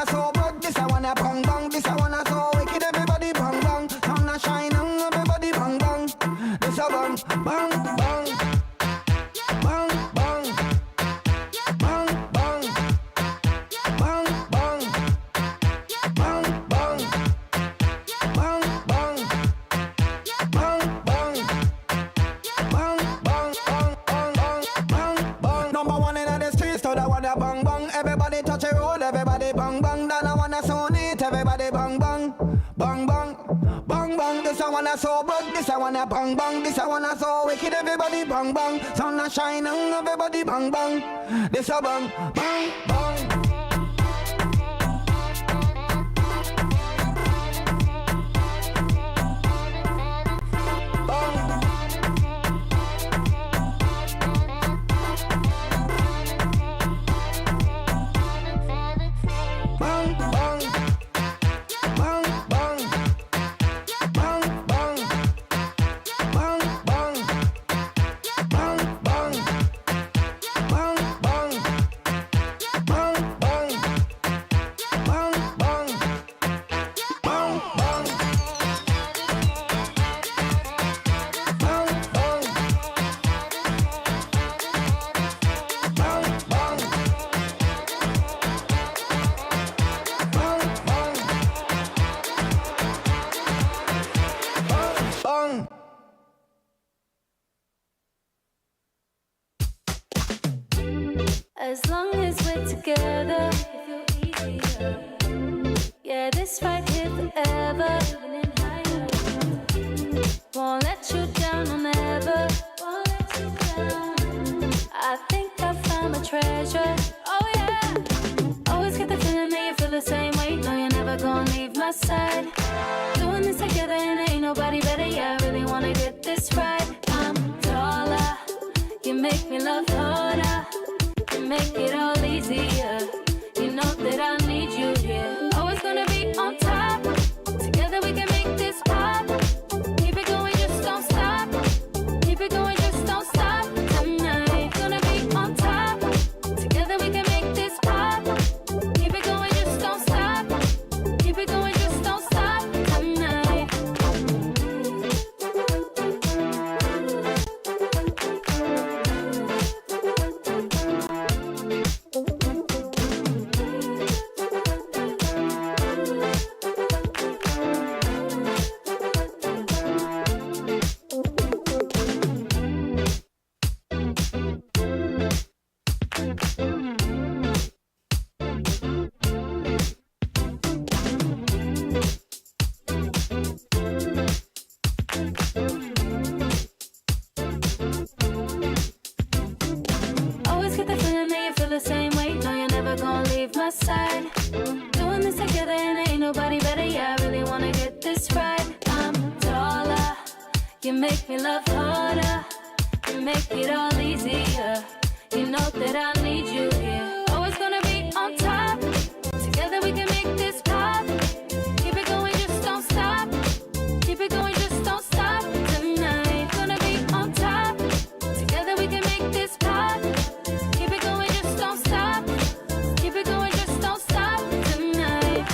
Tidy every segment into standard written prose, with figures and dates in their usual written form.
wanna so broke, this I wanna bang bang. This I wanna so wicked, everybody bang bang. Sun a shine on everybody bang bang. This a bang bang bang. Bang bang. Bang bang. Bang bang. Bang bang. Bang bang. Bang bang. Bang bang. Bang bang. Number one in the streets, so that wanna bang bang. Everybody touch the road, everybody bang bang. Then I wanna so neat, everybody bang bang. Bang bang. Bang bang. This I wanna so broke, this I wanna bang bang. This I wanna so wicked, everybody bang bang. Sun a shine on everybody bang bang. This a bang bang bang. As long as we're together, it feel easier. Yeah, this right here forever. Even in higher. Won't let you down, I'll never. Won't let you down. I think I found my treasure. Oh yeah. Always get the feeling that you feel the same way. No, you're never gonna leave my side. Doing this together and ain't nobody better. Yeah, I really wanna get this right. I'm taller. You make me love harder. Make it all easier. You know that I need you here. Always gonna be on top. Together we can make this pop. Keep it going, just don't stop. Keep it going, just don't stop. Tonight gonna be on top. Together we can make this pop. Keep it going, just don't stop. Keep it going, just don't stop. Tonight. Always get the feeling that you feel the same way. No, you're never gonna leave my side. Doing this together and ain't nobody better. Yeah, I really wanna get this right. I'm taller. You make me love harder. You make it all easier. You know that I need you here. Always gonna be on top. Together we can make this pop. Keep it going, just don't stop. Keep it going, just don't stop. Tonight gonna be on top. Together we can make this pop. Keep it going, just don't stop. Keep it going, just don't stop. Tonight.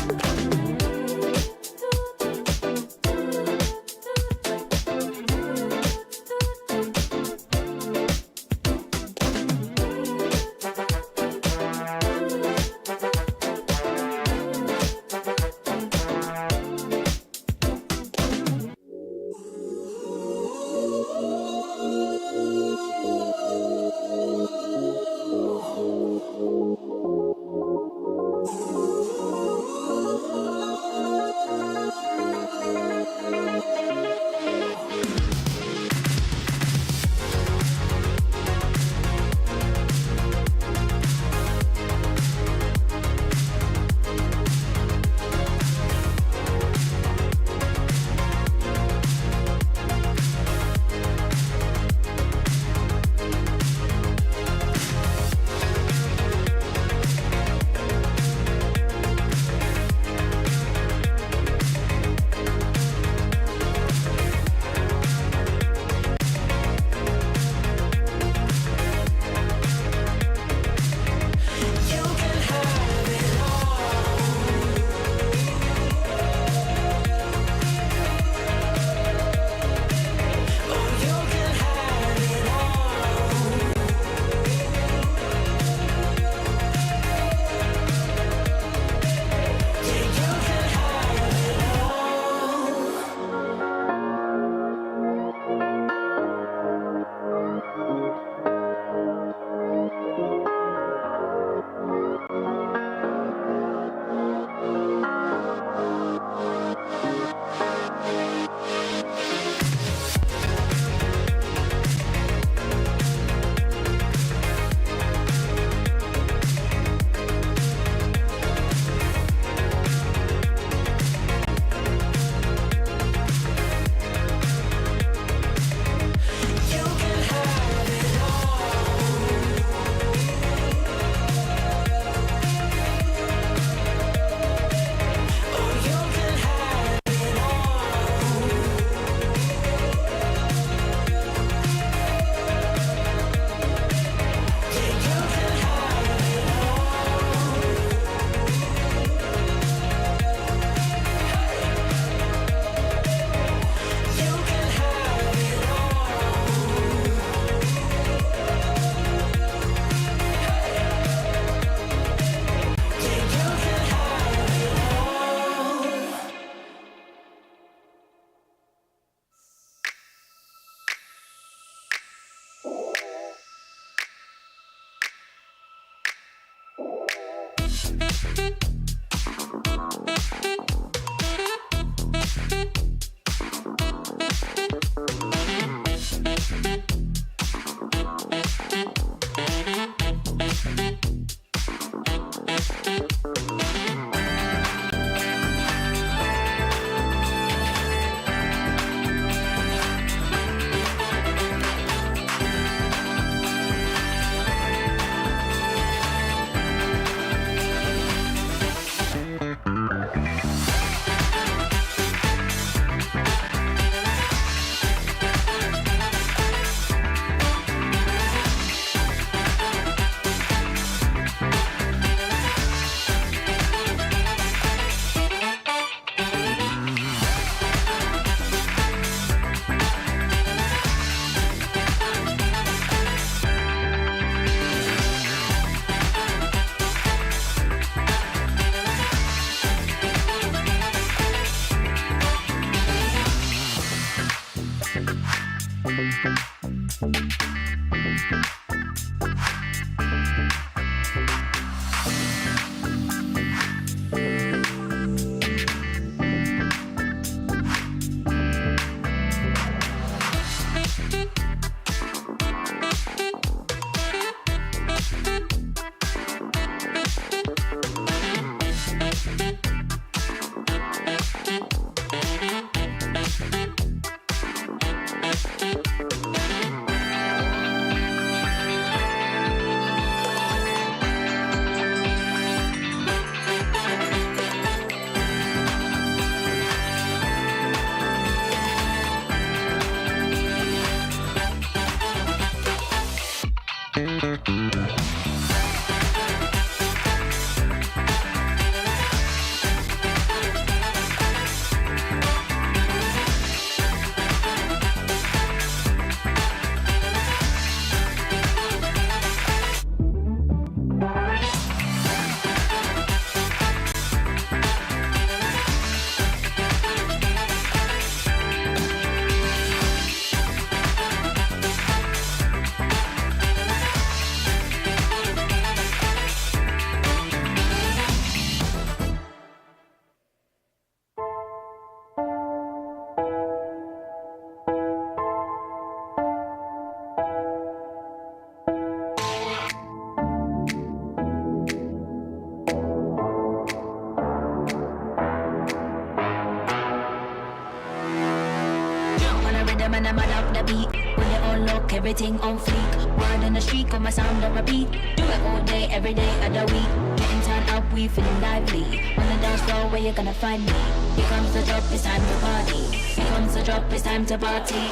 the beat. When they all look, everything on fleek. Word on the street, on my sound on repeat. Do it all day, every day of the week. Getting turned up, we feeling lively. On the dance floor, where you gonna find me? Here comes the drop, it's time to party. Here comes the drop, it's time to party.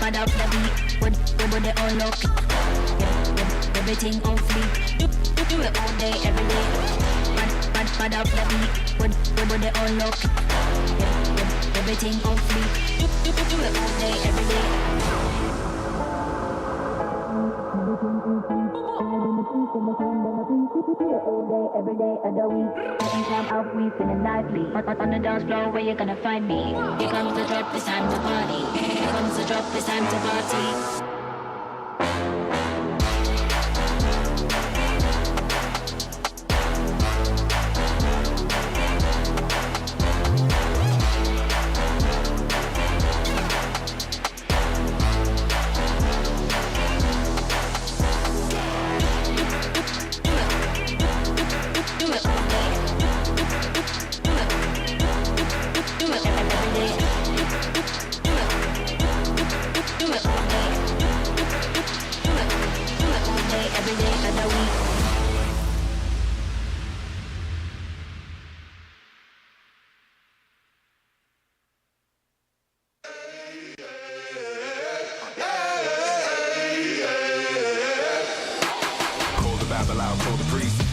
Bad up the beat, when they all look. Yeah, everything on fleek. Do it all day, every day. Bad up the beat, when they all look. Yeah, everything on fleek. Do it all day, every day. Every day of the week. Getting time out, we feeling lively. On the dance floor, where you gonna find me? Here comes the drop, it's time to party. Here comes the drop, it's time to party.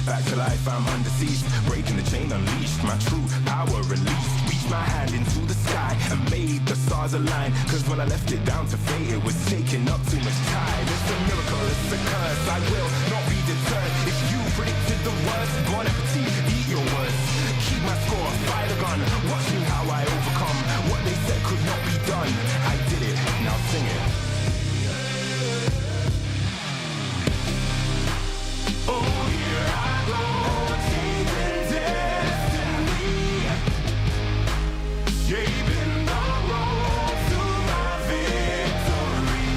Back to life, I'm undeceased. Breaking the chain, unleashed. My true power released. Reached my hand into the sky and made the stars align. Cause when I left it down to fate, it was taking up too much time. It's a miracle, it's a curse. I will not be deterred. If you predicted the worst, bon appetit, eat your words. Keep my score, fire the gun. Watch me how I overcome what they said could not be done. I did it, now sing it. Oh, here I go, changing destiny, shaping the road to my victory.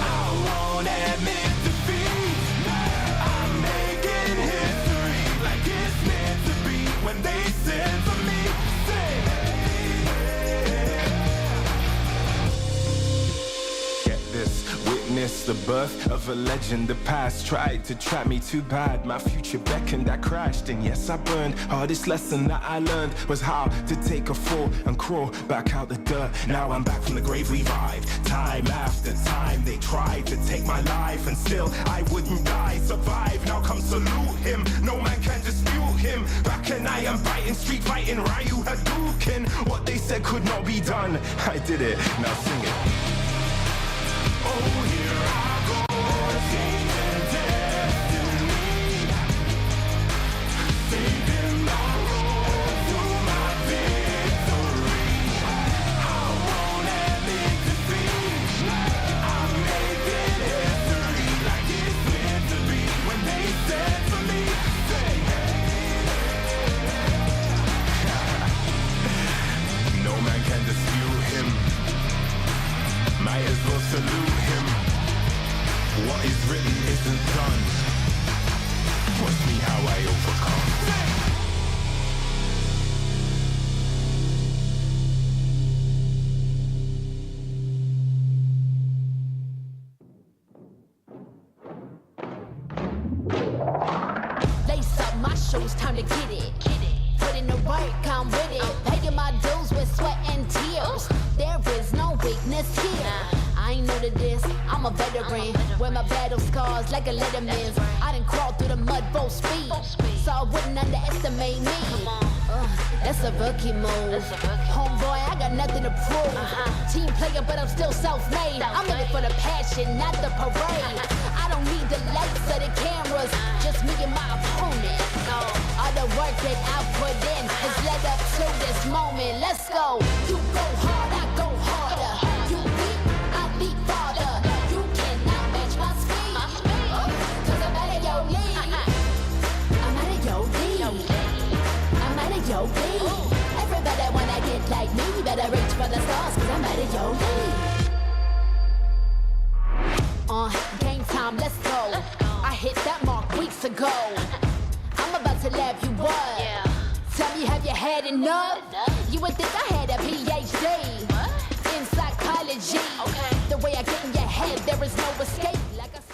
I won't admit defeat. I'm making history like it's meant to be. When they send for me, say, get this. Witness the birth of a legend. The past tried to trap me too bad. My future beckoned, I crashed, and yes, I burned. Hardest lesson that I learned was how to take a fall and crawl back out the dirt. Now I'm back from the grave, revived. Time after time, they tried to take my life, and still I wouldn't die. Survive, now come salute him. No man can dispute him. Back and I am biting, street fighting, Ryu Hadouken. What they said could not be done, I did it, now sing it. Oh, here I go, changing destiny, saving the road to my victory. I won't admit defeat. I'm making history like it's meant to be. When they said for me, say, no man can dispute him. Might as well salute him. What is written isn't done. Watch me how I overcome. Lace up my shoes, time to get it. Put in the work, I'm with it. Paying my dues with sweat and tears. There is no weakness here. I ain't new to this, I'm a veteran. Wear my battle scars like a letterman's. I done crawled through the mud full speed, so I wouldn't underestimate me. That's a rookie move. Homeboy, I got nothing to prove. Team player, but I'm still self-made. I'm in it for the passion, not the parade. I don't need the lights or the cameras, just me and my opponent. All the work that I put in has led up to this moment. Let's go. You go hard, I go harder. You leap, I leap farther. You cannot match my speed, cause I'm out of your league. I'm out of your league. I'm out of your league. Everybody wanna get like me, better reach for the stars, cause I'm out of your league. Game time, let's go. I hit that mark weeks ago. I'm about to laugh you up. Tell me, have you had enough? You would think I had a PhD in psychology. The way I get in your head, there is no escape. Like I said.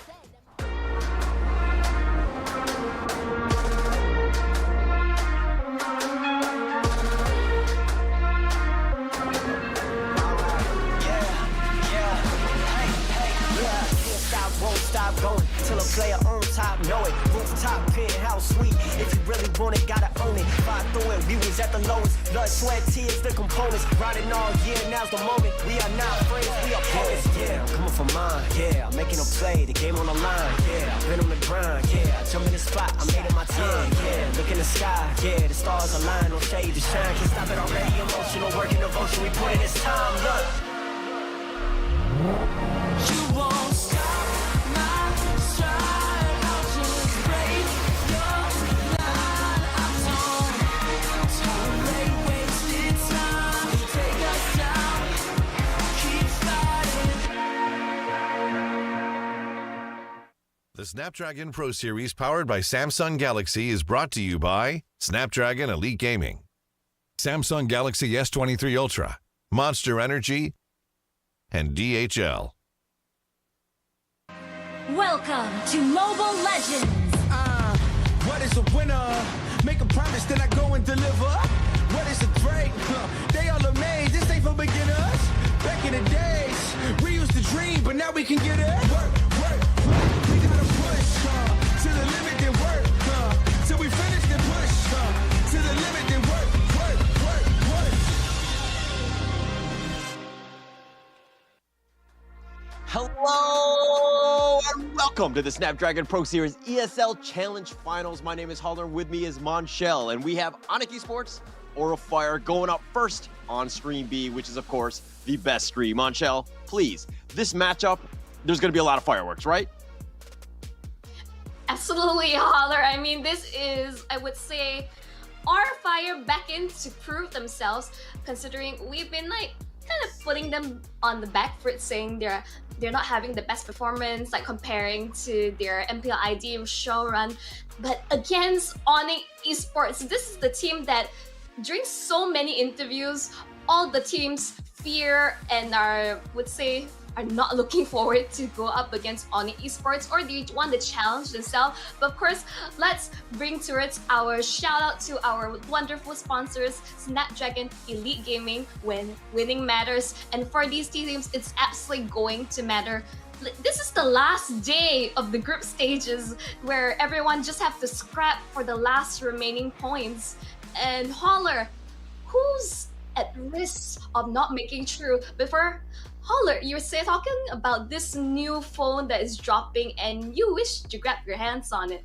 Won't stop going till a player on top know it. Rooftop, penthouse suite. If you really want it, gotta own it. Fight through it, we was at the lowest. Blood, sweat, tears, the components. Riding all year, now's the moment. We are not friends, we are opponents. Yeah, I'm coming for mine. Yeah, I'm making a play, the game on the line. Yeah, I've been on the grind. Yeah, I jump in the spot, I made it my time. Yeah, look in the sky. Yeah, the stars align, no shade to shine. Can't stop it already. Emotional work and devotion. We put in this time. Look. You won't stop. The Snapdragon Pro Series powered by Samsung Galaxy is brought to you by Snapdragon Elite Gaming, Samsung Galaxy S23 Ultra, Monster Energy, and DHL. Welcome to Mobile Legends. What is a winner? Make a promise, then I go and deliver. What is a threat? They all amazed, this ain't for beginners. Back in the days, we used to dream, but now we can get it. Work. We gotta push to the limit, then work. Till we finish, then push to the limit, then work. Hello and welcome to the Snapdragon Pro Series ESL Challenge Finals. My name is Holler, with me is Monchel, and we have Onic Esports, Aura Fire going up first on Stream B, which is, of course, the best stream. Monchel, please, this matchup, there's going to be a lot of fireworks, right? Absolutely, Holler. I mean, this is, I would say, Aura Fire back in to prove themselves, considering we've been kind of putting them on the back foot, saying they're not having the best performance, comparing to their MPLID show run. But against Onic Esports, this is the team that during so many interviews, all the teams fear and are not looking forward to go up against Onic Esports, or they want to challenge themselves. But of course, let's bring towards our shout out to our wonderful sponsors, Snapdragon Elite Gaming, when winning matters. And for these teams, it's absolutely going to matter. This is the last day of the group stages where everyone just have to scrap for the last remaining points. And Holler, who's at risk of not making through? Before Holler, you were talking about this new phone that is dropping and you wish to grab your hands on it.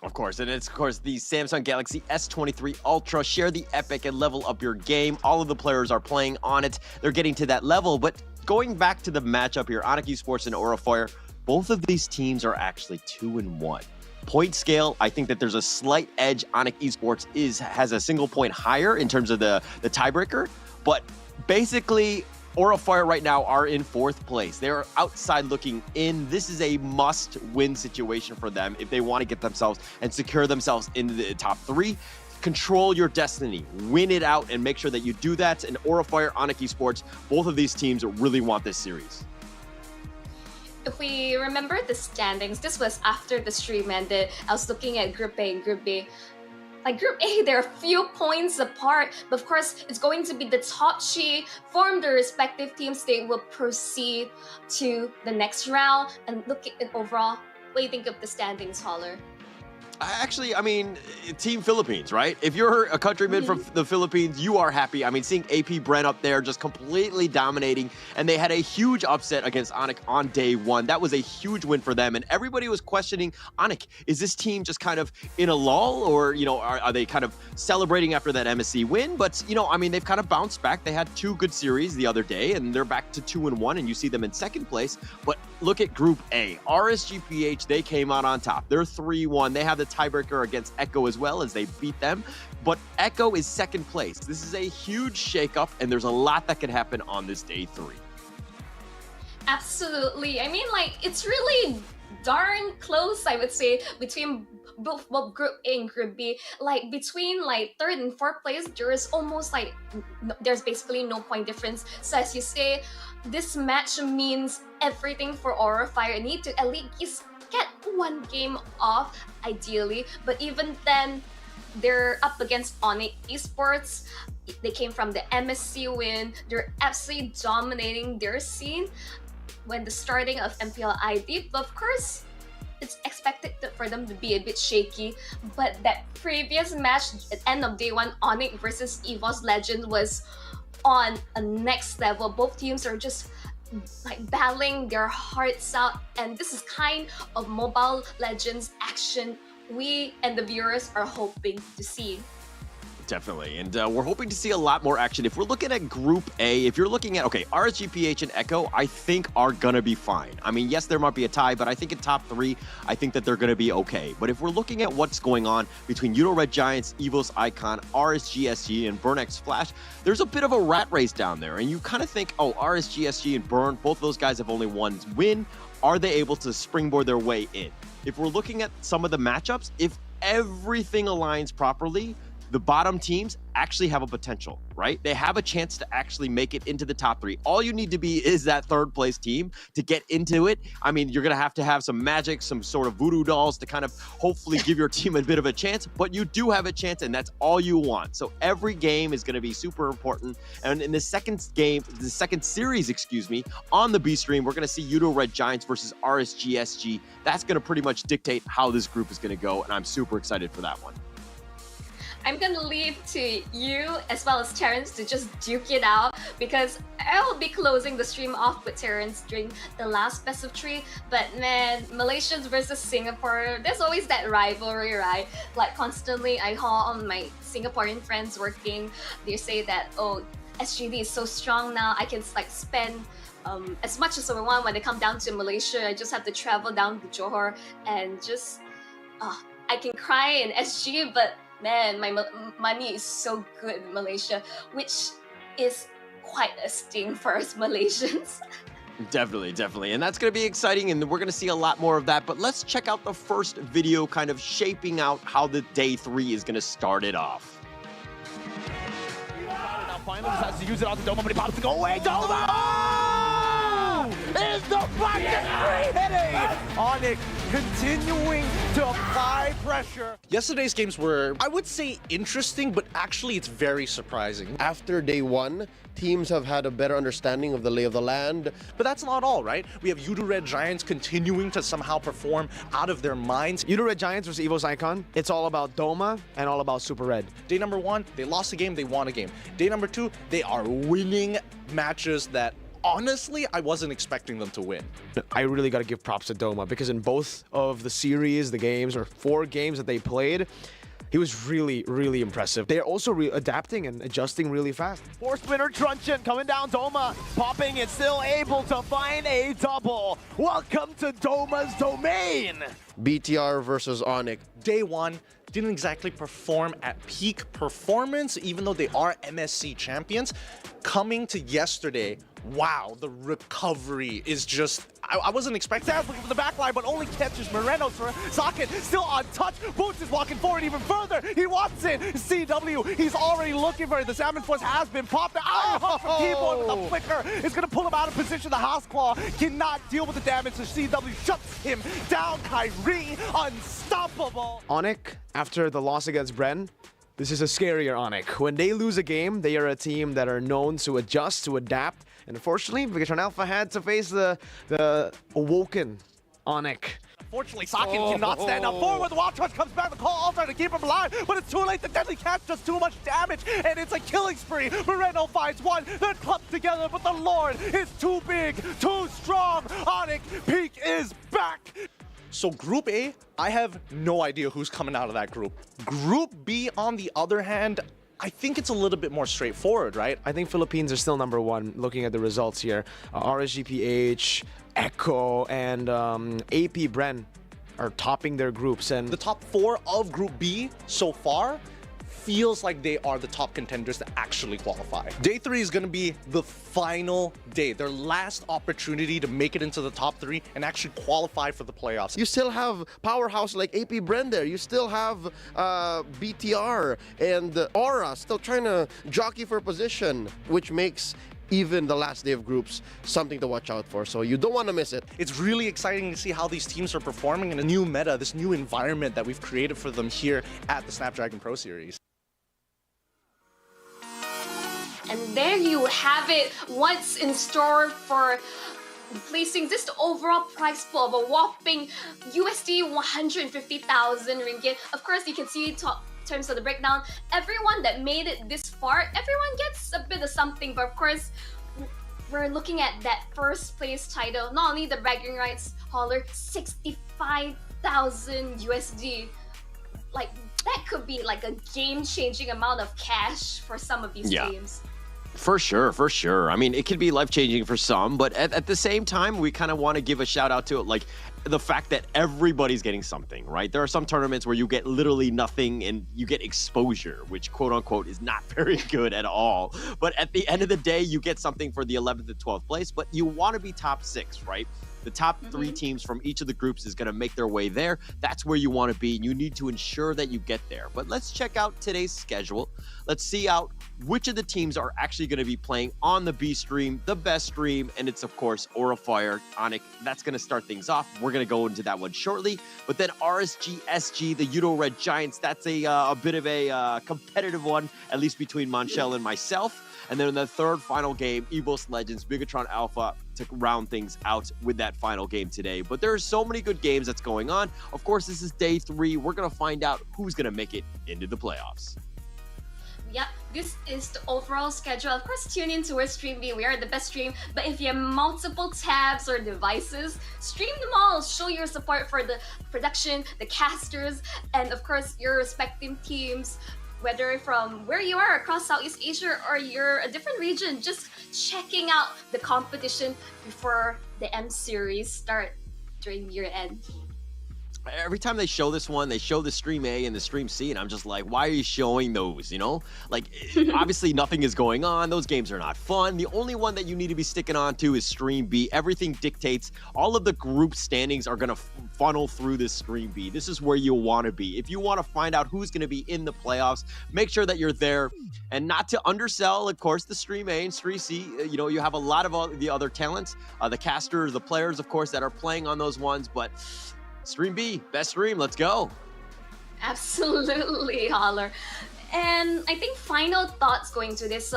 Of course, and it's, of course, the Samsung Galaxy S23 Ultra. Share the epic and level up your game. All of the players are playing on it. They're getting to that level. But going back to the matchup here, Onic Esports and Aura Fire, both of these teams are actually 2-1. Point scale, I think that there's a slight edge. Onic Esports has a single point higher in terms of the tiebreaker, but basically Aura Fire right now are in 4th place. They're outside looking in. This is a must-win situation for them if they want to get themselves and secure themselves into the top 3. Control your destiny, win it out, and make sure that you do that. And Aura Fire, Onic Esports, both of these teams really want this series. If we remember the standings, this was after the stream ended. I was looking at Group A and Group B. Group A, they're a few points apart, but of course, it's going to be the top 3 from the respective teams. They will proceed to the next round. And look at overall, what do you think of the standings, Holler? Actually, I mean, Team Philippines, right? If you're a countryman from the Philippines, you are happy. I mean, seeing AP Brent up there just completely dominating, and they had a huge upset against Onic on day 1. That was a huge win for them, and everybody was questioning, Onic, is this team just kind of in a lull, or, are they kind of celebrating after that MSC win? But, I mean, they've kind of bounced back. They had 2 good series the other day, and they're back to 2-1, and you see them in 2nd place. But look at Group A. RSGPH, they came out on top. They're 3-1. They have the tiebreaker against Echo as well as they beat them. But Echo is second place. This is a huge shakeup, and there's a lot that could happen on this day 3. Absolutely. I mean, like, it's really darn close, I would say, between both Group A and Group B. Like, between like 3rd and 4th place, there's almost like, there's basically no point difference. So as you say, this match means everything for Aura Fire. Need to at least get one game off, ideally. But even then, they're up against Onic Esports. They came from the MSC win. They're absolutely dominating their scene when the starting of MPL ID. But of course, it's expected for them to be a bit shaky. But that previous match at end of day 1, Onic versus Evos Legend, was on a next level. Both teams are just like battling their hearts out, and this is kind of Mobile Legends action we and the viewers are hoping to see. Definitely, and we're hoping to see a lot more action. If we're looking at Group A, if you're looking at, okay, RSGPH and Echo, I think are gonna be fine. I mean, yes, there might be a tie, but I think in top 3, I think that they're gonna be okay. But if we're looking at what's going on between Yoodo Red Giants, Evos Icon, RSGSG, and BurnX Flash, there's a bit of a rat race down there, and you kind of think, oh, RSGSG and Burn, both those guys have only one win. Are they able to springboard their way in? If we're looking at some of the matchups, if everything aligns properly, the bottom teams actually have a potential, right? They have a chance to actually make it into the top 3. All you need to be is that 3rd place team to get into it. I mean, you're gonna have to have some magic, some sort of voodoo dolls to kind of hopefully give your team a bit of a chance, but you do have a chance, and that's all you want. So every game is gonna be super important. And in the second series, excuse me, on the B stream, we're gonna see Yoodo Red Giants versus RSGSG. That's gonna pretty much dictate how this group is gonna go, and I'm super excited for that one. I'm gonna leave to you as well as Terrence to just duke it out, because I'll be closing the stream off with Terrence during the last best of 3. But man, Malaysians versus Singapore, there's always that rivalry, right? Like constantly, I haul on my Singaporean friends working. They say that, oh, SGD is so strong now. I can like spend as much as I want when they come down to Malaysia. I just have to travel down to Johor and just, I can cry in SG, but man, my money is so good in Malaysia, which is quite a sting for us Malaysians. Definitely. And that's going to be exciting, and we're going to see a lot more of that. But let's check out the first video kind of shaping out how the day 3 is going to start it off. Now finally decides to use it on the Doma, but he pops to go away. Doma! Is the bucket free hitting? Onic continuing to apply pressure. Yesterday's games were, I would say, interesting, but actually it's very surprising. After day 1, teams have had a better understanding of the lay of the land. But that's not all, right? We have Yoodo Red Giants continuing to somehow perform out of their minds. Yoodo Red Giants versus Evos Icon. It's all about Doma and all about Super Red. Day number 1, they lost a game, they won a game. Day number 2, they are winning matches that honestly, I wasn't expecting them to win. I really got to give props to Doma, because in both of the series, the games, or 4 games that they played, he was really impressive. They're also adapting and adjusting really fast. 4-spinner Truncheon coming down, Doma popping and still able to find a double. Welcome to Doma's domain. BTR versus Onic. Day 1 didn't exactly perform at peak performance, even though they are MSC champions. Coming to yesterday, wow, the recovery is just, I wasn't expecting that. Looking for the back line, but only catches Moreno. Socket still untouched. Boots is walking forward even further. He wants it. CW, he's already looking for it. The Salmon Force has been popped. From Keyboard with a flicker. It's going to pull him out of position. The House Claw cannot deal with the damage, so CW shuts him down. Kyrie, unstoppable. Onic, after the loss against Bren, this is a scarier Onic. When they lose a game, they are a team that are known to adjust, to adapt. And unfortunately, Vigatron Alpha had to face the awoken Onic. Unfortunately, Socket cannot stand up forward. The Wild Charge comes back to call Altar to keep him alive, but it's too late. The Deadly Catch does too much damage, and it's a killing spree. Moreno finds one. They're clumped together, but the Lord is too big, too strong. Onic Peak is back. So Group A, I have no idea who's coming out of that group. Group B, on the other hand, I think it's a little bit more straightforward, right? I think Philippines are still number one looking at the results here. RSGPH, Echo, and AP Bren are topping their groups. And The top 4 of Group B so far feels like they are the top contenders to actually qualify. Day 3 is going to be the final day, their last opportunity to make it into the top 3 and actually qualify for the playoffs. You still have powerhouse like AP Bren there. You still have BTR and Aura still trying to jockey for position, which makes even the last day of groups something to watch out for. So you don't want to miss it. It's really exciting to see how these teams are performing in a new meta, this new environment that we've created for them here at the Snapdragon Pro Series. And there you have it. What's in store for placing this overall prize pool of a whopping USD 150,000 ringgit. Of course, you can see in terms of the breakdown, everyone that made it this far, everyone gets a bit of something. But of course, we're looking at that first place title. Not only the bragging rights, Holler, 65,000 USD. Like, that could be like a game-changing amount of cash for some of these games. For sure, for sure. I mean, it could be life-changing for some, but at the same time, we kind of want to give a shout out to it, like the fact that everybody's getting something, right? There are some tournaments where you get literally nothing and you get exposure, which quote unquote is not very good at all. But at the end of the day, you get something for the 11th and 12th place, but you want to be top 6, right? The top 3 teams from each of the groups is going to make their way there. That's where you want to be. You need to ensure that you get there. But let's check out today's schedule. Let's see out which of the teams are actually going to be playing on the B stream, the best stream, and it's, of course, Aura Fire, Onic. That's going to start things off. We're going to go into that one shortly. But then RSG-SG, the Yoodo Red Giants, that's a bit of a competitive one, at least between Monchel and myself. And then in the third final game, Evos Legends, Bigatron Alpha to round things out with that final game today. But there are so many good games that's going on. Of course, this is day 3. We're going to find out who's going to make it into the playoffs. Yep, this is the overall schedule. Of course, tune in to our stream. We are the best stream. But if you have multiple tabs or devices, stream them all. Show your support for the production, the casters, and of course, your respective teams. Whether from where you are across Southeast Asia or you're a different region, just checking out the competition before the M series start during year end. Every time they show this one, they show the stream A and the stream C, and I'm just like, why are you showing those, you know? Like, obviously nothing is going on. Those games are not fun. The only one that you need to be sticking on to is stream B. Everything dictates. All of the group standings are going to funnel through this stream B. This is where you'll want to be. If you want to find out who's going to be in the playoffs, make sure that you're there. And not to undersell, of course, the stream A and stream C. You know, you have a lot of all the other talents, the casters, the players, of course, that are playing on those ones, but Stream B, best stream, let's go. Absolutely, Holler. And I think final thoughts going to this,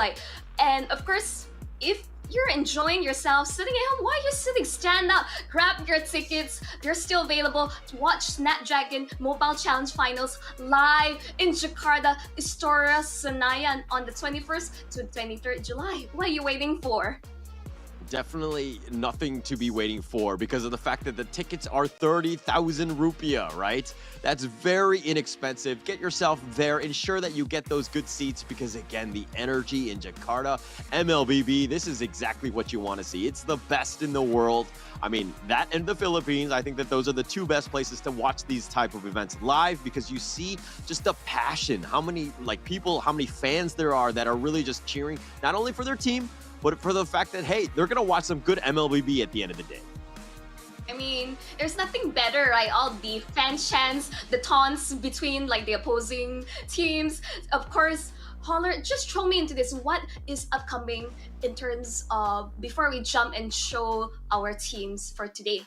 and of course, if you're enjoying yourself sitting at home, why are you sitting? Stand up, grab your tickets. They're still available to watch Snapdragon Mobile Challenge Finals live in Jakarta, Istora, Senayan on the 21st to 23rd July. What are you waiting for? Definitely nothing to be waiting for because of the fact that the tickets are 30,000 rupiah, right? That's very inexpensive. Get yourself there. Ensure that you get those good seats because, again, the energy in Jakarta, MLBB, this is exactly what you want to see. It's the best in the world. I mean, that and the Philippines, I think that those are the 2 best places to watch these type of events live because you see just the passion, how many people, how many fans there are that are really just cheering, not only for their team, but for the fact that, hey, they're going to watch some good MLBB at the end of the day. I mean, there's nothing better, right? All the fan chants, the taunts between the opposing teams. Of course, Holler, just throw me into this. What is upcoming in terms of, before we jump and show our teams for today?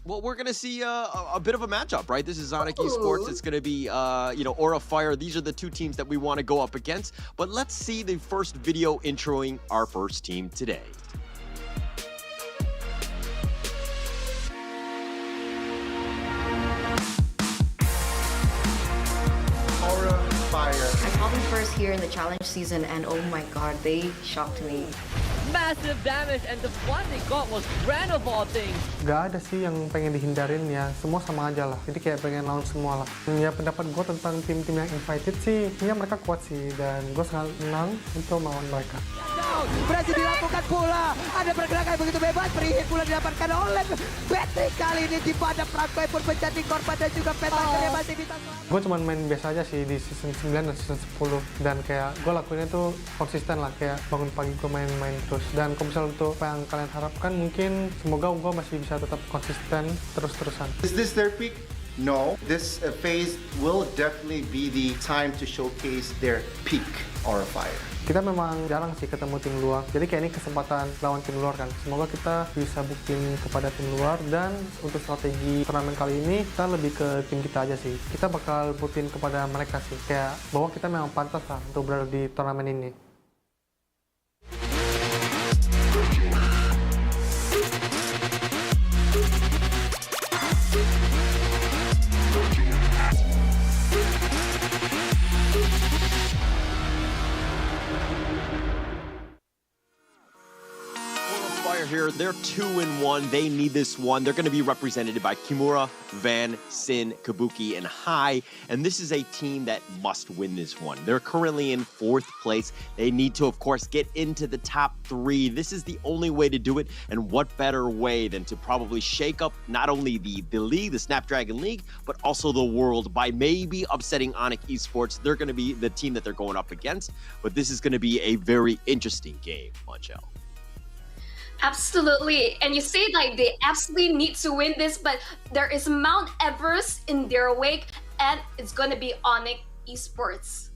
Well, we're going to see a bit of a matchup, right? This is Onic Esports. It's going to be, Aura Fire. These are the 2 teams that we want to go up against. But let's see the first video introing our first team today. Aura Fire. I called them first here in the challenge season, and oh my god, they shocked me. massive damage, and the one they got was Brand of all things. Gak ada sih yang pengen dihindarin ya, semua sama aja lah. Jadi kayak pengen lawan semua lah. Ya pendapat gue tentang tim-tim yang invited sih, ya mereka kuat sih dan gue sangat senang untuk melawan mereka. Berhasil dilakukan pula. Ada pergerakan begitu bebas. Free pula didapatkan oleh Patrick kali ini di pada Francois pun menjadi korban dan juga Petakernya masih bisa selamat. Gue cuma main biasa aja sih di season 9 dan season 10 dan kayak gue lakuinnya tuh konsisten lah, kayak bangun pagi gue main-main terus. Dan kalau misalnya untuk apa yang kalian harapkan, mungkin semoga gue masih bisa tetap konsisten terus-terusan. Is this their peak? No. This phase will definitely be the time to showcase their peak aura fire. Kita memang jarang sih ketemu tim luar, jadi kayak ini kesempatan lawan tim luar kan. Semoga kita bisa buktiin kepada tim luar, dan untuk strategi turnamen kali ini kita lebih ke tim kita aja sih. Kita bakal buktiin kepada mereka sih, kayak bahwa kita memang pantas lah untuk berada di turnamen ini. Here, they're 2-1. They need this one. They're going to be represented by Kimura, Van, Sin, Kabuki, and Hai. And this is a team that must win this one. They're currently in 4th place. They need to, of course, get into the top 3. This is the only way to do it. And what better way than to probably shake up not only the league, the Snapdragon League, but also the world by maybe upsetting Onic Esports. They're going to be the team that they're going up against. But this is going to be a very interesting game, Monchel. Absolutely, and you say like they absolutely need to win this, but there is Mount Everest in their wake, and it's going to be Onic Esports.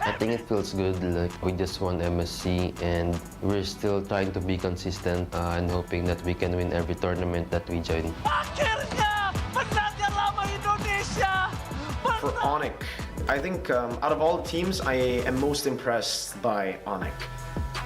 I think it feels good, like we just won MSC and we're still trying to be consistent and hoping that we can win every tournament that we join. For Onic, I think out of all the teams, I am most impressed by Onic.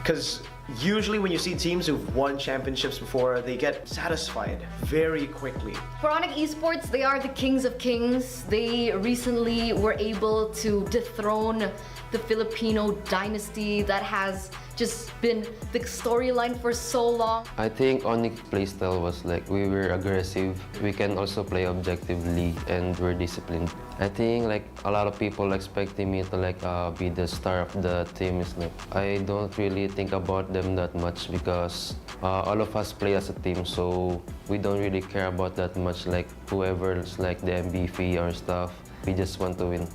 Because usually when you see teams who've won championships before, they get satisfied very quickly. For Onic Esports, they are the kings of kings. They recently were able to dethrone the Filipino dynasty that has just been the storyline for so long. I think Onic playstyle was like we were aggressive, we can also play objectively, and we're disciplined. I think like a lot of people expecting me to like be the star of the team. Is like I don't really think about them that much because all of us play as a team, so we don't really care about that much like whoever's like the MVP or stuff. We just want to win.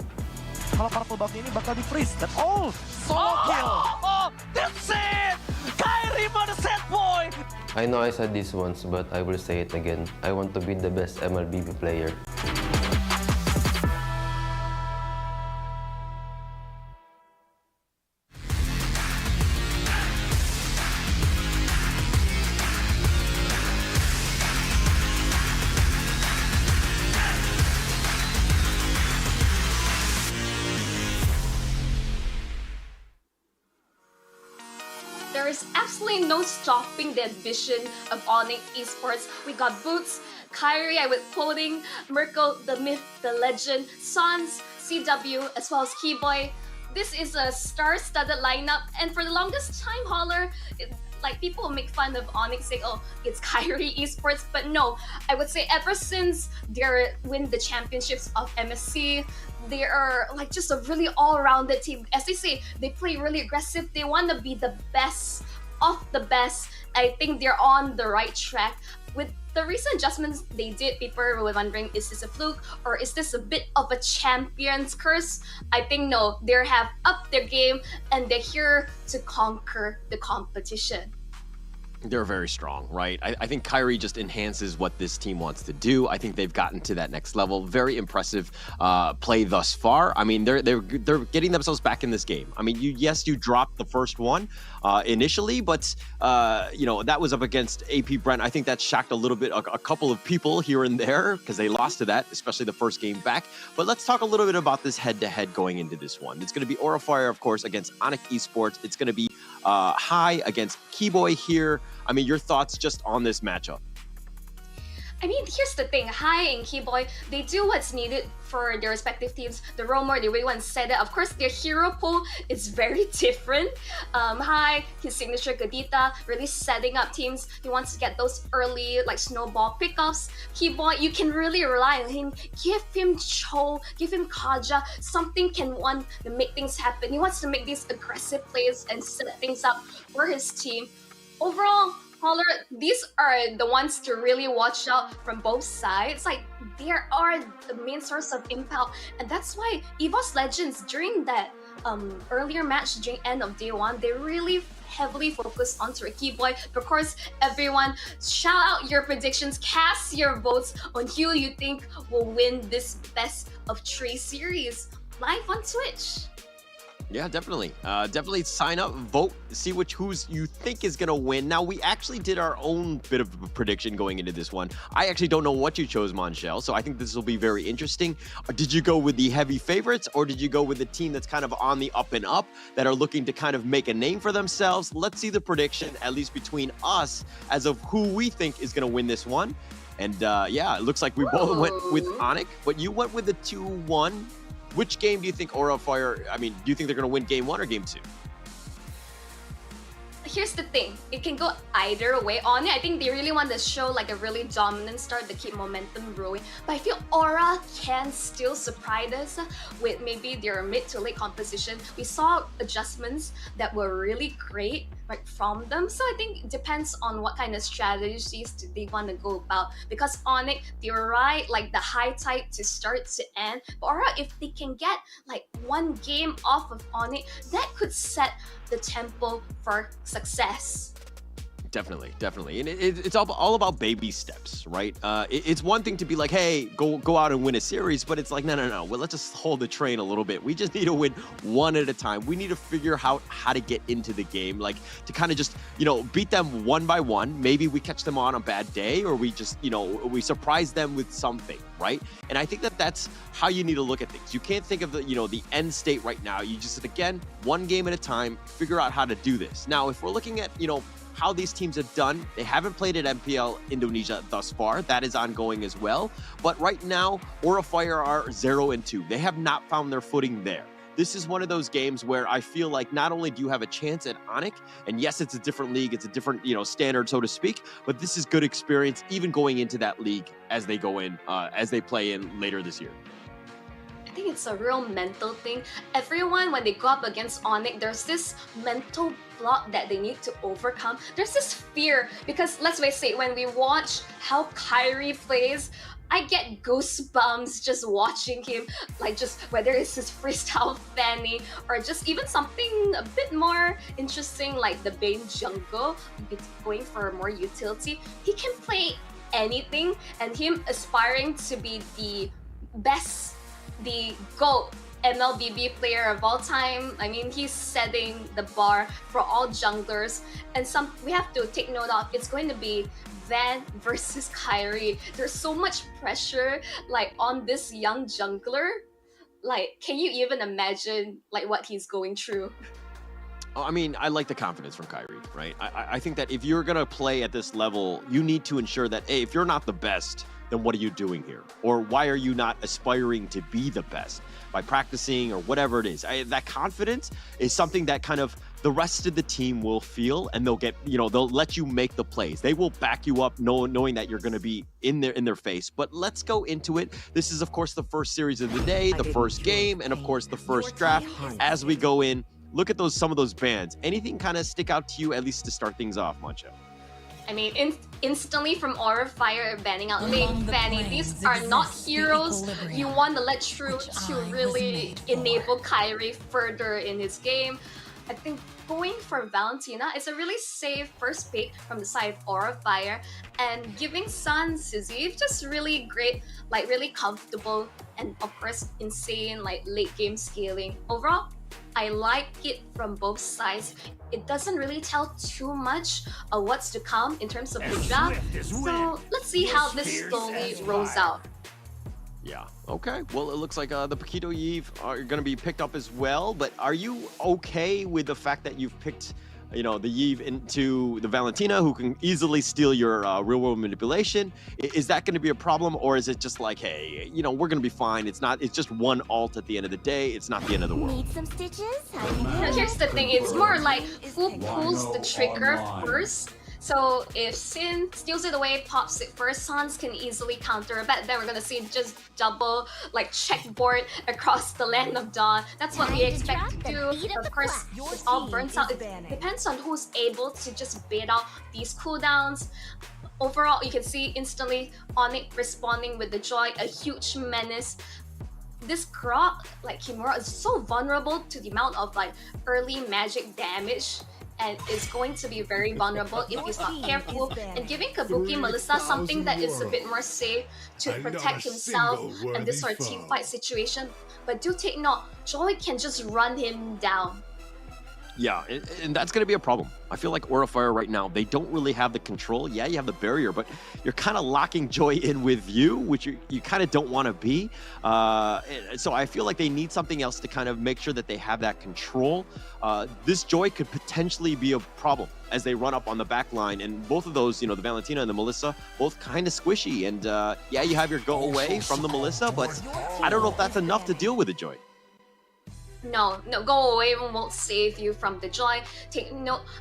Kalau purple buff ini bakal di-freeze dan solo kill. That's it! Kyrie the set boy! I know I said this once, but I will say it again. I want to be the best MLBB player. There is absolutely no stopping the ambition of Onic Esports. We got Boots, Kyrie, I with Clothing, Merkel, the Myth, the Legend, Sans, CW, as well as Keyboy. This is a star-studded lineup, and for the longest time, Holler, like people make fun of Onic saying, oh, it's Kyrie Esports, but no, I would say ever since they win the championships of MSC, they are like just a really all-rounded team. As they say, they play really aggressive. They want to be the best of the best. I think they're on the right track. With the recent adjustments they did, people were wondering, is this a fluke or is this a bit of a champion's curse? I think no, they have upped their game and they're here to conquer the competition. They're very strong, right? I think Kyrie just enhances what this team wants to do. I think they've gotten to that next level. Very impressive play thus far. I mean, they're getting themselves back in this game. I mean, you dropped the first one initially, but you know, that was up against AP Brent. I think that shocked a little bit a couple of people here and there because they lost to that, especially the first game back. But let's talk a little bit about this head-to-head going into this one. It's going to be Aura Fire, of course, against Onic Esports. It's going to be Hai against Keyboy here. I mean, your thoughts just on this matchup? I mean, here's the thing. Hai and Keyboy, they do what's needed for their respective teams. The Roamer, the way one said it. Of course, their hero pool is very different. Hai, his signature Gadita, really setting up teams. He wants to get those early, like, snowball pickups. Keyboy, you can really rely on him. Give him Cho, give him Kaja. Something can want to make things happen. He wants to make these aggressive plays and set things up for his team. Overall, Holler, these are the ones to really watch out from both sides. Like, they are the main source of impact, and that's why Evos Legends during that earlier match during end of day one, they really heavily focused on Ricky Boy. Of course, everyone, shout out your predictions, cast your votes on who you think will win this best of 3 series live on Twitch. Yeah, definitely. Definitely sign up, vote, see who's you think is gonna win. Now, we actually did our own bit of a prediction going into this one. I actually don't know what you chose, Monshell, so I think this will be very interesting. Did you go with the heavy favorites, or did you go with the team that's kind of on the up and up, that are looking to kind of make a name for themselves? Let's see the prediction, at least between us, as of who we think is gonna win this one. And yeah, it looks like we both went with Onic, but you went with the 2-1. Which game do you think Aura Fire, do you think they're going to win game 1 or game 2? Here's the thing, it can go either way. On it, I think they really want to show like a really dominant start to keep momentum growing. But I feel Aura can still surprise us with maybe their mid to late composition. We saw adjustments that were really great like from them. So I think it depends on what kind of strategies do they want to go about. Because Onic, they're right, like the high type to start to end. But Aura, if they can get like one game off of Onic, that could set the tempo for success. Definitely, definitely. And it's all about baby steps, right? It's one thing to be like, hey, go out and win a series, but it's like, no. Well, let's just hold the train a little bit. We just need to win one at a time. We need to figure out how to get into the game, like to kind of just, beat them one by one. Maybe we catch them on a bad day, or we just, we surprise them with something, right? And I think that's how you need to look at things. You can't think of the end state right now. You just, again, one game at a time, figure out how to do this. Now, if we're looking at, how these teams have done, they haven't played at MPL Indonesia thus far. That is ongoing as well. But right now, Aura Fire are 0-2. They have not found their footing there. This is one of those games where I feel like not only do you have a chance at Onic, and yes, it's a different league, it's a different, standard, so to speak, but this is good experience even going into that league as they go in, as they play in later this year. I think it's a real mental thing. Everyone, when they go up against Onic, there's this mental block that they need to overcome. There's this fear, because let's face it, when we watch how Kyrie plays, I get goosebumps just watching him, like just whether it's his freestyle fanny or just even something a bit more interesting like the Bane jungle, going for more utility. He can play anything, and him aspiring to be the best, the GOAT MLBB player of all time. I mean, he's setting the bar for all junglers, and we have to take note of, it's going to be Van versus Kyrie. There's so much pressure like on this young jungler. Like, can you even imagine like what he's going through? Oh, I mean, I like the confidence from Kyrie, right? I think that if you're gonna play at this level, you need to ensure that, hey, if you're not the best, then what are you doing here? Or why are you not aspiring to be the best by practicing or whatever it is? That confidence is something that kind of the rest of the team will feel, and they'll get, they'll let you make the plays. They will back you up knowing that you're going to be in their face. But let's go into it. This is, of course, the first series of the day, the first game, and of course, the first draft. As we go in, look at some of those bans. Anything kind of stick out to you, at least to start things off, Mancho? I mean, instantly from Aura Fire banning out Lane Fanny, these are not heroes you want to let through to really enable Kyrie further in his game. I think going for Valentina is a really safe first pick from the side of Aura Fire, and giving Sun Sizzy just really great, like really comfortable, and of course insane like late game scaling. Overall, I like it from both sides. It doesn't really tell too much of what's to come in terms of the draft. So let's see how this slowly rolls out. Yeah, okay. Well, it looks like the Paquito Eve are going to be picked up as well, but are you okay with the fact that you've picked the Yves into the Valentina, who can easily steal your real-world manipulation. Is that going to be a problem, or is it just like, hey, we're going to be fine? It's just one ult at the end of the day. It's not the end of the world. Need some stitches? Here's the thing, it's more like who pulls the trigger first. So if Sin steals it away, pops it first, Sans can easily counter. But then we're gonna see just double checkboard across the land of Dawn. That's what we expect to do. Of course, it all burns out. It depends on who's able to just bait out these cooldowns. Overall, you can see instantly Onic responding with the Joy, a huge menace. This Grok, Kimura, is so vulnerable to the amount of early magic damage, and is going to be very vulnerable if he's not careful. And giving Kabuki Melissa something that is a bit more safe to protect himself and this sort of team fight situation. But do take note, Joy can just run him down. Yeah, and that's going to be a problem. I feel like Aura Fire right now, they don't really have the control. Yeah, you have the barrier, but you're kind of locking Joy in with you, which you kind of don't want to be. So I feel like they need something else to kind of make sure that they have that control. This Joy could potentially be a problem as they run up on the back line. And both of those, the Valentina and the Melissa, both kind of squishy. And yeah, you have your go away from the Melissa, but I don't know if that's enough to deal with the Joy. No, go away won't save you from the Joy.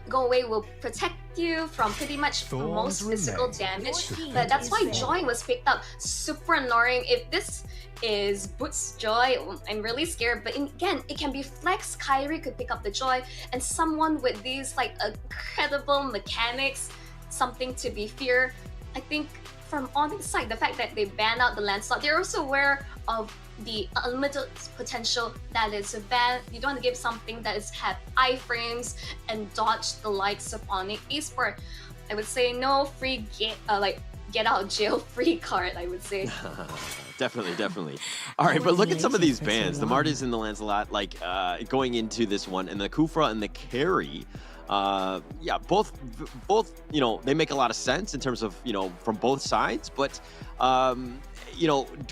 Go away will protect you from pretty much most physical damage. But that's why Joy was picked up. Super annoying. If this is Boots Joy, I'm really scared. But again, it can be Flex. Kyrie could pick up the Joy, and someone with these incredible mechanics, something to be feared. I think from Onic's side, the fact that they banned out the Lancelot, they're also aware of the unlimited potential that is a ban. You don't want to give something that has had iframes and dodge the likes of Onic Esports. I would say no free get out of jail free card, I would say. Definitely. All right, but look at some of these bans. The Martis and the Lancelot, going into this one, and the Kufra and the Carry. Yeah, both they make a lot of sense in terms of from both sides, but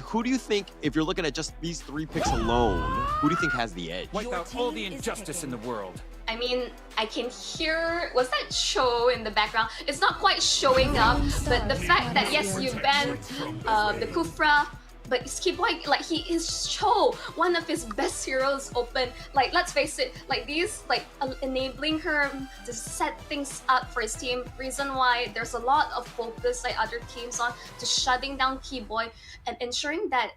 who do you think, if you're looking at just these three picks alone, who do you think has the edge? Wipe out all the injustice in the world. I mean, I can hear, was that show in the background? It's not quite showing up, but the fact that yes, you banned the Kufra, but Skiboy, he is Cho, one of his best heroes open. Let's face it, these, enabling her to set things up for his team. Reason why there's a lot of focus other teams on to shutting down Keyboy and ensuring that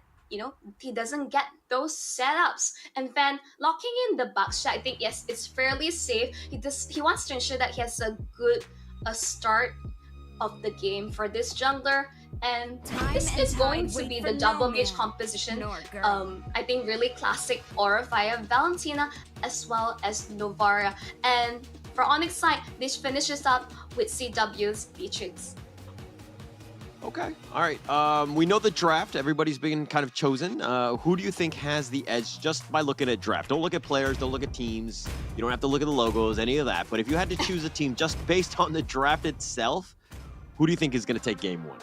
he doesn't get those setups. And then locking in the Buckshot, I think yes, it's fairly safe. He wants to ensure that he has a good start of the game for this jungler. And this is going to be the double gauge composition. I think really classic Aura Fire, Valentina, as well as Novaria. And for Onic's side, this finishes up with CW's Beatrix. Okay, all right. We know the draft. Everybody's been kind of chosen. Who do you think has the edge just by looking at draft? Don't look at players, don't look at teams. You don't have to look at the logos, any of that. But if you had to choose a team just based on the draft itself, who do you think is going to take game one?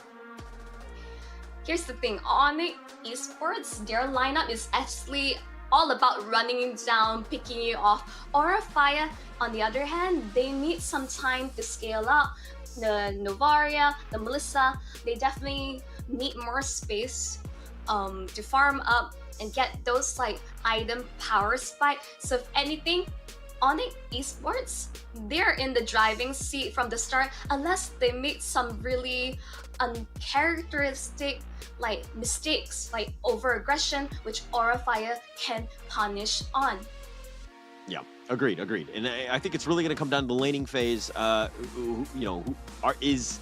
Here's the thing, Onic Esports, their lineup is actually all about running you down, picking you off. Aura Fire, on the other hand, they need some time to scale up. The Novaria, the Melissa, they definitely need more space to farm up and get those item power spike. So if anything, Onic Esports, they're in the driving seat from the start, unless they make some really uncharacteristic mistakes, over aggression, which Aura Fire can punish on. Yeah, agreed. And I think it's really going to come down to the laning phase. Is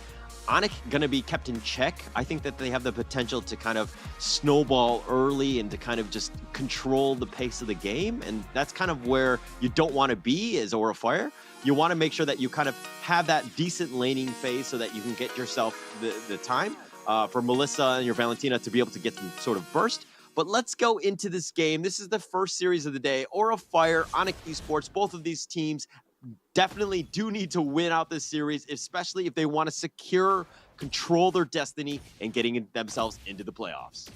Onic going to be kept in check? I think that they have the potential to kind of snowball early and to kind of just control the pace of the game. And that's kind of where you don't want to be as Aura Fire. You want to make sure that you kind of have that decent laning phase so that you can get yourself the time for Melissa and your Valentina to be able to get some sort of burst. But let's go into this game. This is the first series of the day. Aura Fire, Onic Esports, both of these teams definitely do need to win out this series, especially if they want to control their destiny and getting themselves into the playoffs.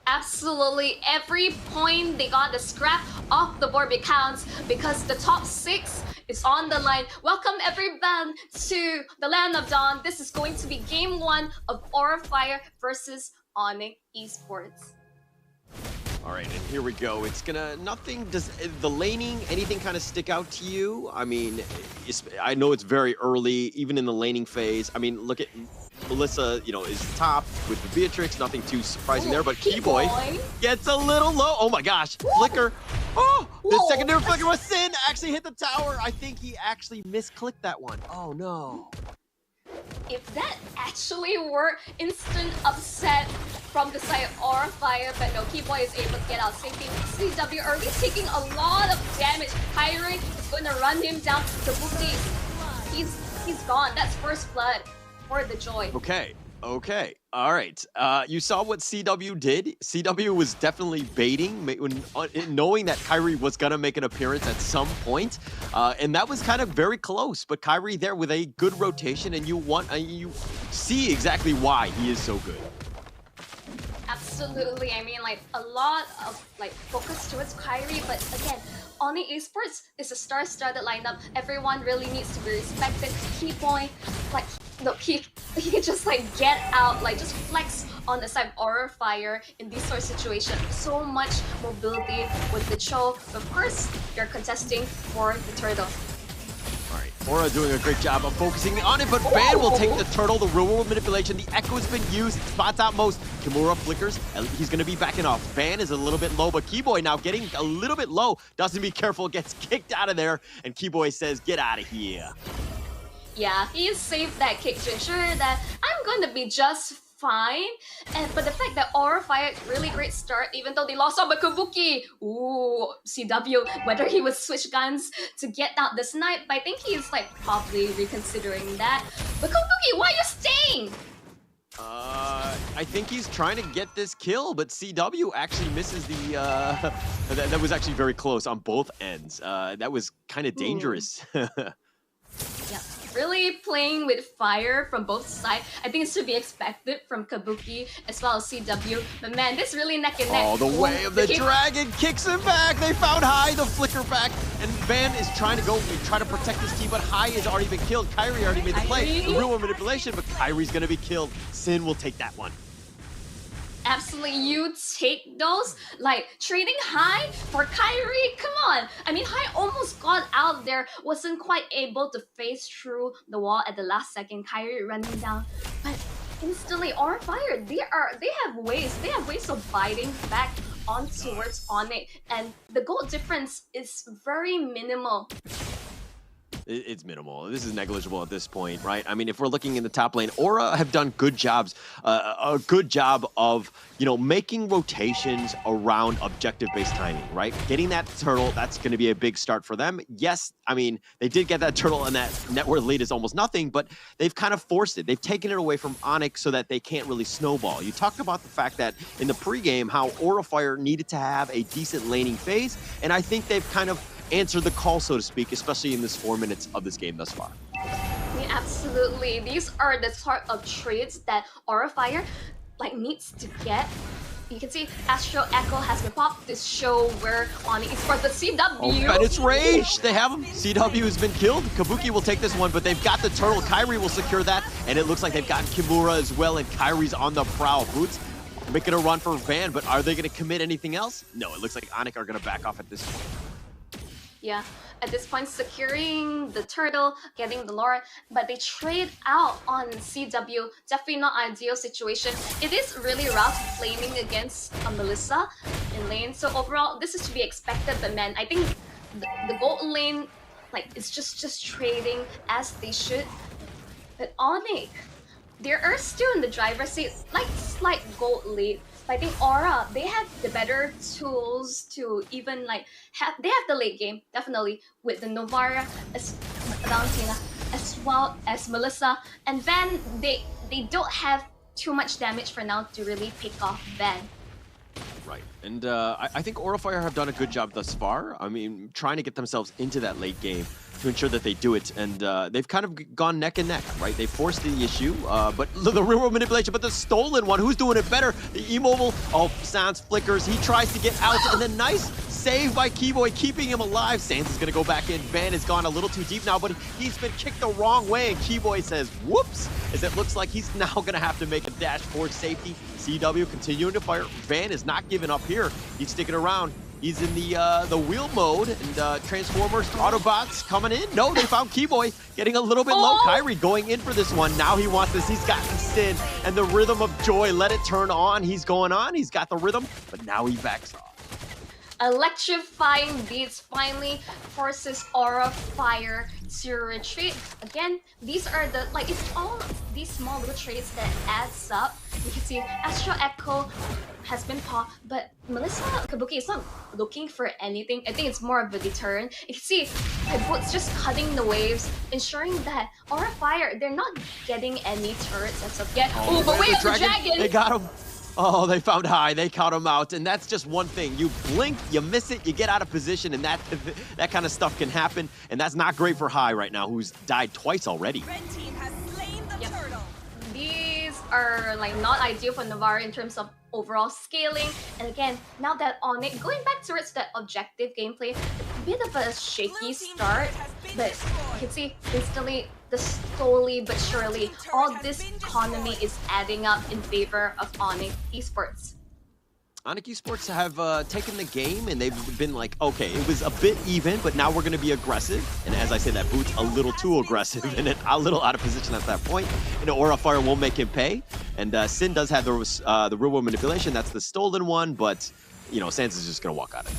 Absolutely, every point they got the scrap off the board counts, because the top 6 is on the line. Welcome everyone to the Land of Dawn. This is going to be game 1 of Aura Fire versus Onic Esports. All right, and here we go. It's gonna, nothing, does the laning, anything kind of stick out to you? I mean, I know it's very early, even in the laning phase. I mean, look at Melissa, you know, is top with the Beatrix, nothing too surprising there, but Keyboy gets a little low. Oh my gosh, Flicker. Oh, the secondary Flicker was Sin, actually hit the tower. I think he actually misclicked that one. Oh no. If that actually were instant upset from the side of Aura Fire, but no, Keyboy is able to get out safety. CW early taking a lot of damage. Kyrie is going to run him down. Kabuki, he's gone. That's first blood for the Joy. Okay. All right. You saw what CW did. CW was definitely baiting, knowing that Kyrie was going to make an appearance at some point. And that was kind of very close. But Kyrie there with a good rotation, and you see exactly why he is so good. Absolutely. I mean, like, a lot of focus towards Kyrie, but again, Onic Esports is a star-studded lineup. Everyone really needs to be respected. Keyboy, like, look, he can just get out, just flex on the side of Aura Fire in these sort of situations. So much mobility with the Cho. Of course, you're contesting for the turtle. All right, Aura doing a great job of focusing on it, but Van will take the turtle, the real world manipulation. The echo has been used, spots out most. Kimura flickers, he's going to be backing off. Van is a little bit low, but Keyboy now getting a little bit low. Doesn't be careful, gets kicked out of there, and Keyboy says, get out of here. Yeah, he saved that kick to ensure that I'm going to be just fine. But the fact that Aura Fire, really great start, even though they lost out by Kabuki. Ooh, CW, whether he would switch guns to get out the snipe, but I think he's probably reconsidering that. But Kabuki, why are you staying? I think he's trying to get this kill, but CW actually misses the, that was actually very close on both ends. That was kind of dangerous. Yeah, really playing with fire from both sides. I think it's to be expected from Kabuki as well as CW. But man, this really neck and neck. Oh, the way of the dragon kicks him back. They found High, the flicker back, and Van is trying to try to protect his team, but High has already been killed. Kyrie already made the play. The real manipulation, but Kyrie's gonna be killed. Sin will take that one. Absolutely, you take those, trading High for Kyrie, come on. I mean, High almost got out there, wasn't quite able to phase through the wall at the last second. Kyrie running down, but instantly Aura Fire, they have ways of biting back on towards Onic, and the gold difference is very minimal. It's minimal. This is negligible at this point, right? I mean, if we're looking in the top lane, Aura have done good jobs, a good job of, making rotations around objective-based timing, right? Getting that turtle, that's going to be a big start for them. Yes, I mean, they did get that turtle, and that net worth lead is almost nothing, but they've kind of forced it. They've taken it away from Onic so that they can't really snowball. You talked about the fact that in the pregame, how Aura Fire needed to have a decent laning phase, and I think they've kind of answer the call, so to speak, especially in this 4 minutes of this game thus far. Yeah, absolutely. These are the sort of traits that Aura Fire needs to get. You can see Astro Echo has been popped to show where Onic is for the CW. Oh, and it's Rage! They have him. CW has been killed. Kabuki will take this one, but they've got the turtle. Kyrie will secure that, and it looks like they've gotten Kimura as well, and Kyrie's on the prowl. Boots making a run for Van, but are they going to commit anything else? No, it looks like Onic are going to back off at this point. Yeah, at this point, securing the turtle, getting the lore, but they trade out on CW. Definitely not ideal situation. It is really rough flaming against Melissa in lane. So overall, this is to be expected. But man, I think the gold lane, it's just trading as they should. But Onic, they are still in the driver's seat, slight gold lead. But I think Aura, they have the better tools to even they have the late game, definitely, with the Novara, Valentina, as well as Melissa. And Van, they don't have too much damage for now to really pick off Van. Right, and I think Aura Fire have done a good job thus far. I mean, trying to get themselves into that late game. to ensure that they do it. And they've kind of gone neck and neck, right? They forced the issue, but the real world manipulation, but the stolen one, who's doing it better? The immobile, Sans flickers. He tries to get out, and then nice save by Keyboy, keeping him alive. Sans is going to go back in. Van has gone a little too deep now, but he's been kicked the wrong way, and Keyboy says, whoops, as it looks like he's now going to have to make a dash for safety. CW continuing to fire. Van is not giving up here. He's sticking around. He's in the wheel mode, and Transformers, Autobots coming in. No, they found Keyboy getting a little bit low. Kyrie going in for this one. Now he wants this. He's gotten Sin, and the rhythm of joy. Let it turn on. He's going on. He's got the rhythm, but now he backs off. Electrifying beats finally forces Aura Fire to retreat. Again, these are the, like, it's all these small little traits that adds up. You can see Astro Echo has been popped, but Melissa Kabuki is not looking for anything. I think it's more of a deterrent. You can see Boots just cutting the waves, ensuring that Aura Fire, they're not getting any turrets as of yet. Oh, but wait, the dragon! They got him. Oh, they found High. They caught him out, and that's just one thing. You blink, you miss it, you get out of position, and that kind of stuff can happen, and that's not great for High right now, who's died twice already. Red team has slain the turtle. These are like not ideal for Navarre in terms of overall scaling, and again, now that Onic, going back towards that objective gameplay, a bit of a shaky start, but you can see instantly, slowly but surely, all this economy is adding up in favor of Onic Esports. Onic Esports have taken the game, and they've been like, okay, it was a bit even, but now we're going to be aggressive. And as I say, that Boot's a little too aggressive and a little out of position at that point. And Aura Fire won't make him pay. And Sin does have the real world manipulation. That's the stolen one, but, you know, Sans is just going to walk out of it.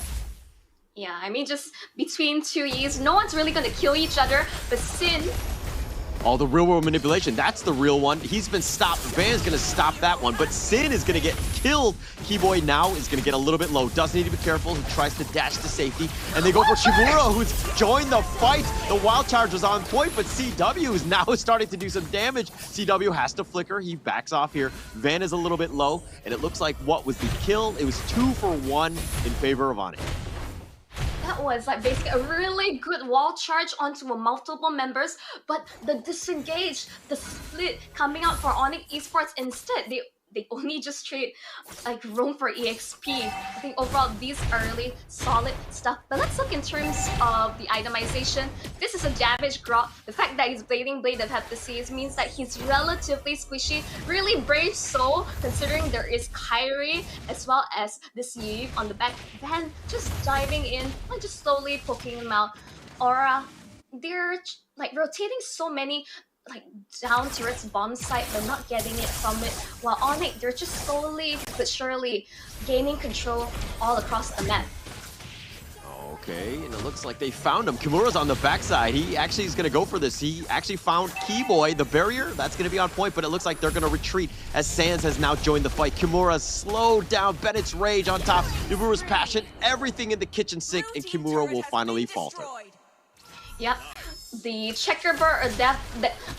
Yeah, I mean, just between two Yis, no one's really going to kill each other, but Sin... Oh, the real world manipulation, that's the real one. He's been stopped. Van's gonna stop that one, but Sin is gonna get killed. Keyboy now is gonna get a little bit low. Does need to be careful. He tries to dash to safety, and they go for Kimura, who's joined the fight. The wild charge was on point, but CW is now starting to do some damage. CW has to flicker. He backs off here. Van is a little bit low, and it looks like what was the kill? It was 2 for 1 in favor of Onic. That was like basically a really good wall charge onto multiple members, but the disengage, the split coming out for Onic Esports instead, they only just trade like roam for EXP. I think overall these are really solid stuff. But let's look in terms of the itemization. This is a damage Grok. The fact that he's blading Blade of Heptases means that he's relatively squishy. Really brave soul, considering there is Kyrie as well as this Yi on the back. Then just diving in, like just slowly poking him out. Aura, they're like rotating so many like down turrets bomb site, but not getting it from it. While Onic, they're just slowly but surely gaining control all across the map. Okay, and it looks like they found him. Kimura's on the backside. He actually is going to go for this. He actually found Keyboy, the barrier. That's going to be on point, but it looks like they're going to retreat as Sans has now joined the fight. Kimura slowed down. Bennett's rage on top. Kimura's passion. Everything in the kitchen sink, and Kimura will finally falter. Yep. The checkerboard, or that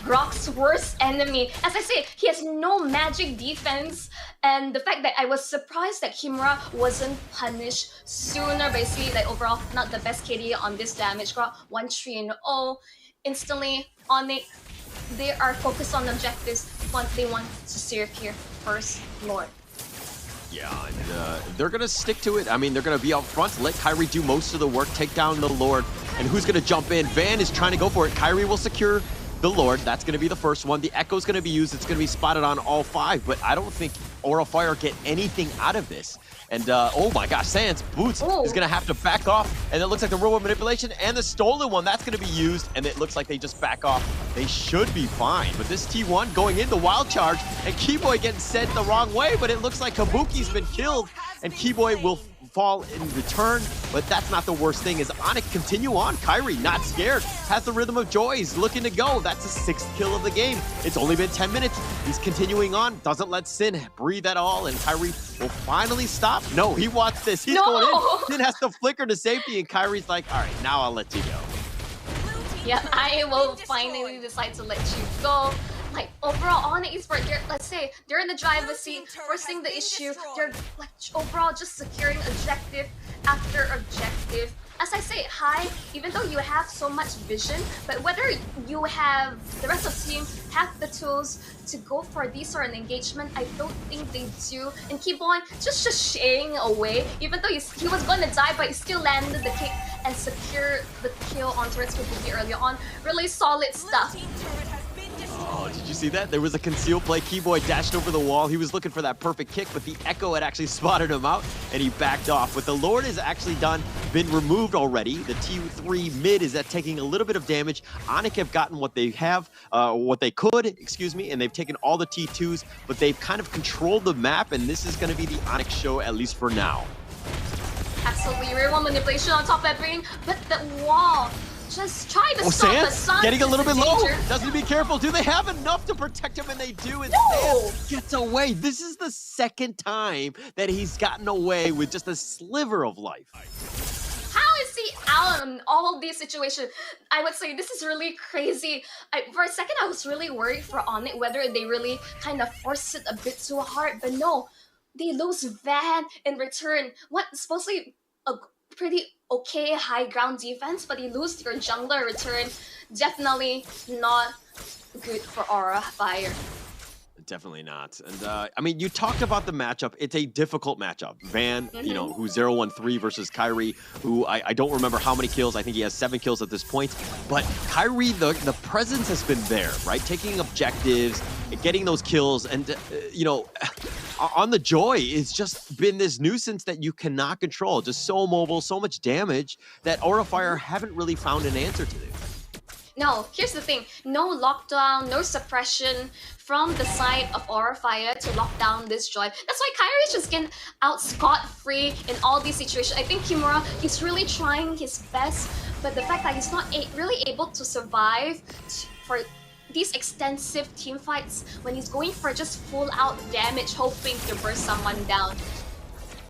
Grok's worst enemy. As I say, he has no magic defense, and the fact that I was surprised that Kimura wasn't punished sooner. But you see, like overall, not the best KD on this damage. Grok 1-3-0 instantly. Onic, they are focused on objectives. They want to serve here first, Lord. Yeah, and they're going to stick to it. I mean, they're going to be out front, let Kyrie do most of the work, take down the Lord. And who's going to jump in? Van is trying to go for it. Kyrie will secure the Lord. That's going to be the first one. The Echo's going to be used. It's going to be spotted on all 5, but I don't think Aura Fire get anything out of this. And oh my gosh, Sans Boots is going to have to back off. And it looks like the robot manipulation and the stolen one, that's going to be used. And it looks like they just back off. They should be fine. But this T1 going in the wild charge, and Keyboy getting sent the wrong way, but it looks like Kabuki's been killed, and Keyboy will fall in return, but that's not the worst thing. As Onic continue on, Kyrie not scared, has the rhythm of joy, he's looking to go. That's the 6th kill of the game. It's only been 10 minutes. He's continuing on, doesn't let Sin breathe at all, and Kyrie will finally stop. No, he wants this. He's going in. Sin has to flicker to safety, and Kyrie's like, all right, now I'll let you go. Yeah, I will finally decide to let you go. Like overall on Esports, let's say they're in the driver's seat, forcing the issue. They're like overall just securing objective after objective. as I say, High, even though you have so much vision, but whether you have the rest of the team have the tools to go for this sort of engagement, I don't think they do. And Keyboy just shaying away, even though he was going to die, but he still landed the kick and secured the kill on turrets completely early on. Really solid stuff. Oh, did you see that? There was a concealed play. Keyboy dashed over the wall. He was looking for that perfect kick, but the Echo had actually spotted him out, and he backed off. What the Lord has actually been removed already. The T3 mid is taking a little bit of damage. Onic have gotten what they could, excuse me, and they've taken all the T2s, but they've kind of controlled the map, and this is going to be the Onic show, at least for now. Absolutely, rear wall manipulation on top of everything, but the wall just trying to stop the sun. Getting a little bit low. Danger. Doesn't be careful. Do they have enough to protect him? And they do. And No! Sam gets away. This is the second time that he's gotten away with just a sliver of life. How is he out in all these situations? I would say this is really crazy. For a second, I was really worried for Onic whether they really kind of forced it a bit too hard, but no, they lose Van in return. What supposedly a pretty okay high ground defense, but you lose your jungler in return. Definitely not good for Aura Fire. Definitely not. And I mean, you talked about the matchup. It's a difficult matchup. Van, you know, who's 0-1-3 versus Kyrie, who I don't remember how many kills. I think he has 7 kills at this point. But Kyrie, the presence has been there, right? Taking objectives, getting those kills, and, you know, on the Joy, it's just been this nuisance that you cannot control. Just so mobile, so much damage that Aura Fire haven't really found an answer to this. No, here's the thing. No lockdown, no suppression from the side of Aura Fire to lock down this Joy. That's why Kyrie's just getting out scot-free in all these situations. I think Kimura, he's really trying his best, but the fact that he's not really able to survive for these extensive team fights when he's going for just full-out damage, hoping to burst someone down.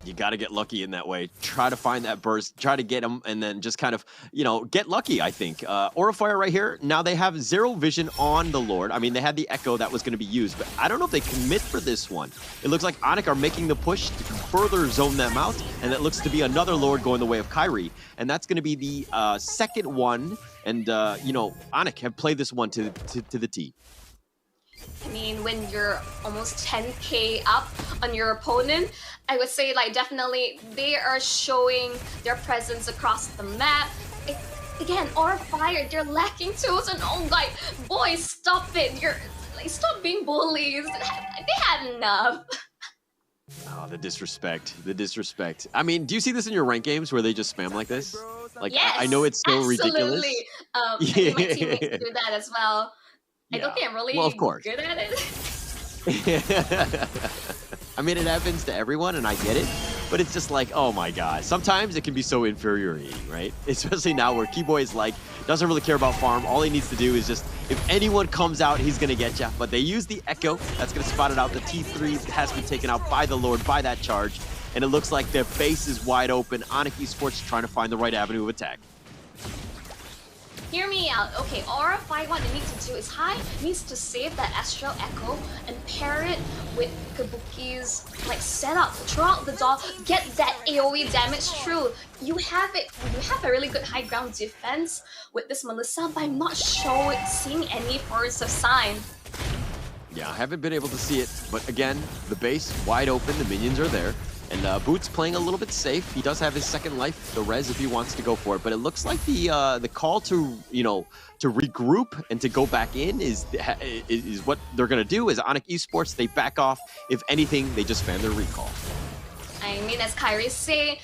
You got to get lucky in that way. Try to find that burst, try to get him, and then just kind of, you know, get lucky, I think. Aura Fire right here, now they have zero vision on the Lord. I mean, they had the Echo that was going to be used, but I don't know if they commit for this one. It looks like Onic are making the push to further zone them out, and it looks to be another Lord going the way of Kyrie, and that's going to be the second one, and, you know, Onic have played this one to the T. I mean, when you're almost 10k up on your opponent, I would say like definitely they are showing their presence across the map. Again, Aura Fire, they're lacking tools, and oh my, boys, stop it! Stop being bullies. They had enough. Oh, the disrespect. The disrespect. I mean, do you see this in your rank games where they just spam like this? Like, Yes, I know it's so ridiculous. I think my teammates do that as well. I don't think I'm really good at it. I mean, it happens to everyone, and I get it, but it's just like, oh my god. Sometimes it can be so infuriating, right? Especially now where Keyboy is like, doesn't really care about farm. All he needs to do is just, if anyone comes out, he's going to get ya. But they use the Echo. That's going to spot it out. The T3 has been taken out by the Lord, by that charge. And it looks like their base is wide open. Onic Esports trying to find the right avenue of attack. Hear me out. Okay, Aura Fire, what they need to do is High needs to save that Astral Echo and pair it with Kabuki's like setup, throw out the doll, get that AoE damage through. You have a really good high ground defense with this Melissa, but I'm not seeing any force of sign. Yeah, I haven't been able to see it, but again, the base wide open, the minions are there. And Boots playing a little bit safe. He does have his second life, the res, if he wants to go for it. But it looks like the call to, you know, to regroup and to go back in is what they're gonna do. Is Onic Esports, they back off. If anything, they just fan their recall. I mean, as Kyrie say,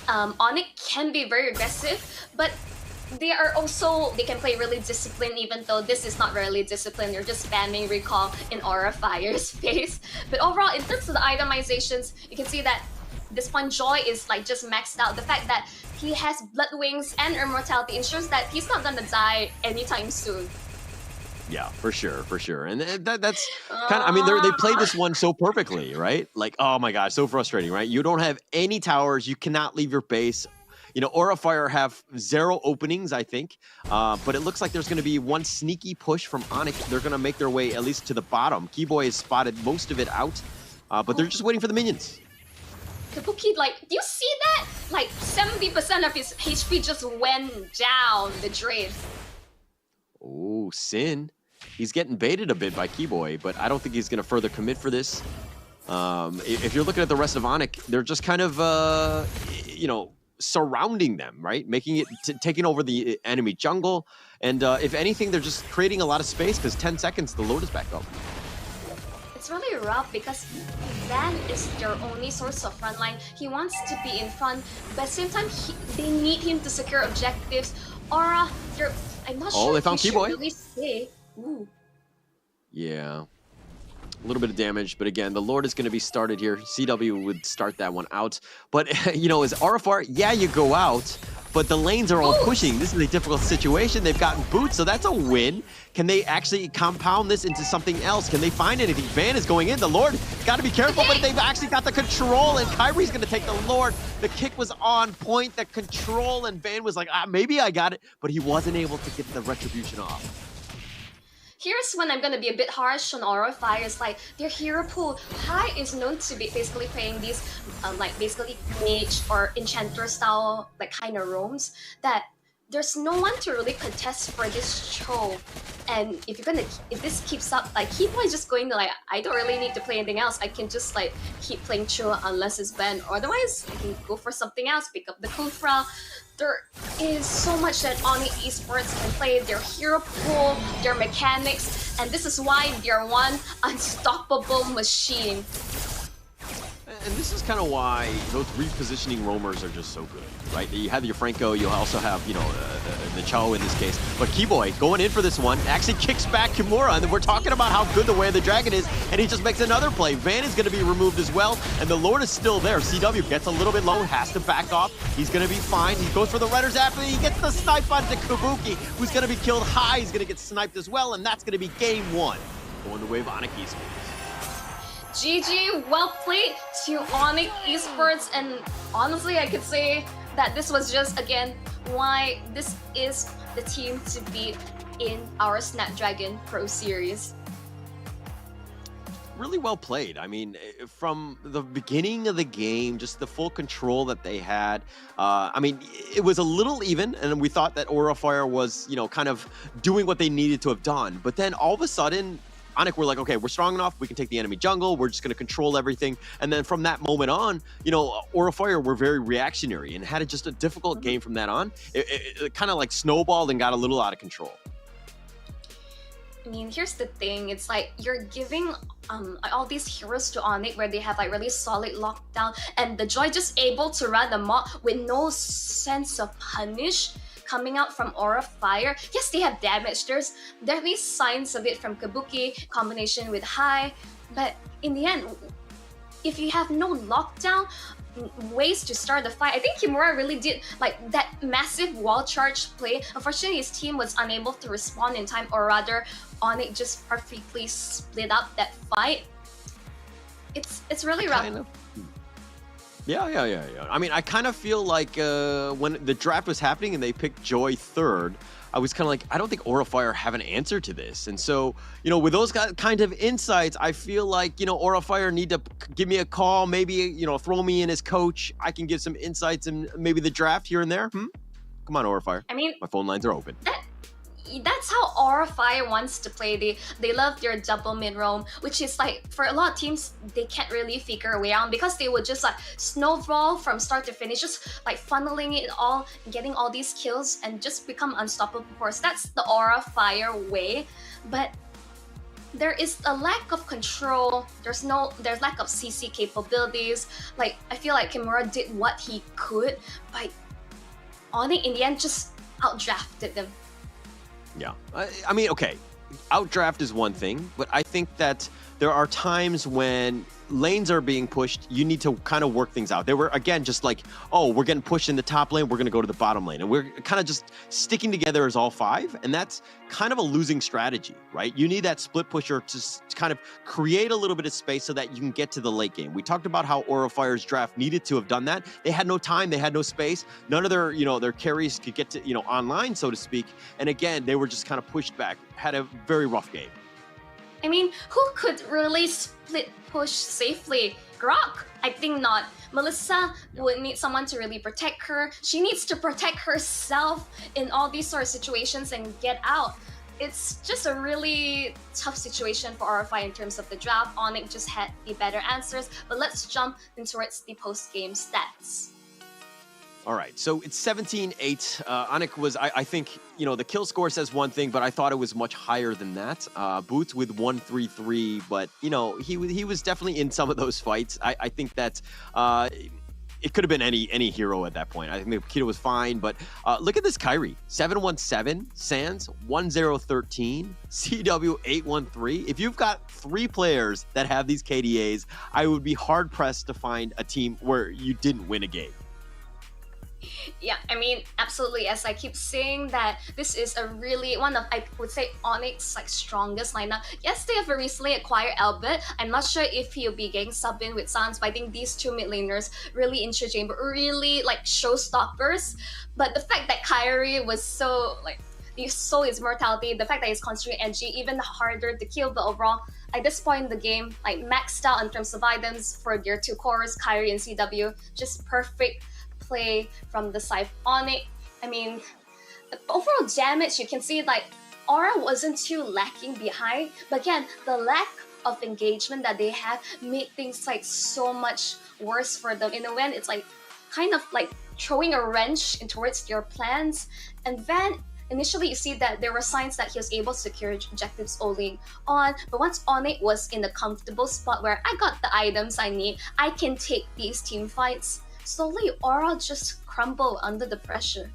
Onic can be very aggressive, but they can play really disciplined, even though this is not really disciplined. You're just spamming recall in Aura Fire's face. But overall, in terms of the itemizations, you can see that this one Joy is like just maxed out. The fact that he has Blood Wings and Immortality ensures that he's not gonna die anytime soon. Yeah, for sure, for sure. And that's kind of, I mean, they played this one so perfectly, right? Like, oh my gosh, so frustrating, right? You don't have any towers, you cannot leave your base. You know, Aura Fire have 0 openings, I think. But it looks like there's going to be one sneaky push from Onic. They're going to make their way at least to the bottom. Keyboy has spotted most of it out, but they're just waiting for the minions. Kabuki, like, do you see that? Like, 70% of his HP just went down the drain. Oh, Sin. He's getting baited a bit by Keyboy, but I don't think he's going to further commit for this. If you're looking at the rest of Onic, they're just kind of, you know, surrounding them, right? Making it, taking over the enemy jungle. And if anything, they're just creating a lot of space because 10 seconds, the load is back up. It's really rough because Van is their only source of frontline. He wants to be in front, but at the same time, they need him to secure objectives. Aura, I'm not sure they if found you should Keyboy. really say. Ooh. Yeah. A little bit of damage, but again, the Lord is going to be started here. CW would start that one out. But, you know, as RFR, yeah, you go out, but the lanes are all pushing. This is a difficult situation. They've gotten boots, so that's a win. Can they actually compound this into something else? Can they find anything? Van is going in. The Lord got to be careful, but they've actually got the control, and Kyrie's going to take the Lord. The kick was on point, the control, and Van was like, maybe I got it, but he wasn't able to get the retribution off. Here's when I'm gonna be a bit harsh on Aura Fire. It's like their hero pool. High is known to be basically playing these like basically mage or enchanter style like kind of roams that there's no one to really contest for this show. And if this keeps up, like Keyboy is just going to like, I don't really need to play anything else. I can just like keep playing Chua unless it's banned. Otherwise, I can go for something else, pick up the Kufra. There is so much that Onic Esports can play, their hero pool, their mechanics, and this is why they're one unstoppable machine. And this is kind of why those repositioning roamers are just so good, right? You have your Franco, you also have, you know, the Cho in this case. But Keyboy going in for this one, actually kicks back Kimura, and we're talking about how good the Way of the Dragon is, and he just makes another play. Van is going to be removed as well, and the Lord is still there. CW gets a little bit low, has to back off. He's going to be fine. He goes for the Redders after he gets the snipe onto Kabuki, who's going to be killed high. He's going to get sniped as well, and that's going to be game one. Going the way of Onic Esports. GG, well played to Onic Esports, and honestly I could say that this was just again why this is the team to beat in our Snapdragon Pro Series. Really well played. I mean, from the beginning of the game, just the full control that they had. I mean, it was a little even, and we thought that Aura Fire was, you know, kind of doing what they needed to have done. But then all of a sudden, Onic were like, okay, we're strong enough, we can take the enemy jungle, we're just going to control everything. And then from that moment on, you know, Aura Fire were very reactionary and had just a difficult game from that on. It kind of like snowballed and got a little out of control. I mean, here's the thing, it's like you're giving all these heroes to Onic where they have like really solid lockdown, and the Joy just able to run them off with no sense of punish coming out from Aura Fire. Yes, they have damage. There's definitely signs of it from Kabuki combination with High, but in the end, if you have no lockdown, ways to start the fight. I think Kimura really did like that massive wall charge play. Unfortunately, his team was unable to respond in time, or rather, Onic just perfectly split up that fight. It's really rough. Kind of. Yeah. I mean, I kind of feel like when the draft was happening and they picked Joy third, I was kind of like, I don't think Aura Fire have an answer to this. And so, you know, with those kind of insights, I feel like, you know, Aura Fire need to give me a call, maybe, you know, throw me in as coach. I can give some insights and maybe the draft here and there. Come on, Aura Fire. I mean, my phone lines are open. That's how Aura Fire wants to play. They love their double mid roam, which is like for a lot of teams they can't really figure a way out because they would just like snowball from start to finish, just like funneling it all, getting all these kills, and just become unstoppable. Of course, that's the Aura Fire way, but there is a lack of control. There's lack of CC capabilities. Like I feel like Kimura did what he could, but Onic in the end just outdrafted them. Yeah, I mean, okay, outdraft is one thing, but I think that there are times when lanes are being pushed, you need to kind of work things out. They were, again, just like, oh, we're getting pushed in the top lane, we're going to go to the bottom lane. And we're kind of just sticking together as all five, and that's kind of a losing strategy, right? You need that split pusher to kind of create a little bit of space so that you can get to the late game. We talked about how Aura Fire's draft needed to have done that. They had no time, they had no space. None of their, you know, their carries could get to, you know, online, so to speak. And again, they were just kind of pushed back, had a very rough game. I mean, who could really split push safely? Grok? I think not. Melissa would need someone to really protect her. She needs to protect herself in all these sort of situations and get out. It's just a really tough situation for RFI in terms of the draft. Onic just had the better answers, but let's jump in towards the post-game stats. All right, so it's 17-8. Onic was, I think, you know, the kill score says one thing, but I thought it was much higher than that. Boots with 133, but, you know, he was definitely in some of those fights. I think that it could have been any hero at that point. I think the Keto was fine, but look at this Kyrie. 717, Sans 1013, CW 813. If you've got 3 players that have these KDAs, I would be hard-pressed to find a team where you didn't win a game. Yeah, I mean, absolutely. As I keep saying that this is a really one of, I would say, Onic's like strongest lineup. Yes, they have recently acquired Albert. I'm not sure if he'll be getting sub in with Sans, but I think these 2 mid laners really interchangeable, really like showstoppers. But the fact that Kyrie was so like, he stole his mortality, the fact that he's constantly edgy, even harder to kill, but overall, at this point in the game, like maxed out in terms of items for their 2 cores, Kyrie and CW, just perfect play from the side of Onic. I mean, the overall damage, you can see like Aura wasn't too lacking behind, but again, the lack of engagement that they have made things like so much worse for them. In a way, it's like kind of like throwing a wrench in towards their plans. And then initially you see that there were signs that he was able to secure objectives early on, but once Onic was in a comfortable spot where I got the items I need, I can take these team fights, slowly Aura just crumbled under the pressure.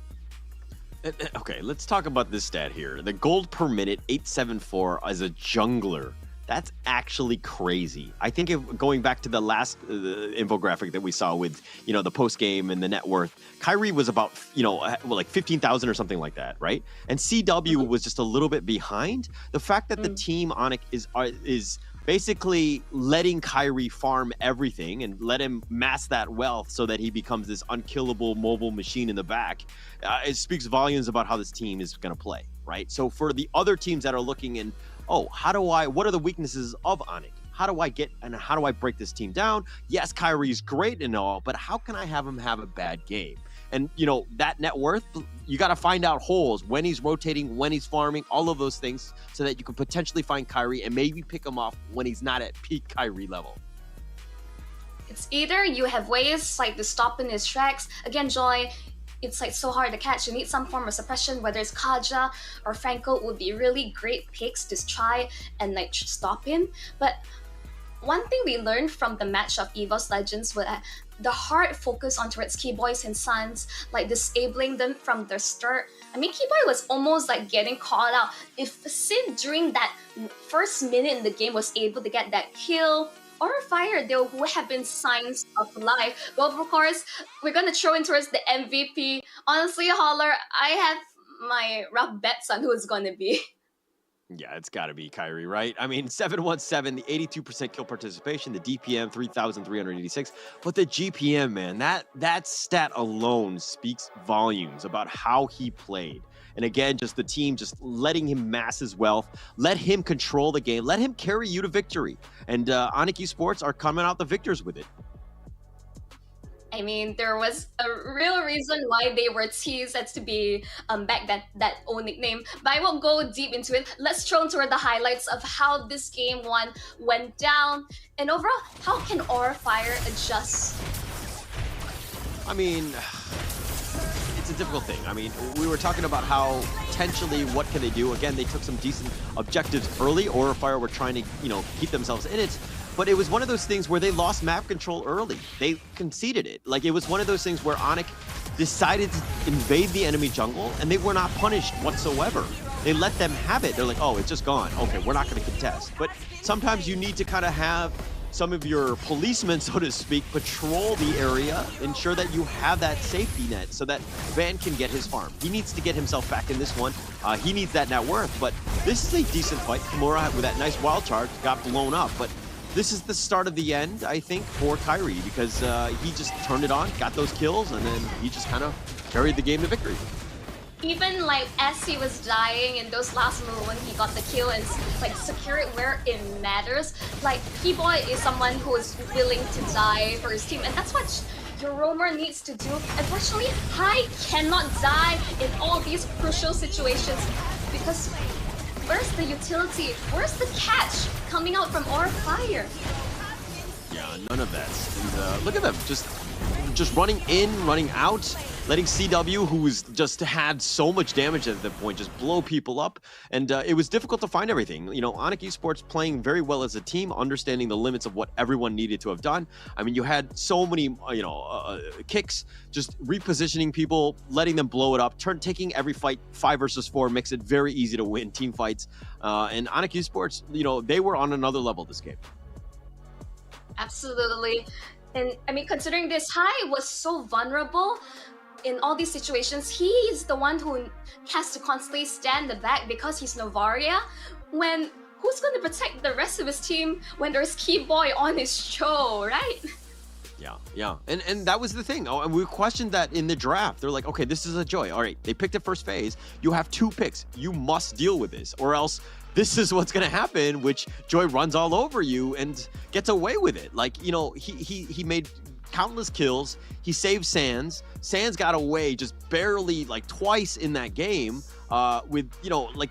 Okay, let's talk about this stat here. The gold per minute, 874 as a jungler. That's actually crazy. I think going back to the last infographic that we saw with, you know, the post game and the net worth, Kyrie was about, you know, like 15,000 or something like that, right? And CW was just a little bit behind. The fact that the team Onic is basically letting Kyrie farm everything and let him mass that wealth so that he becomes this unkillable mobile machine in the back, it speaks volumes about how this team is going to play, right? So for the other teams that are looking in, oh, what are the weaknesses of Onic? How do I break this team down? Yes, Kyrie's great and all, but how can I have him have a bad game? And, you know, that net worth, you got to find out holes, when he's rotating, when he's farming, all of those things, so that you can potentially find Kyrie and maybe pick him off when he's not at peak Kyrie level. It's either you have ways like to stop in his tracks. Again, Joy, it's like so hard to catch. You need some form of suppression, whether it's Kaja or Franco would be really great picks to try and like stop him. But one thing we learned from the match of Evos Legends was that the hard focus on towards Keyboys and Suns, like disabling them from the start. I mean, Keyboy was almost like getting caught out. If Sid during that first minute in the game was able to get that kill or fire, there would have been signs of life. But of course, we're gonna throw in towards the MVP. Honestly, Holler, I have my rough bets on who it's gonna be. Yeah, it's got to be Kyrie, right? I mean, 717, the 82% kill participation, the DPM 3,386, but the GPM, man, that stat alone speaks volumes about how he played. And again, just the team just letting him mass his wealth, let him control the game, let him carry you to victory. And Onic Esports are coming out the victors with it. I mean, there was a real reason why they were teased as to be back that old nickname, but I won't go deep into it. Let's throw toward the highlights of how this game one went down, and overall, how can Aura Fire adjust? I mean, it's a difficult thing. I mean, we were talking about how potentially what can they do. Again, they took some decent objectives early. Aura Fire were trying to, you know, keep themselves in it. But it was one of those things where they lost map control early. They conceded it. Like, it was one of those things where Onic decided to invade the enemy jungle, and they were not punished whatsoever. They let them have it. They're like, oh, it's just gone. Okay, we're not going to contest. But sometimes you need to kind of have some of your policemen, so to speak, patrol the area, ensure that you have that safety net so that Van can get his farm. He needs to get himself back in this one. He needs that net worth. But this is a decent fight. Kimura, with that nice wild charge, got blown up. But this is the start of the end, I think, for Kyrie, because he just turned it on, got those kills, and then he just kind of carried the game to victory. even like as he was dying in those last moments, he got the kill and like secured where it matters. Like P-Boy is someone who is willing to die for his team, and that's what your roamer needs to do. Unfortunately, Hai cannot die in all these crucial situations because where's the utility? Where's the catch coming out from Aura Fire? Yeah, none of that. And look at them, just running in, running out, letting CW, who's just had so much damage at that point, just blow people up. And it was difficult to find everything. You know, Onic Esports playing very well as a team, understanding the limits of what everyone needed to have done. I mean, you had so many, kicks, just repositioning people, letting them blow it up, taking every fight 5 versus 4, makes it very easy to win team fights. And Onic Esports, they were on another level this game. Absolutely. And I mean, considering this, Hai was so vulnerable in all these situations. He's the one who has to constantly stand the back because he's Novaria. When who's going to protect the rest of his team when there's Keyboy on his show, right? Yeah. And that was the thing. Oh, and we questioned that in the draft. They're like, okay, this is a Joy. All right, they picked it first phase. You have 2 picks. You must deal with this, or else this is what's going to happen, which Joy runs all over you and gets away with it. Like, he made countless kills. He saved Sands. Sands got away just barely, like twice in that game. With,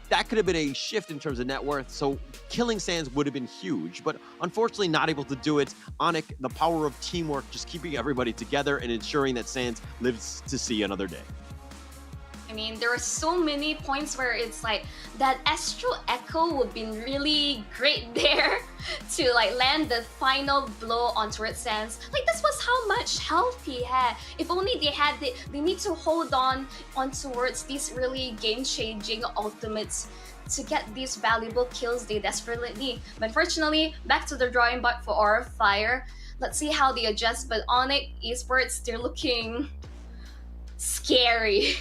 that could have been a shift in terms of net worth. So killing Sands would have been huge, but unfortunately not able to do it. Onic, the power of teamwork, just keeping everybody together and ensuring that Sands lives to see another day. I mean, there are so many points where it's like that Astro Echo would be really great there to like land the final blow on Turret Sands. Like, this was how much health he had. If only they need to hold on towards these really game-changing ultimates to get these valuable kills they desperately need. But unfortunately, back to the drawing board for Aura Fire. Let's see how they adjust, but Onic Esports, they're looking scary.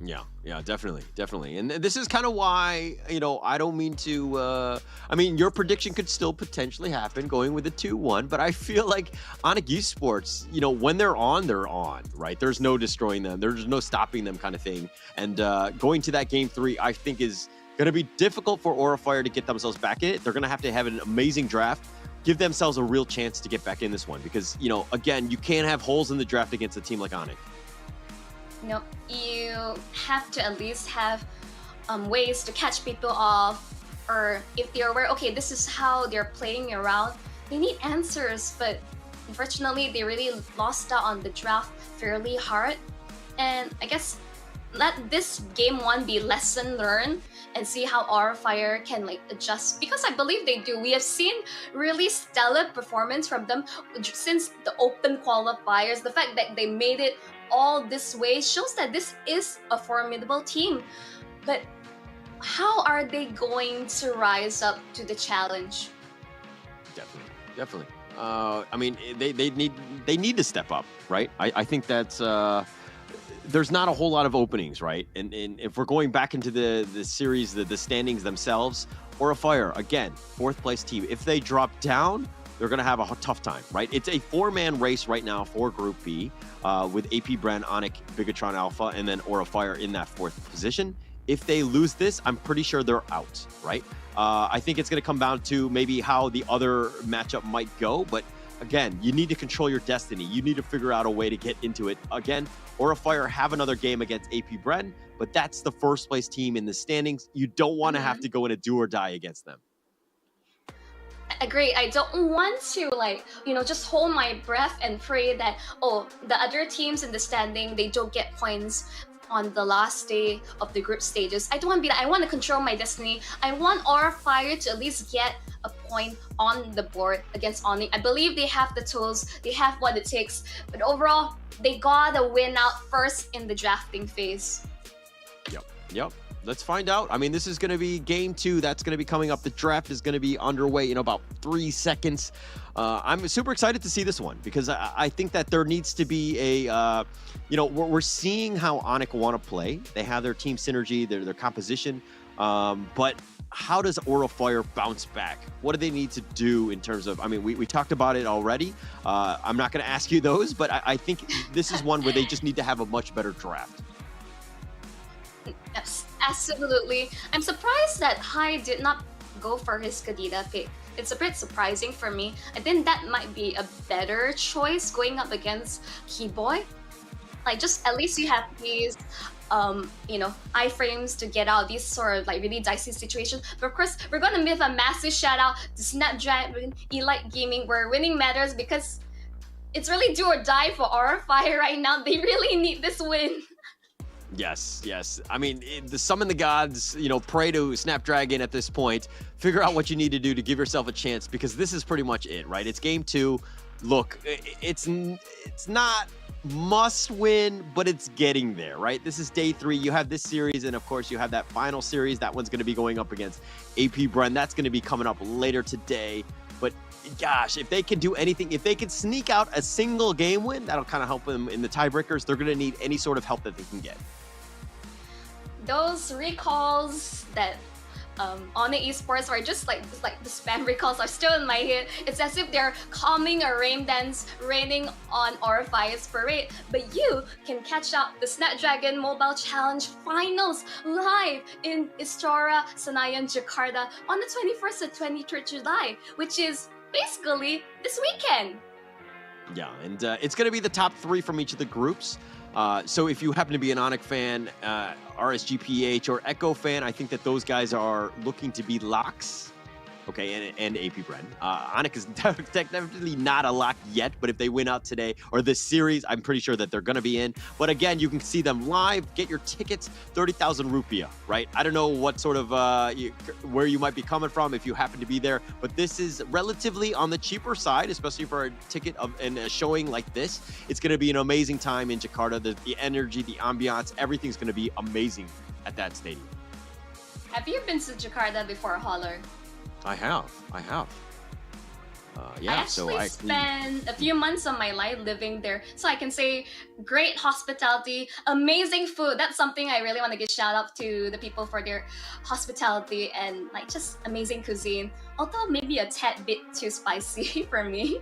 Yeah, definitely. And this is kind of why, I don't mean to, your prediction could still potentially happen going with a 2-1, but I feel like Onic Esports, when they're on, right? There's no destroying them. There's no stopping them kind of thing. And going to that game 3, I think is going to be difficult for Aura Fire to get themselves back in it. They're going to have an amazing draft, give themselves a real chance to get back in this one because, again, you can't have holes in the draft against a team like Onic. No, you have to at least have ways to catch people off, or if they're aware, okay, this is how they're playing around, they need answers, but unfortunately they really lost out on the draft fairly hard. And I guess let this game 1 be lesson learned and see how Aura Fire can adjust, because I believe they do. We have seen really stellar performance from them since the open qualifiers. The fact that they made it all this way shows that this is a formidable team. But how are they going to rise up to the challenge? Definitely. They need to step up, right? I think that's there's not a whole lot of openings, right? And if we're going back into the series, the standings themselves, Aura Fire, again, 4th place team. If they drop down, they're going to have a tough time, right? It's a 4-man race right now for Group B with AP Bren, Onic, Bigatron Alpha, and then Aura Fire in that 4th position. If they lose this, I'm pretty sure they're out, right? I think it's going to come down to maybe how the other matchup might go, but again, you need to control your destiny. You need to figure out a way to get into it. Again, Aura Fire have another game against AP Bren, but that's the 1st place team in the standings. You don't want to have to go in a do or die against them. Agree. I don't want to just hold my breath and pray that, the other teams in the standing, they don't get points on the last day of the group stages. I don't want to be that. I want to control my destiny. I want Aura Fire to at least get a point on the board against Onic. I believe they have the tools. They have what it takes. But overall, they gotta win out first in the drafting phase. Yep. Let's find out. I mean, this is going to be game 2. That's going to be coming up. The draft is going to be underway in about 3 seconds. I'm super excited to see this one because I think that there needs to be a, we're seeing how Onic want to play. They have their team synergy, their composition. But how does Aura Fire bounce back? What do they need to do in terms of, we talked about it already. I'm not going to ask you those, but I think this is one where they just need to have a much better draft. Yes, absolutely. I'm surprised that Hai did not go for his Kadita pick. It's a bit surprising for me. I think that might be a better choice going up against Keyboy. Like, just at least you have these iframes to get out of these sort of like really dicey situations. But of course, we're gonna give a massive shout out to Snapdragon Elite Gaming, where winning matters, because it's really do or die for Aura Fire right now. They really need this win. Yes, yes. I mean, summon the gods, pray to Snapdragon at this point. Figure out what you need to do to give yourself a chance, because this is pretty much it, right? It's game 2. Look, it's not must win, but it's getting there, right? This is day 3. You have this series, and of course you have that final series. That one's going to be going up against AP Bren. That's going to be coming up later today. But gosh, if they can do anything, if they can sneak out a single game win, that'll kind of help them in the tiebreakers. They're going to need any sort of help that they can get. Those recalls that on the Esports are just like the spam recalls are still in my head. It's as if they're calming a rain dance raining on Orifire's parade. But you can catch up the Snapdragon Mobile Challenge Finals live in Istora, Senayan, Jakarta on the 21st and 23rd July, which is basically this weekend. Yeah, and it's going to be the top 3 from each of the groups. So if you happen to be an Onic fan, RSGPH or Echo fan, I think that those guys are looking to be locks. Okay, and AP Bren. Onic is definitely not a lock yet, but if they win out today or this series, I'm pretty sure that they're going to be in. But again, you can see them live. Get your tickets, 30,000 rupiah, right? I don't know what sort of where you might be coming from if you happen to be there, but this is relatively on the cheaper side, especially for a ticket and a showing like this. It's going to be an amazing time in Jakarta. The energy, the ambiance, everything's going to be amazing at that stadium. Have you been to Jakarta before, Holler? I have. Yeah, I actually spent a few months of my life living there, so I can say great hospitality, amazing food. That's something I really want to give shout out to the people for their hospitality and like just amazing cuisine. Although maybe a tad bit too spicy for me.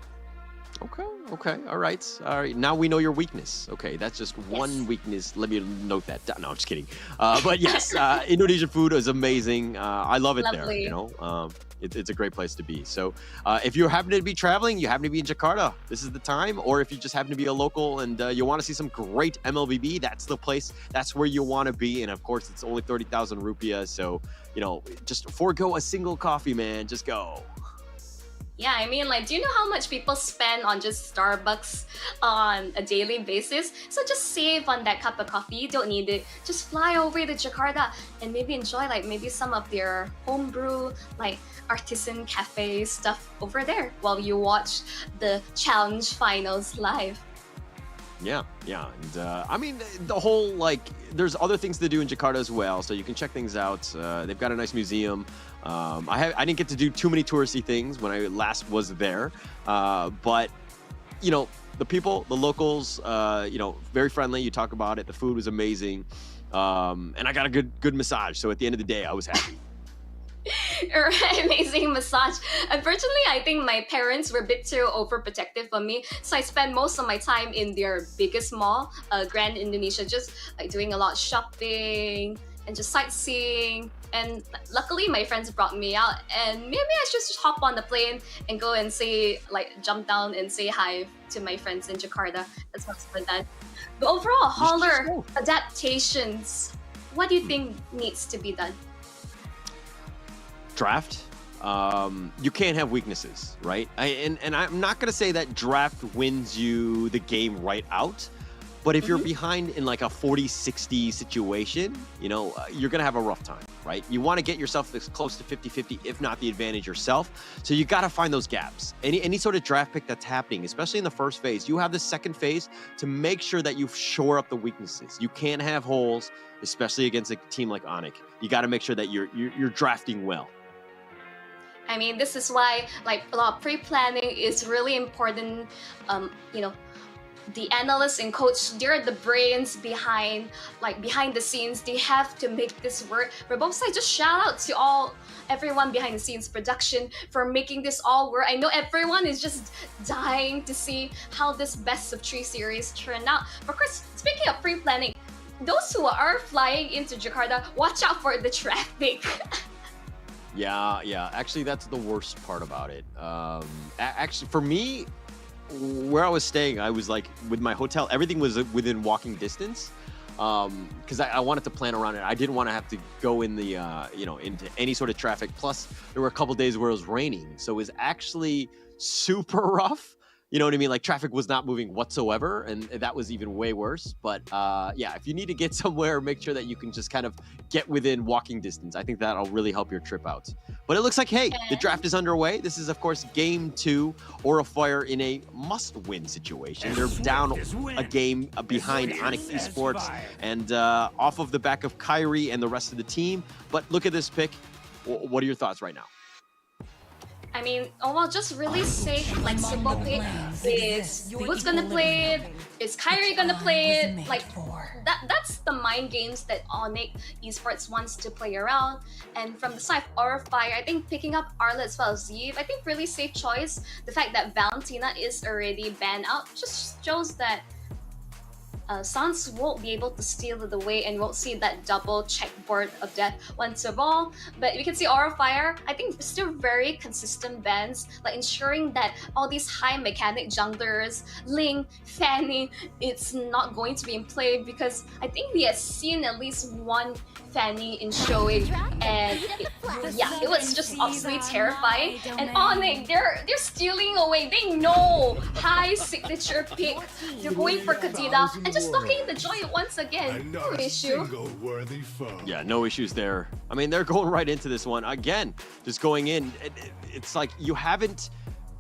Okay, all right. Now we know your weakness. Okay, that's just one weakness. Let me note that down. No, I'm just kidding. But yes, Indonesian food is amazing. I love it. Lovely. there. It's a great place to be. So if you happen to be traveling, you happen to be in Jakarta, this is the time. Or if you just happen to be a local and you want to see some great MLBB, that's the place. That's where you want to be. And of course, it's only 30,000 rupiah. So, just forego a single coffee, man. Just go. Yeah, I mean, like, do you know how much people spend on just Starbucks on a daily basis? So just save on that cup of coffee. You don't need it. Just fly over to Jakarta and maybe enjoy, like, maybe some of their homebrew, like, artisan cafe stuff over there while you watch the challenge finals live. Yeah. And I mean, the whole, like, there's other things to do in Jakarta as well, so you can check things out. They've got a nice museum. I didn't get to do too many touristy things when I last was there, but the people, the locals, very friendly. You talk about it. The food was amazing, and I got a good massage. So at the end of the day, I was happy. Amazing massage. Unfortunately, I think my parents were a bit too overprotective of me, so I spent most of my time in their biggest mall, Grand Indonesia, just like doing a lot of shopping and just sightseeing. And luckily, my friends brought me out, and maybe I should just hop on the plane and go and jump down and say hi to my friends in Jakarta. That's what's been done. But overall, Holler adaptations. What do you think needs to be done? Draft. You can't have weaknesses, right? And I'm not gonna say that draft wins you the game right out, but if you're behind in like a 40-60 situation, you're gonna have a rough time, right? You want to get yourself as close to 50-50, if not the advantage yourself. So you got to find those gaps. Any sort of draft pick that's happening, especially in the first phase, you have the second phase to make sure that you shore up the weaknesses. You can't have holes, especially against a team like Onic. You got to make sure that you're drafting well. I mean, this is why like a lot of pre-planning is really important. The analysts and coach, they're the brains behind the scenes. They have to make this work. For both sides, just shout out to everyone behind the scenes production for making this all work. I know everyone is just dying to see how this best of 3 series turned out. But of course, speaking of pre-planning, those who are flying into Jakarta, watch out for the traffic. Yeah. Actually, that's the worst part about it. Actually, for me, where I was staying, I was like, with my hotel, everything was within walking distance. Because I wanted to plan around it. I didn't want to have to go in the, into any sort of traffic. Plus, there were a couple days where it was raining. So it was actually super rough. You know what I mean? Like traffic was not moving whatsoever. And that was even way worse. But yeah, if you need to get somewhere, make sure that you can just kind of get within walking distance. I think that'll really help your trip out. But it looks like, hey, the draft is underway. This is, of course, game 2, Aura Fire in a must-win situation. They're down a game behind Onic Esports and off of the back of Kyrie and the rest of the team. But look at this pick. What are your thoughts right now? I mean, well, just really safe, like simple pick. Is who's gonna play it? Is Kyrie gonna play it? Like that's the mind games that Onic Esports wants to play around. And from the side of Aura Fire, I think picking up Arla as well as Zeev, I think really safe choice. The fact that Valentina is already banned out just shows that Sans won't be able to steal it away and won't see that double checkboard of death once of all. But we can see Aura Fire, I think still very consistent bans, like ensuring that all these high mechanic junglers, Ling, Fanny, it's not going to be in play because I think we have seen at least one Fanny in showing, and it was just absolutely terrifying. And Onic, they're stealing away. They know high signature pick. They're going for Kadena and just stalking the Joy once again. No issue. Yeah, no issues there. I mean, they're going right into this one again. Just going in. It's like you haven't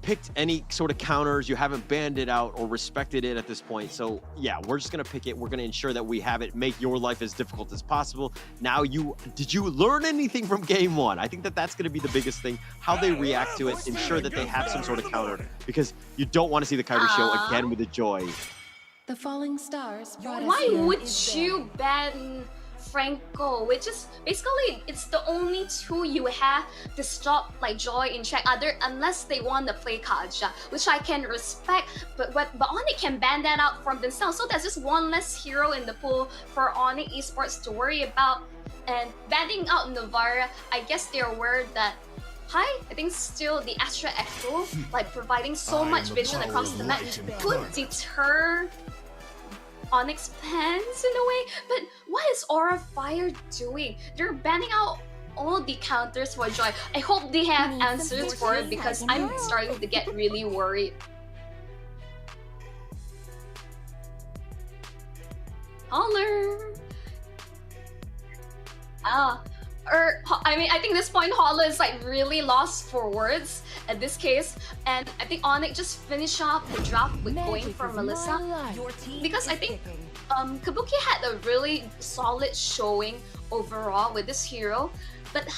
picked any sort of counters, you haven't banned it out or respected it at this point. So yeah, we're just gonna pick it. We're gonna ensure that we have it, make your life as difficult as possible. Now, did you learn anything from game 1? I think that's gonna be the biggest thing, how they react to it, ensure that they have some sort of counter, because you don't want to see the Kyrie show again with the Joy. The falling stars. Why would you ban Franco, which is basically it's the only tool you have to stop like Joy in track, unless they want to play Kaja, which I can respect, but Onic can ban that out from themselves. So there's just one less hero in the pool for Onic Esports to worry about. And banning out Navarra, I guess they're aware that I think still the Astra Echo, like providing so much vision across the map, could deter Onyx plans in a way. But what is Aura Fire doing? They're banning out all the counters for Joy. I hope they have answers for it because I'm starting to get really worried. Holler! I think this point Holla is like really lost for words at this case, and I think Onic just finished off the draft with going for Melissa because I think Kabuki had a really solid showing overall with this hero, but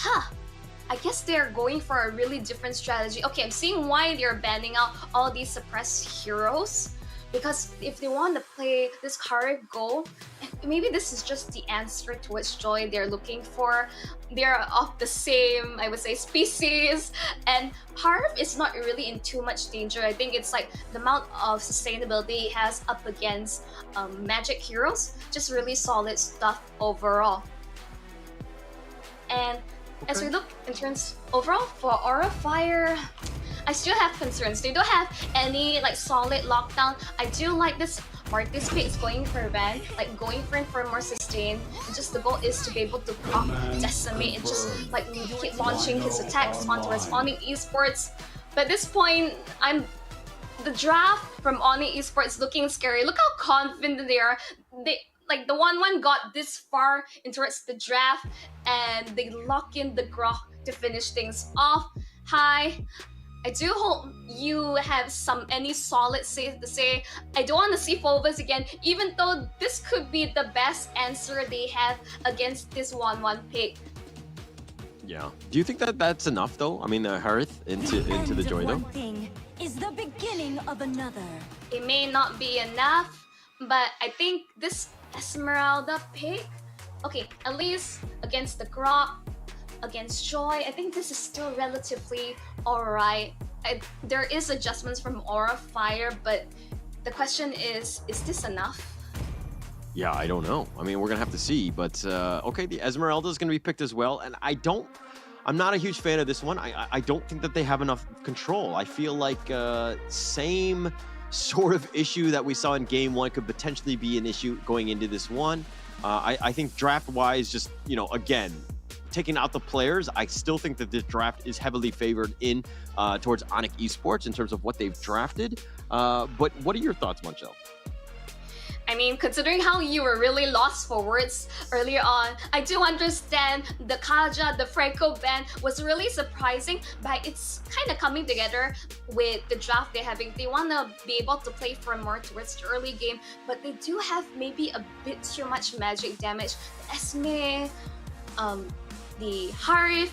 I guess they're going for a really different strategy. Okay, I'm seeing why they're banning out all these suppressed heroes. Because if they want to play this current goal, maybe this is just the answer towards Joy they're looking for. They're of the same, I would say, species, and Harv is not really in too much danger. I think it's like the amount of sustainability he has up against magic heroes. Just really solid stuff overall. And as we look in terms overall for Aura Fire, I still have concerns. They don't have any like solid lockdown. I do like this Marcus pick is going for Van, like going for more sustain. Just the goal is to be able to proc decimate and just like keep launching his attacks onto responding esports. But at this point, the draft from Onic Esports looking scary. Look how confident they are. Like the 1-1 got this far into the draft and they lock in the Grok to finish things off. Hi. I do hope you have any solid say to say. I don't want to see Phobos again, even though this could be the best answer they have against this 1-1 pick. Yeah. Do you think that that's enough though? I mean, the Hearth into the Joy though? Thing is the beginning of another. It may not be enough, but I think this Esmeralda pick, okay, at least against the Grok, against Joy, I think this is still relatively alright. There is adjustments from Aura Fire, but the question is this enough? Yeah, I don't know. I mean, we're gonna have to see. But okay, the Esmeralda is gonna be picked as well, and I'm not a huge fan of this one. I don't think that they have enough control. I feel like same sort of issue that we saw in game one could potentially be an issue going into this one. I think draft-wise, just, again, taking out the players, I still think that this draft is heavily favored in towards Onic Esports in terms of what they've drafted. But what are your thoughts, Monchel? I mean, considering how you were really lost for words earlier on, I do understand the Kaja, the Franco ban was really surprising, but it's kind of coming together with the draft they're having. They want to be able to play for more towards the early game, but they do have maybe a bit too much magic damage. The Esme, the Harif,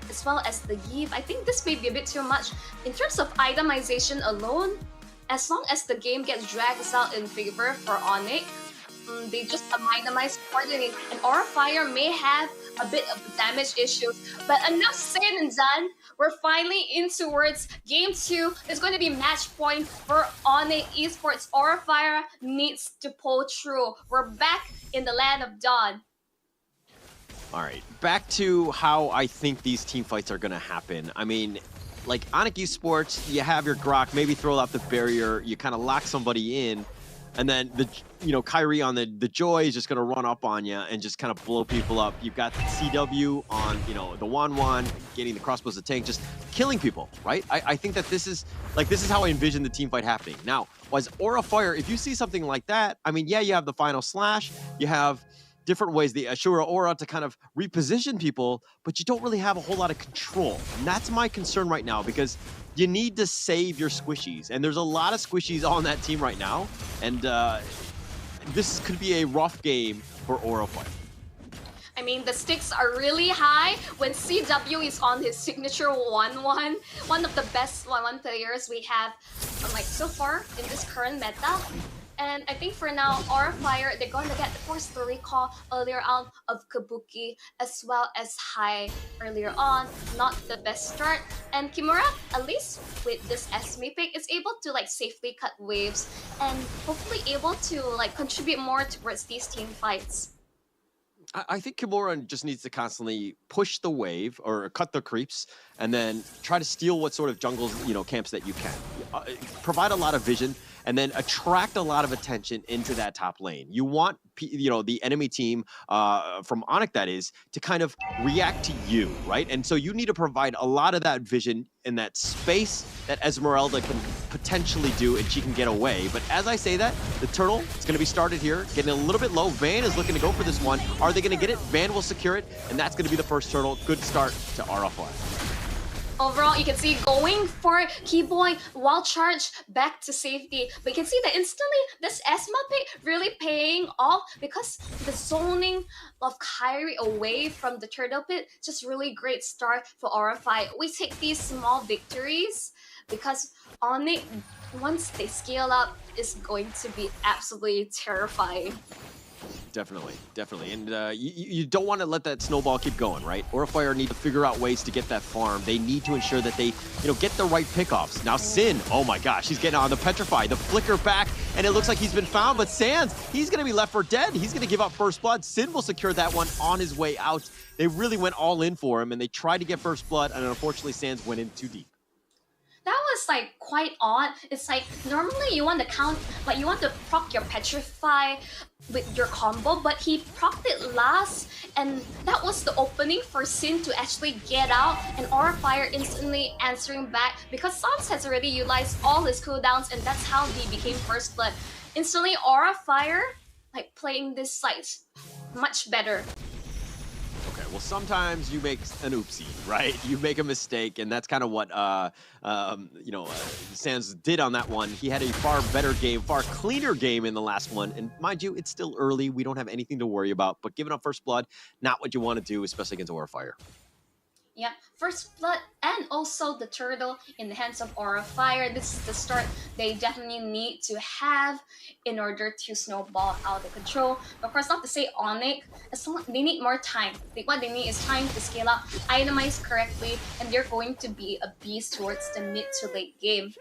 as well as the Yves. I think this may be a bit too much. In terms of itemization alone, as long as the game gets dragged out in favor for Onic, they just itemize coordinate, and Aura Fire may have a bit of damage issues. But enough said and done. We're finally in towards game 2. It's going to be match point for Onic Esports. Aura Fire needs to pull through. We're back in the land of Dawn. All right, back to how I think these team fights are going to happen. I mean, like Onic Esports, you have your Grok, maybe throw out the barrier, you kind of lock somebody in, and then Kyrie on the Joy is just gonna run up on you and just kind of blow people up. You've got CW on the Wan, getting the crossbows to tank, just killing people, right? I think that this is how I envision the team fight happening. Now, was Aura Fire, if you see something like that, I mean, yeah, you have the final slash, you have different ways, the Ashura Aura to kind of reposition people, but you don't really have a whole lot of control. And that's my concern right now, because you need to save your squishies. And there's a lot of squishies on that team right now. And this could be a rough game for Aura Fire. I mean, the stakes are really high when CW is on his signature 1-1. One of the best 1-1 players we have so far in this current meta. And I think for now, Aura Fire, they're going to get the force to recall earlier on of Kabuki, as well as High earlier on. Not the best start. And Kimura, at least with this Esme pick, is able to safely cut waves and hopefully able to contribute more towards these team fights. I think Kimura just needs to constantly push the wave or cut the creeps and then try to steal what sort of jungles, camps that you can. Provide a lot of vision and then attract a lot of attention into that top lane. You want, the enemy team from Onic, that is, to kind of react to you, right? And so you need to provide a lot of that vision in that space that Esmeralda can potentially do, and she can get away. But as I say that, the turtle is going to be started here, getting a little bit low. Van is looking to go for this one. Are they going to get it? Van will secure it, and that's going to be the first turtle. Good start to RFY. Overall, you can see going for Keyboy while charge back to safety. But you can see that instantly this Esma pick really paying off because the zoning of Kyrie away from the turtle pit, just really great start for RFI. We take these small victories because Onic, once they scale up, is going to be absolutely terrifying. Definitely. And you don't want to let that snowball keep going, right? Orifire need to figure out ways to get that farm. They need to ensure that they, get the right pickoffs. Now, Sin, oh my gosh, he's getting on the Petrify, the flicker back, and it looks like he's been found, but Sands, he's going to be left for dead. He's going to give up first blood. Sin will secure that one on his way out. They really went all in for him, and they tried to get first blood, and unfortunately, Sands went in too deep. That was quite odd. It's normally you want to count, you want to proc your Petrify with your combo, but he procced it last, and that was the opening for Sin to actually get out, and Aura Fire instantly answering back because Sans has already utilized all his cooldowns, and that's how he became first blood. Instantly, Aura Fire, playing this site much better. Okay, well, sometimes you make an oopsie, right? You make a mistake, and that's kind of what Sands did on that one. He had a far better game, far cleaner game in the last one, and mind you, it's still early. We don't have anything to worry about, but giving up first blood, not what you want to do, especially against Aura Fire. Yeah, first blood and also the turtle in the hands of Aura Fire. This is the start they definitely need to have in order to snowball out of control. Of course, not to say Onic, they need more time. What they need is time to scale up, itemize correctly, and they're going to be a beast towards the mid to late game.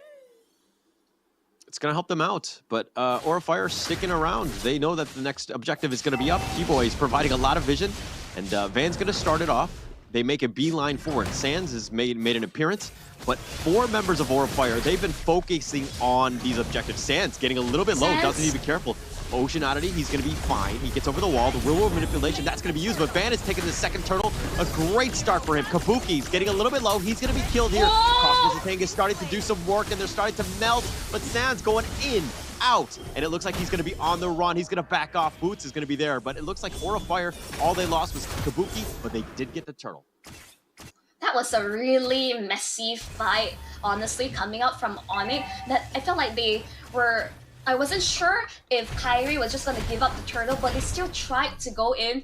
It's going to help them out, but Aura Fire sticking around. They know that the next objective is going to be up. Keyboy's providing a lot of vision, and Van's going to start it off. They make a beeline for it. Sands has made an appearance, but 4 members of Aura Fire, they've been focusing on these objectives. Sands getting a little bit low, doesn't need to be careful. Ocean Oddity, he's going to be fine. He gets over the wall. The real world manipulation, that's going to be used, but Van is taking the second turtle. A great start for him. Kabuki's getting a little bit low. He's going to be killed here. Crossbows Tank is starting to do some work, and they're starting to melt, but Sands going in, out, and it looks like he's going to be on the run. He's going to back off. Boots is going to be there, but it looks like Aura Fire, all they lost was Kabuki, but they did get the turtle. That was a really messy fight, honestly, coming out from Onic. That I felt like they were... I wasn't sure if Kyrie was just going to give up the turtle, but they still tried to go in.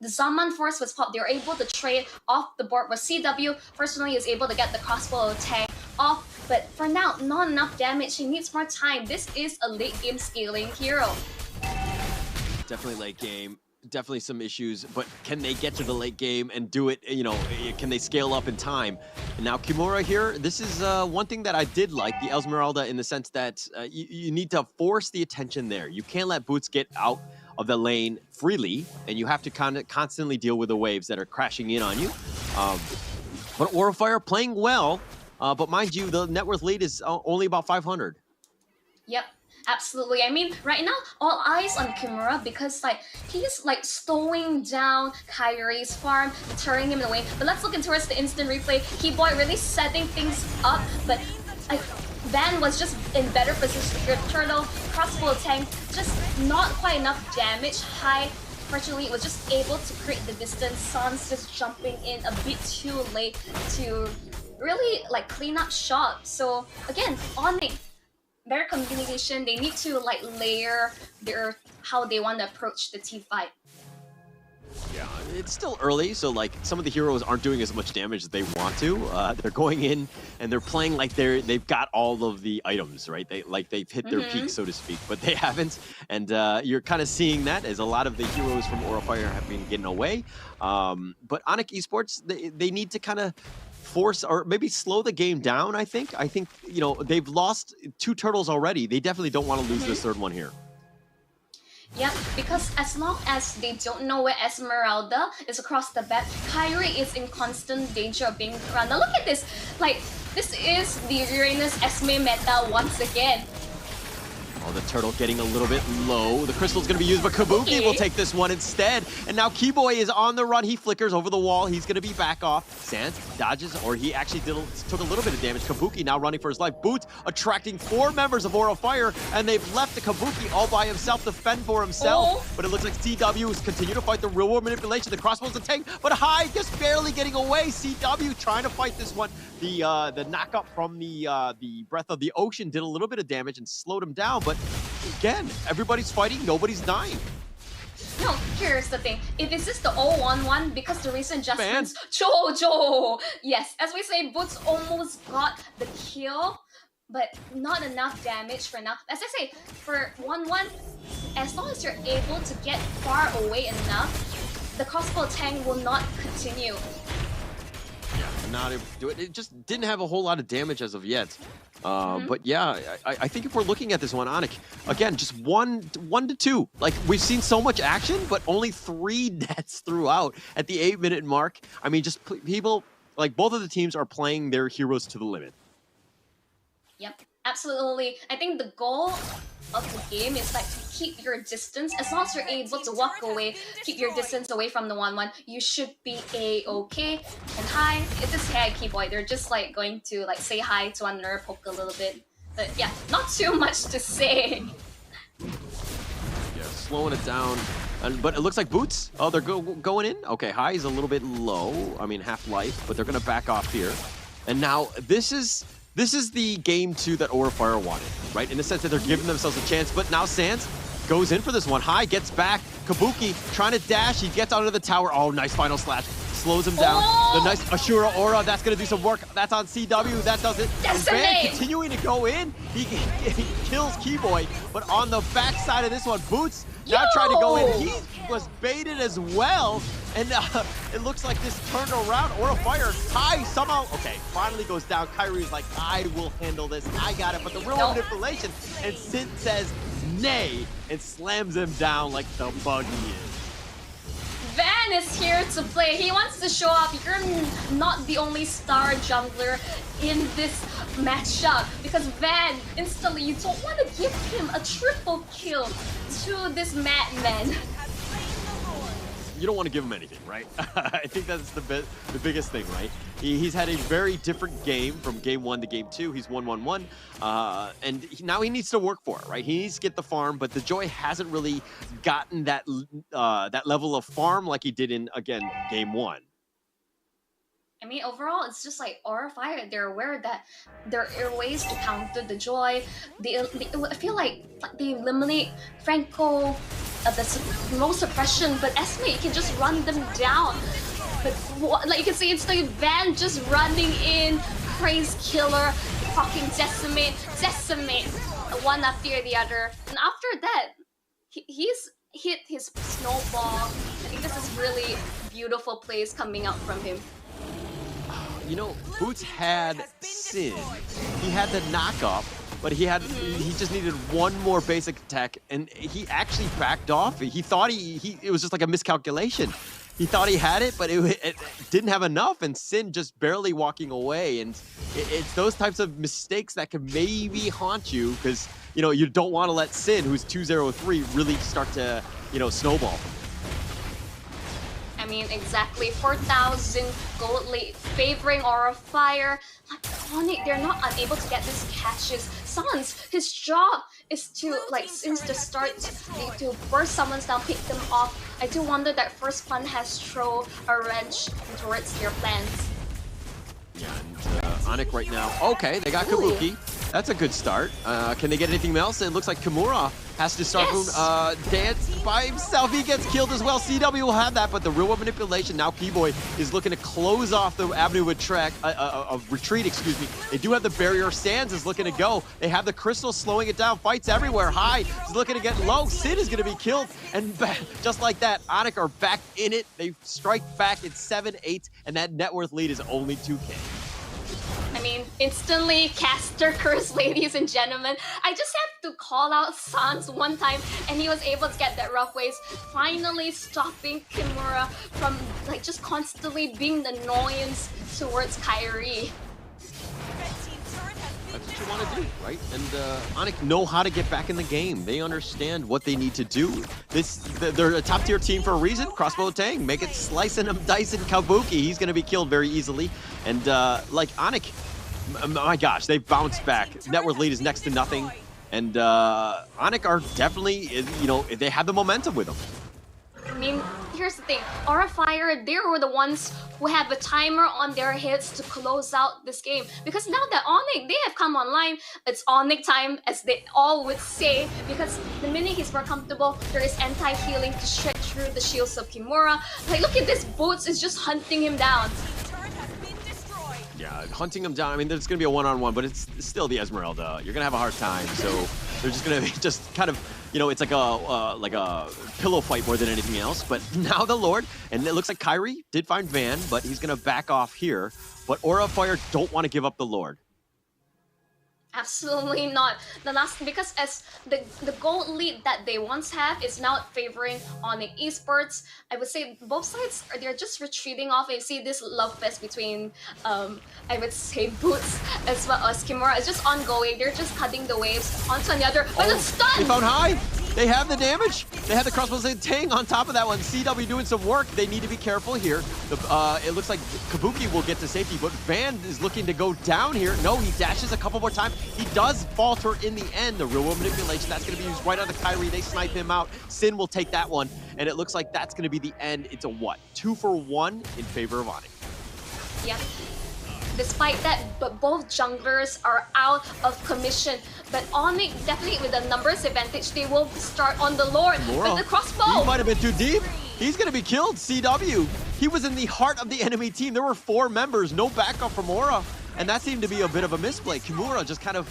The Zaman Force was popped. They were able to trade off the board, where CW personally is able to get the crossbow tank off. But for now, not enough damage. He needs more time. This is a late game scaling hero. Definitely late game. Definitely some issues, but can they get to the late game and do it, you know, can they scale up in time? And now Kimura here, this is one thing that I did like, the Esmeralda, in the sense that you need to force the attention there. You can't let Boots get out of the lane freely, and you have to constantly deal with the waves that are crashing in on you. But Aura Fire playing well, but mind you, the net worth lead is only about 500. Yep. Absolutely. I mean, right now, all eyes on Kimura because he's slowing down Kyrie's farm, deterring him away. But let's look towards the instant replay. Keyboy really setting things up, but Van was just in better position to secure the turtle. Crossbow tank, just not quite enough damage. High, fortunately, was just able to create the distance. Son's just jumping in a bit too late to really clean up shop. So again, Onic, better communication. They need to layer how they want to approach the T fight. Yeah, it's still early, so some of the heroes aren't doing as much damage as they want to. They're going in and they're playing like they've got all of the items, right? They've hit their peak, so to speak, but they haven't. And you're kind of seeing that as a lot of the heroes from Aura Fire have been getting away. But Onic Esports, they need to kind of force or maybe slow the game down. I think you know, they've lost 2 turtles already. They definitely don't want to lose this third one here. Yep, because as long as they don't know where Esmeralda is across the map, Kyrie is in constant danger of being run. Now look at this, this is the Uranus Esme meta once again. Oh, the turtle getting a little bit low. The crystal's going to be used, but Kabuki will take this one instead. And now Keyboy is on the run. He flickers over the wall. He's going to be back off. Sands dodges, or he actually took a little bit of damage. Kabuki now running for his life. Boots attracting 4 members of Aura Fire, and they've left the Kabuki all by himself to fend for himself. But it looks like CW is continuing to fight the real world manipulation. The crossbow's a tank, but High just barely getting away. CW trying to fight this one. The knockup from the Breath of the Ocean did a little bit of damage and slowed him down, but again, everybody's fighting, nobody's dying. No, here's the thing. If it's just the 0-1-1, because the recent adjustments, Jojo! Yes, as we say, Boots almost got the kill, but not enough damage for now. As I say, for 1-1, as long as you're able to get far away enough, the crossbow tank will not continue. Yeah, not able to do it. It just didn't have a whole lot of damage as of yet. But yeah, I think if we're looking at this one, Onic, again, just one to two. We've seen so much action, but only 3 deaths throughout at the 8-minute mark. I mean, just people, both of the teams are playing their heroes to the limit. Yep, absolutely. I think the goal of the game is to keep your distance. As long as you're able to walk away, keep your distance away from the 1-1, you should be a-okay. And Hi, it's just Hi Keyboy. They're just going to say hi to one another, poke a little bit. But yeah, not too much to say. Yeah, slowing it down. But it looks like Boots. Oh, they're going in? Okay, High is a little bit low. I mean, half-life, but they're going to back off here. And now this is the game 2 that Aura Fire wanted, right? In the sense that they're giving themselves a chance, but now Sands goes in for this one. High gets back. Kabuki trying to dash. He gets out of the tower. Oh, nice final slash. Slows him down. The nice Ashura Aura. That's going to do some work. That's on CW. That does it. Van continuing to go in. He kills Keyboy, but on the back side of this one, Boots now trying to go in. He was baited as well. And it looks like this turned around. Aura Fire, Kai somehow, okay, finally goes down. Kyrie's like, I will handle this. I got it. But the real manipulation, and Sin says nay and slams him down like the bug he is. Van is here to play. He wants to show up. You're not the only star jungler in this matchup because Van, instantly, you don't want to give him a triple kill to this madman. You don't want to give him anything, right? I think that's the biggest thing, right? He's had a very different game from game 1 to game 2. He's 1-1-1, and now he needs to work for it, right? He needs to get the farm, but the Joy hasn't really gotten that that level of farm like he did in, again, game 1. I mean, overall, it's just like Aura Fire. They're aware that there are ways to counter the Joy. I feel like they eliminate Franco, the most suppression, but Esme can just run them down. But like you can see, it's like Van just running in, Praise Killer, fucking decimate, one after the other. And after that, he's hit his snowball. I think this is really beautiful plays coming out from him. You know, Boots had Sin. He had the knockoff, but he just needed one more basic attack, and he actually backed off. He thought it was just like a miscalculation. He thought he had it, but it didn't have enough, and Sin just barely walking away. And it's those types of mistakes that can maybe haunt you, because you know you don't want to let Sin, who's 2-0-3, really start to snowball. I mean, exactly 4,000 gold lead favoring Aura Fire. Like Onic, they're not unable to get these catches. Sans, his job is to, like, since the start, to burst someone down, pick them off. I do wonder that First Fun has thrown a wrench towards their plans. Yeah, and Onic right now. Okay, they got Kabuki. That's a good start. Can they get anything else? It looks like Kimura has to start from dance by himself. He gets killed as well. CW will have that, but the real manipulation now. P-Boy is looking to close off the avenue of retreat. Excuse me. They do have the barrier. Sands is looking to go. They have the crystal slowing it down. Fights everywhere. High is looking to get low. Sid is going to be killed, and just like that, Onic are back in it. They strike back. It's 7-8, and that net worth lead is only 2K. I mean, instantly caster curse, ladies and gentlemen. I just have to call out Sans one time, and he was able to get that rough waves, finally stopping Kimura from like just constantly being the annoyance towards Kyrie. That's what you want to do, right? And Onic know how to get back in the game. They understand what they need to do. They're a top-tier team for a reason. Crossbow Tang, make it slicing him, dicing Kabuki. He's going to be killed very easily. And like Onic, my gosh, they've bounced back. Net worth lead is next to nothing. And Onic are definitely, they have the momentum with them. I mean, here's the thing. Aura Fire, they were the ones who have a timer on their hits to close out this game. Because now that Onic, they have come online, it's Onic time, as they all would say. Because the minute he's more comfortable, there is anti-healing to stretch through the shields of Kimura. Like, look at this, Boots is just hunting him down. Yeah, hunting him down. I mean, there's going to be a one-on-one, but it's still the Esmeralda. You're going to have a hard time. So they're just going to be just kind of, it's like a pillow fight more than anything else. But now the Lord, and it looks like Kyrie did find Van, but he's going to back off here. But Aura Fire don't want to give up the Lord. Absolutely not. Because as the gold lead that they once have is now favoring Onic Esports. I would say both sides they're just retreating off. And you see this love fest between I would say Boots as well as Kimura. It's just ongoing. They're just cutting the waves onto another. But it's stunned! They found High. They have the damage. They have the crossbows and Tang on top of that one. CW doing some work. They need to be careful here. It looks like Kabuki will get to safety, but Van is looking to go down here. No, he dashes a couple more times. He does falter in the end. The real manipulation, that's going to be used right on the Kyrie. They snipe him out. Sin will take that one, and it looks like that's going to be the end. It's a what? 2-for-1 in favor of Onic. Yeah. Despite that, but both junglers are out of commission. But Onic, definitely with a numbers advantage, they will start on the Lord with the crossbow. He might have been too deep. He's going to be killed. CW. He was in the heart of the enemy team. There were 4 members, no backup from Aura. And that seemed to be a bit of a misplay. Kimura just kind of,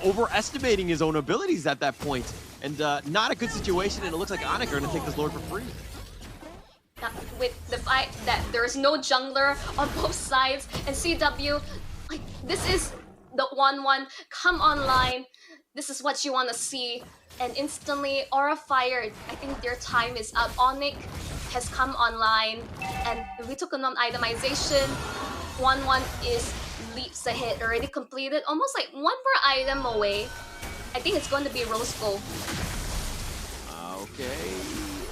overestimating his own abilities at that point. And not a good situation, and it looks like Onic are going to take this Lord for free. With the fact that there's no jungler on both sides, and CW, like, this is the 1-1, come online, this is what you want to see. And instantly, Aura fired. I think their time is up. Onic has come online, and we took a non-itemization. 1-1 is leaps ahead, already completed, almost like one per item away. I think it's going to be Rose Gold. Okay.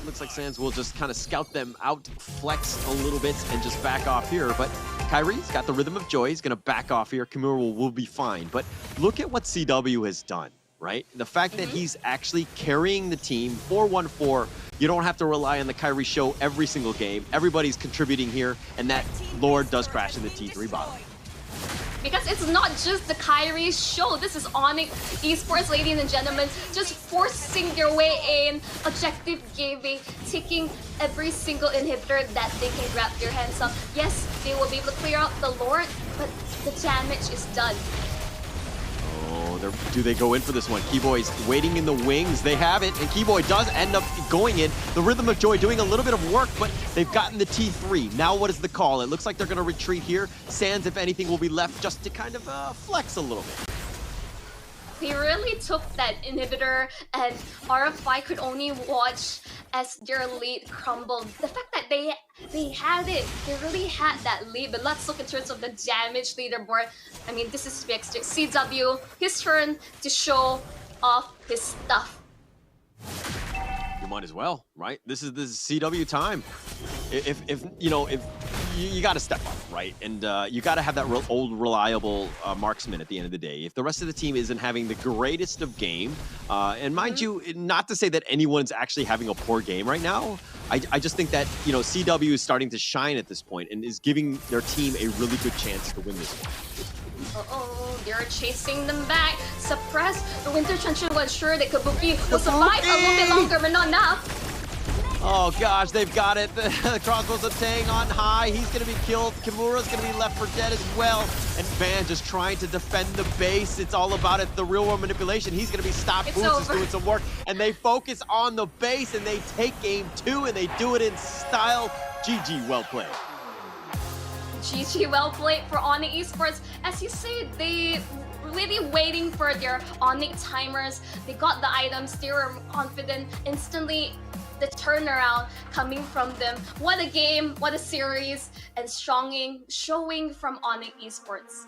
Looks like Sands will just kind of scout them out, flex a little bit, and just back off here. But Kyrie's got the Rhythm of Joy. He's going to back off here. Kimura will be fine. But look at what CW has done, right? The fact that he's actually carrying the team 4-1-4. You don't have to rely on the Kyrie show every single game. Everybody's contributing here, and that Lord does crash in the T3 bottom. Because it's not just the Kyrie show. This is Onic Esports, ladies and gentlemen, just forcing their way in, objective gaming, taking every single inhibitor that they can grab their hands on. Yes, they will be able to clear out the Lord, but the damage is done. Oh, do they go in for this one? Keyboy's waiting in the wings. They have it, and Keyboy does end up going in. The Rhythm of Joy doing a little bit of work, but they've gotten the T3. Now what is the call? It looks like they're going to retreat here. Sands, if anything, will be left just to kind of flex a little bit. They really took that inhibitor, and RFI could only watch as their lead crumbled. The fact that they had it, they really had that lead. But let's look in terms of the damage leaderboard. I mean, this is CW, his turn to show off his stuff. You might as well, right? This is CW time. If you got to step up, right? And you got to have that old reliable marksman at the end of the day. If the rest of the team isn't having the greatest of game, and mind you, not to say that anyone's actually having a poor game right now, I just think that, CW is starting to shine at this point and is giving their team a really good chance to win this one. Uh-oh, they're chasing them back. Suppress the Winter Trencher will ensure that Kabuki will survive a little bit longer, but not enough. Oh gosh, they've got it. The crossbows are staying on high. He's going to be killed. Kimura's going to be left for dead as well. And Van just trying to defend the base. It's all about it. The real world manipulation. He's going to be stopped. Boots is doing some work. And they focus on the base and they take game 2 and they do it in style. GG, well played. GG, well played for Onic Esports. As you say, they really waiting for their Onic timers. They got the items. They were confident. Instantly, the turnaround coming from them. What a game, what a series, and showing from Onic Esports.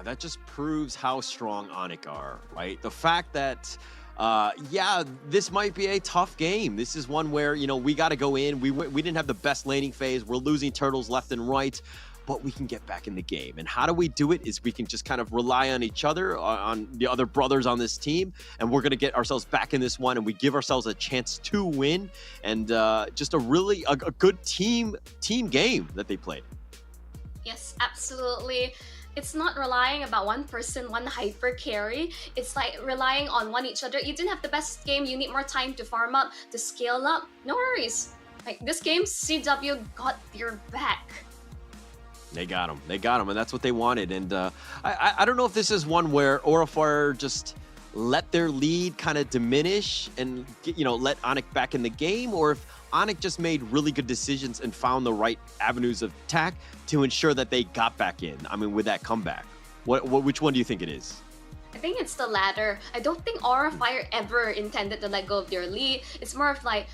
That just proves how strong Onic are, right? The fact that, yeah, this might be a tough game. This is one where, we got to go in. We didn't have the best laning phase. We're losing turtles left and right, but we can get back in the game. And how do we do it is we can just kind of rely on each other, on the other brothers on this team, and we're going to get ourselves back in this one, and we give ourselves a chance to win. And just a good team game that they played. Yes, absolutely. It's not relying about one person, one hyper carry. It's like relying on each other. You didn't have the best game. You need more time to farm up, to scale up. No worries. Like this game, CW got their back. They got him, and that's what they wanted. And I don't know if this is one where Orifar just let their lead kind of diminish and let Onic back in the game, or if Onic just made really good decisions and found the right avenues of attack to ensure that they got back in. I mean, with that comeback, which one do you think it is? I think it's the latter. I don't think Aura Fire ever intended to let go of their lead. It's more of like,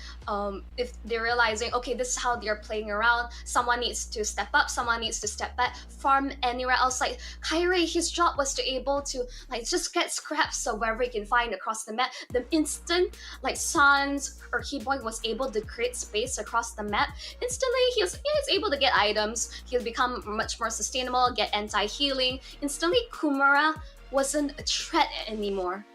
if they're realizing, okay, this is how they're playing around. Someone needs to step up. Someone needs to step back. Farm anywhere else. Like Kyrie, his job was to able to just get scraps of wherever he can find across the map. The instant Sans or Keyboy was able to create space across the map, instantly he was able to get items. He'll become much more sustainable, get anti-healing. Instantly, Kumara wasn't a threat anymore.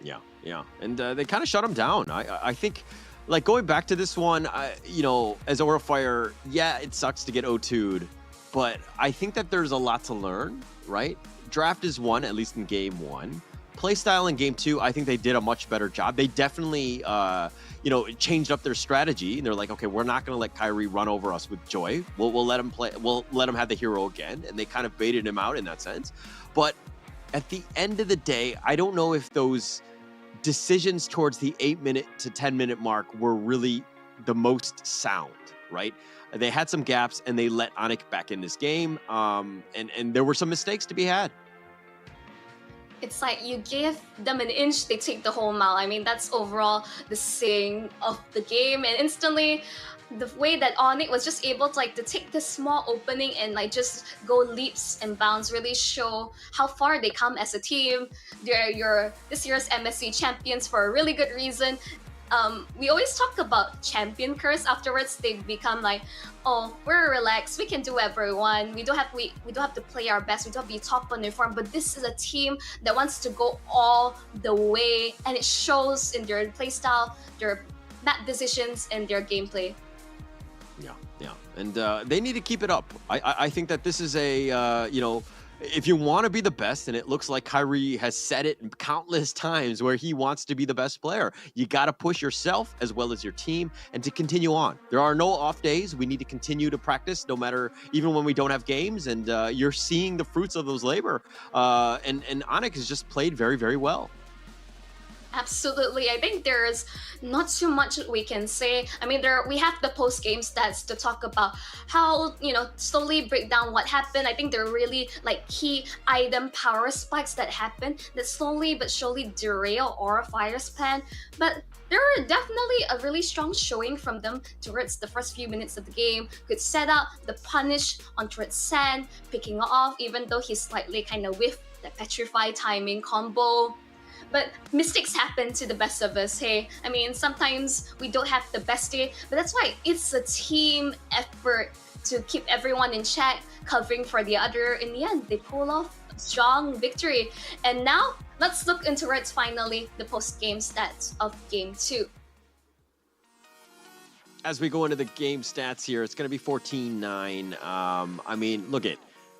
Yeah. And they kind of shut him down. I think, like, going back to this one, as Orifire, yeah, it sucks to get O2'd, but I think that there's a lot to learn, right? Draft is one, at least in game 1. Playstyle in game 2, I think they did a much better job. They definitely, changed up their strategy. And they're like, okay, we're not going to let Kyrie run over us with Joy. We'll let him play. We'll let him have the hero again. And they kind of baited him out in that sense. But at the end of the day, I don't know if those decisions towards the 8-minute to 10-minute mark were really the most sound, right? They had some gaps and they let Onic back in this game. And there were some mistakes to be had. It's like you give them an inch, they take the whole mile. I mean, that's overall the saying of the game. And instantly, the way that Onic was just able to take this small opening and just go leaps and bounds really show how far they come as a team. They're this year's MSC champions for a really good reason. We always talk about champion curse. Afterwards, they become like, oh, we're relaxed. We can do whatever we want. We don't have to play our best. We don't have to be top on their form. But this is a team that wants to go all the way, and it shows in their playstyle, their map decisions, and their gameplay. Yeah, and they need to keep it up. I think that this is a if you want to be the best, and it looks like Kyrie has said it countless times where he wants to be the best player, you got to push yourself as well as your team and to continue on. There are no off days. We need to continue to practice no matter, even when we don't have games, and you're seeing the fruits of those labor. And Onic has just played very, very well. Absolutely. I think there's not too much we can say. I mean, we have the post-game stats to talk about how, slowly break down what happened. I think there are really key item power spikes that happen that slowly but surely derail Aura Fire's plan. But there are definitely a really strong showing from them towards the first few minutes of the game. Good setup, the punish on towards Sand, picking off even though he slightly kind of whiffed the Petrify timing combo. But mistakes happen to the best of us, hey? I mean, sometimes we don't have the best day, but that's why it's a team effort to keep everyone in check, covering for the other. In the end, they pull off a strong victory. And now, let's look into what's finally the post-game stats of Game 2. As we go into the game stats here, it's going to be 14-9. I mean, look at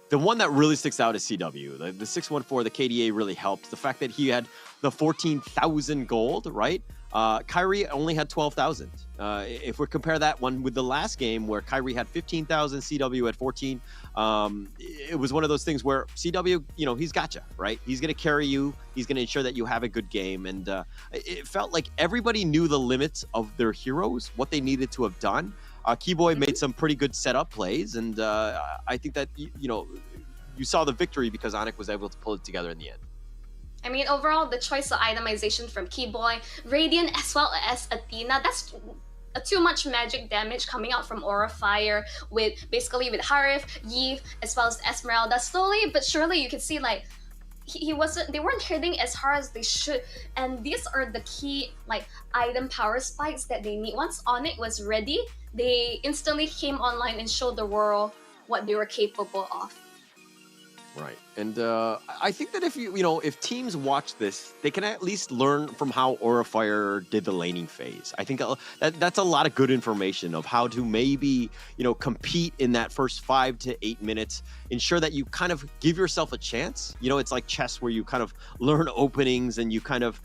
the one that really sticks out is CW. The 614, the KDA really helped. The fact that he had the 14,000 gold, right? Kyrie only had 12,000. If we compare that one with the last game where Kyrie had 15,000, CW had 14, it was one of those things where CW, he's got you, right? He's going to carry you. He's going to ensure that you have a good game. And it felt like everybody knew the limits of their heroes, what they needed to have done. Keyboy made some pretty good setup plays, and I think that, you saw the victory because Onic was able to pull it together in the end. I mean, overall, the choice of itemization from Keyboy, Radiant, as well as Athena, that's too much magic damage coming out from Aura Fire with Harif, Yves, as well as Esmeralda. Slowly but surely, you can see they weren't hitting as hard as they should, and these are the key item power spikes that they need. Once Onic was ready, they instantly came online and showed the world what they were capable of. Right. And I think that if teams watch this, they can at least learn from how Aura Fire did the laning phase. I think that's a lot of good information of how to maybe, compete in that first 5 to 8 minutes, ensure that you kind of give yourself a chance. It's like chess where you kind of learn openings and you kind of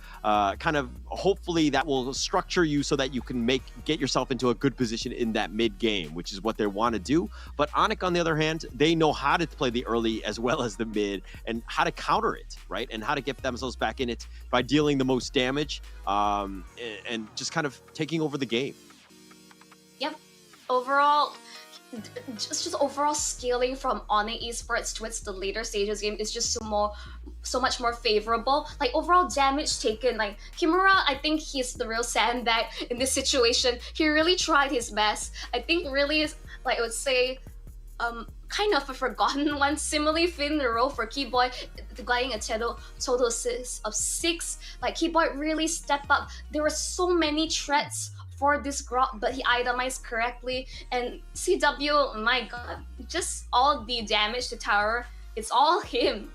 hopefully that will structure you so that you can get yourself into a good position in that mid game, which is what they want to do. But Onic, on the other hand, they know how to play the early as well as the mid, and how to counter it, right? And how to get themselves back in it by dealing the most damage and just kind of taking over the game. Yep. Overall, just overall scaling from Onic Esports towards the later stages game is just so much more favorable. Overall damage taken, Kimura, I think he's the real sandbag in this situation. He really tried his best. I think really, I would say, kind of a forgotten one. Similarly, in the role for Keyboy, getting a total of 6. Keyboy really stepped up. There were so many threats for this Grok, but he itemized correctly. And CW, my god, just all the damage to tower, it's all him.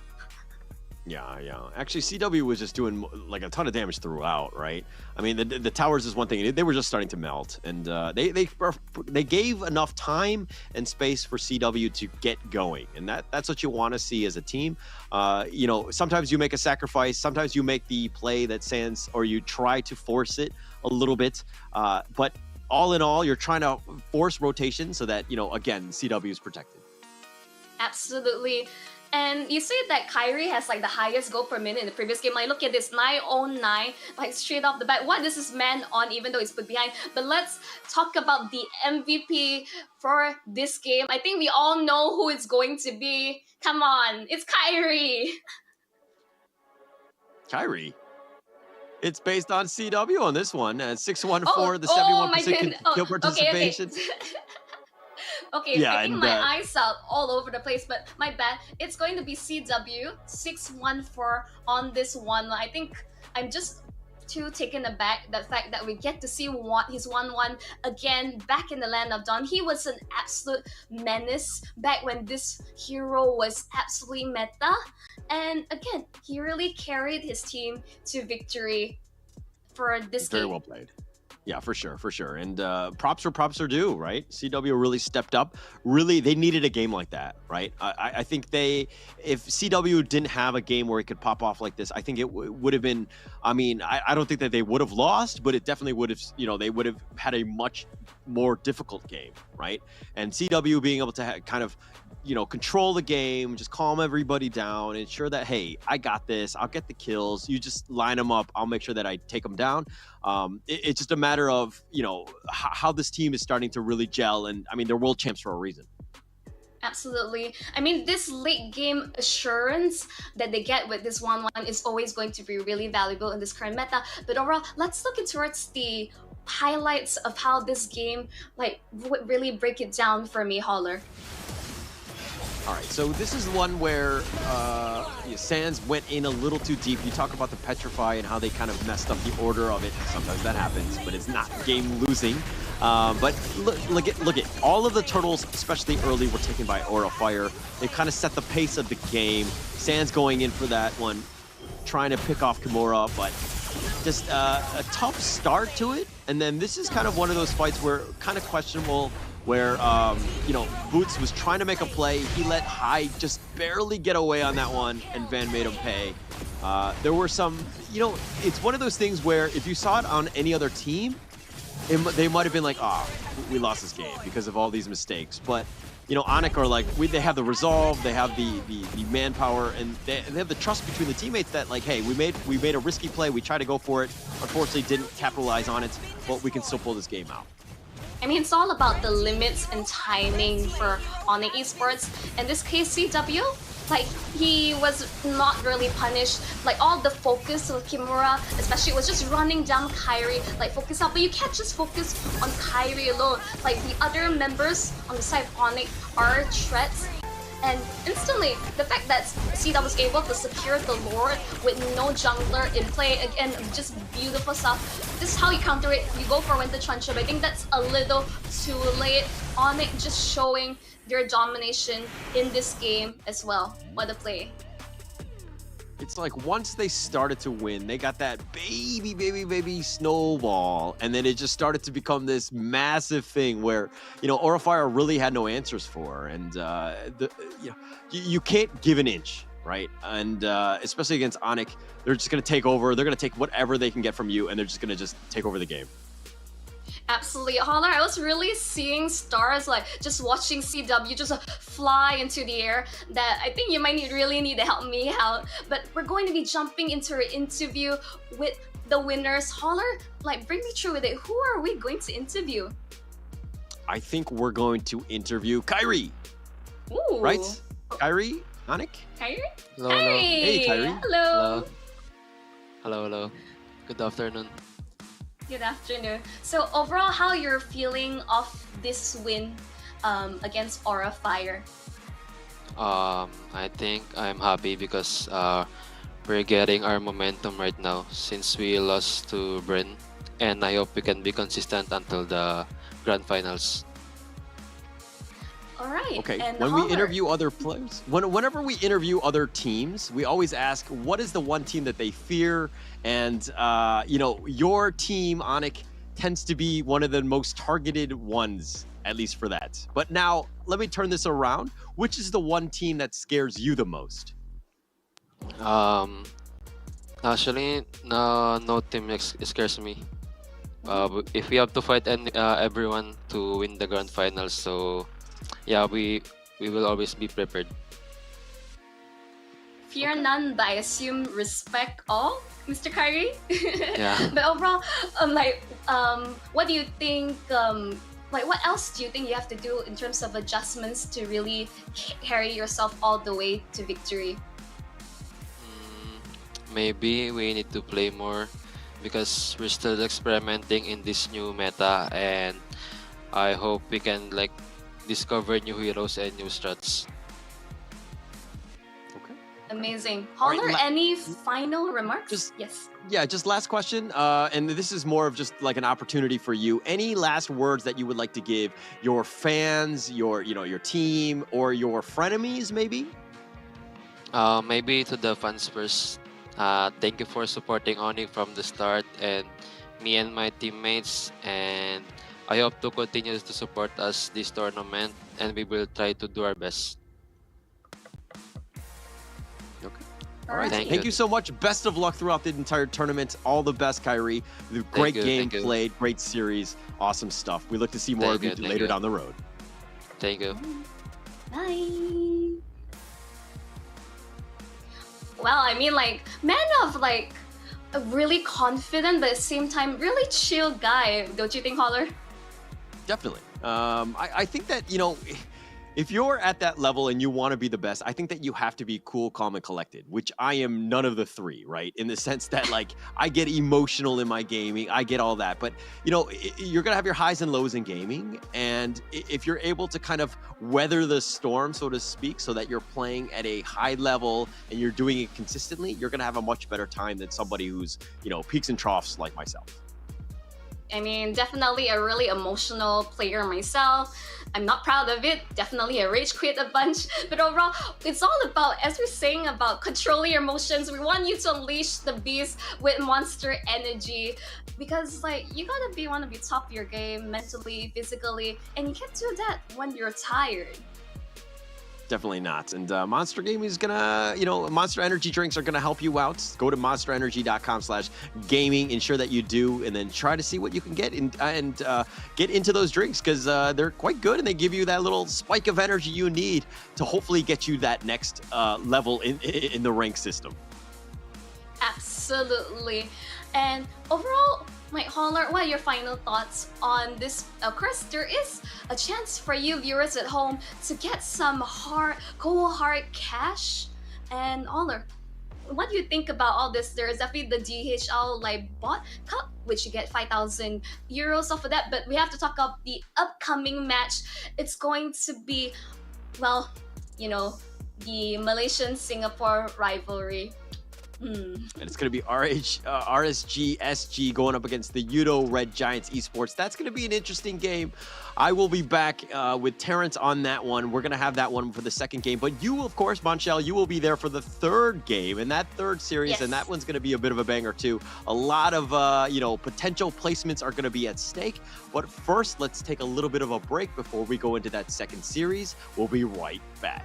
Yeah. Actually, CW was just doing a ton of damage throughout, right? I mean, the towers is one thing. They were just starting to melt, and they gave enough time and space for CW to get going, and that's what you want to see as a team. Sometimes you make a sacrifice, sometimes you make the play that stands, or you try to force it a little bit, but all in all, you're trying to force rotation so that again, CW is protected. Absolutely. And you say that Kyrie has like the highest goal per minute in the previous game. Like, look at this, 909, like straight off the bat. What is this man on, even though he's put behind? But let's talk about the MVP for this game. I think we all know who it's going to be. Come on, it's Kyrie. Kyrie. It's based on CW on this one. 614, the 71% kill participation. Okay, Yeah, I think and, my eyes out all over the place, but my bad. It's going to be CW 614 on this one. I think I'm just too taken aback the fact that we get to see his 1-1 again back in the land of Dawn. He was an absolute menace back when this hero was absolutely meta, and again, he really carried his team to victory for this game. Very well played. Yeah, for sure. And props where props are due, right? CW really stepped up. Really, they needed a game like that, right? I think if CW didn't have a game where it could pop off like this, I think it would have been, I mean, I don't think that they would have lost, but it definitely would have, they would have had a much more difficult game, right? And CW being able to kind of, control the game, just calm everybody down, ensure that, hey, I got this, I'll get the kills, you just line them up, I'll make sure that I take them down. It's just a matter of, how this team is starting to really gel, and I mean, they're world champs for a reason. Absolutely. I mean, this late game assurance that they get with this 1-1 is always going to be really valuable in this current meta. But overall, let's look towards the highlights of how this game would really break it down for me, Holler. All right, so this is one where Sands went in a little too deep. You talk about the Petrify and how they kind of messed up the order of it. Sometimes that happens, but it's not game losing. But look at all of the turtles, especially early, were taken by Aura Fire. They kind of set the pace of the game. Sands going in for that one, trying to pick off Kimura, but just a tough start to it. And then this is kind of one of those fights where kind of questionable, where, Boots was trying to make a play. He let High just barely get away on that one, and Van made him pay. There were some, it's one of those things where if you saw it on any other team, they might have been like, we lost this game because of all these mistakes. But, Onic are like, they have the resolve, they have the manpower, and they have the trust between the teammates that, like, hey, we made a risky play, we tried to go for it, unfortunately didn't capitalize on it, but we can still pull this game out. I mean, it's all about the limits and timing for Onic Esports. In this case, CW, he was not really punished. All the focus of Kimura, especially, was just running down Kyrie, focus out. But you can't just focus on Kyrie alone. The other members on the side of Onic are threats. And instantly, the fact that CW was able to secure the Lord with no jungler in play, again, just beautiful stuff. This is how you counter it. You go for Winter Truncheon, but I think that's a little too late. Onic just showing their domination in this game as well. What a play. It's like once they started to win, they got that baby snowball, and then it just started to become this massive thing where, Aura Fire really had no answers for, and you can't give an inch, right? And especially against Onic, they're just going to take over. They're going to take whatever they can get from you, and they're just going to take over the game. Absolutely, Holler. I was really seeing stars, just watching CW just fly into the air, that I think you might really need to help me out. But we're going to be jumping into an interview with the winners. Holler, bring me through with it. Who are we going to interview? I think we're going to interview Kyrie. Ooh. Right? Kyrie? Onic? Kyrie? Hello, hello. Hey, Kyrie. Hello. Hello. Good afternoon. Good afternoon. So overall, how you're feeling of this win against Aura Fire? I think I'm happy because we're getting our momentum right now since we lost to Bryn, and I hope we can be consistent until the grand finals. All right. Okay, and when Holler. we interview other players, whenever we interview other teams, we always ask, what is the one team that they fear? And, your team, Onic, tends to be one of the most targeted ones, at least for that. But now, let me turn this around. Which is the one team that scares you the most? Actually, no team scares me. If we have to fight everyone to win the grand finals, so yeah, we will always be prepared. fear none, but I assume respect all, Mr. Kyrie. Yeah. But overall, what do you think? What else do you think you have to do in terms of adjustments to really carry yourself all the way to victory? Maybe we need to play more because we're still experimenting in this new meta, and I hope we can like discover new heroes and new strats. Amazing. All right, Holler, any final remarks? Yes. Yeah, just last question. And this is more of just like an opportunity for you. Any last words that you would like to give your fans, your team, or your frenemies, maybe? Maybe to the fans first. Thank you for supporting Onic from the start, and me and my teammates. And I hope to continue to support us this tournament, and we will try to do our best. All right. Thank you so much. Best of luck throughout the entire tournament. All the best, Kyrie. Great game played. Great series. Awesome stuff. We look to see more of you later down the road. Thank you. Bye. Well, I mean, man of a really confident but at the same time really chill guy. Don't you think, Holler? Definitely. I think that, if you're at that level and you want to be the best, I think that you have to be cool, calm, and collected, which I am none of the three, right? In the sense that, I get emotional in my gaming. I get all that. But, you're going to have your highs and lows in gaming. And if you're able to kind of weather the storm, so to speak, so that you're playing at a high level and you're doing it consistently, you're going to have a much better time than somebody who's, peaks and troughs like myself. I mean, definitely a really emotional player myself. I'm not proud of it. Definitely a rage quit a bunch. But overall, it's all about, as we're saying, about controlling your emotions. We want you to unleash the beast with monster energy. Because you gotta want to be top of your game mentally, physically. And you can't do that when you're tired. Definitely not. And Monster Gaming is gonna, Monster Energy drinks are gonna help you out. Go to monsterenergy.com/gaming. Ensure that you do, and then try to see what you can get and get into those drinks because they're quite good and they give you that little spike of energy you need to hopefully get you that next level in the rank system. Absolutely. And overall, Holler, what are your final thoughts on this? Of course, there is a chance for you viewers at home to get some cold hard cash. And Holler, what do you think about all this? There is definitely the DHL bot cup, which you get 5,000 euros off of that. But we have to talk about the upcoming match. It's going to be, the Malaysian-Singapore rivalry. And it's going to be RSG SG going up against the Yoodo Red Giants Esports. That's going to be an interesting game. I will be back with Terrence on that one. We're going to have that one for the second game. But you, of course, Monchel, you will be there for the third game and that third series. Yes. And that one's going to be a bit of a banger, too. A lot of, potential placements are going to be at stake. But first, let's take a little bit of a break before we go into that second series. We'll be right back.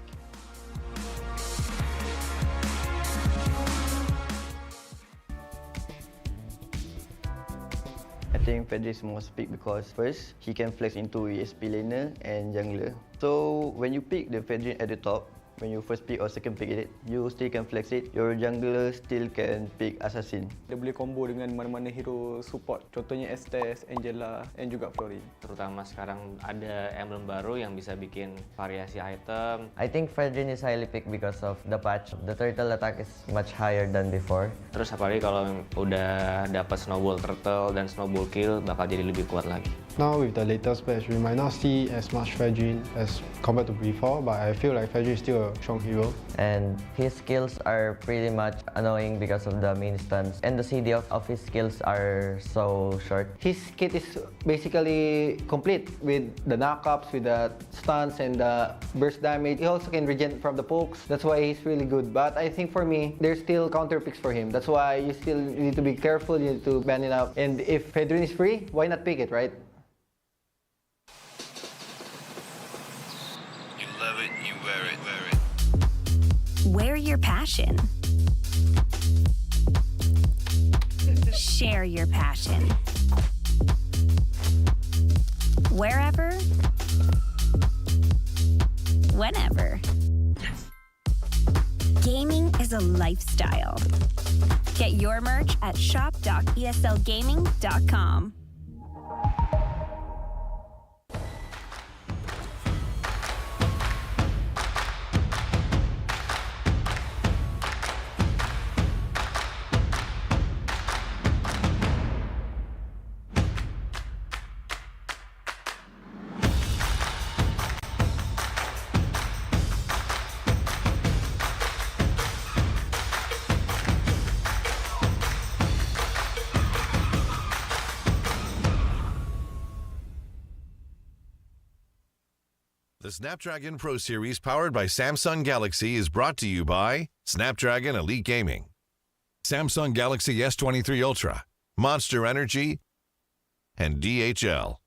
I think Fedri is most picked because first, he can flex into ESP laner and jungler. So when you pick the Fedri at the top, when you first pick or second pick it, you still can flex it. Your jungler still can pick assassin. Dia boleh combo dengan mana-mana hero support. Contohnya Estes, Angela, and juga Flori. Terutama sekarang ada Emblem baru yang bisa bikin variasi item. I think Fredrin is highly picked because of the patch. The turtle attack is much higher than before. Terus apalagi kalau udah dapat snowball turtle dan snowball kill, bakal jadi lebih kuat lagi. Now with the latest patch, we might not see as much Fredrin as compared to before, but I feel like Fredrin is still a strong hero. And his skills are pretty much annoying because of the main stuns. And the CD of his skills are so short. His kit is basically complete with the knockups, with the stuns and the burst damage. He also can regen from the pokes. That's why he's really good. But I think for me, there's still counter picks for him. That's why you still need to be careful, you need to ban it up. And if Fredrin is free, why not pick it, right? Wear your passion. Share your passion. Wherever, whenever. Gaming is is a lifestyle. Get your merch at shop.eslgaming.com. The Snapdragon Pro Series powered by Samsung Galaxy is brought to you by Snapdragon Elite Gaming, Samsung Galaxy S23 Ultra, Monster Energy, and DHL.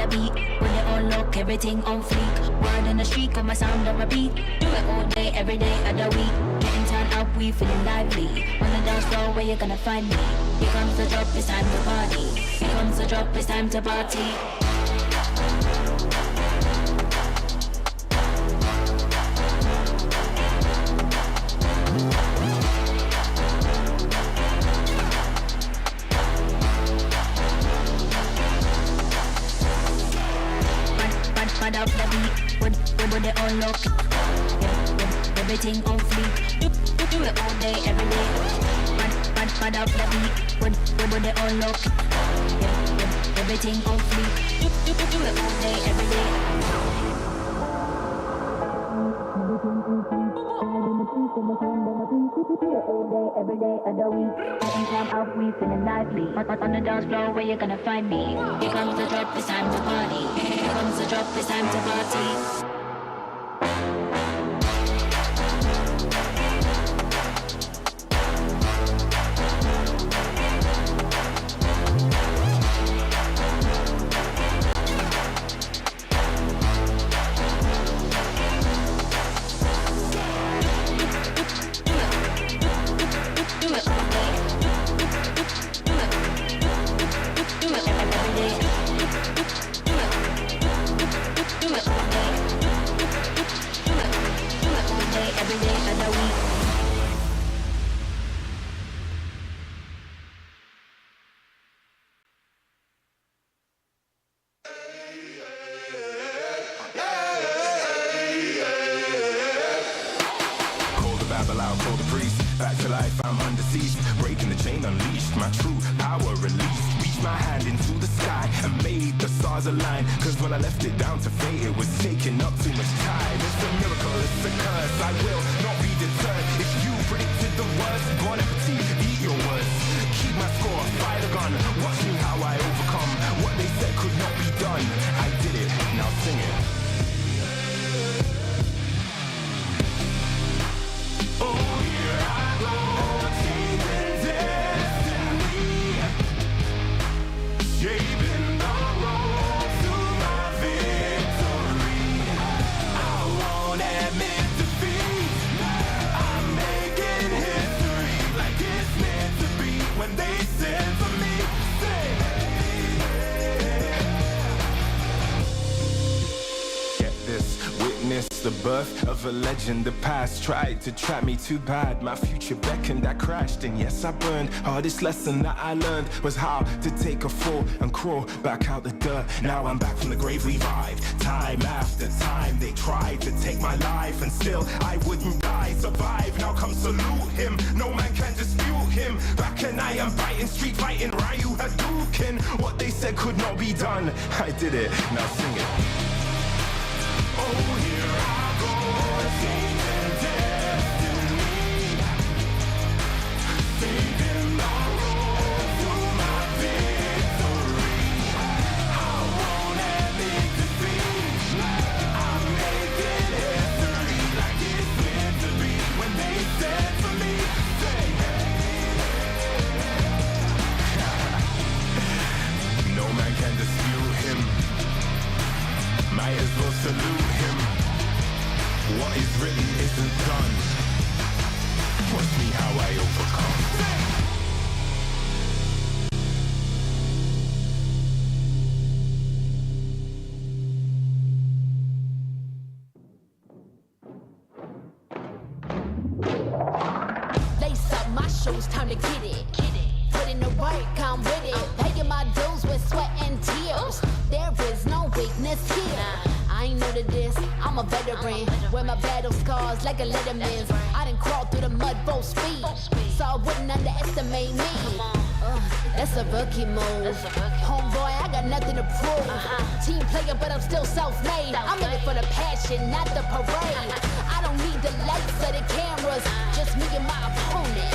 the beat. Put it on lock, everything on fleek. Word on the street, got my sound on repeat. Do it all day, every day of the week. Getting turned up, we feeling lively. On the dance floor, where you gonna find me? Here comes the drop, it's time to party. Here comes the drop, it's time to party. Pad up the beat, put it on lock. Yeah, everything on fleek. Do it all day, every day. Pad up the beat, put it on lock. Yeah, everything on fleek. Do it all day, every day. Every day of the week, getting time out, we feeling lively. On the dance floor, where you gonna find me? Here comes the drop, it's time to party. Here comes the drop, it's time to party. Back to life, I'm undeceased. Breaking the chain, unleashed. My true power released. Reached my hand into the sky and made the stars align. Cause when I left it down to fate, it was taking up too much time. It's a miracle, it's a curse. I will not be deterred. If you predicted the worst, bon appetit, eat your words. Keep my score, fire the gun. Watch me how I overcome what they said could not be done. I did it, now sing it. The birth of a legend, the past tried to trap me too bad. My future beckoned, I crashed, and yes, I burned. Hardest lesson that I learned was how to take a fall and crawl back out the dirt. Now I'm back from the grave, revived. Time after time, they tried to take my life, and still I wouldn't die. Survive, now come salute him. No man can dispute him. Back and I am biting, street fighting, Ryu Hadouken. What they said could not be done, I did it, now sing it. Oh, here I go, changing destiny, saving the road to my victory. I won't admit defeat. I'm making history like it's meant to be. When they said for me, say no man can dispute him. Might as well salute him. What is written isn't done. Watch me how I overcome. Lace up my shoes, time to get it. Put in the work, I'm with it. Paying my dues with sweat and tears. There is no weakness here. I ain't new to this, I'm a veteran. Wear my battle scars like a Letterman's. I done crawled through the mud full speed, so I wouldn't underestimate me. That's a rookie move. Homeboy, I got nothing to prove. Team player, but I'm still self-made. I'm in it for the passion, not the parade. I don't need the lights or the cameras, just me and my opponent.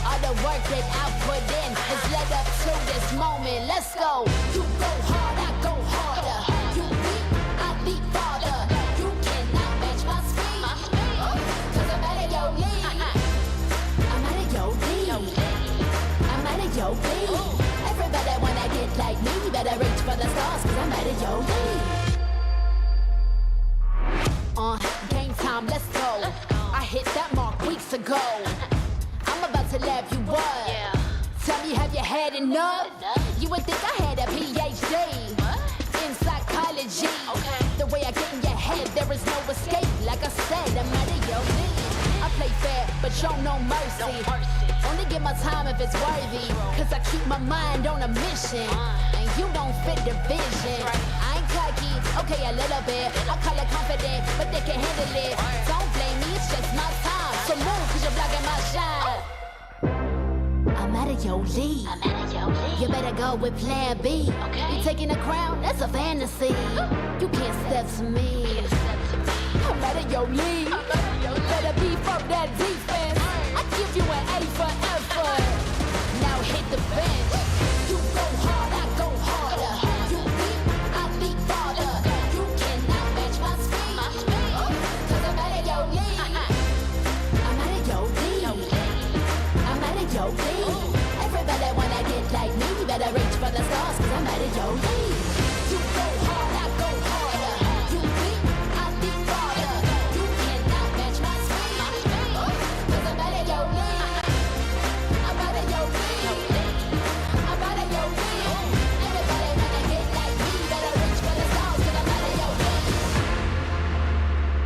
All the work that I put in has led up to this moment. Let's go. You go hard, I go harder. You leap, I leap farther. You cannot match my speed, cause I'm out of your league. I'm out of your league. I'm out of your league. Everybody wanna get like me, better reach for the stars, cause I'm out of at your league. Game time, let's go. I hit that mark weeks ago. I'm about to lap you up. Tell me, have you had enough? You would think I had a PhD in psychology. The way I get in your head, there is no escape. Like I said, I'm out of your league. I play fair, but show no mercy. Only give my time if it's worthy. Cause I keep my mind on a mission. And you don't fit the vision. I ain't cocky, okay, a little bit. I call it confident, but they can handle it. Don't blame me, it's just my time. So move, cause you're blocking my shine. I'm out of your league. You better go with plan B. You taking the crown? That's a fantasy. You can't step to me. I'm out of your league. Better beef up that defense. I give you an A for effort. Now hit the bench. You go hard, I go harder. You beat, I beat farther. You cannot match my speed. Cause I'm out of your league. I'm out of your league. I'm out of your league. Everybody wanna get like me. Better reach for the stars. Cause I'm out of your league. You go hard, I go harder. You beat, I beat farther. You cannot match my speed. Cause I'm out of your league. I'm out of your league. I'm out of your league. Everybody wanna get like me. Better reach for the stars. Cause I'm out of your league.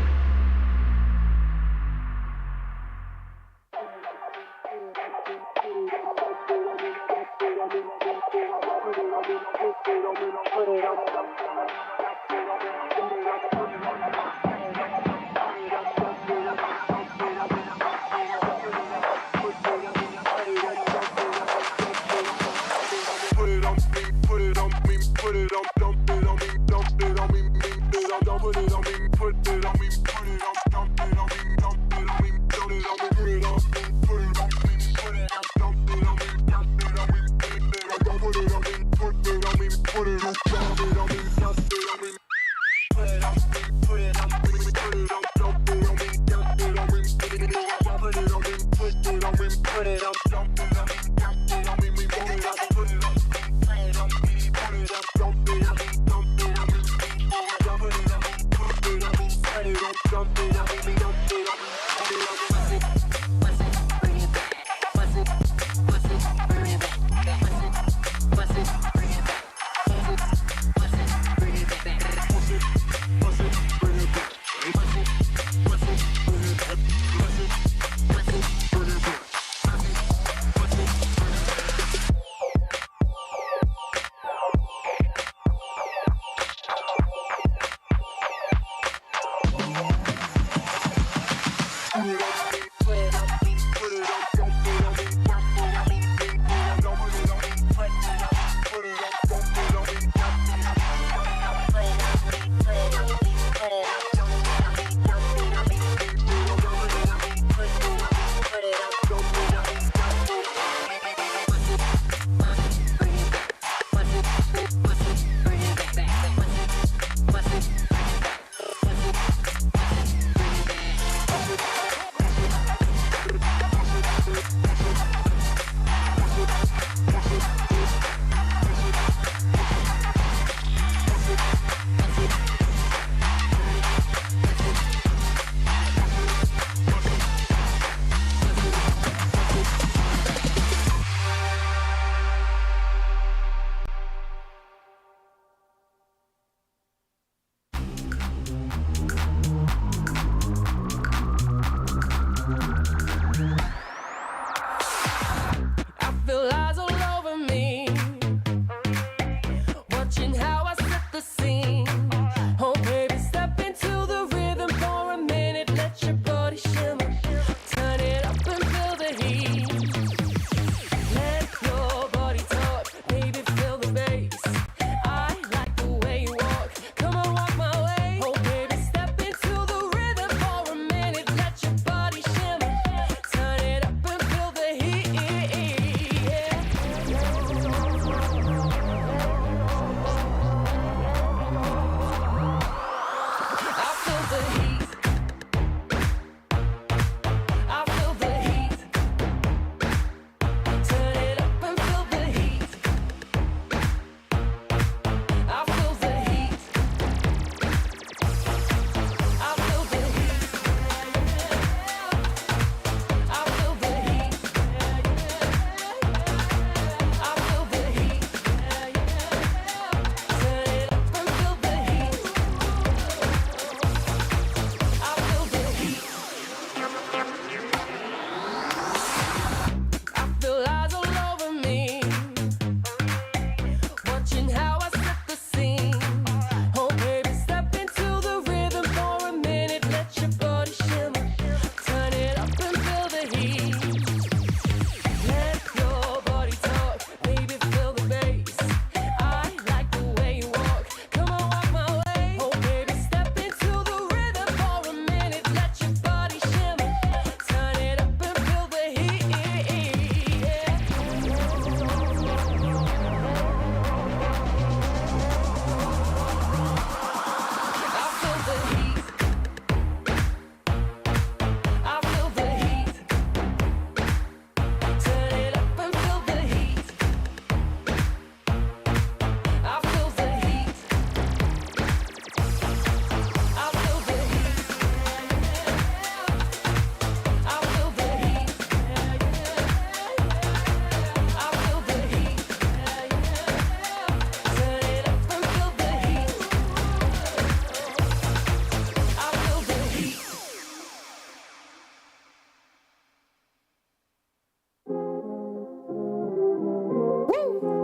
Shimmer.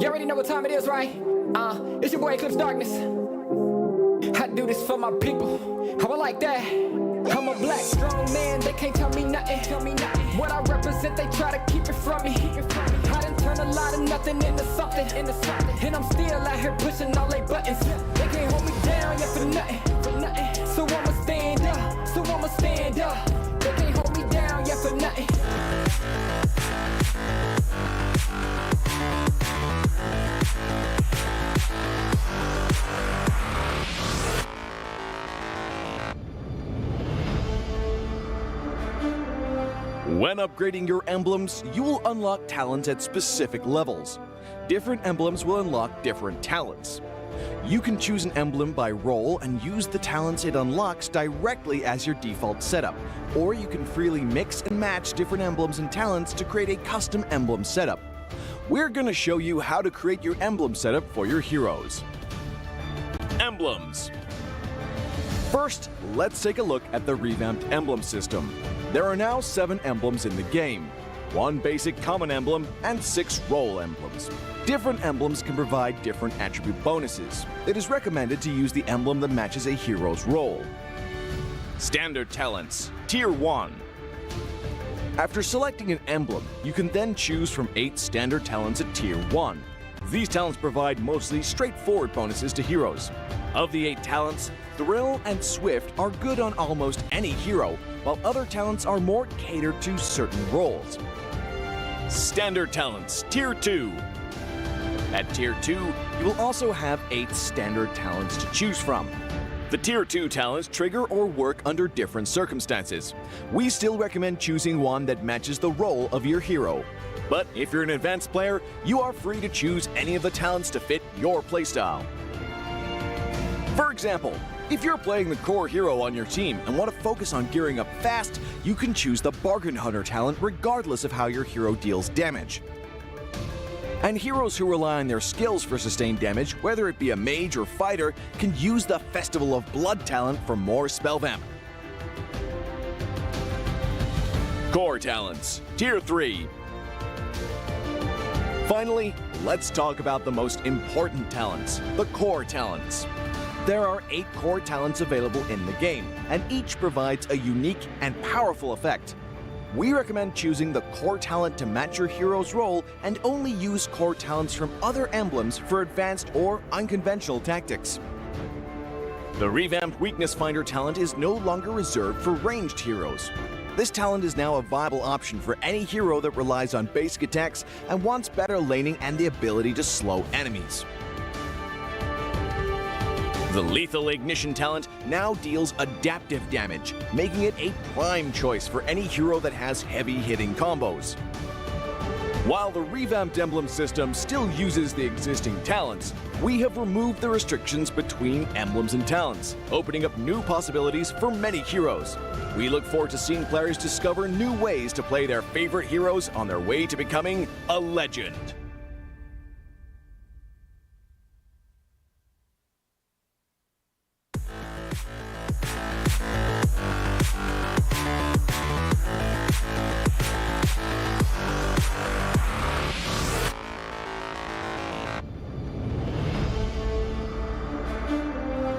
already know what time it is, right? It's your boy Eclipse Darkness. I do this for my people. How I like that. I'm a black strong man, they can't tell me nothing. What I represent, they try to keep it from me. I done turn a lot of nothing into something. And I'm still out here pushing all they buttons. They can't hold me down, yeah, for nothing. So I'ma stand up. They can't hold me down, yeah, for nothing. When upgrading your emblems, you will unlock talents at specific levels. Different emblems will unlock different talents. You can choose an emblem by role and use the talents it unlocks directly as your default setup, or you can freely mix and match different emblems and talents to create a custom emblem setup. We're going to show you how to create your emblem setup for your heroes. Emblems. First, let's take a look at the revamped emblem system. There are now 7 emblems in the game, 1 basic common emblem and 6 role emblems. Different emblems can provide different attribute bonuses. It is recommended to use the emblem that matches a hero's role. Standard talents, Tier 1. After selecting an emblem, you can then choose from 8 standard talents at Tier 1. These talents provide mostly straightforward bonuses to heroes. Of the 8 talents, Thrill and Swift are good on almost any hero, while other talents are more catered to certain roles. Standard talents, Tier 2. At Tier 2, you will also have 8 standard talents to choose from. The Tier 2 talents trigger or work under different circumstances. We still recommend choosing one that matches the role of your hero. But if you're an advanced player, you are free to choose any of the talents to fit your playstyle. For example, if you're playing the core hero on your team and want to focus on gearing up fast, you can choose the Bargain Hunter talent regardless of how your hero deals damage. And heroes who rely on their skills for sustained damage, whether it be a mage or fighter, can use the Festival of Blood talent for more spell vamp. Core talents, Tier 3. Finally, let's talk about the most important talents, the core talents. There are 8 core talents available in the game, and each provides a unique and powerful effect. We recommend choosing the core talent to match your hero's role and only use core talents from other emblems for advanced or unconventional tactics. The revamped Weakness Finder talent is no longer reserved for ranged heroes. This talent is now a viable option for any hero that relies on basic attacks and wants better laning and the ability to slow enemies. The Lethal Ignition talent now deals adaptive damage, making it a prime choice for any hero that has heavy-hitting combos. While the revamped emblem system still uses the existing talents, we have removed the restrictions between emblems and talents, opening up new possibilities for many heroes. We look forward to seeing players discover new ways to play their favorite heroes on their way to becoming a legend.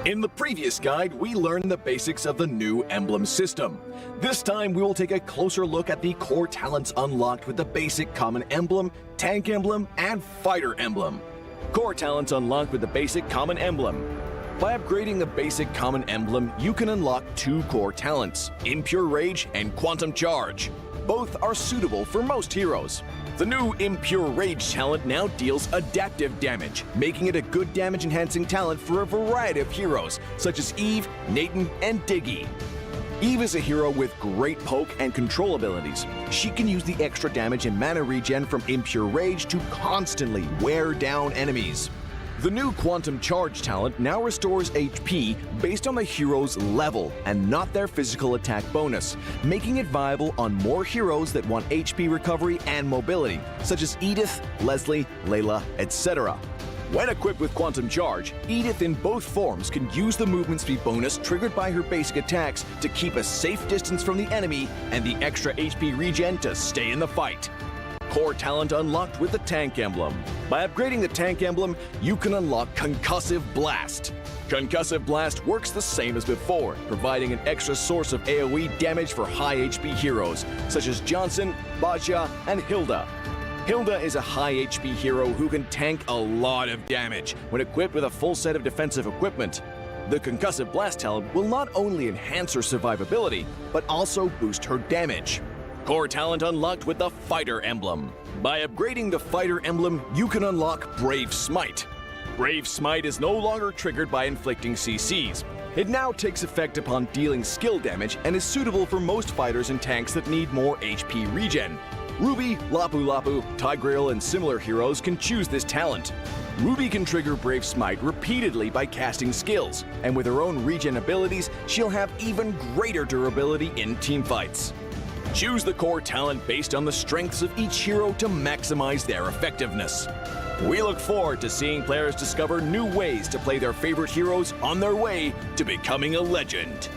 In the previous guide, we learned the basics of the new emblem system. This time, we will take a closer look at the core talents unlocked with the basic common emblem, tank emblem, and fighter emblem. Core talents unlocked with the basic common emblem. By upgrading the basic common emblem, you can unlock 2 core talents, Impure Rage and Quantum Charge. Both are suitable for most heroes. The new Impure Rage talent now deals adaptive damage, making it a good damage-enhancing talent for a variety of heroes, such as Eve, Nathan, and Diggy. Eve is a hero with great poke and control abilities. She can use the extra damage and mana regen from Impure Rage to constantly wear down enemies. The new Quantum Charge talent now restores HP based on the hero's level and not their physical attack bonus, making it viable on more heroes that want HP recovery and mobility, such as Edith, Leslie, Layla, etc. When equipped with Quantum Charge, Edith in both forms can use the movement speed bonus triggered by her basic attacks to keep a safe distance from the enemy and the extra HP regen to stay in the fight. core talent unlocked with the tank emblem. By upgrading the tank emblem, you can unlock Concussive Blast. Concussive Blast works the same as before, providing an extra source of AoE damage for high HP heroes, such as Johnson, Baja, and Hilda. Hilda is a high HP hero who can tank a lot of damage when equipped with a full set of defensive equipment. The Concussive Blast talent will not only enhance her survivability, but also boost her damage. Core talent unlocked with the Fighter Emblem. By upgrading the Fighter Emblem, you can unlock Brave Smite. Brave Smite is no longer triggered by inflicting CCs. It now takes effect upon dealing skill damage and is suitable for most fighters and tanks that need more HP regen. Ruby, Lapu Lapu, Tigreal, and similar heroes can choose this talent. Ruby can trigger Brave Smite repeatedly by casting skills, and with her own regen abilities, she'll have even greater durability in teamfights. Choose the core talent based on the strengths of each hero to maximize their effectiveness. We look forward to seeing players discover new ways to play their favorite heroes on their way to becoming a legend.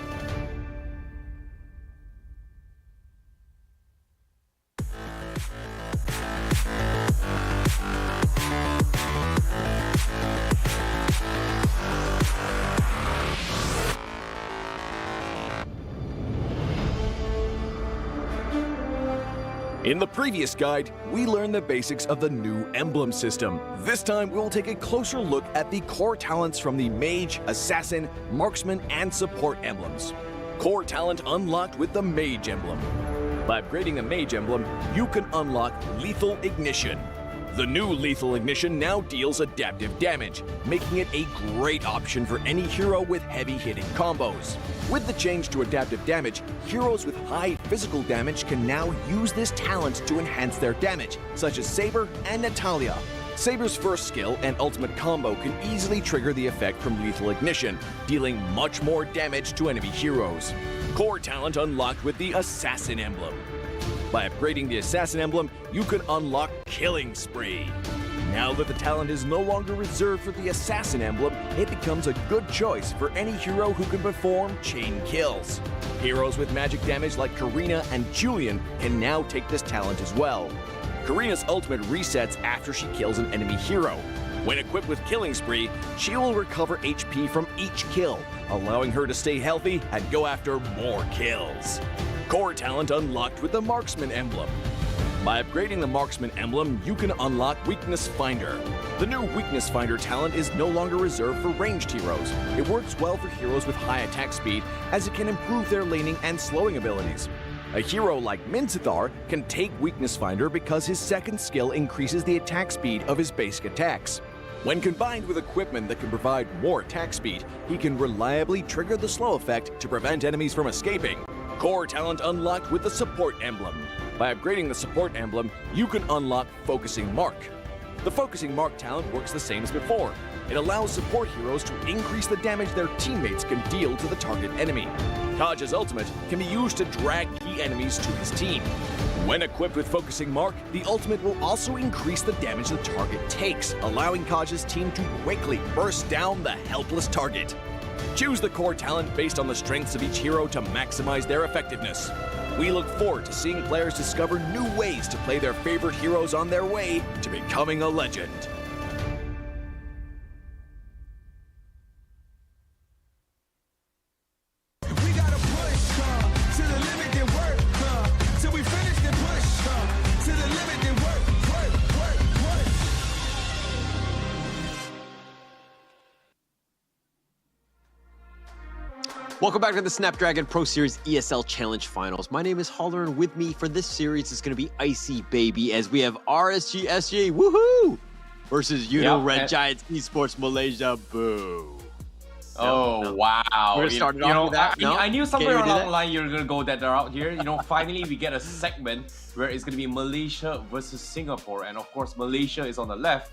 In the previous guide, we learned the basics of the new emblem system. This time, we'll take a closer look at the core talents from the Mage, Assassin, Marksman, and Support emblems. Core talent unlocked with the Mage emblem. By upgrading the Mage emblem, you can unlock Lethal Ignition. The new Lethal Ignition now deals adaptive damage, making it a great option for any hero with heavy-hitting combos. With the change to adaptive damage, heroes with high physical damage can now use this talent to enhance their damage, such as Saber and Natalia. Saber's first skill and ultimate combo can easily trigger the effect from Lethal Ignition, dealing much more damage to enemy heroes. Core talent unlocked with the Assassin emblem. By upgrading the Assassin emblem, you can unlock Killing Spree. Now that the talent is no longer reserved for the Assassin emblem, it becomes a good choice for any hero who can perform chain kills. Heroes with magic damage like Karina and Julian can now take this talent as well. Karina's ultimate resets after she kills an enemy hero. When equipped with Killing Spree, she will recover HP from each kill, allowing her to stay healthy and go after more kills. Core talent unlocked with the Marksman emblem. By upgrading the Marksman emblem, you can unlock Weakness Finder. The new Weakness Finder talent is no longer reserved for ranged heroes. It works well for heroes with high attack speed, as it can improve their laning and slowing abilities. A hero like Minzathar can take Weakness Finder because his second skill increases the attack speed of his basic attacks. When combined with equipment that can provide more attack speed, he can reliably trigger the slow effect to prevent enemies from escaping. Core talent unlocked with the Support emblem. By upgrading the Support emblem, you can unlock Focusing Mark. The Focusing Mark talent works the same as before. It allows support heroes to increase the damage their teammates can deal to the target enemy. Kaj's ultimate can be used to drag key enemies to his team. When equipped with Focusing Mark, the ultimate will also increase the damage the target takes, allowing Kaj's team to quickly burst down the helpless target. Choose the core talent based on the strengths of each hero to maximize their effectiveness. We look forward to seeing players discover new ways to play their favorite heroes on their way to becoming a legend. Welcome back to the Snapdragon Pro Series ESL Challenge Finals. My name is Holler, and with me for this series is going to be Icy Baby, as we have RSG SG, woohoo, versus Yoodo Red Giants Esports Malaysia, boo. Wow. We're starting off with that. I knew somewhere along the line you're going to go that route here. Finally we get a segment where it's going to be Malaysia versus Singapore. And of course, Malaysia is on the left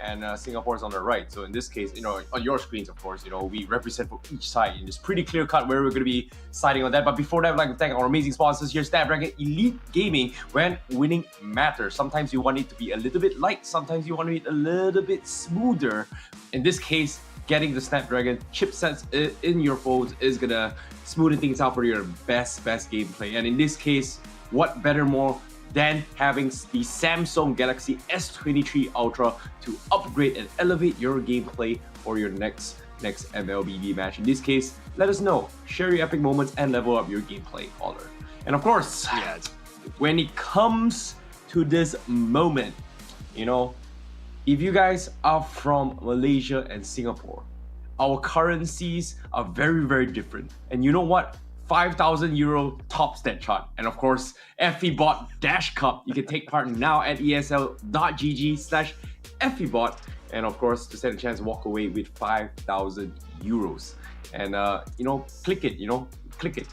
and Singapore is on the right. So in this case, on your screens, of course, we represent for each side. And it's pretty clear cut where we're going to be siding on that. But before that, I'd like to thank our amazing sponsors here, Snapdragon Elite Gaming. When winning matters, sometimes you want it to be a little bit light, sometimes you want it a little bit smoother. In this case, getting the Snapdragon chipsets in your phones is gonna smoothen things out for your best gameplay. And in this case, what better more than having the Samsung Galaxy S23 Ultra to upgrade and elevate your gameplay for your next MLBB match. In this case, let us know. Share your epic moments and level up your gameplay, caller. And of course, when it comes to this moment, you know, if you guys are from Malaysia and Singapore, our currencies are very, very different. And you know what? 5,000 euro top stat chart. And of course, FEBot Dash Cup. You can take part now at esl.gg/FEBot. And of course, to stand a chance to walk away with 5,000 euros. And, you know, click it, click it.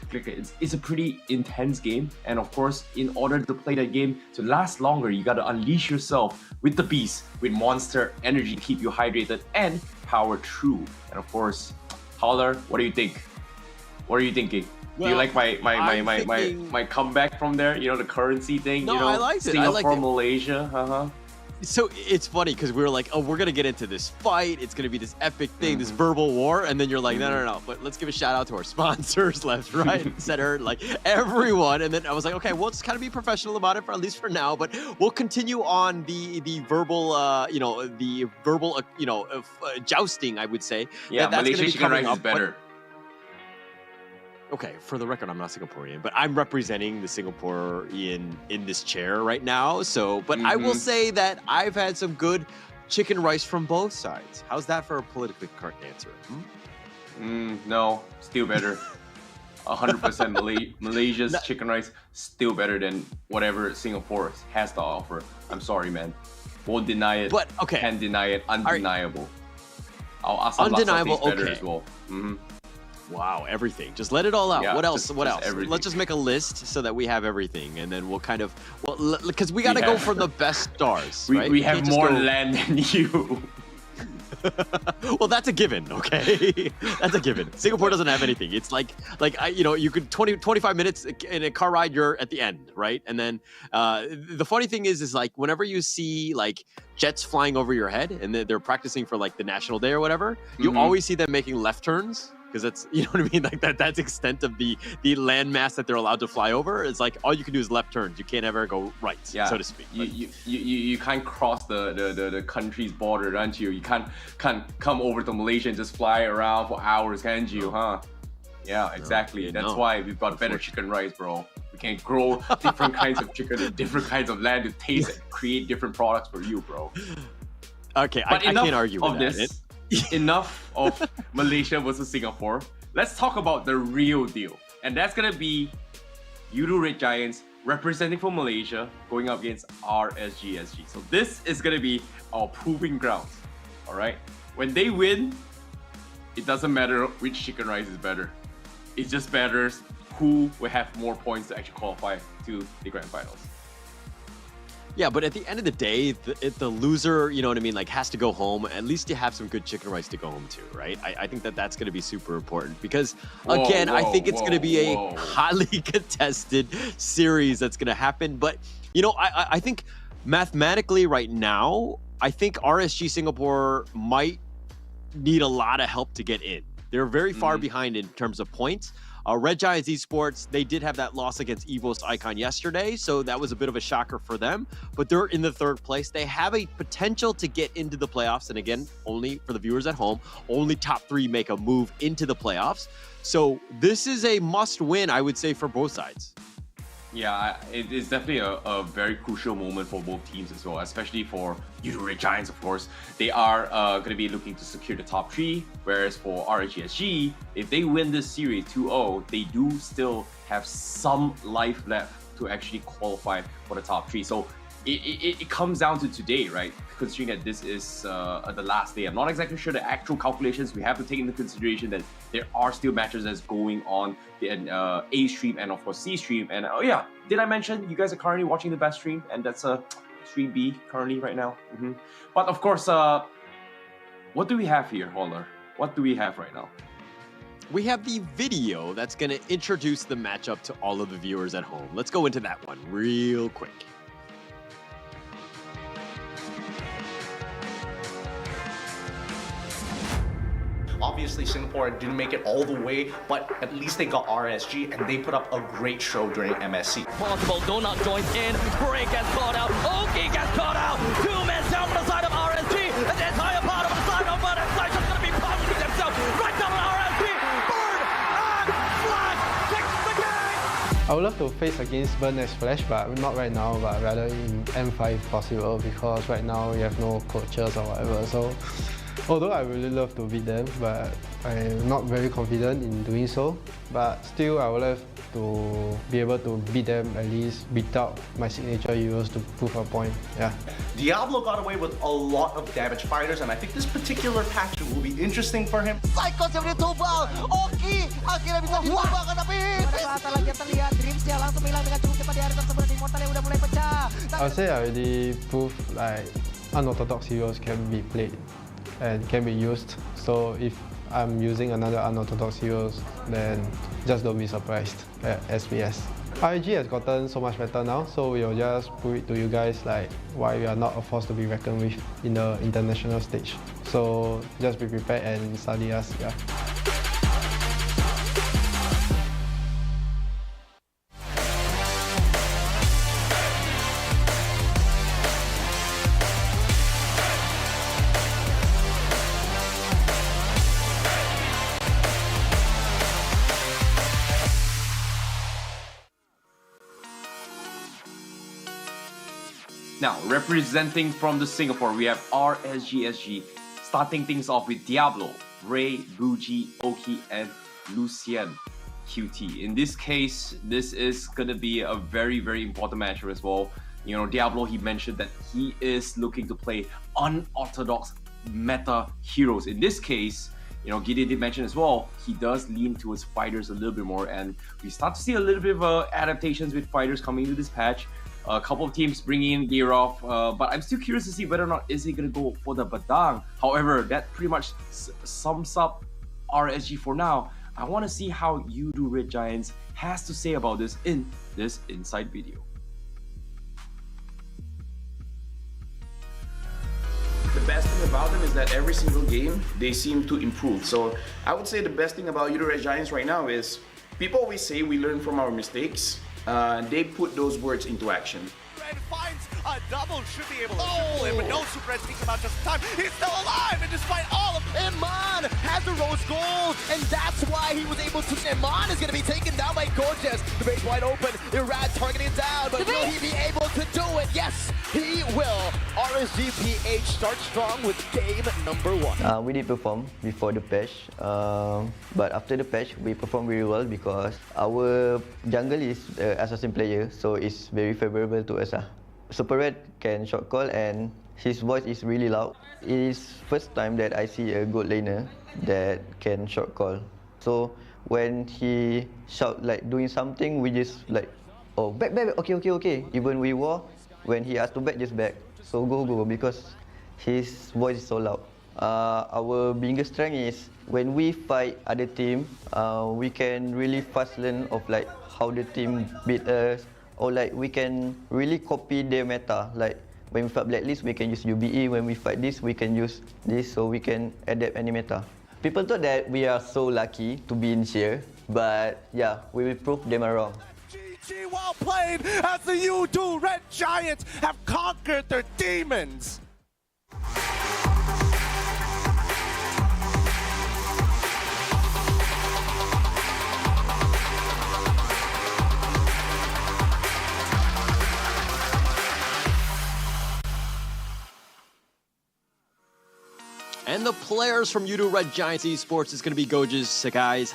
It's a pretty intense game. And of course, in order to play that game to last longer, you got to unleash yourself with the beast, with Monster Energy to keep you hydrated and power through. And of course, Holler, what do you think? What are you thinking? Well, do you like my comeback from there? You know, the currency thing. No, you know, I liked it. Singapore, Malaysia. So it's funny because we were like, oh, we're gonna get into this fight. It's gonna be this epic thing, this verbal war, and then you're like, no. But let's give a shout out to our sponsors, left, right, center, like everyone. And then I was like, okay, we'll just kind of be professional about it for at least for now. But we'll continue on the verbal, jousting, I would say. Yeah, that's Malaysia chicken rice is better. But, okay, for the record, I'm not Singaporean, but I'm representing the Singaporean in this chair right now. So, but I will say that I've had some good chicken rice from both sides. How's that for a politically correct answer? No, still better. 100% Malaysia's chicken rice still better than whatever Singapore has to offer. I'm sorry, man. Won't deny it. But okay, can't deny it. Undeniable. Our asam undeniable. Laksa tastes better as well. Wow, everything. Just let it all out. Yeah, what else? everything. Let's just make a list so that we have everything, and then we'll kind of because we got to go for the best stars. Right? We have more land than you. Well, that's a given, okay? That's a given. Singapore doesn't have anything. It's like you could 25 minutes in a car ride, you're at the end, right? And then the funny thing is like whenever you see like jets flying over your head and they're practicing for like the National Day or whatever, you always see them making left turns. Because that's, you know what I mean? Like that's extent of the landmass that they're allowed to fly over. It's like all you can do is left turns. You can't ever go right, so to speak. You can't cross the country's border, don't you? You can't come over to Malaysia and just fly around for hours, can't you, huh? Yeah, exactly. That's why we've got better chicken rice, bro. We can grow different kinds of chicken in different kinds of land to taste and create different products for you, bro. Okay, I can't argue with that. Enough of Malaysia versus Singapore. Let's talk about the real deal. And that's going to be Yoodo Red Giants representing for Malaysia going up against RSGSG. So this is going to be our proving grounds. All right? When they win, it doesn't matter which chicken rice is better. It just matters who will have more points to actually qualify to the grand finals. Yeah, but at the end of the day, the loser, you know what I mean, like has to go home. At least you have some good chicken rice to go home to, right? I think that's going to be super important because, again, I think it's going to be a highly contested series that's going to happen. But, you know, I think mathematically right now, I think RSG Singapore might need a lot of help to get in. They're very far behind in terms of points. Red Giants Esports, they did have that loss against Evos Icon yesterday, so that was a bit of a shocker for them, but they're in the third place. They have a potential to get into the playoffs, and again, only for the viewers at home, only top 3 make a move into the playoffs. So this is a must-win, I would say, for both sides. Yeah, it is definitely a very crucial moment for both teams as well, especially for Yoodo Red Giants, of course. They are going to be looking to secure the top 3, whereas for RSGSG, if they win this series 2-0, they do still have some life left to actually qualify for the top 3. So it comes down to today, right? Considering that this is the last day. I'm not exactly sure the actual calculations. We have to take into consideration that there are still matches that's going on in A stream and of course C stream. And oh yeah, did I mention you guys are currently watching the best stream? And that's stream B currently right now. But of course, what do we have here, Holler? What do we have right now? We have the video that's going to introduce the matchup to all of the viewers at home. Let's go into that one real quick. Obviously, Singapore didn't make it all the way, but at least they got RSG and they put up a great show during MSC. Possible, Donut joins in, Break gets caught out, Oki gets caught out, 2 men down on the side of RSG, and the entire part of the side of Bud and Slash is going to be pounding themselves right down on RSG, Bird and Flash takes the game! I would love to face against Burn as Flash, but not right now, but rather in M5 if possible, because right now we have no coaches or whatever. So, although I really love to beat them, but I'm not very confident in doing so. But still, I would love to be able to beat them, at least beat out my signature heroes to prove a point. Yeah. Diablo got away with a lot of damage fighters, and I think this particular patch will be interesting for him. Psycho siap ditubal. Oki akhirnya bisa ditubal tapi selatan lagi yang terlihat Dreamsnya langsung hilang dengan cukup cepat di area tersebut. Immortal yang udah mulai pecah. I would say I already proved like unorthodox heroes can be played and can be used. So if I'm using another unorthodox heroes, then just don't be surprised at SBS. RG has gotten so much better now, so we'll just prove it to you guys like why we are not a force to be reckoned with in the international stage. So just be prepared and study us. Yeah. Now, representing from the Singapore, we have RSGSG, starting things off with Diablo, Ray, Buji, Oki, and Lucian QT. In this case, this is gonna be a very, very important match as well. You know, Diablo, he mentioned that he is looking to play unorthodox meta heroes. In this case, you know, Gideon did mention as well, he does lean towards fighters a little bit more, and we start to see a little bit of adaptations with fighters coming into this patch. A couple of teams bringing in gear off, but I'm still curious to see whether or not is he going to go for the Badang. However, that pretty much sums up RSG for now. I want to see how Yoodo Red Giants has to say about this in this inside video. The best thing about them is that every single game, they seem to improve. So I would say the best thing about Yoodo Red Giants right now is people always say we learn from our mistakes. They put those words into action. Red finds a double, should be able to pull him, but no Super Red thinks about just time. He's still alive, and despite all of Iman has the rose gold, and that's why he was able to. Iman is going to be taken down by Gorgeous. The base wide open, Irad targeting down, but will he be able to do it? Yes, he will. RSGPH starts strong with game number 1. We did perform before the patch, but after the patch, we performed very well because our jungle is assassin player, so it's very favorable to us. Super Red can short call and his voice is really loud. It is first time that I see a good laner that can short call. So when he shout like doing something, we just like, oh back, okay. Even we war, when he has to back, just back. So go because his voice is so loud. Our biggest strength is when we fight other team, we can really fast learn of like how the team beat us, or like we can really copy their meta. Like when we fight Blacklist, we can use UBE. When we fight this, we can use this, so we can adapt any meta. People thought that we are so lucky to be in here, but yeah, we will prove them wrong. GG, well played as the Yoodo Red Giants have conquered their demons. And the players from Yoodo Red Giants Esports is going to be Goges, Sakai's,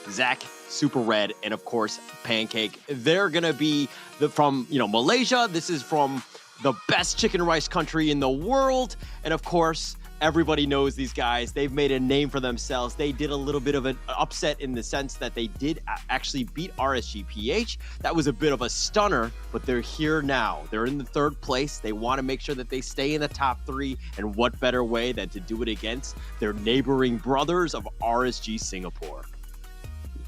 Zach, Super Red, and of course, Pancake. They're going to be from Malaysia. This is from the best chicken rice country in the world. And of course, everybody knows these guys. They've made a name for themselves. They did a little bit of an upset in the sense that they did actually beat RSGPH. That was a bit of a stunner, but they're here now. They're in the 3rd place. They want to make sure that they stay in the top 3. And what better way than to do it against their neighboring brothers of RSG Singapore?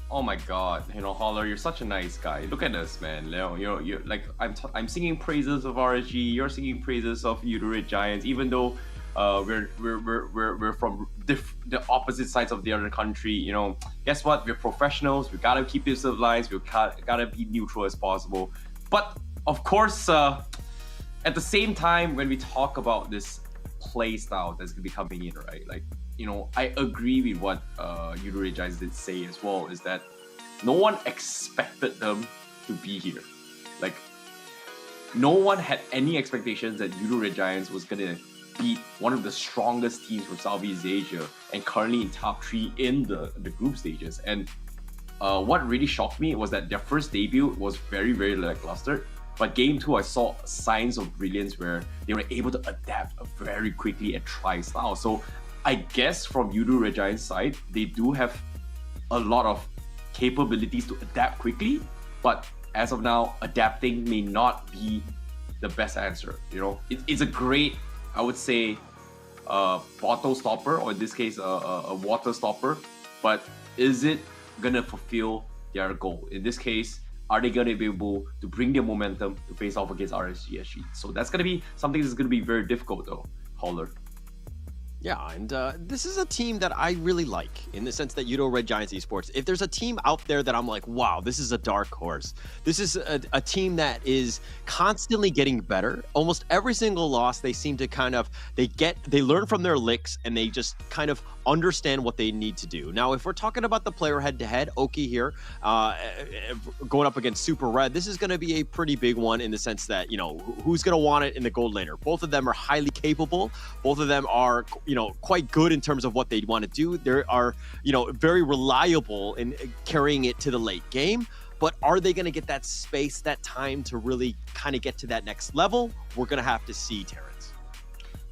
Oh my God, Holler, you're such a nice guy. Look at us, man. You're like I'm singing praises of RSG. You're singing praises of Yoodo Red Giants, even though we're from the opposite sides of the other country. You know, guess what? We're professionals. We gotta keep it civilized. We gotta be neutral as possible. But of course, at the same time, when we talk about this play style that's gonna be coming in, right? Like, you know, I agree with what Yoodo Red Giants did say as well, is that no one expected them to be here. Like, no one had any expectations that Yoodo Red Giants was gonna beat one of the strongest teams from Southeast Asia and currently in top 3 in the group stages. And what really shocked me was that their first debut was very, very lackluster. But game 2, I saw signs of brilliance where they were able to adapt very quickly and try style. So I guess from Yoodo Red Giants' side, they do have a lot of capabilities to adapt quickly, but as of now, adapting may not be the best answer. You know, it's a great, I would say, bottle stopper, or in this case, a water stopper, but is it gonna fulfill their goal? In this case, are they gonna be able to bring their momentum to face off against RSGSG? So that's gonna be something that's gonna be very difficult though, Holler. Yeah, and this is a team that I really like in the sense that Yoodo Red Giants Esports. If there's a team out there that I'm like, wow, this is a dark horse. This is a team that is constantly getting better. Almost every single loss, they seem to kind of, they learn from their licks and they just kind of understand what they need to do. Now, if we're talking about the player head-to-head, Oki here, going up against Super Red, this is going to be a pretty big one in the sense that, you know, who's going to want it in the gold laner? Both of them are highly capable. Both of them are, you know, quite good in terms of what they want to do. They are, you know, very reliable in carrying it to the late game. But are they going to get that space, that time to really kind of get to that next level? We're going to have to see, Terrence.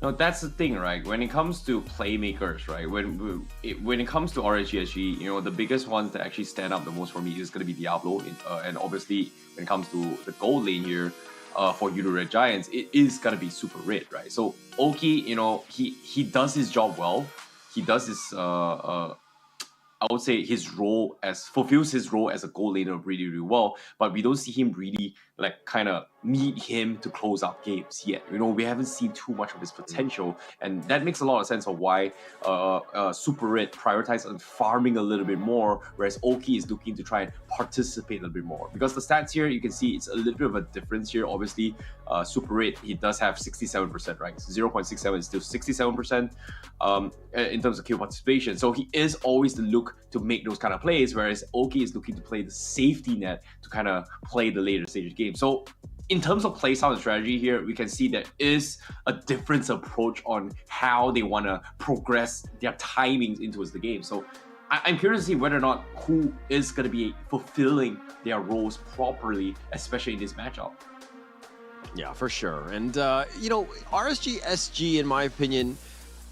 No, that's the thing, right? When it comes to playmakers, right? When it comes to RSGSG, you know, the biggest ones that actually stand out the most for me is going to be Diablo. And obviously, when it comes to the gold lane here, for Yoodo Red Giants, it is going to be Super Red, right? So Oki, you know, he does his job well. He does his, I would say fulfills his role as a goal laner really, really well, but we don't see him really like kind of need him to close out games yet. You know, we haven't seen too much of his potential, and that makes a lot of sense of why Super Red prioritizes on farming a little bit more, whereas Oki is looking to try and participate a little bit more. Because the stats here, you can see it's a little bit of a difference here. Obviously, Super Red, he does have 67%, right? 0.67 is still 67% in terms of kill participation. So he is always the look to make those kind of plays, whereas Oki is looking to play the safety net to kind of play the later stage of the game. So in terms of playstyle and strategy here, we can see there is a different approach on how they want to progress their timings into the game. So I'm curious to see whether or not who is going to be fulfilling their roles properly, especially in this matchup. Yeah, for sure. And, you know, RSGSG, in my opinion,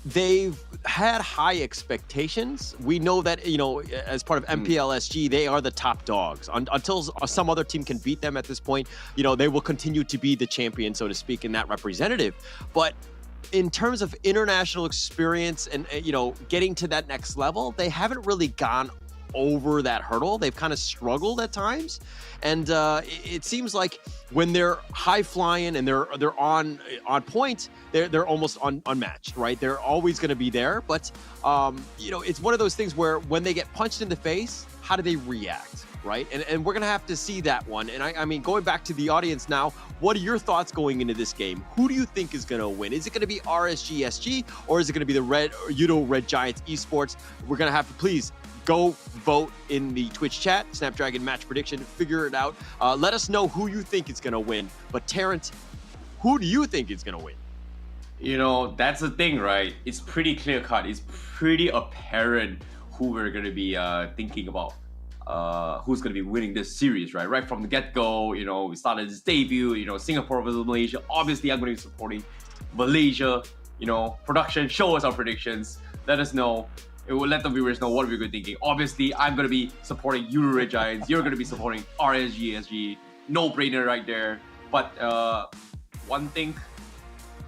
they've had high expectations. We know that, you know, as part of MPLSG, they are the top dogs. Until some other team can beat them at this point, you know, they will continue to be the champion, so to speak, in that representative. But in terms of international experience and, you know, getting to that next level, they haven't really gone over that hurdle. They've kind of struggled at times, and it seems like when they're high flying and they're on point, they're almost unmatched, right? They're always going to be there, but you know, it's one of those things where when they get punched in the face, how do they react, right? And we're going to have to see that one. And I mean, going back to the audience now, what are your thoughts going into this game? Who do you think is going to win? Is it going to be RSGSG, or is it going to be the Yoodo Red Giants Esports? We're going to have to please go vote in the Twitch chat, Snapdragon match prediction, figure it out. Let us know who you think is going to win. But Terrence, who do you think is going to win? You know, that's the thing, right? It's pretty clear cut. It's pretty apparent who we're going to be thinking about. Who's going to be winning this series, right? Right from the get-go, you know, we started this debut, you know, Singapore versus Malaysia. Obviously, I'm going to be supporting Malaysia. You know, production, show us our predictions. Let us know. It will let the viewers know what we're thinking. Obviously, I'm going to be supporting Yoodo Red Giants. You're going to be supporting RSGSG. No-brainer right there. But one thing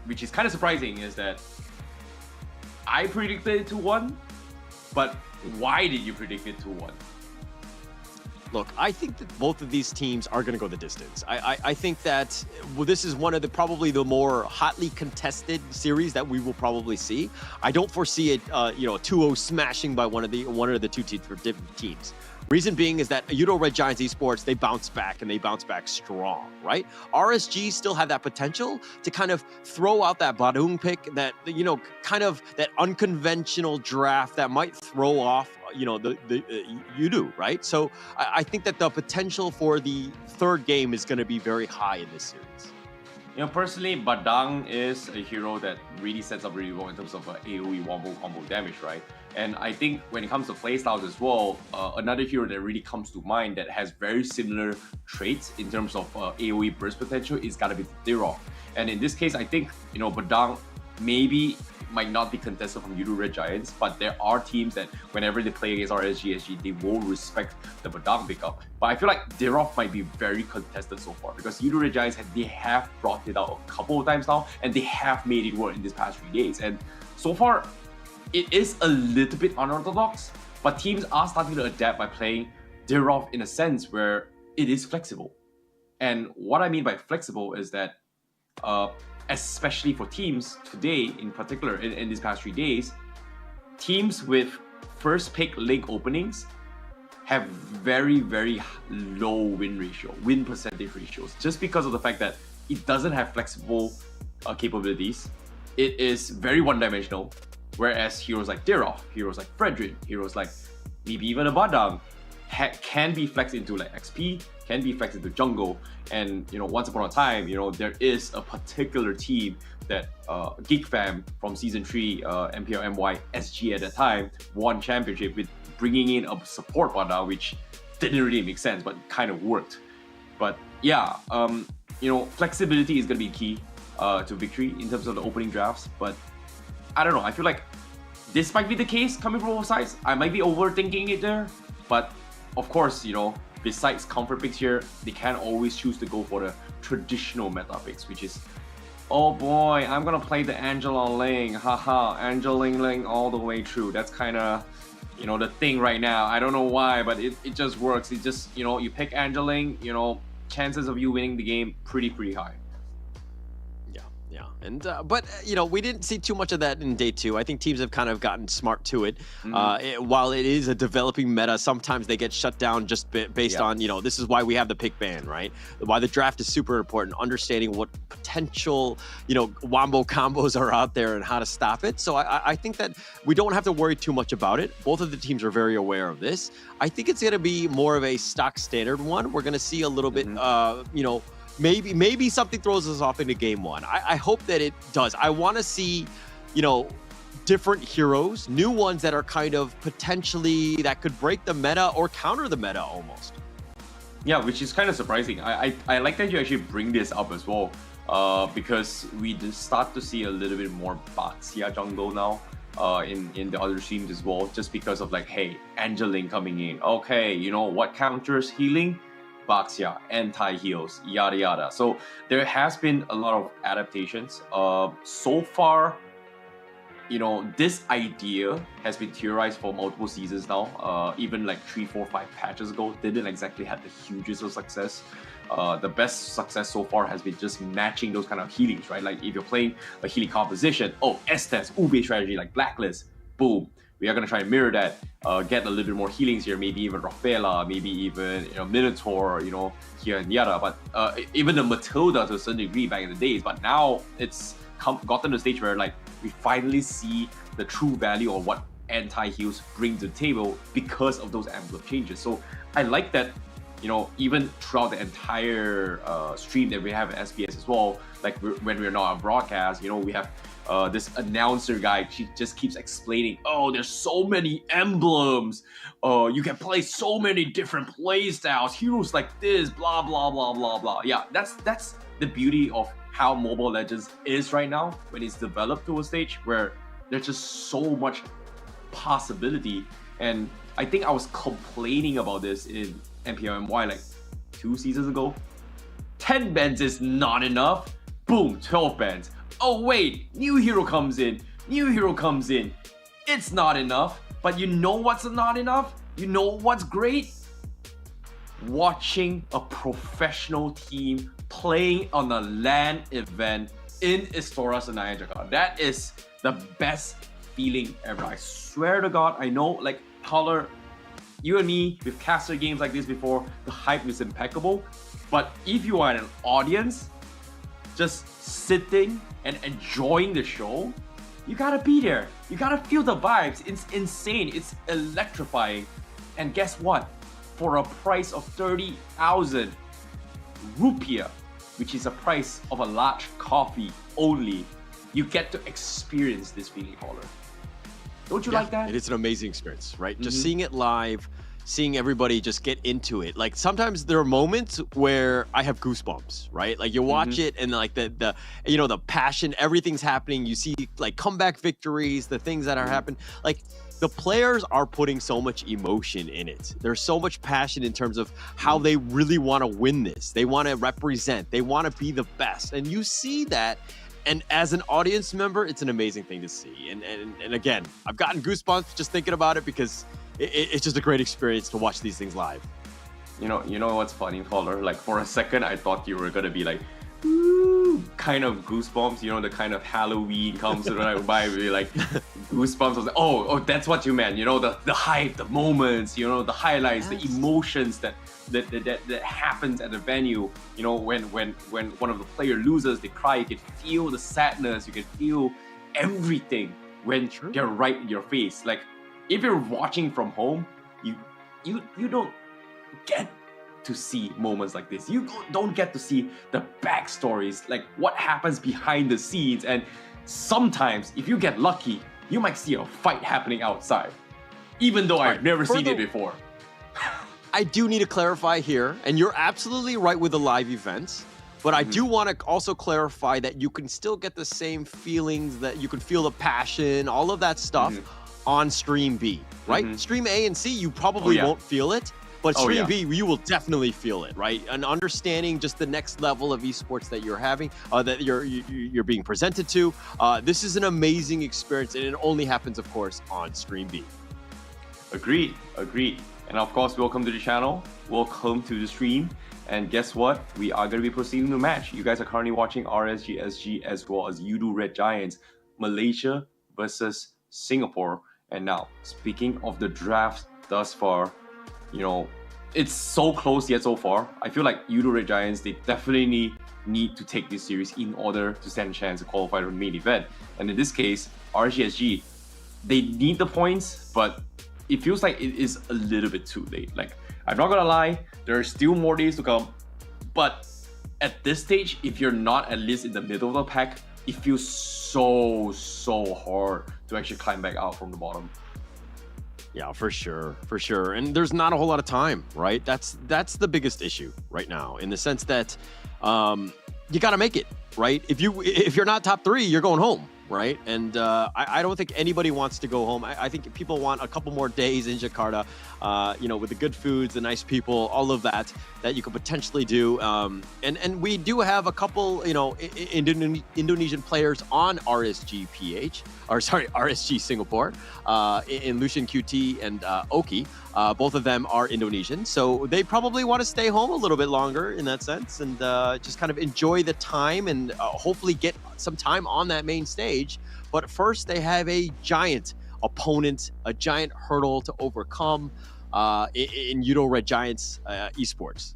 which is kind of surprising is that I predicted 2-1, but why did you predict it 2-1? Look, I think that both of these teams are going to go the distance. I think that this is one of the probably the more hotly contested series that we will probably see. I don't foresee it, 2-0 smashing by one of the two different teams. Reason being is that Yoodo Red Giants Esports, they bounce back and they bounce back strong, right? RSG still have that potential to kind of throw out that Badung pick, that, kind of that unconventional draft that might throw off, the Yoodo, right? So I think that the potential for the third game is going to be very high in this series. Personally, Badang is a hero that really sets up really well in terms of AoE wombo combo damage, right? And I think when it comes to playstyles as well, another hero that really comes to mind that has very similar traits in terms of AoE burst potential is gotta be Dirov. And in this case, I think, Badang maybe might not be contested from Yoodo Red Giants, but there are teams that whenever they play against RSG, they will respect the Badang pickup. But I feel like Dirov might be very contested so far because Yoodo Red Giants, they have brought it out a couple of times now, and they have made it work in these past 3 days. And so far, it is a little bit unorthodox, but teams are starting to adapt by playing Dirov in a sense where it is flexible. And what I mean by flexible is that especially for teams today, in particular, in these past 3 days, teams with first pick link openings have very, very low win percentage ratios, just because of the fact that it doesn't have flexible capabilities. It is very one-dimensional, whereas heroes like Dirov, heroes like Fredrin, heroes like maybe even a Badang can be flexed into like XP, can be flexed into jungle. And once upon a time, there is a particular team that Geek Fam from season 3, MPL MY SG at that time, won championship with bringing in a support Badang, which didn't really make sense, but kind of worked. But yeah, flexibility is going to be key to victory in terms of the opening drafts. But I don't know, I feel like this might be the case coming from both sides. I might be overthinking it there, but of course, besides comfort picks here, they can always choose to go for the traditional meta picks, which is, oh boy, I'm gonna play the Angela Ling, haha, Ling all the way through. That's kind of, the thing right now. I don't know why, but it just works. It just, you pick Angela Ling, chances of you winning the game pretty high. Yeah, and but we didn't see too much of that in day 2. I think teams have kind of gotten smart to it. While it is a developing meta, sometimes they get shut down just based on this is why we have the pick ban, right? Why the draft is super important, understanding what potential wombo combos are out there and how to stop it. So I think that we don't have to worry too much about it. Both of the teams are very aware of this. I think it's going to be more of a stock standard one. We're going to see a little bit maybe something throws us off into game 1. I hope that it does. I want to see, different heroes, new ones that are kind of potentially that could break the meta or counter the meta almost. Yeah, which is kind of surprising. I like that you actually bring this up as well, because we start to see a little bit more Baxia jungle now in the other teams as well, just because of like, hey, Angeling coming in. Okay, what counters healing? Baxia, anti-heals, yada yada. So there has been a lot of adaptations. So far, this idea has been theorized for multiple seasons now. Even like 3, 4, 5 patches ago, didn't exactly have the hugest of success. The best success so far has been just matching those kind of healings, right? Like if you're playing a healing composition, Estes, Ube strategy like Blacklist, boom. We are going to try and mirror that, get a little bit more healings here, maybe even Rafaela, maybe even Minotaur, here and yada. But even the Matilda to a certain degree back in the days. But now it's gotten to the stage where like we finally see the true value of what anti-heals bring to the table because of those Emblem changes. So I like that, even throughout the entire stream that we have at SBS as well, like when we're not on broadcast, we have this announcer guy, she just keeps explaining, there's so many emblems, you can play so many different play styles, heroes like this, blah blah blah blah blah. Yeah, that's the beauty of how Mobile Legends is right now, when it's developed to a stage where there's just so much possibility. And I think I was complaining about this in MPLMY like 2 seasons ago. 10 bans is not enough. Boom, 12 bans. Oh wait, new hero comes in. It's not enough. But you know what's not enough? You know what's great? watching a professional team playing on a LAN event in Istora Senayan, Jakarta. That is the best feeling ever. I swear to God, I know, like, Tyler, you and me, we've casted games like this before, the hype is impeccable. But if you are an audience, just sitting and enjoying the show, you gotta be there. You gotta feel the vibes. It's insane. It's electrifying. And guess what? For a price of 30,000 rupiah, which is a price of a large coffee only, you get to experience this feeling, Caller. Don't you like that? It is an amazing experience, right? Just seeing it live, seeing everybody just get into it. Like, sometimes there are moments where I have goosebumps, right? Like, you watch it and like the you know, the passion, everything's happening. You see like comeback victories, the things that are happening. Like, the players are putting so much emotion in it. There's so much passion in terms of how they really want to win this. They want to represent. They want to be the best. And you see that. And as an audience member, it's an amazing thing to see. And again, I've gotten goosebumps just thinking about it because it's just a great experience to watch these things live. You know what's funny, Caller? Like, for a second, I thought you were gonna be like, ooh, kind of goosebumps. You know, the kind of Halloween comes by, be like goosebumps. I was like, oh, that's what you meant. You know, the hype, the moments. You know, the highlights, the emotions that happens at the venue. You know, when one of the players loses, they cry. You can feel the sadness. You can feel everything when they're right in your face. Like, if you're watching from home, you don't get to see moments like this. You don't get to see the backstories, like what happens behind the scenes. And sometimes, if you get lucky, you might see a fight happening outside, even though I've never seen it before. I do need to clarify here, and you're absolutely right with the live events, but I do want to also clarify that you can still get the same feelings, that you can feel the passion, all of that stuff on Stream B, right? Stream A and C, you probably won't feel it, but Stream B, you will definitely feel it, right? And understanding just the next level of esports that you're having, that you're being presented to. This is an amazing experience, and it only happens, of course, on Stream B. Agreed. And of course, welcome to the channel. Welcome to the stream. And guess what? We are going to be proceeding to match. You guys are currently watching RSG SG as well as Yoodo Red Giants, Malaysia versus Singapore. And now, speaking of the draft thus far, you know, it's so close yet so far. I feel like Yoodo Red Giants, they definitely need to take this series in order to stand a chance to qualify for the main event. And in this case, RSG, they need the points, but it feels like it is a little bit too late. Like, I'm not gonna lie, there are still more days to come, but at this stage, if you're not at least in the middle of the pack, it feels so hard to actually climb back out from the bottom. Yeah, for sure. And there's not a whole lot of time, right? That's the biggest issue right now, in the sense that you gotta make it, right? If you're not top 3, you're going home, right? And I don't think anybody wants to go home. I think people want a couple more days in Jakarta, you know, with the good foods, the nice people, all of that you could potentially do. And we do have a couple, you know, Indonesian players on RSG Singapore, in Lucian QT and Oki. Both of them are Indonesian, so they probably want to stay home a little bit longer in that sense, and just kind of enjoy the time and hopefully get some time on that main stage. But first, they have a giant opponent, a giant hurdle to overcome in Yoodo Red Giants Esports.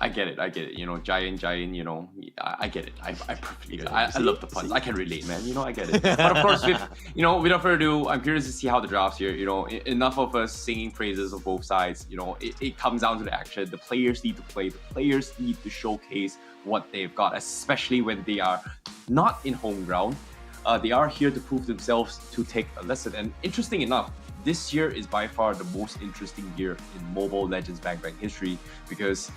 I get it. You know, giant. You know, I get it. I perfectly get it. I love the puns. I can relate, man. You know, I get it. But of course, without further ado, I'm curious to see how the draft's here. You know, enough of us singing praises of both sides. You know, it comes down to the action. The players need to play. The players need to showcase what they've got, especially when they are not in home ground. They are here to prove themselves, to take a lesson. And interesting enough, this year is by far the most interesting year in Mobile Legends Bang Bang history, because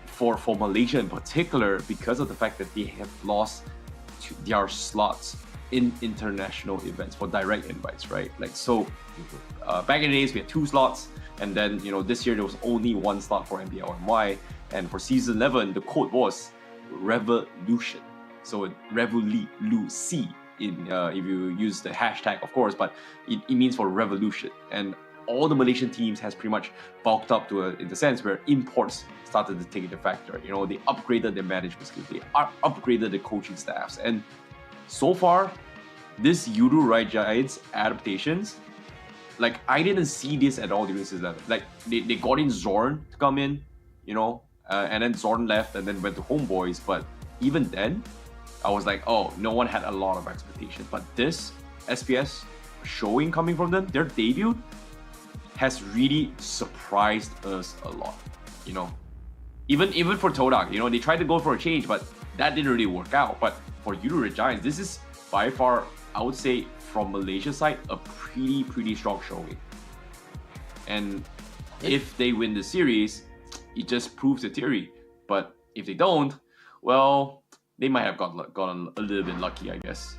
for Malaysia in particular, because of the fact that they have lost their slots in international events for direct invites, right? Like, so back in the days we had 2 slots, and then, you know, this year there was only 1 slot for MBLNY, and for season 11 the code was revolution. So revolucy in if you use the hashtag, of course, but it means for revolution. And all the Malaysian teams has pretty much bulked up to in the sense where imports started to take into factor. You know, they upgraded their management skills, they upgraded the coaching staffs, and so far, this Yoodo Rai Giants adaptations, like I didn't see this at all during this level. Like they got in Zorn to come in, you know, and then Zorn left and then went to Homeboys. But even then, I was like, oh, no one had a lot of expectations. But this SPS showing coming from them, their debut has really surprised us a lot. You know, even for Todak, you know, they tried to go for a change, but that didn't really work out. But for Yoodo Rai Giants, this is by far, I would say, from Malaysia's side, a pretty strong showing. And if they win the series, it just proves the theory. But if they don't, well, they might have gotten a little bit lucky, I guess.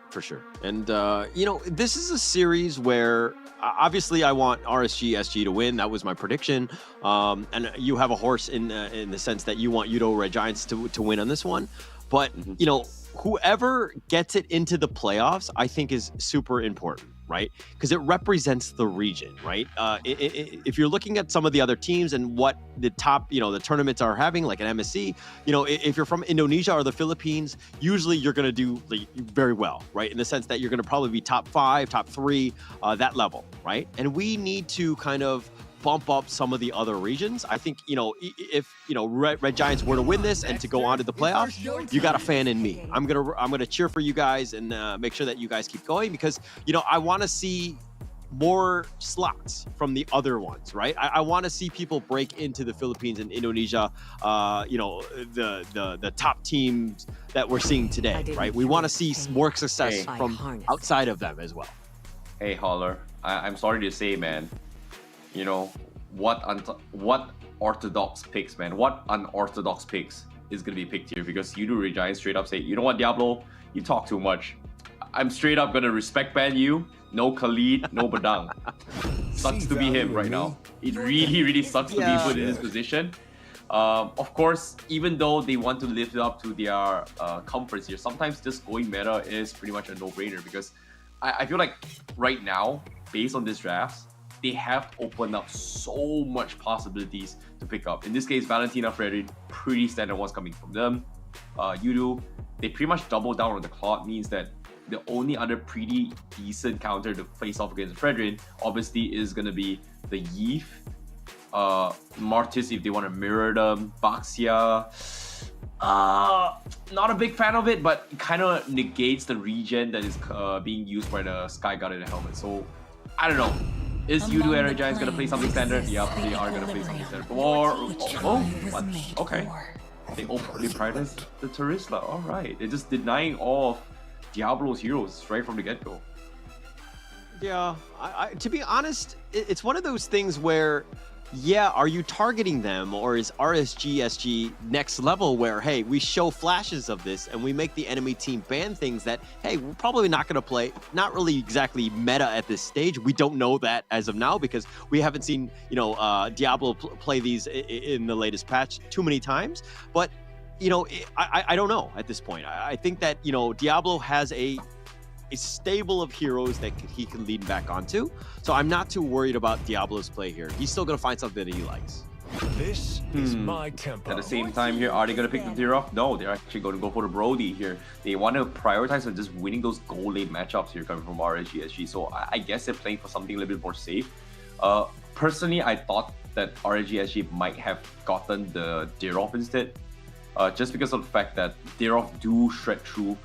For sure. And, you know, this is a series where obviously I want RSG SG to win. That was my prediction. And you have a horse in the sense that you want Yoodo Rai Giants to win on this one. But, you know, whoever gets it into the playoffs, I think is super important, right? Because it represents the region, right? If you're looking at some of the other teams and what the top, you know, the tournaments are having, like an MSC, you know, if you're from Indonesia or the Philippines, usually you're going to do very well, right? In the sense that you're going to probably be top 5, top 3, that level, right? And we need to kind of bump up some of the other regions. I think, you know, if, you know, Red Giants were to win this and to go on to the playoffs, you got a fan in me. I'm gonna cheer for you guys and make sure that you guys keep going, because, you know, I want to see more slots from the other ones, right? I want to see people break into the Philippines and Indonesia, you know, the top teams that we're seeing today, right? We want to see more success from outside of them as well. Hey, Holler, I'm sorry to say, man, you know, what orthodox picks, man, what unorthodox picks is going to be picked here, because Yoodo Rai Giants straight up say, you know what, Diablo, you talk too much. I'm straight up going to respect ban you. No Khalid, no Badang. Sucks to be him right now. It really sucks to be put in this position. Of course, even though they want to live up to their comforts here, sometimes just going meta is pretty much a no-brainer, because I feel like right now, based on this draft, they have opened up so much possibilities to pick up. In this case, Valentina Fredrin, pretty standard ones coming from them. Yoodo, they pretty much double down on the Claude, means that the only other pretty decent counter to face off against Fredrin, obviously, is going to be the Yeef, Martis if they want to mirror them, Baxia. Not a big fan of it, but it kind of negates the regen that is being used by the Sky God in the helmet. So, I don't know. Is Yoodo Rai Giants going to play something standard? Yep, they are going to play something standard. Or, what? Okay. They prioritize the Terisla. Alright. They're just denying all of Diablo's heroes right from the get-go. Yeah, to be honest, it's one of those things where, yeah, are you targeting them, or is RSG SG next level where, hey, we show flashes of this and we make the enemy team ban things that, hey, we're probably not going to play, not really exactly meta at this stage. We don't know that as of now because we haven't seen, you know, Diablo play these in the latest patch too many times. But, you know, I don't know at this point. I think that, you know, Diablo has a stable of heroes that he can lean back onto. So I'm not too worried about Diablo's play here. He's still going to find something that he likes. This is my tempo. At the same time here, are they going to pick the tier off? No, they're actually going to go for the Brody here. They want to prioritize on just winning those goal lane matchups here coming from RSG. So I guess they're playing for something a little bit more safe. Personally, I thought that RSG might have gotten the Dirov instead. Just because of the fact that Dirov do shred through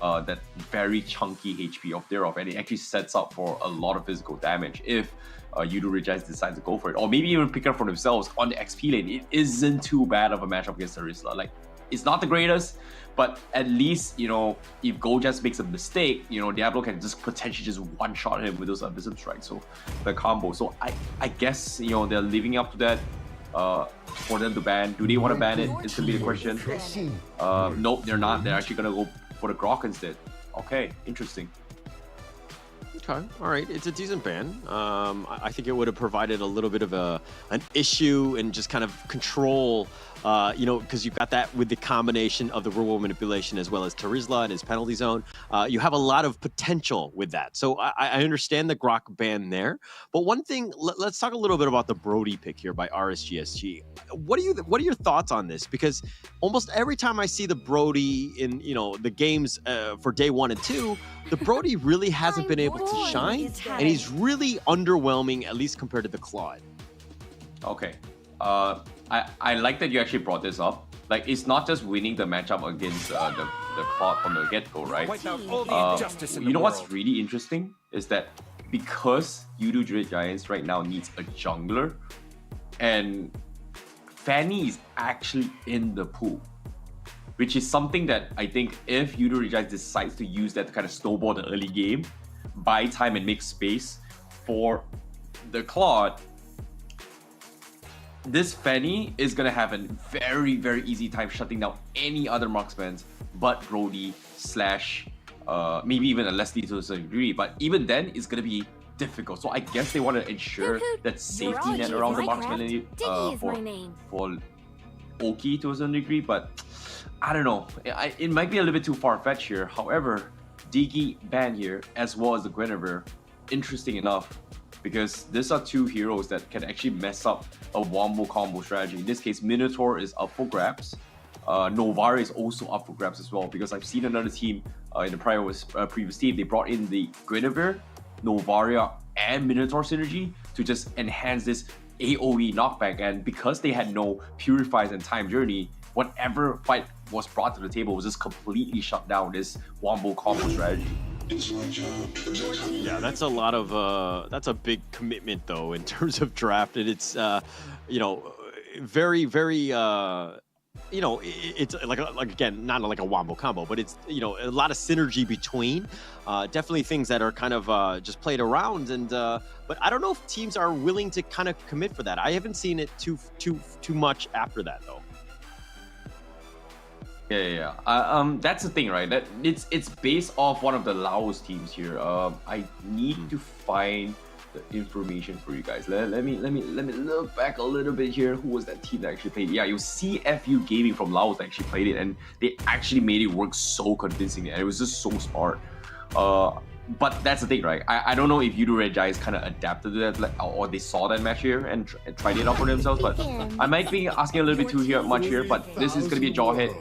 that very chunky HP of Dirov, and it actually sets up for a lot of physical damage if Yoodo Rai Giants decide to go for it, or maybe even pick it up for themselves on the XP lane. It isn't too bad of a matchup against Terisla. Like, it's not the greatest, but at least, you know, if Go just makes a mistake, you know, Diablo can just potentially just one-shot him with those Abysm Strikes, so the combo. So I guess, you know, they're living up to that. For them to ban, do they want to ban it? It's gonna be the question. Nope, they're not. They're actually gonna go for the Grok instead. Okay, interesting. Okay, all right. It's a decent ban. I think it would have provided a little bit of an issue and just kind of control, because you've got that with the combination of the rule manipulation as well as Tarizla and his penalty zone. You have a lot of potential with that. So I understand the Grok ban there. But one thing, let's talk a little bit about the Brody pick here by RSGSG. What are your thoughts on this? Because almost every time I see the Brody in the games for day 1 and 2, the Brody really hasn't been able to shine, and he's really underwhelming, at least compared to the Claude. Okay. I like that you actually brought this up. Like, it's not just winning the matchup against the Claude from the get-go, right? You know what's really interesting is that because Yoodo Giants right now needs a jungler, and Fanny is actually in the pool, which is something that I think if Yoodo Giants decides to use that to kind of snowball the early game, buy time and make space for the Claude, this Fanny is going to have a very, very easy time shutting down any other marksmen but Brody / maybe even a Leslie to a certain degree. But even then, it's going to be difficult. So I guess they want to ensure that safety net around the marksman for Oki to a certain degree. But I don't know. It might be a little bit too far-fetched here. However, Diggy ban here, as well as the Guinevere, interesting enough, because these are two heroes that can actually mess up a wombo combo strategy. In this case, Minotaur is up for grabs. Novari is also up for grabs as well, because I've seen another team in the previous team, they brought in the Guinevere, Novaria, and Minotaur synergy to just enhance this AoE knockback. And because they had no Purifies and Time Journey, whatever fight was brought to the table was just completely shut down this wombo combo strategy. Yeah, that's a lot of that's a big commitment though in terms of draft, and it's very, very it's like again, not like a wombo combo, but it's a lot of synergy between definitely things that are kind of just played around, and but I don't know if teams are willing to kind of commit for that. I haven't seen it too much after that though. Yeah. That's the thing, right? That it's based off one of the Laos teams here. I need to find the information for you guys. Let me look back a little bit here. Who was that team that actually played? Yeah, it was CFU Gaming from Laos that actually played it, and they actually made it work so convincingly, and it was just so smart. But that's the thing, right? I don't know if Yoodo Red Giants kind of adapted to that, or they saw that match here and tried it out for themselves. But I might be asking a little bit too much here. But this is going to be a jawhead.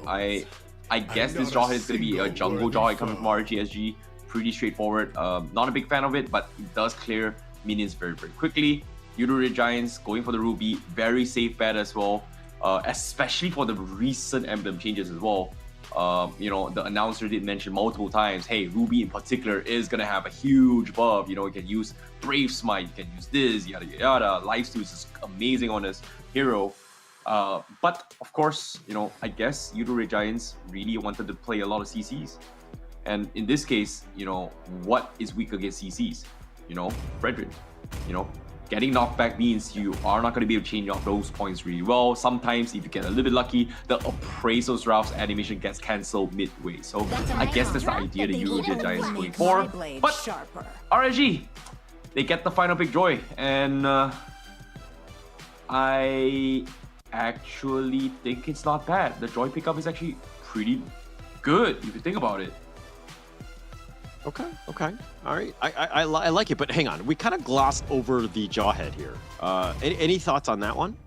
I guess this jawhead is going to be a jungle jawhead coming from RGSG. Pretty straightforward. Not a big fan of it, but it does clear minions very, very quickly. Yoodo Red Giants going for the Ruby. Very safe bet as well. Especially for the recent Emblem changes as well. The announcer did mention multiple times, hey, Ruby in particular is going to have a huge buff. You can use Brave Smite, you can use this, yada, yada, yada. Lifesteal is just amazing on this hero. But, of course, I guess Yoodo Red Giants really wanted to play a lot of CCs. And in this case, what is weak against CCs? Fredrin. Getting knocked back means you are not going to be able to change off those points really well. Sometimes, if you get a little bit lucky, the Appraisal Ralph's animation gets cancelled midway. So I guess that's the idea that Yoodo Red Giants going for. But RSG, they get the final pick Joy. And I actually think it's not bad. The Joy pickup is actually pretty good if you think about it. Okay. All right. I like it, but hang on. We kind of glossed over the jawhead here. Any thoughts on that one?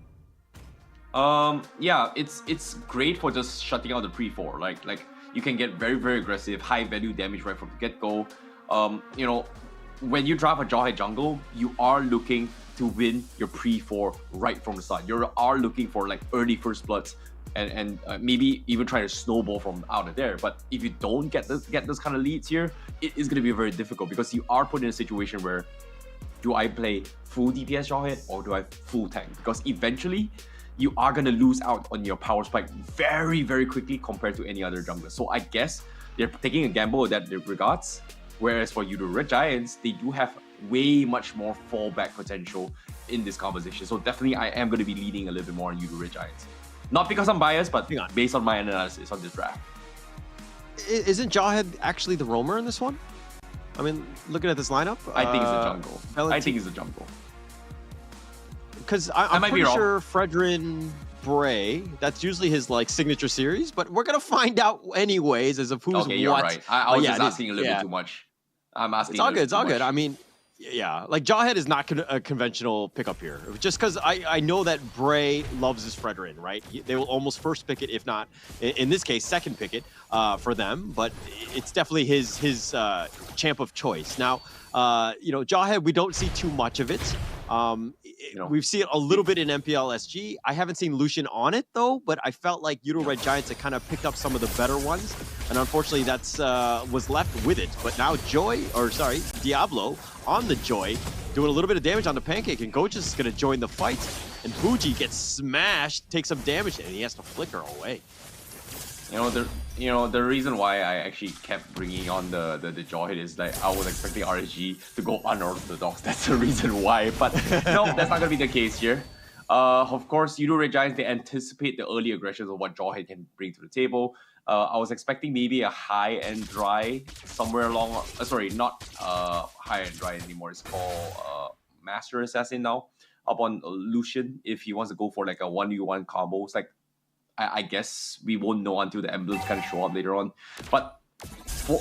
Yeah, it's great for just shutting out the pre-4. Like you can get very, very aggressive, high value damage right from the get-go. When you drive a jawhead jungle, you are looking to win your pre-4 right from the start. You are looking for like early first bloods. And maybe even try to snowball from out of there. But if you don't get those kind of leads here, it is going to be very difficult, because you are put in a situation where, do I play full DPS jawhead or do I full tank? Because eventually you are going to lose out on your power spike very, very quickly compared to any other jungler. So I guess they're taking a gamble in that regards. Whereas for Yoodo Red Giants, they do have way much more fallback potential in this conversation. So definitely I am going to be leaning a little bit more on Yoodo Red Giants. Not because I'm biased, but based on my analysis on this draft. Isn't Jawhead actually the roamer in this one? I mean, looking at this lineup, I think it's a jungle. Valentine, I think it's a jungle. Because I'm might be pretty wrong. sure Fredrin Bray, that's usually his like signature series, but we're gonna find out anyways as of who's Okay, you're what. right. I was Yeah, just it is. asking a little Yeah. bit too much. I'm asking. It's all good. It's all good. I mean, yeah, like Jawhead is not a conventional pickup here. Just because I know that Bray loves his Fredrin, right? They will almost first pick it, if not, in this case, second pick it for them. But it's definitely his champ of choice. Now, you know, Jawhead, we don't see too much of it. We've seen it a little bit in MPL SG. I haven't seen Lucian on it though, but I felt like Yoodo Red Giants had kind of picked up some of the better ones, and unfortunately that's was left with it. But now Diablo on the Joy, doing a little bit of damage on the Pancake, and Gochus is going to join the fight, and Bougie gets smashed, takes some damage, and he has to flicker away. The reason why I actually kept bringing on the Jawhead is that I was expecting RSG to go unorthodox. That's the reason why. But no, that's not gonna be the case here. Of course, Yoodo Red Giants, they anticipate the early aggressions of what Jawhead can bring to the table. I was expecting maybe a high-end dry somewhere along. Sorry, not high-end dry anymore. It's called Master Assassin now. Up on Lucian if he wants to go for like a 1v1 combo. It's like, I guess we won't know until the emblems kind of show up later on. But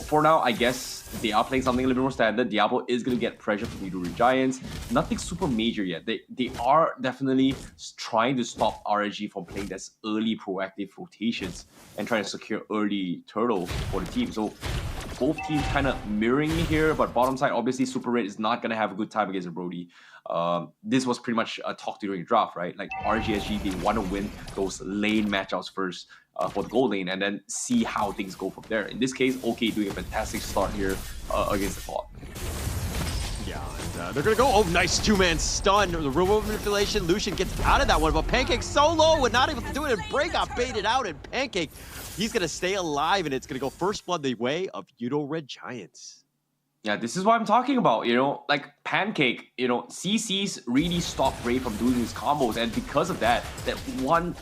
for now, I guess they are playing something a little bit more standard. Diablo is going to get pressure from Yoodo Red Giants. Nothing super major yet. They are definitely trying to stop RSG from playing this early proactive rotations and trying to secure early turtle for the team. So both teams kind of mirroring me here, but bottom side, obviously, Super Red is not going to have a good time against a Brody. This was pretty much a talk during the draft, right? Like RGSG, they want to win those lane matchups first for the gold lane and then see how things go from there. In this case, OK doing a fantastic start here against the bot. Yeah, and they're going to go. Oh, nice two-man stun. The remote manipulation. Lucian gets out of that one, but Pancake so low and not able to do it. And Bray got baited out, and Pancake, he's going to stay alive, and it's going to go first blood the way of Yoodo Red Giants. Yeah, this is what I'm talking about, like Pancake, CC's really stopped Bray from doing his combos, and because of that one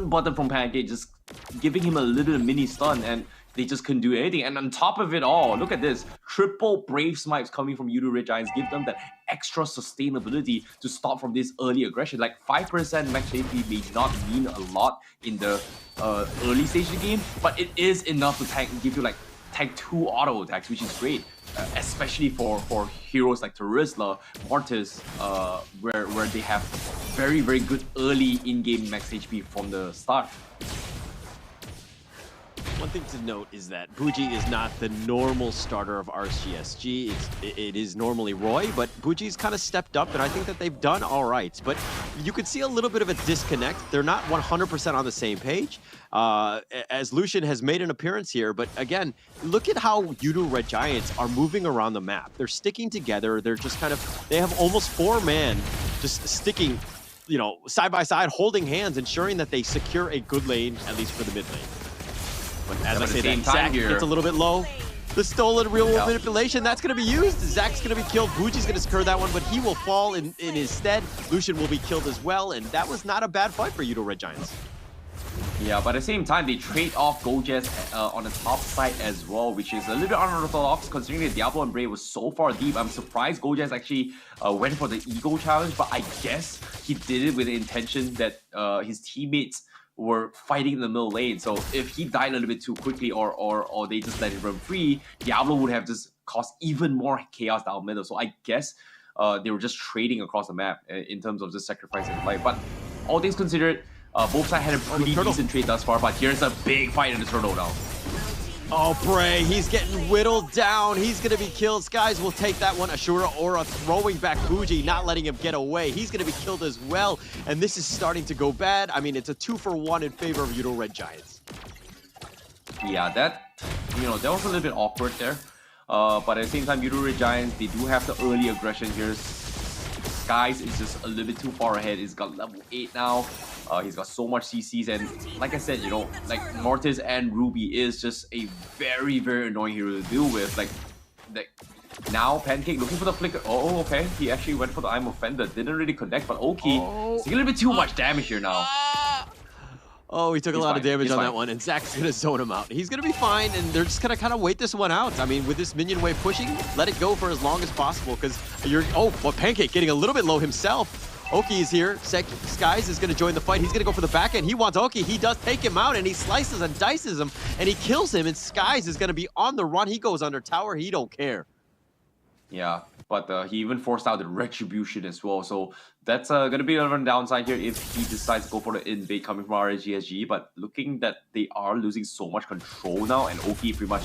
button from Pancake just giving him a little mini stun, and they just couldn't do anything. And on top of it all, look at this, triple Brave Smipes coming from Yoodo Red Giants, give them that extra sustainability to stop from this early aggression. Like 5% max HP may not mean a lot in the early stage of the game, but it is enough to give you like tank 2 auto attacks, which is great, especially for heroes like Terizla, Mortis, where they have very, very good early in-game max HP from the start. One thing to note is that Bougie is not the normal starter of RCSG. It is normally Roy, but Bougie's kind of stepped up, and I think that they've done all right. But you could see a little bit of a disconnect. They're not 100% on the same page, as Lucian has made an appearance here. But again, look at how Yoodo Red Giants are moving around the map. They're sticking together. They're just they have almost 4-man just sticking, side by side, holding hands, ensuring that they secure a good lane, at least for the mid lane. But as I say that, Zach gets a little bit low. The stolen real world manipulation, that's going to be used. Zach's going to be killed. Bougie's going to secure that one, but he will fall in his stead. Lucian will be killed as well, and that was not a bad fight for Yoodo Red Giants. Yeah, but at the same time, they trade off Gojes on the top side as well, which is a little bit unorthodox considering that Diablo and Bray was so far deep. I'm surprised Gojes actually went for the ego challenge, but I guess he did it with the intention that his teammates were fighting in the middle lane. So if he died a little bit too quickly or they just let him run free, Diablo would have just caused even more chaos down middle. So I guess they were just trading across the map in terms of just sacrificing life. But all things considered, both sides had a pretty decent trade thus far, but here's a big fight in the turtle now. Oh, Bray, he's getting whittled down. He's going to be killed. Skies will take that one. Ashura Aura throwing back Bougie, not letting him get away. He's going to be killed as well. And this is starting to go bad. I mean, it's a 2-for-1 in favor of Yoodo Red Giants. Yeah, that was a little bit awkward there. But at the same time, Yoodo Red Giants, they do have the early aggression here. Skies is just a little bit too far ahead. He's got level 8 now. He's got so much CCs, and like I said, like Mortis and Ruby is just a very, very annoying hero to deal with. Like now Pancake looking for the flicker. Oh, okay. He actually went for the I'm Offender. Didn't really connect, but Oki, it's a little bit too much damage here now. Oh, he took a He's lot of fine. damage He's on fine. that one, and Zach's going to zone him out. He's going to be fine, and they're just going to kind of wait this one out. I mean, with this minion wave pushing, let it go for as long as possible, because you're... Oh, but Pancake getting a little bit low himself. Oki is here. Skies is going to join the fight. He's going to go for the back end. He wants Oki. He does take him out, and he slices and dices him, and he kills him, and Skies is going to be on the run. He goes under tower. He don't care. Yeah, but he even forced out the retribution as well. So that's going to be another downside here if he decides to go for the invade coming from RSGSG. But looking that they are losing so much control now, and Oki pretty much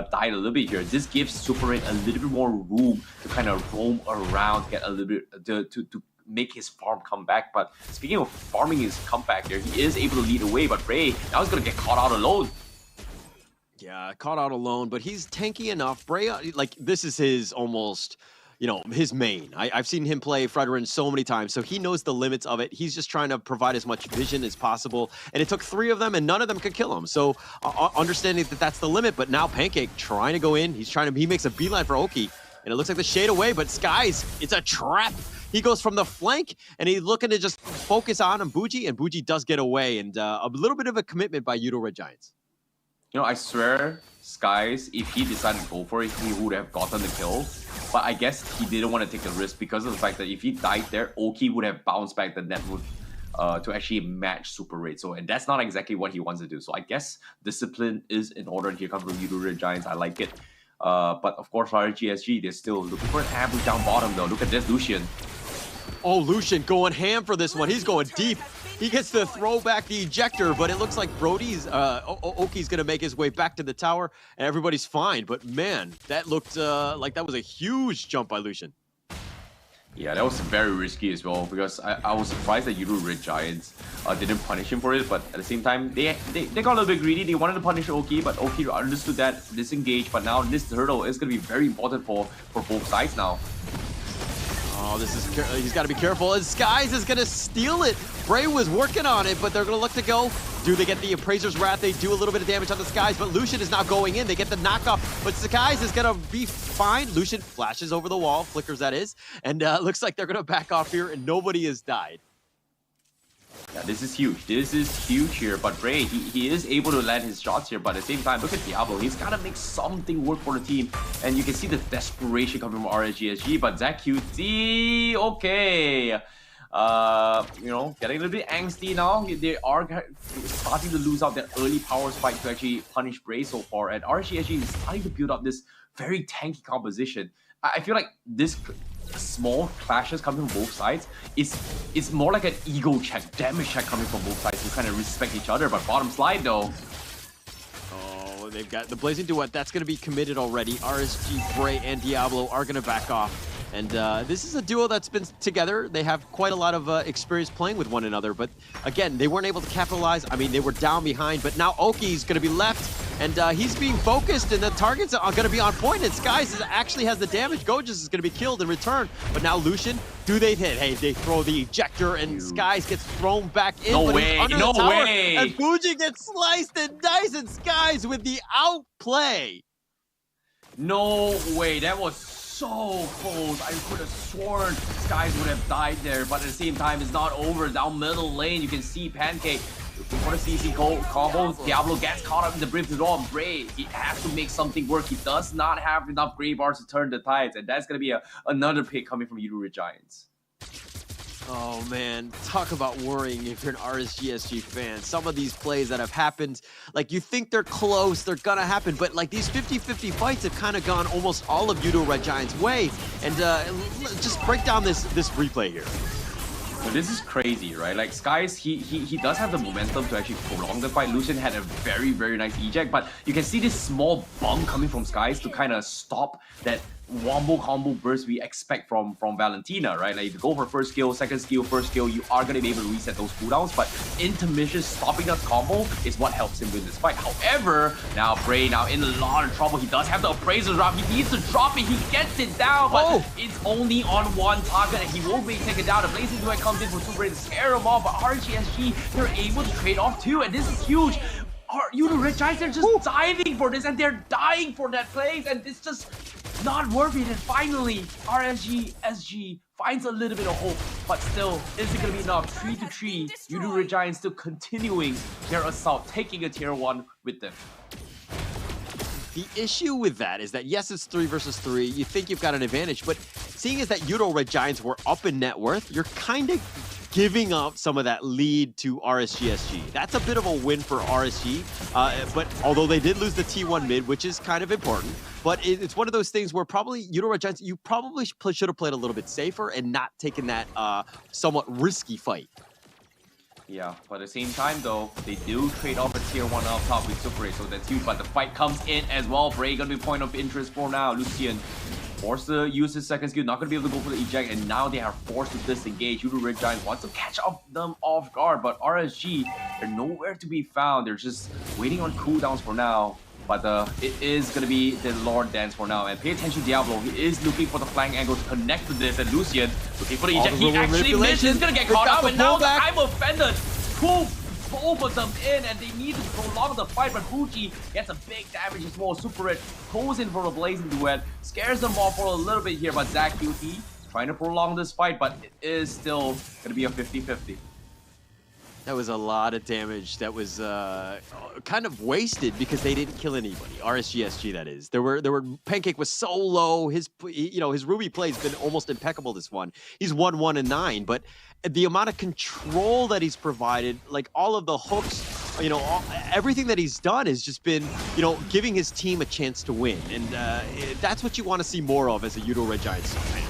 died a little bit here. This gives Super Rain a little bit more room to kind of roam around, get a little bit to make his farm come back. But speaking of farming his comeback here, he is able to lead away, but Bray now he's going to get caught out alone. Yeah, caught out alone, but he's tanky enough. Bray, like, this is his almost, you know, his main. I've seen him play Fredrin so many times, so he knows the limits of it. He's just trying to provide as much vision as possible, and it took 3 of them, and none of them could kill him. So understanding that that's the limit, but now Pancake trying to go in. He makes a beeline for Oki, and it looks like the shade away, but Skies, it's a trap. He goes from the flank, and he's looking to just focus on Mbuji, and Mbuji does get away, and a little bit of a commitment by Yoodo Red Giants. You know, I swear, Skies, if he decided to go for it, he would have gotten the kill. But I guess he didn't want to take the risk because of the fact that if he died there, Oki would have bounced back the network to actually match Super Raid. So, and that's not exactly what he wants to do. So I guess discipline is in order. And here comes from Yoodo Red Giants. I like it. But of course, RGSG, they're still looking for an ambush down bottom though. Look at this, Lucian. Oh, Lucian going ham for this one. He's going deep. He gets to throw back the ejector, but it looks like Brody's, Oki's going to make his way back to the tower, and everybody's fine. But man, that looked like that was a huge jump by Lucian. Yeah, that was very risky as well, because I was surprised that Yoodo Red Giants didn't punish him for it, but at the same time, they got a little bit greedy. They wanted to punish Oki, but Oki understood that, disengaged, but now this hurdle is going to be very important for both sides now. Oh, he's got to be careful, and Skies is going to steal it. Bray was working on it, but they're going to look to go. Do they get the Appraiser's Wrath? They do a little bit of damage on the Skies, but Lucian is now going in. They get the knockoff, but Skies is going to be fine. Lucian flashes over the wall, flickers that is, and looks like they're going to back off here, and nobody has died. Yeah, this is huge. This is huge here, but Bray, he is able to land his shots here, but at the same time, look at Diablo. He's got to make something work for the team, and you can see the desperation coming from RSGSG, but Zach QT, okay. You know, getting a little bit angsty now. They are starting to lose out that early power spike to actually punish Bray so far, and RSGSG is starting to build up this very tanky composition. I feel like this small clashes coming from both sides it's more like an ego check, damage check coming from both sides to kind of respect each other. But bottom slide though, oh, they've got the Blazing Duet. That's going to be committed already. RSG, Bray, and Diablo are going to back off. And this is a duo that's been together. They have quite a lot of experience playing with one another. But again, they weren't able to capitalize. I mean, they were down behind, but now Oki's going to be left, and he's being focused, and the targets are going to be on point, and Skies actually has the damage. Goges is going to be killed in return. But now Lucian, do they hit? Hey, they throw the ejector, and Skies gets thrown back in. No but way, he's under no the tower, way. And Fuji gets sliced and diced, and Skies with the outplay. no way, that was so close. I could have sworn Skies would have died there, but at the same time, it's not over. Down middle lane, you can see Pancake looking for the CC combo. Diablo gets caught up in the brief as well. Bray, he has to make something work. He does not have enough Grey Bars to turn the tides, and that's going to be another pick coming from Yoodo Red Giants. Oh man, talk about worrying if you're an RSGSG fan. Some of these plays that have happened, like you think they're close, they're gonna happen, but like these 50-50 fights have kind of gone almost all of Yoodo Red Giants' way. And just break down this replay here. But this is crazy, right? Like Skies, he does have the momentum to actually prolong the fight. Lucian had a very, very nice eject, but you can see this small bump coming from Skies to kind of stop that wombo combo burst we expect from Valentina, right? Like if you go for first skill, second skill, first skill, you are going to be able to reset those cooldowns, but intermission stopping that combo is what helps him win this fight. However, now Bray now in a lot of trouble. He does have the Appraiser's Wrath. He needs to drop it. He gets it down, but it's only on one target, and he won't be taken down. The Blazing Duet comes in for Super Ray to scare him off, but RGSG, they're able to trade off too, and this is huge. Yoodo Red Giants, they're just diving for this, and they're dying for that place, and it's just not worth it. And finally, RSGSG finds a little bit of hope but still, is it going to be enough? 3-3, Yoodo Red Giants still continuing their assault, taking a tier 1 with them. The issue with that is that, yes, it's 3 versus 3. You think you've got an advantage, but seeing as that Yoodo Red Giants were up in net worth, you're kind of giving up some of that lead to RSGSG. That's a bit of a win for RSG, but although they did lose the T1 mid, which is kind of important, but it's one of those things where probably Yoodo Red Giants, you probably should have played a little bit safer and not taken that somewhat risky fight. Yeah, but at the same time though, they do trade off a tier 1 up top with Super 8, so that's huge, but the fight comes in as well. Bray gonna be point of interest for now. Lucian forced to use his second skill, not gonna be able to go for the eject, and now they are forced to disengage. Yoodo Red Giants wants to catch up them off guard, but RSG, they're nowhere to be found. They're just waiting on cooldowns for now. But it is going to be the Lord Dance for now. And pay attention, Diablo. He is looking for the flank angle to connect to this. And Lucian looking for the eject. He actually missed. He's going to get caught up. And now the I'm offended. Pull both of them in. And they need to prolong the fight. But Fuji gets a big damage as well. Super Red goes in for a blazing duet. Scares them all for a little bit here. But Zach QT trying to prolong this fight. But it is still going to be a 50-50. That was a lot of damage that was kind of wasted because they didn't kill anybody. RSGSG, that is. There were Pancake was so low. His Ruby play's been almost impeccable this one. He's 1-1-9, but the amount of control that he's provided, like all of the hooks, everything that he's done has just been, giving his team a chance to win, and that's what you want to see more of as a Yoodo Red Giants fan.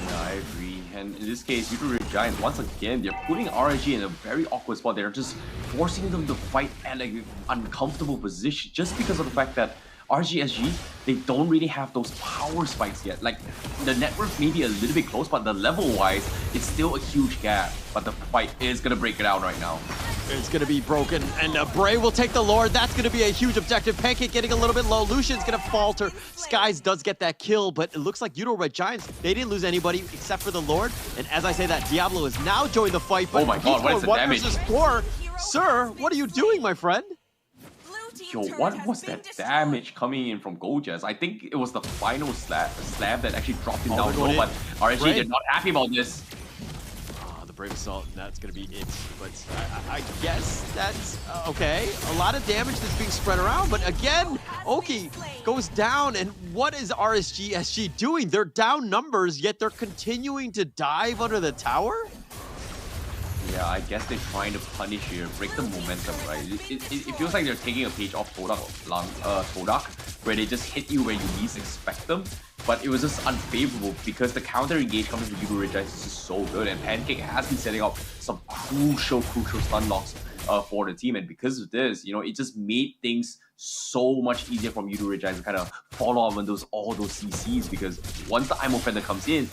Yeah, I agree. And in this case, Yoodo Red Giants, once again, they're putting RNG in a very awkward spot. They're just forcing them to fight at an uncomfortable position just because of the fact that RGSG, they don't really have those power spikes yet. Like, the network may be a little bit close, but the level-wise, it's still a huge gap. But the fight is going to break it out right now. It's going to be broken, and Bray will take the Lord. That's going to be a huge objective. Pancake getting a little bit low. Lucian's going to falter. Skies does get that kill, but it looks like Yoodo Red Giants, they didn't lose anybody except for the Lord. And as I say that, Diablo has now joined the fight. But oh my god, what is the damage? Versus 4. Sir, what are you doing, my friend? Yo, what was that damage coming in from Gojaz? I think it was the final slab that actually dropped him down low, but RNG, they're not happy about this. The Brave Assault, that's going to be it. But I guess that's okay. A lot of damage that's being spread around, but again, Oki goes down, and what is RSGSG doing? They're down numbers, yet they're continuing to dive under the tower? Yeah, I guess they're trying to punish here, break the momentum, right? It feels like they're taking a page off Todak, where they just hit you where you least expect them. But it was just unfavorable because the counter engage coming from Yoodo Red Giants is just so good, and Pancake has been setting up some crucial stun locks for the team, and because of this, it just made things so much easier from Yoodo Red Giants to kind of follow up on all those CCs, because once the I'm offender comes in,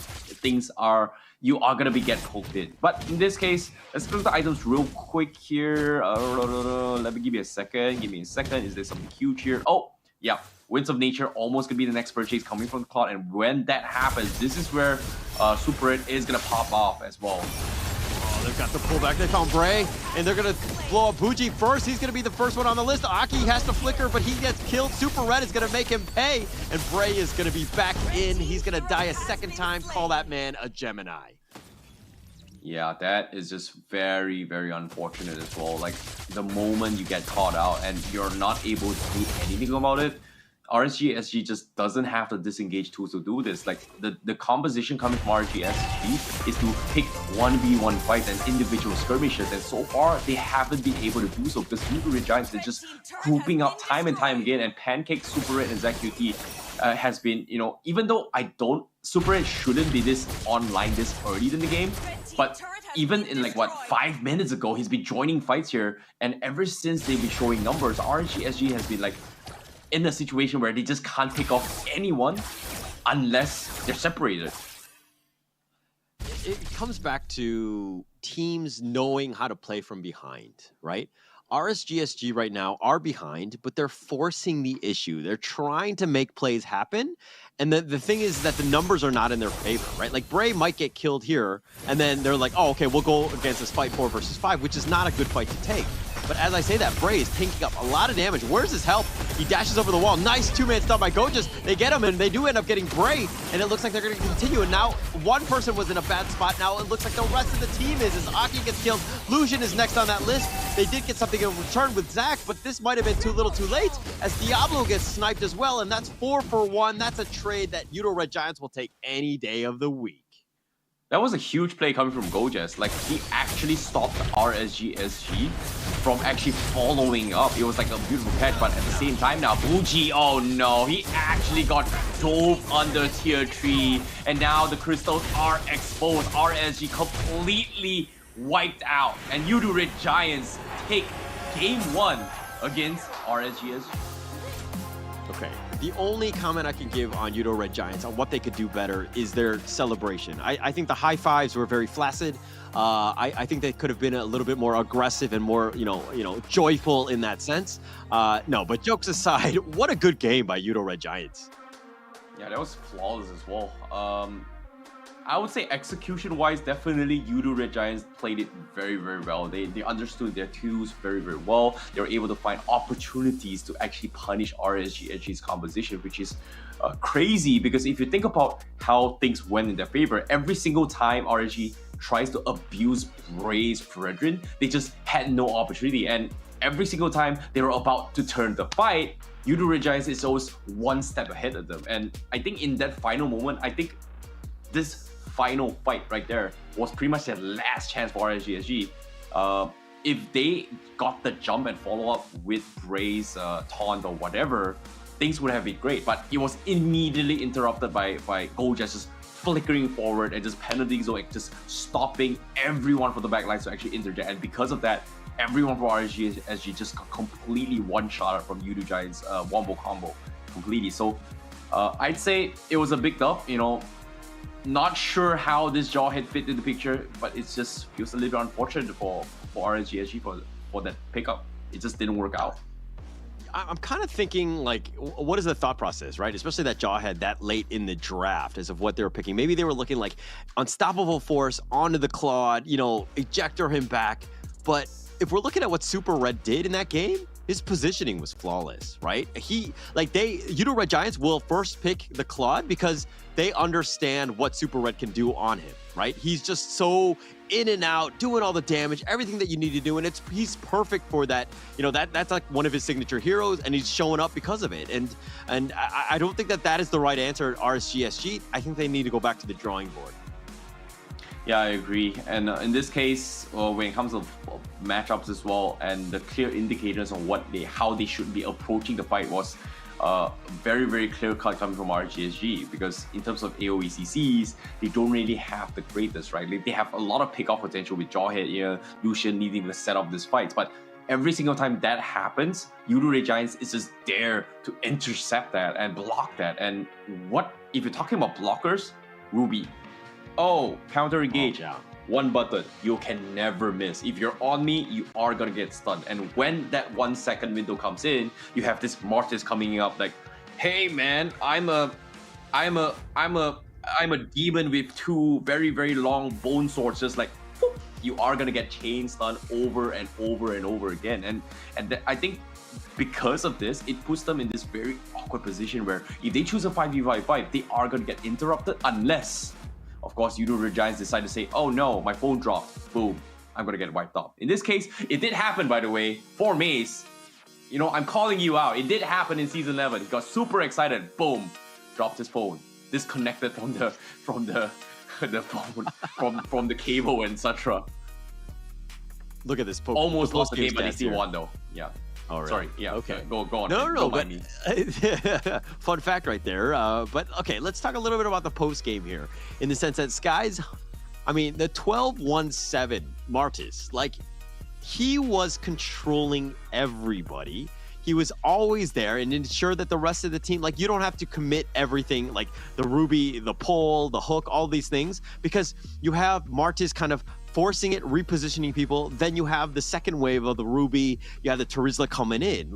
you are going to get poked in. But in this case, let's look at the items real quick here. Let me give me a second. Is there something huge here? Oh, yeah. Winds of Nature almost going to be the next purchase coming from the cloud. And when that happens, this is where Super 8 is going to pop off as well. Oh, they've got the pullback. They found Bray, and they're going to blow up Buji first. He's going to be the first one on the list. Aki has to flicker, but he gets killed. Super Red is going to make him pay, and Bray is going to be back in. He's going to die a second time. Call that man a Gemini. Yeah, that is just very, very unfortunate as well. Like, the moment you get caught out and you're not able to do anything about it, RSGSG just doesn't have the disengage tools to do this. Like, the composition coming from RSGSG is to pick 1v1 fights and individual skirmishes, and so far they haven't been able to do so because Yoodo Red Giants are just grouping up time and time again, and Pancake, Super Red, and ZQT has been, even though Super Red shouldn't be this online this early in the game, but even in 5 minutes ago, he's been joining fights here, and ever since they've been showing numbers, RSGSG has been in a situation where they just can't pick off anyone unless they're separated. It comes back to teams knowing how to play from behind, right? RSGSG right now are behind, but they're forcing the issue. They're trying to make plays happen. And the thing is that the numbers are not in their favor, right? Like, Bray might get killed here, and then they're like, oh, okay, we'll go against this fight 4 versus 5, which is not a good fight to take. But as I say that, Bray is taking up a lot of damage. Where's his help? He dashes over the wall. Nice two-man stun by Gojas. They get him, and they do end up getting Bray, and it looks like they're going to continue. And now one person was in a bad spot. Now it looks like the rest of the team is, as Aki gets killed. Lucian is next on that list. They did get something in return with Zach, but this might have been too little too late, as Diablo gets sniped as well, and that's 4 for 1. That's a trade that Yoodo Red Giants will take any day of the week. That was a huge play coming from Gojas. Like, he actually stopped RSG SG from actually following up. It was like a beautiful catch, but at the same time now, Fuji, oh no, he actually got dove under tier 3, and now the crystals are exposed. RSG completely wiped out, and Yoodo Red Giants take game 1 against RSG SG. Okay, the only comment I can give on Yoodo Red Giants on what they could do better is their celebration. I think the high fives were very flaccid. I think they could have been a little bit more aggressive and more, joyful in that sense. No, but jokes aside, what a good game by Yoodo Red Giants. Yeah, that was flawless as well. I would say execution-wise, definitely Yoodo Red Giants played it very, very well. They understood their cues very, very well. They were able to find opportunities to actually punish RSG's composition, which is crazy, because if you think about how things went in their favor, every single time RSG tries to abuse Bray's Brethren, they just had no opportunity. And every single time they were about to turn the fight, Yoodo Red Giants is always one step ahead of them. And I think in that final moment, I think this final fight right there was pretty much their last chance for RSG. If they got the jump and follow up with Bray's taunt or whatever, things would have been great. But it was immediately interrupted by Gojas just flickering forward and just penalty zone, just stopping everyone from the backlines to actually interject. And because of that, everyone from RSG just got completely one-shot from Yoodo Giants wombo combo completely. So I'd say it was a big dub, Not sure how this Jawhead fit in the picture, but it just feels a little unfortunate for RSG for that pickup. It just didn't work out. I'm kind of thinking, like, what is the thought process, right? Especially that Jawhead that late in the draft as of what they were picking. Maybe they were looking like unstoppable force onto the Claude, ejector him back. But if we're looking at what Super Red did in that game, his positioning was flawless, right? Yoodo Red Giants will first pick the Claude because they understand what Super Red can do on him, right? He's just so in and out, doing all the damage, everything that you need to do, and he's perfect for that. That's like one of his signature heroes, and he's showing up because of it. And I don't think that is the right answer at RSGSG. I think they need to go back to the drawing board. Yeah, I agree. And in this case, when it comes to matchups as well, and the clear indicators on how they should be approaching the fight was very, very clear cut coming from RGSG, because in terms of AoE CCs, they don't really have the greatest, right? They have a lot of pick-off potential with Jawhead, Lucian needing to set up this fight, but every single time that happens, Yoodo Red Giants is just there to intercept that and block that. And if you're talking about blockers, Ruby, counter engage. One button, you can never miss. If you're on me, you are gonna get stunned. And when that 1 second window comes in, you have this Mortis coming up like, hey man, I'm a demon with 2 very, very long bone swords, just like whoop, you are gonna get chain stunned over and over and over again. And I think because of this, it puts them in this very awkward position where if they choose a 5v5 fight, they are gonna get interrupted unless, of course, Yoodo Red Giants decide to say, oh no, my phone dropped. Boom, I'm gonna get wiped out. In this case, it did happen, by the way, for Mace. I'm calling you out. It did happen in Season 11. He got super excited. Boom, dropped his phone. Disconnected from the phone, from the cable and etc. Look at this. Almost lost the game, but he still won though. Yeah. All right. Sorry. Yeah. Okay. Go on. No. But fun fact right there. But okay, let's talk a little bit about the post game here, in the sense that Skies, the 12-1-7 Martis, he was controlling everybody. He was always there and ensure that the rest of the team, you don't have to commit everything, like the Ruby, the pole, the hook, all these things, because you have Martis kind of forcing it, repositioning people. Then you have the second wave of the Ruby, you have the Terizla coming in.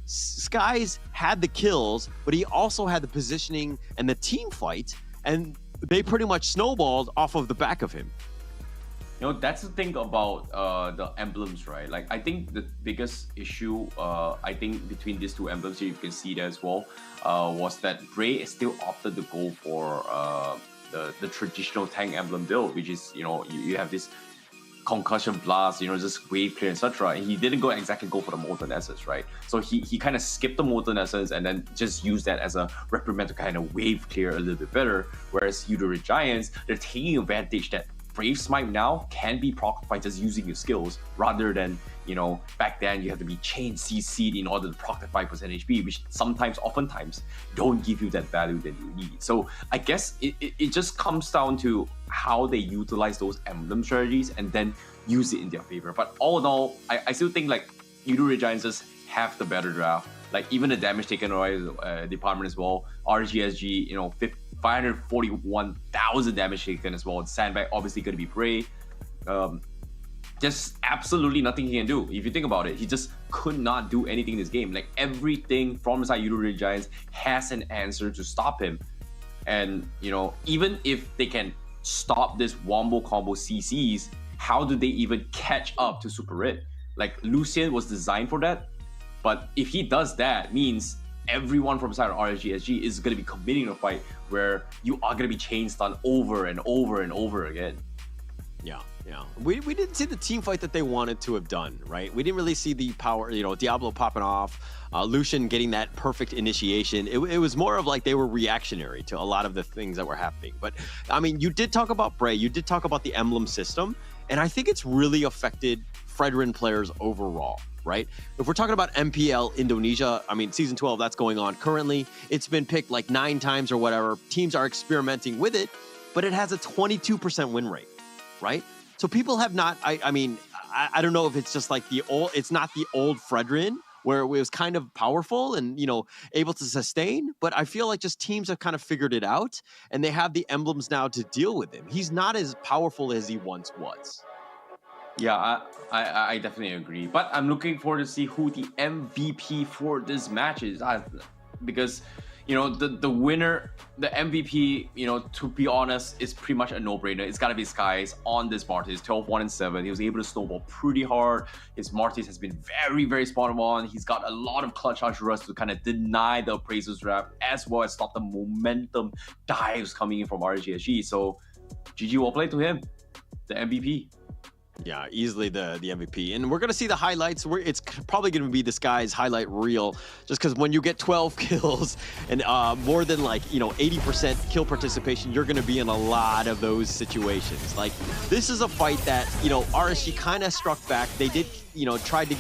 Skies had the kills, but he also had the positioning and the team fight, and they pretty much snowballed off of the back of him. You know, that's the thing about the emblems, right? Like, I think the biggest issue, I think between these two emblems here, you can see that as well, was that Bray still opted to go for the traditional tank emblem build, which is, you know, you have this concussion blast, you know, just wave clear, etc. And he didn't exactly go for the molten essence, right? So he kind of skipped the molten essence and then just used that as a reprimand to kind of wave clear a little bit better. Whereas Yoodo Giants, they're taking advantage that Brave Smite now can be procced by just using your skills, rather than, you know, back then you have to be chain CC'd in order to proc that 5% HP, which oftentimes don't give you that value that you need. So I guess it just comes down to how they utilize those emblem strategies and then use it in their favor. But all in all, I still think like Yoodo Giants just have the better draft. Like even the damage taken away department as well. RGSG, you know, 541,000 damage taken as well. Sandbag obviously going to be Bray. Just absolutely nothing he can do. If you think about it, he just could not do anything in this game. Like everything from inside Yoodo Giants has an answer to stop him. And you know, even if they can stop this wombo combo CCs, how do they even catch up to Super Red? Like Lucian was designed for that. But if he does that, means everyone from inside of RSGSG is going to be committing a fight where you are going to be chain stunned over and over and over again. Yeah. We didn't see the team fight that they wanted to have done, right? We didn't really see the power, you know, Diablo popping off, Lucian getting that perfect initiation. It was more of like they were reactionary to a lot of the things that were happening. But I mean, you did talk about Bray, you did talk about the emblem system, and I think it's really affected Fredrin players overall. Right? If we're talking about MPL Indonesia, I mean, season 12, that's going on currently. It's been picked like 9 times or whatever. Teams are experimenting with it, but it has a 22% win rate, right? So people have not, I mean, I don't know if it's just like it's not the old Fredrin where it was kind of powerful and, you know, able to sustain, but I feel like just teams have kind of figured it out and they have the emblems now to deal with him. He's not as powerful as he once was. Yeah, I definitely agree. But I'm looking forward to see who the MVP for this match is. Because, you know, the winner, the MVP, you know, to be honest, is pretty much a no-brainer. It's got to be Skies on this Martis, 12-1-7. He was able to snowball pretty hard. His Martis has been very, very spot on. He's got a lot of clutch charge rush to kind of deny the Appraiser's draft, as well as stop the momentum dives coming in from RGSG. So, GG will play to him, the MVP. Yeah, easily the MVP. And we're going to see the highlights. It's probably going to be this guy's highlight reel, just because when you get 12 kills and more than like, you know, 80% kill participation, you're going to be in a lot of those situations. Like, this is a fight that, you know, RSG kind of struck back. They did, you know, try to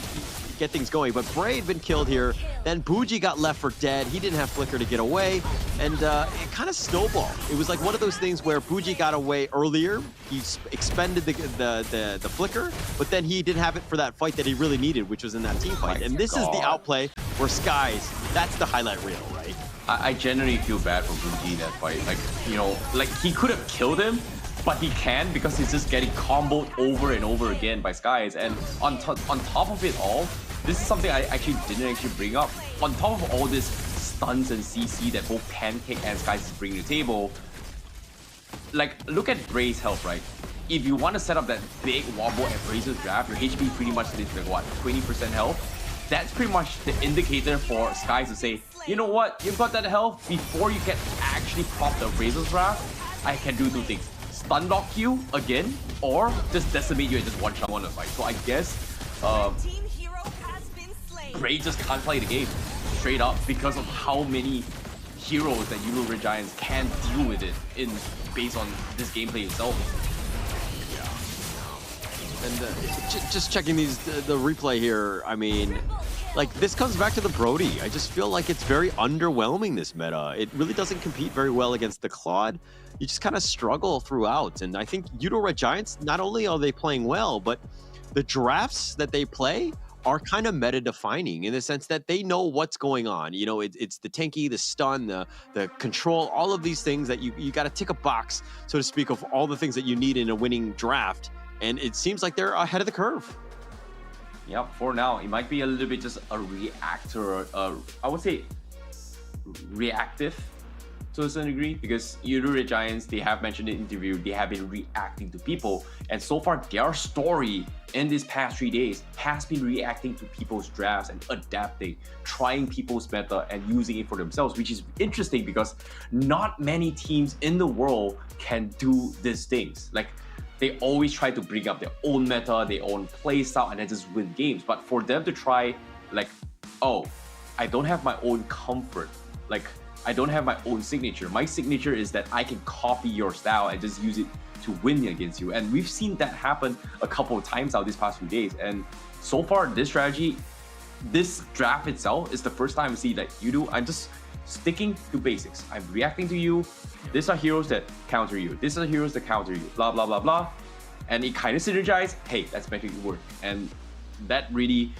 get things going, but Bray had been killed here. Then Bougie got left for dead. He didn't have Flicker to get away, and it kind of snowballed. It was like one of those things where Bougie got away earlier. He expended the Flicker, but then he didn't have it for that fight that he really needed, which was in that team fight. And this is the outplay where Skies, that's the highlight reel, right? I generally feel bad for Bougie in that fight. Like, you know, like he could have killed him, but he can't because he's just getting comboed over and over again by Skies. And on top of it all, this is something I didn't bring up. On top of all this stuns and CC that both Pancake and Skies is bringing to the table, like, look at Bray's health, right? If you want to set up that big wobble at Bray's draft, your HP pretty much is like, what, 20% health? That's pretty much the indicator for Skies to say, you know what, you've got that health, before you can actually prop the Razor's draft, I can do 2 things. Stun lock you again, or just decimate you and just one-shot one of the fight. So I guess Bray just can't play the game straight up because of how many heroes that Yoodo Giants can deal with it based on this gameplay itself. And just checking the replay here, I mean, like, this comes back to the Brody. I just feel like it's very underwhelming, this meta. It really doesn't compete very well against the Claude. You just kind of struggle throughout. And I think Yoodo Giants, not only are they playing well, but the drafts that they play are kind of meta-defining in the sense that they know what's going on. You know, it's the tanky, the stun, the control, all of these things that you got to tick a box, so to speak, of all the things that you need in a winning draft. And it seems like they're ahead of the curve. Yep, for now, it might be a little bit just a reactor, I would say reactive to a certain degree, because Yoodo Red Giants, they have mentioned in the interview, they have been reacting to people, and so far their story in these past 3 days has been reacting to people's drafts and adapting, trying people's meta and using it for themselves, which is interesting because not many teams in the world can do these things. Like, they always try to bring up their own meta, their own play style, and then just win games. But for them to try, like, oh, I don't have my own comfort. Like, I don't have my own signature. My signature is that I can copy your style and just use it to win against you. And we've seen that happen a couple of times now these past few days. And so far, this strategy, this draft itself is the first time we see like Yoodo, I'm just sticking to basics. I'm reacting to you. These are heroes that counter you. These are heroes that counter you. Blah, blah, blah, blah. And it kind of synergized. Hey, let's make it work. And that really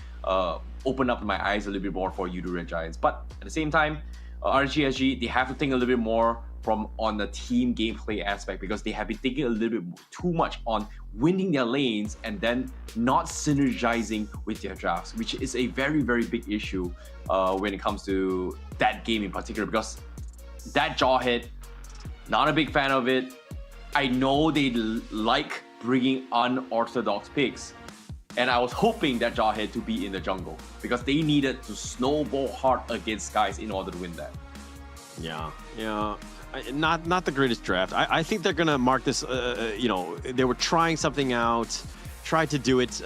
opened up my eyes a little bit more for Yoodo Red Giants. But at the same time, RGSG, they have to think a little bit more from on the team gameplay aspect, because they have been thinking a little bit too much on winning their lanes and then not synergizing with their drafts, which is a very, very big issue when it comes to that game in particular, because that Jawhead, not a big fan of it. I know they like bringing unorthodox picks, and I was hoping that Jawhead to be in the jungle because they needed to snowball hard against guys in order to win that. Yeah. Not the greatest draft. I think they're gonna mark this. They were trying something out, tried to do it.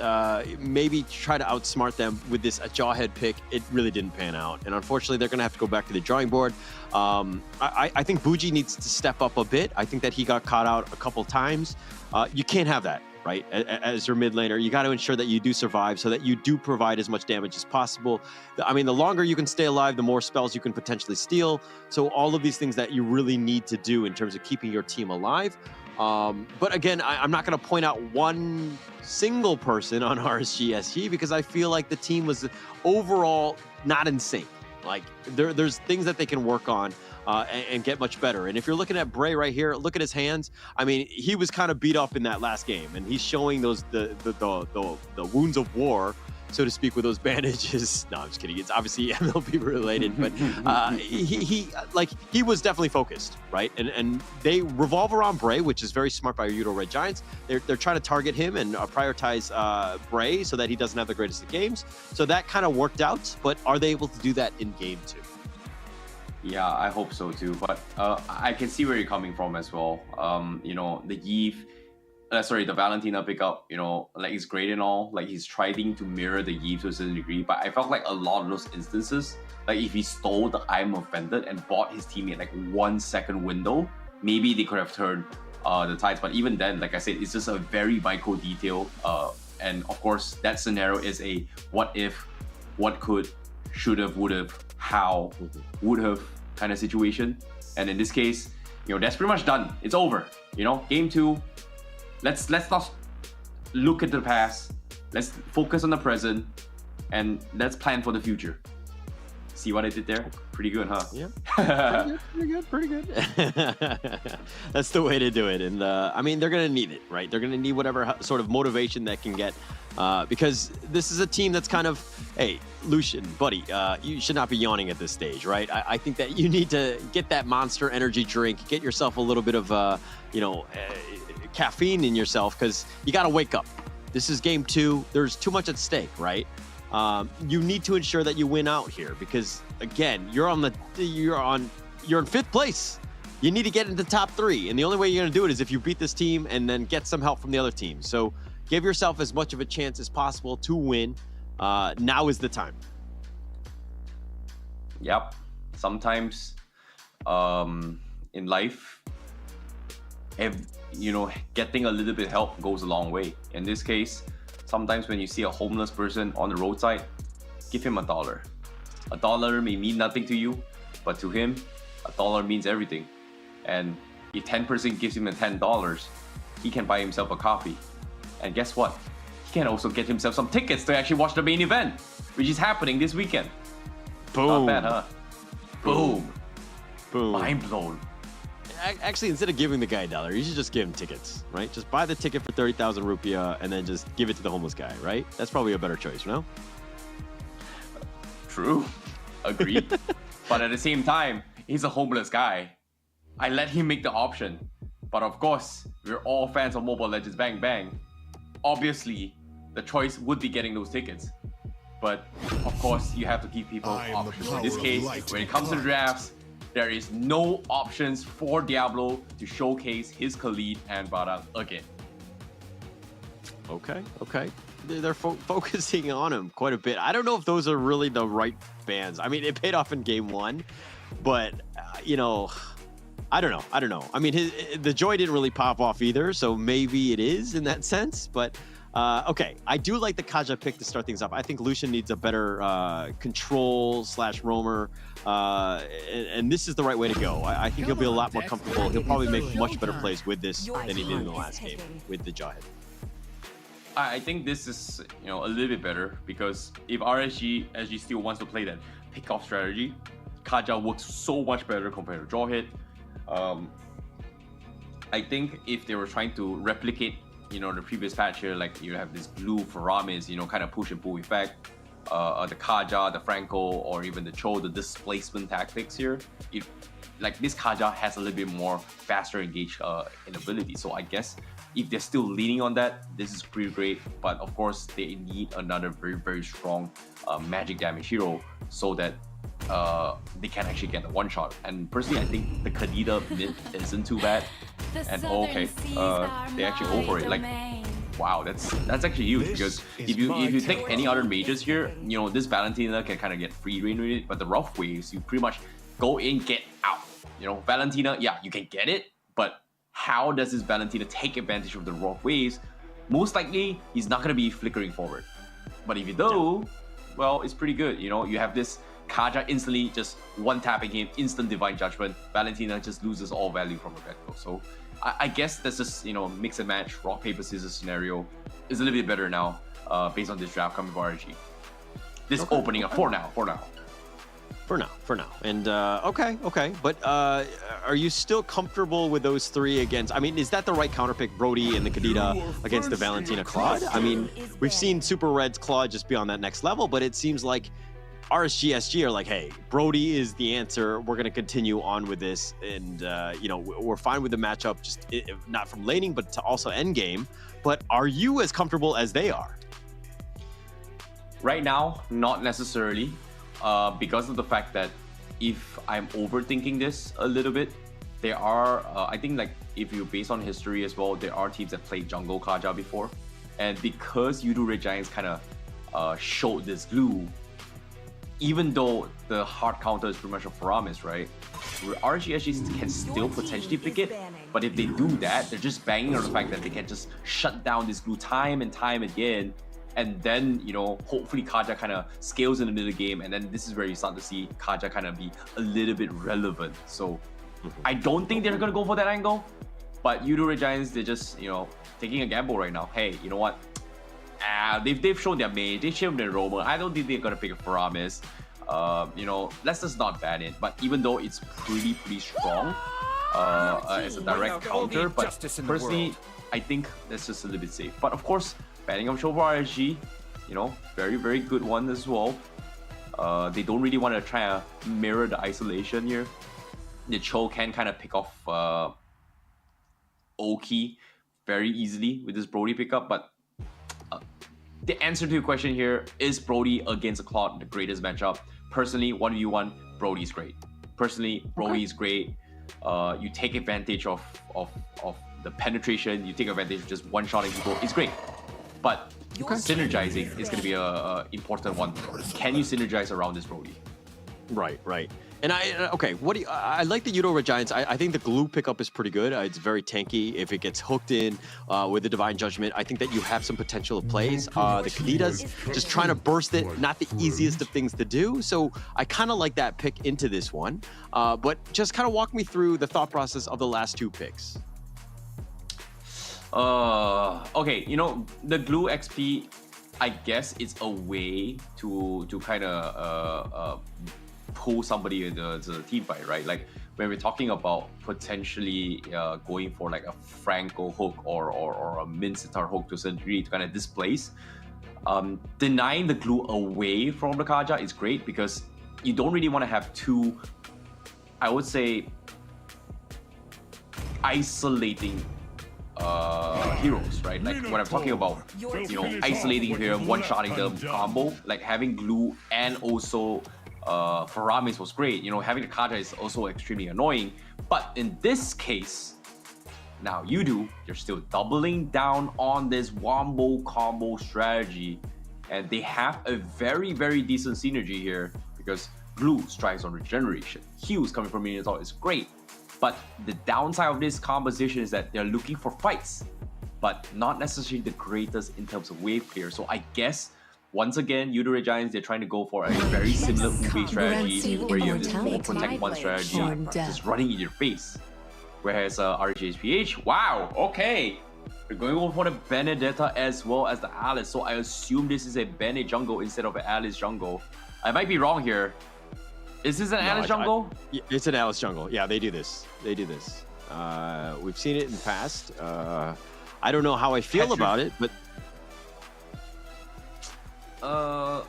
Maybe try to outsmart them with this Jawhead pick. It really didn't pan out, and unfortunately, they're gonna have to go back to the drawing board. I think Bougie needs to step up a bit. I think that he got caught out a couple times. You can't have that, right? As your mid laner, you got to ensure that you do survive so that you do provide as much damage as possible. I mean, the longer you can stay alive, the more spells you can potentially steal. So all of these things that you really need to do in terms of keeping your team alive. But again, I'm not going to point out one single person on RSGSG because I feel like the team was overall not in sync. Like there's things that they can work on and get much better. And if you're looking at Bray right here, look at his hands. I mean, he was kind of beat up in that last game, and he's showing those the wounds of war, so to speak, with those bandages. No, I'm just kidding. It's obviously MLBB related, but he was definitely focused, right? And they revolve around Bray, which is very smart by Yoodo Red Giants. They're trying to target him and prioritize Bray so that he doesn't have the greatest of games. So that kind of worked out, but are they able to do that in game 2? Yeah, I hope so too. But I can see where you're coming from as well. The the Valentina pickup, like it's great and all. Like he's trying to mirror the Yves to a certain degree. But I felt like a lot of those instances, like if he stole the I'm offended and bought his teammate like 1 second window, maybe they could have turned the tides. But even then, like I said, it's just a very micro detail. And of course, that scenario is a what if, what could, should have, would have, how would have kind of situation. And in this case, that's pretty much done. It's over. Game 2. Let's not look at the past. Let's focus on the present, and let's plan for the future. See what I did there? Pretty good, huh? Yeah. Pretty good. That's the way to do it. And I mean, they're gonna need it, right? They're gonna need whatever sort of motivation that can get, because this is a team that's kind of, hey, Lucian, buddy, you should not be yawning at this stage, right? I think that you need to get that Monster energy drink, get yourself a little bit of, caffeine in yourself, because you got to wake up. This is game 2. There's too much at stake, right? You need to ensure that you win out here, because again, you're in 5th place. You need to get into top 3, and the only way you're going to do it is if you beat this team and then get some help from the other team. So give yourself as much of a chance as possible to win. Now is the time. Yep. Sometimes in life, getting a little bit of help goes a long way. In this case, sometimes when you see a homeless person on the roadside, give him $1. $1 may mean nothing to you, but to him, $1 means everything. And if 10% gives him $10, he can buy himself a coffee. And guess what? He can also get himself some tickets to actually watch the main event, which is happening this weekend. Boom. Not bad, huh? Boom. Boom. Mind blown. Actually, instead of giving the guy $1, you should just give him tickets, right? Just buy the ticket for 30,000 rupiah and then just give it to the homeless guy, right? That's probably a better choice, no? True. Agreed. But at the same time, he's a homeless guy. I let him make the option. But of course, we're all fans of Mobile Legends Bang Bang. Obviously, the choice would be getting those tickets. But of course, you have to give people options. In this case, when it comes to the drafts, there is no options for Diablo to showcase his Khalid and Barak again. Okay. They're focusing on him quite a bit. I don't know if those are really the right bans. I mean, it paid off in game one, but I don't know. I mean, the joy didn't really pop off either, so maybe it is in that sense. But okay, I do like the Kaja pick to start things off. I think Lucian needs a better control/roamer, and this is the right way to go. I think he'll be a lot more comfortable. He'll probably make much better plays with this than he did in the last game with the Jawhead. I think this is a little bit better because if SG still wants to play that pick-off strategy, Kaja works so much better compared to Jawhead. I think if they were trying to replicate the previous patch here, like you have this blue Faramis, kind of push and pull effect, the Kaja, the Franco, or even the Cho, the displacement tactics here, like this Kaja has a little bit more faster engage in ability. So I guess if they're still leaning on that, this is pretty great. But of course, they need another very, very strong magic damage hero so that they can actually get the one shot. And personally, I think the Kadida mid isn't too bad. And okay, they actually go for it. Like, wow, that's actually huge because if you take any other mages here, this Valentina can kind of get free reign with it. But the rough waves, you pretty much go in, get out. Valentina, yeah, you can get it, but how does this Valentina take advantage of the rough waves? Most likely, he's not gonna be flickering forward. But if you do, well, it's pretty good. You have this Kaja instantly just one tapping him, instant divine judgment. Valentina just loses all value from the get-go. So I guess that's just mix and match rock paper scissors scenario is a little bit better now based on this draft coming from RG. This opening up for now. And okay. But are you still comfortable with those three against? I mean, is that the right counter pick, Brody and the Kadida against the Valentina Claude? I mean, we've seen Super Red's Claude just be on that next level, but it seems like RSG, SG are like, hey, Brody is the answer. We're going to continue on with this. And, we're fine with the matchup, just not from laning, but to also end game. But are you as comfortable as they are? Right now, not necessarily. Because of the fact that if I'm overthinking this a little bit, there are, I think like if you base on history as well, there are teams that played jungle Kaja before. And because Yoodo Red Giants kind of showed this glue, even though the hard counter is pretty much a Faramis, right? RGSG can still potentially pick it, but if they do that, they're just banging on the fact that they can just shut down this glue time and time again. And then, hopefully Kaja kind of scales in the middle game. And then this is where you start to see Kaja kind of be a little bit relevant. So I don't think they're going to go for that angle. But Yoodo Red Giants, they're just, taking a gamble right now. Hey, you know what? They've shown their mage, they've shown their roamer. I don't think they're going to pick a Faramis. Let's just not ban it. But even though it's pretty strong as a direct counter. But personally, I think that's just a little bit safe. But of course, banning of Show for RSG, very, very good one as well. They don't really want to try to mirror the isolation here. The Cho can kind of pick off Oki very easily with this Brody pickup, but the answer to your question here is Brody against a Claude the greatest matchup. Personally, 1v1, Brody's great. Personally, Brody is great. You take advantage of the penetration, you take advantage of just one-shotting people, it's great. But synergizing is going to be a important one. Can you synergize around this Brody? Right. And I like the Yoodo Red Giants. I think the glue pickup is pretty good. It's very tanky. If it gets hooked in with the Divine Judgment, I think that you have some potential of plays. The Kadidas, just trying to burst it, not the easiest of things to do. So I kind of like that pick into this one. But just kind of walk me through the thought process of the last two picks. Okay, the glue XP, I guess it's a way to kind of pull somebody into the team fight, right? Like when we're talking about potentially going for like a Franco hook or a Mincetar hook to Century to kind of displace, denying the glue away from the Kaja is great because you don't really want to have two, I would say, isolating heroes, right? Like when I'm talking about, isolating here, one-shotting them combo, like having Glue and also Faramis was great. Having the Kaja is also extremely annoying. But in this case, now Yoodo, you're still doubling down on this wombo combo strategy, and they have a very, very decent synergy here because Glue strives on regeneration. Heals coming from Minotaur is great. But the downside of this composition is that they're looking for fights, but not necessarily the greatest in terms of wave clear. So I guess, once again, Yoodo Red Giants, they're trying to go for a very similar Ube strategy where you have this whole protect one strategy just running in your face. Whereas RGHPH, wow, okay. They're going for the Benedetta as well as the Alice. So I assume this is a Bene jungle instead of an Alice jungle. I might be wrong here. Is this an Alice jungle? It's an Alice jungle. Yeah, they do this. They do this. We've seen it in the past. I don't know how I feel about it, but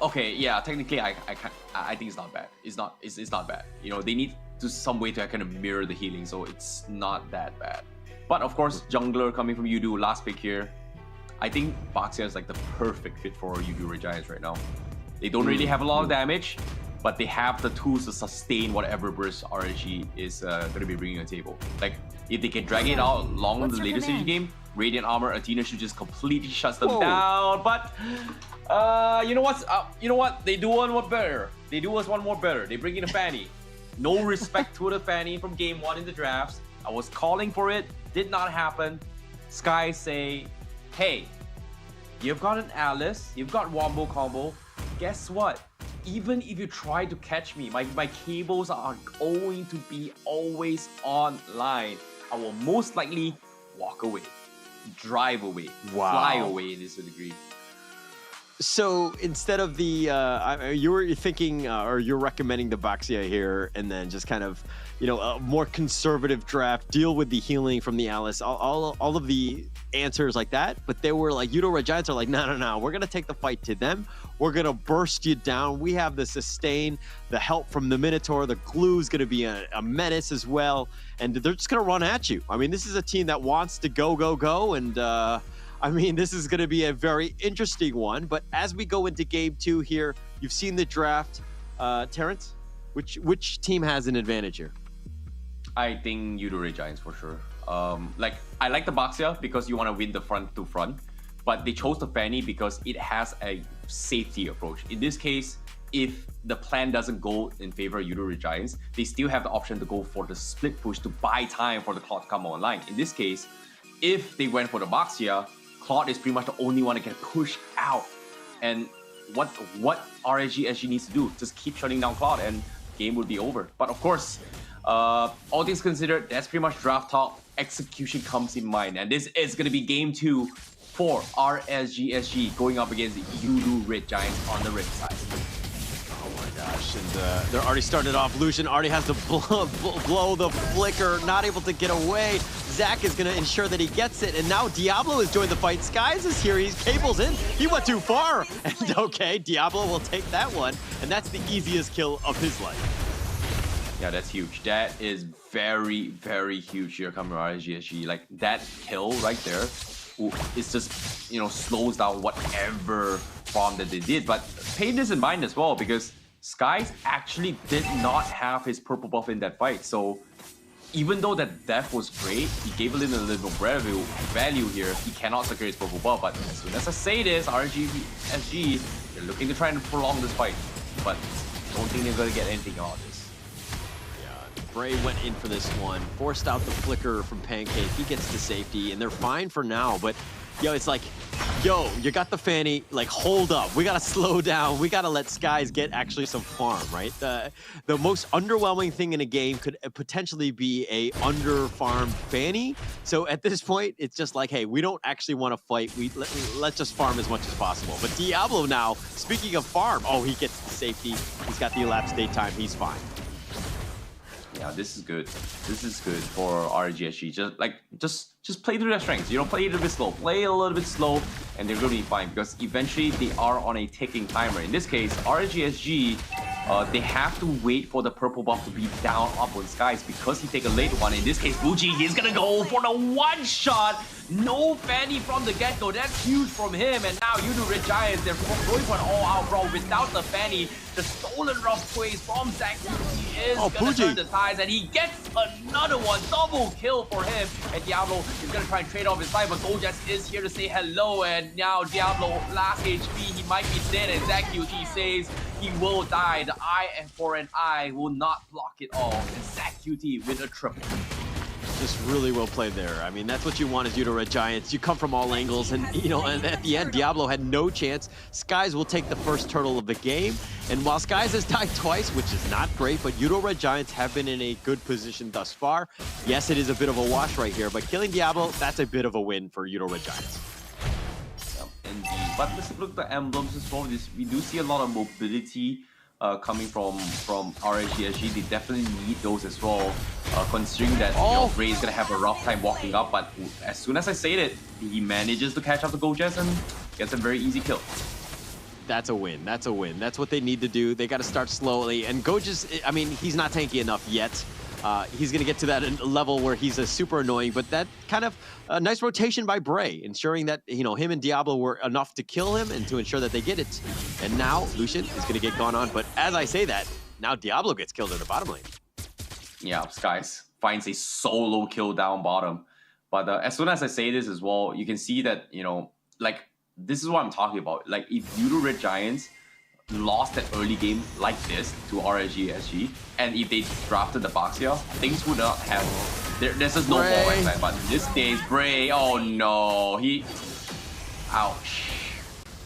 okay, yeah. Technically, I think it's not bad. It's not bad. They need to some way to kind of mirror the healing, so it's not that bad. But of course, jungler coming from Yoodo, last pick here. I think Baxia is like the perfect fit for Yoodo Red Giants right now. They don't really have a lot of damage, but they have the tools to sustain whatever burst RNG is going to be bringing to the table. Like, if they can drag it out long in the later stage of the game, Radiant Armor, Athena should just completely shut them down. But, you know what? They do one more better. They do us one more better. They bring in a Fanny. No respect to the Fanny from game 1 in the drafts. I was calling for it. Did not happen. Sky say, hey, you've got an Alice. You've got Wombo combo. Guess what? Even if you try to catch me, my cables are going to be always online. I will most likely walk away, drive away, fly away in this degree. So instead of the, you're thinking or you're recommending the Baxia here, and then just kind of, a more conservative draft, deal with the healing from the Alice, all of the answers like that. But they were like, Yoodo Red Giants are like, no, we're gonna take the fight to them. We're gonna burst you down. We have the sustain, the help from the Minotaur. The glue is gonna be a menace as well, and they're just gonna run at you. I mean, this is a team that wants to go, and this is going to be a very interesting one. But as we go into game 2 here, you've seen the draft. Terrence, which team has an advantage here? I think Yoodo Red Giants for sure. I like the Baxia because you want to win the front to front, but they chose the Fanny because it has a safety approach. In this case, if the plan doesn't go in favor of Yoodo Red Giants, they still have the option to go for the split push to buy time for the Claude to come online. In this case, if they went for the Baxia, Claude is pretty much the only one that can push out. And what RSG SG needs to do, just keep shutting down Claude and game would be over. But of course, all things considered, that's pretty much draft top. Execution comes in mind. And this is going to be game 2 for RSG SG going up against Yoodo Red Giants on the red side. Oh my gosh, and they're already started off. Lucian already has to blow the flicker, not able to get away. Zach is going to ensure that he gets it, and now Diablo is joined the fight. Skies is here, he's cables in. He went too far, and okay, Diablo will take that one, and that's the easiest kill of his life. Yeah, that's huge. That is very, very huge here coming from RSGSG. Like, that kill right there, it's just, slows down whatever farm that they did. But pay this in mind as well, because Skies actually did not have his purple buff in that fight. So even though that death was great, he gave a little value here. He cannot secure his purple buff. But as soon as I say this, RGSG, they're looking to try and prolong this fight. But don't think they're going to get anything out of this. Bray went in for this one, forced out the flicker from Pancake. He gets to safety, and they're fine for now. But, it's like, you got the Fanny. Like, hold up. We got to slow down. We got to let Skies get actually some farm, right? The most underwhelming thing in a game could potentially be a under-farmed Fanny. So at this point, it's just like, hey, we don't actually want to fight. Let's just farm as much as possible. But Diablo now, speaking of farm, he gets the safety. He's got the elapsed daytime. He's fine. Yeah, this is good. This is good for RGSG. Just play through their strengths. Play a little bit slow. Play a little bit slow, and they're going to be fine because eventually they are on a ticking timer. In this case, RGSG, they have to wait for the purple buff to be down up on Skies because he take a late one. In this case, Fuji, he's gonna go for the one shot. No Fanny from the get-go. That's huge from him. And now Yoodo Red Giants, they're going for an all-out brawl without the Fanny. The stolen rough plays from Zach is gonna turn the tides, and he gets another one. Double kill for him. And Diablo is gonna try and trade off his life, but Gojas is here to say hello. And now Diablo, last HP, he might be dead. And Zach QT says he will die. The eye for an eye will not block it all. And Zach QT with a triple. Just really well played there. I mean, that's what you want as Yoodo Red Giants. You come from all angles, and you know, and at the end, Diablo had no chance. Skies will take the first turtle of the game, and while Skies has died twice, which is not great, but Yoodo Red Giants have been in a good position thus far. Yes, it is a bit of a wash right here, but killing Diablo, that's a bit of a win for Yoodo Red Giants. Indeed. But let's look at the emblems as well. We do see a lot of mobility coming from RSGSG. They definitely need those as well, considering that you know, Ray is gonna have a rough time walking up. But as soon as I say it, he manages to catch up to Gojas and gets a very easy kill. That's a win. That's a win. That's what they need to do. They got to start slowly. And Gojas, I mean, he's not tanky enough yet. He's going to get to that level where he's super annoying, but that kind of nice rotation by Bray, ensuring that, you know, him and Diablo were enough to kill him and to ensure that they get it. And now Lucian is going to get gone on, but as I say that, now Diablo gets killed in the bottom lane. Yeah, Skies finds a solo kill down bottom. But as soon as I say this as well, you can see that, you know, like, this is what I'm talking about. Like, if Yoodo Red Giants lost that early game like this to RSGSG, and if they drafted the Baxia, things would not have... There's just no fallback time, but in this case, Bray, oh no, ouch.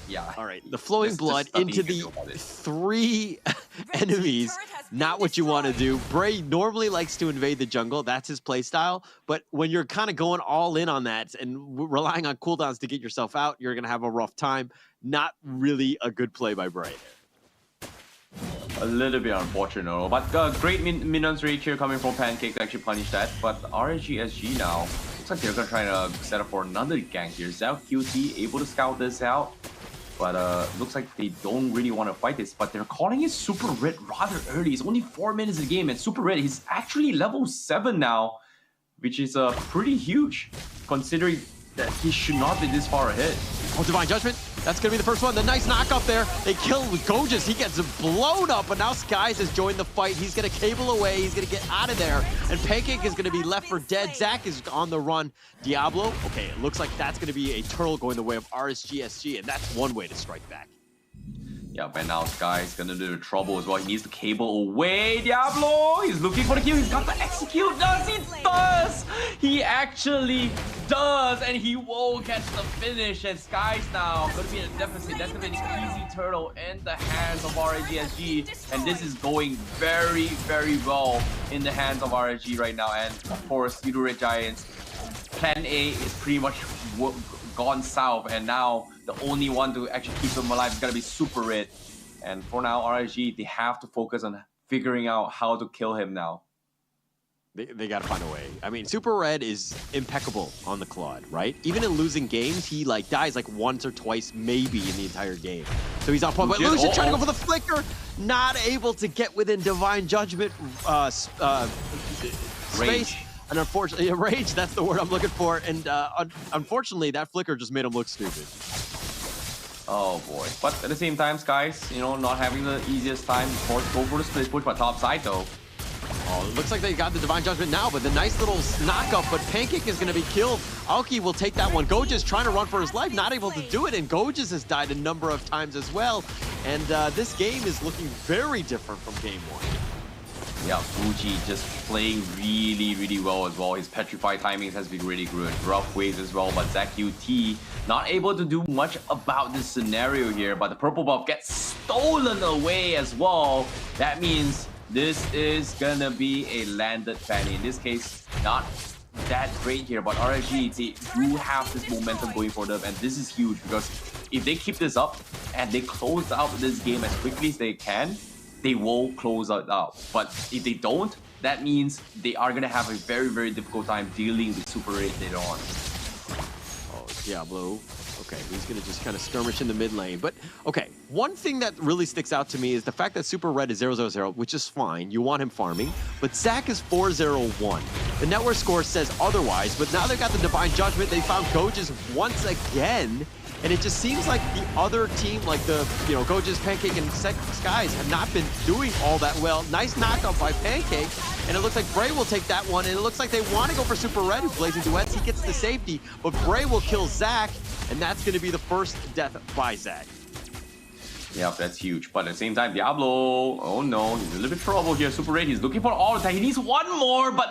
Yeah. All right, the flowing blood into the 3 enemies, not what you want to do. Bray normally likes to invade the jungle. That's his play style. But when you're kind of going all in on that and relying on cooldowns to get yourself out, you're going to have a rough time. Not really a good play by Bray. A little bit unfortunate, but great minions rage here coming from Pancake to actually punish that. But RSGSG now, looks like they're going to try to set up for another gank here. Zao QT able to scout this out. But looks like they don't really want to fight this. But they're calling it Super Red rather early. It's only 4 minutes of the game. And Super Red, he's actually level 7 now. Which is pretty huge. Considering that he should not be this far ahead. Oh, Divine Judgment. That's going to be the first one. The nice knock up there. They kill with Gojas. He gets blown up. But now Skies has joined the fight. He's going to cable away. He's going to get out of there. And Pancake is going to be left for dead. Zach is on the run. Diablo. Okay, it looks like that's going to be a turtle going the way of RSGSG. And that's one way to strike back. Yeah, but now Sky's gonna do the trouble as well. He needs to cable away. Diablo! He's looking for the kill. He's got to execute. Does he? Does! He actually does! And he won't catch the finish. And Sky's now gonna be in a deficit. That's gonna be an easy turtle in the hands of RSGSG. And this is going very, very well in the hands of RSG right now. And of course, Yoodo Red Giants, plan A is pretty much gone south, and now the only one to actually keep them alive is gonna be Super Red. And for now, RSG, they have to focus on figuring out how to kill him now. They gotta find a way. I mean, Super Red is impeccable on the Claude, right? Even in losing games, he like dies like once or twice, maybe in the entire game. So he's on point. But Lucian trying to go for the flicker, not able to get within Divine Judgment space. And unfortunately, rage, that's the word I'm looking for. And unfortunately, that flicker just made him look stupid. Oh boy. But at the same time, Skies, you know, not having the easiest time. Of course, go for the split push, but top side though. Oh, it looks like they got the Divine Judgment now, but the nice little knock-up, but Pancake is going to be killed. Aoki will take that one. Gojas trying to run for his life, not able to do it, and Gojas has died a number of times as well. And this game is looking very different from game 1. Yeah, Fuji just playing really, really well as well. His petrified timings has been really good. Rough waves as well, but Zach UT not able to do much about this scenario here, but the purple buff gets stolen away as well. That means this is gonna be a landed Fanny. In this case, not that great here, but RSG, they do have this momentum going for them, and this is huge because if they keep this up and they close out this game as quickly as they can, they will close it out. But if they don't, that means they are going to have a very, very difficult time dealing with Super 8 later on. Oh, Diablo. Okay, he's gonna just kind of skirmish in the mid lane. But okay, one thing that really sticks out to me is the fact that Super Red is 0-0-0, which is fine. You want him farming. But Zach is 4-0-1. The network score says otherwise, but now they've got the Divine Judgment. They found Goges once again. And it just seems like the other team, like the, Goges, Pancake, and Skies have not been doing all that well. Nice knockout by Pancake, and it looks like Bray will take that one, and it looks like they want to go for Super Red, who plays in duets. He gets the safety, but Bray will kill Zach, and that's going to be the first death by Zach. Yep, that's huge. But at the same time, Diablo, oh no, he's a little bit trouble here. Super Red, he's looking for all the time. He needs one more, but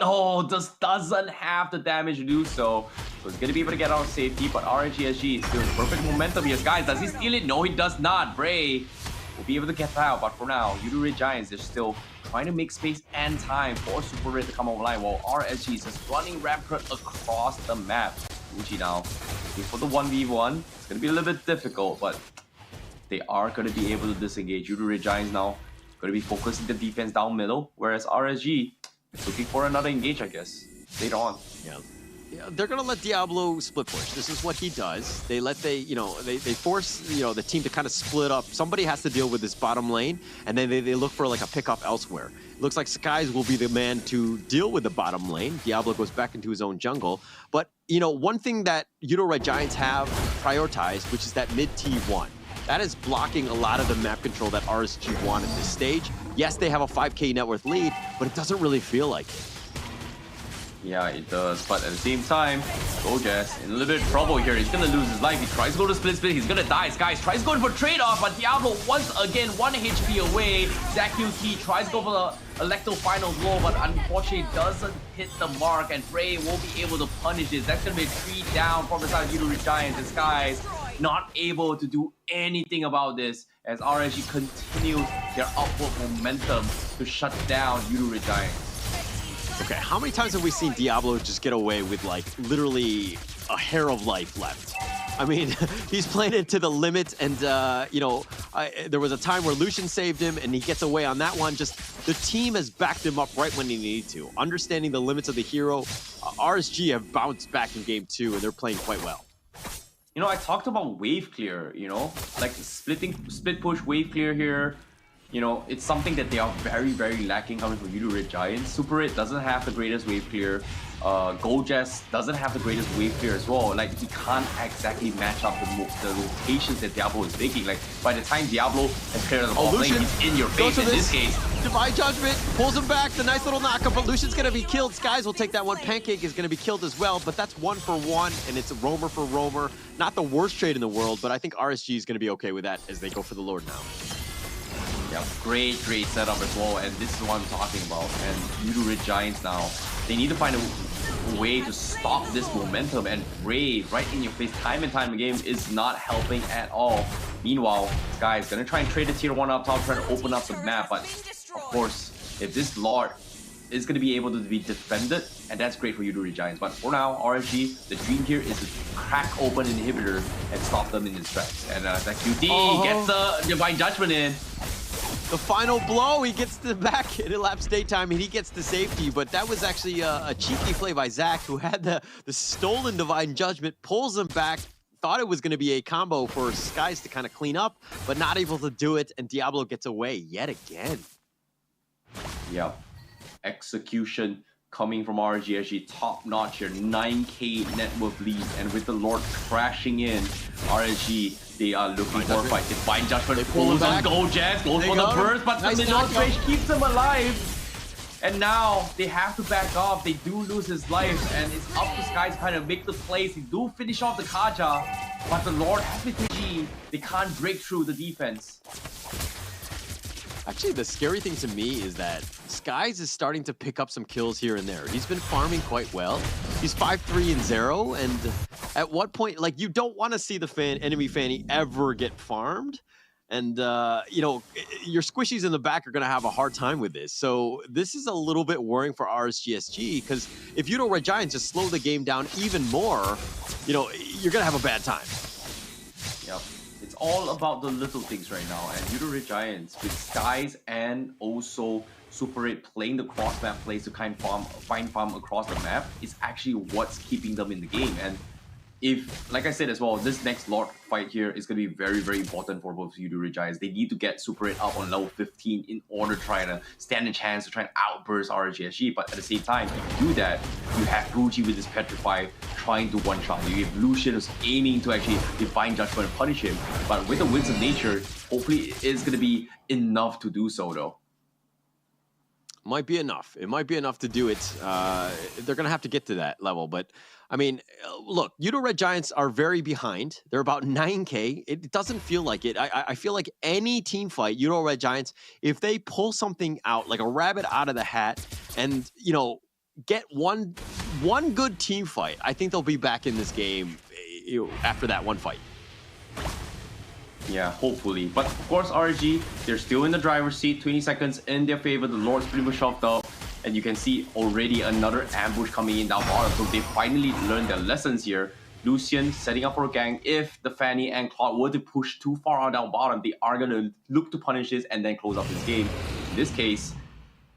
just doesn't have the damage to do so. So he's going to be able to get out of safety, but RNGSG is still in perfect momentum here. Guys, does he steal it? No, he does not. Bray will be able to get out, but for now, Yoodo Red Giants, they're still trying to make space and time for Super Red to come online, while RSG is just running rampant across the map. Uchi now looking for the 1v1. It's going to be a little bit difficult, but they are going to be able to disengage. Yoodo Red Giants now going to be focusing the defense down middle, whereas RSG is looking for another engage, I guess, later on. Yeah, they're going to let Diablo split push. This is what he does. They force, the team to kind of split up. Somebody has to deal with this bottom lane, and then they look for like a pickup elsewhere. It looks like Skies will be the man to deal with the bottom lane. Diablo goes back into his own jungle. But, one thing that Yoodo Red Giants have prioritized, which is that mid T1. That is blocking a lot of the map control that RSG want at this stage. Yes, they have a 5k net worth lead, but it doesn't really feel like it. Yeah, it does, but at the same time, Goges in a little bit of trouble here. He's gonna lose his life. He tries to go to split, he's gonna die. Skies tries to go for trade-off, but Diablo once again 1 HP away. Zach UT tries to go for the Electro final blow, but unfortunately doesn't hit the mark, and Bray won't be able to punish this. That's gonna be a 3 down from the side of Yoodo Red Giants. And Skies not able to do anything about this as RSG continues their upward momentum to shut down Yoodo Red Giants. Okay, how many times have we seen Diablo just get away with like literally a hair of life left? I mean, he's playing it to the limit, and there was a time where Lucian saved him, and he gets away on that one. Just the team has backed him up right when he needed to. Understanding the limits of the hero, RSG have bounced back in game 2, and they're playing quite well. I talked about wave clear, like split push wave clear here. It's something that they are very, very lacking coming from Yoodo Red Giants. Super Red doesn't have the greatest wave clear. Goges doesn't have the greatest wave clear as well. Like, he can't exactly match up the rotations that Diablo is making. Like, by the time Diablo has cleared the ball lane, he's in your face in this case. Divine Judgment pulls him back. The nice little knockup, but Lucian's going to be killed. Skies will take that one. Pancake is going to be killed as well, but that's 1 for 1, and it's a roamer for roamer. Not the worst trade in the world, but I think RSG is going to be okay with that as they go for the Lord now. Yeah, great setup as well, and this is what I'm talking about. And Yoodo Red Giants now, they need to find a way to stop this momentum, and Bray right in your face time and time again is not helping at all. Meanwhile, Sky is gonna try and trade the tier 1 up top, trying to open up the map, but of course, if this Lord is gonna be able to be defended, and that's great for Yoodo Red Giants. But for now, RSG, the dream here is to crack open inhibitor and stop them in his tracks. And that QT gets the Divine Judgment in. The final blow, he gets the back in elapsed daytime, and he gets the safety, but that was actually a cheeky play by Zach, who had the stolen Divine Judgment, pulls him back, thought it was going to be a combo for Skies to kind of clean up, but not able to do it, and Diablo gets away yet again. Yep. Execution coming from RGSG, top notch here, 9k net worth lead, and with the Lord crashing in, RSG, they are looking for a fight. Divine Judgment pulls on Goges, goes for the burst, but the mid range keeps him alive. And now they have to back off. They do lose his life, and it's up to Skies to kind of make the plays. They do finish off the Kaja, but the Lord has been PG. They can't break through the defense. Actually, the scary thing to me is that Skies is starting to pick up some kills here and there. He's been farming quite well. He's 5-3-0, and at what point, like, you don't want to see the enemy Fanny ever get farmed. And, your squishies in the back are going to have a hard time with this. So this is a little bit worrying for RSGSG, because if Yoodo Red Giants just slow the game down even more, you're going to have a bad time. Yep. It's all about the little things right now, and Yoodo Red Giants with Skies and also Super Red playing the cross map plays to find farm across the map is actually what's keeping them in the game. And if, like I said as well, this next Lord fight here is going to be very, very important for both Yoodo Giants. They need to get Super 8 up on level 15 in order to try to stand a chance to try and outburst RGSG. But at the same time, if you do that, you have Buji with his Petrify trying to one-shot. You have Lucian who's aiming to actually Divine Judgment and punish him. But with the Winds of Nature, hopefully it's going to be enough to do so, though. Might be enough. It might be enough to do it. They're going to have to get to that level. But, I mean, look, Yoodo Red Giants are very behind. They're about 9K. It doesn't feel like it. I feel like any team fight, Yoodo Red Giants, if they pull something out, like a rabbit out of the hat, and, you know, get one good team fight, I think they'll be back in this game after that one fight. Yeah, hopefully. But of course, RG, they're still in the driver's seat. 20 seconds in their favor. The Lord's pretty much shoved up. And you can see already another ambush coming in down bottom. So they finally learned their lessons here. Lucian setting up for a gang. If the Fanny and Claude were to push too far out down bottom, they are going to look to punish this and then close up this game. In this case,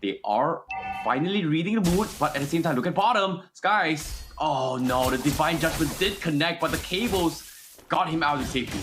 they are finally reading the mood. But at the same time, look at bottom. Skies. Oh no, the Divine Judgment did connect, but the cables got him out of safety.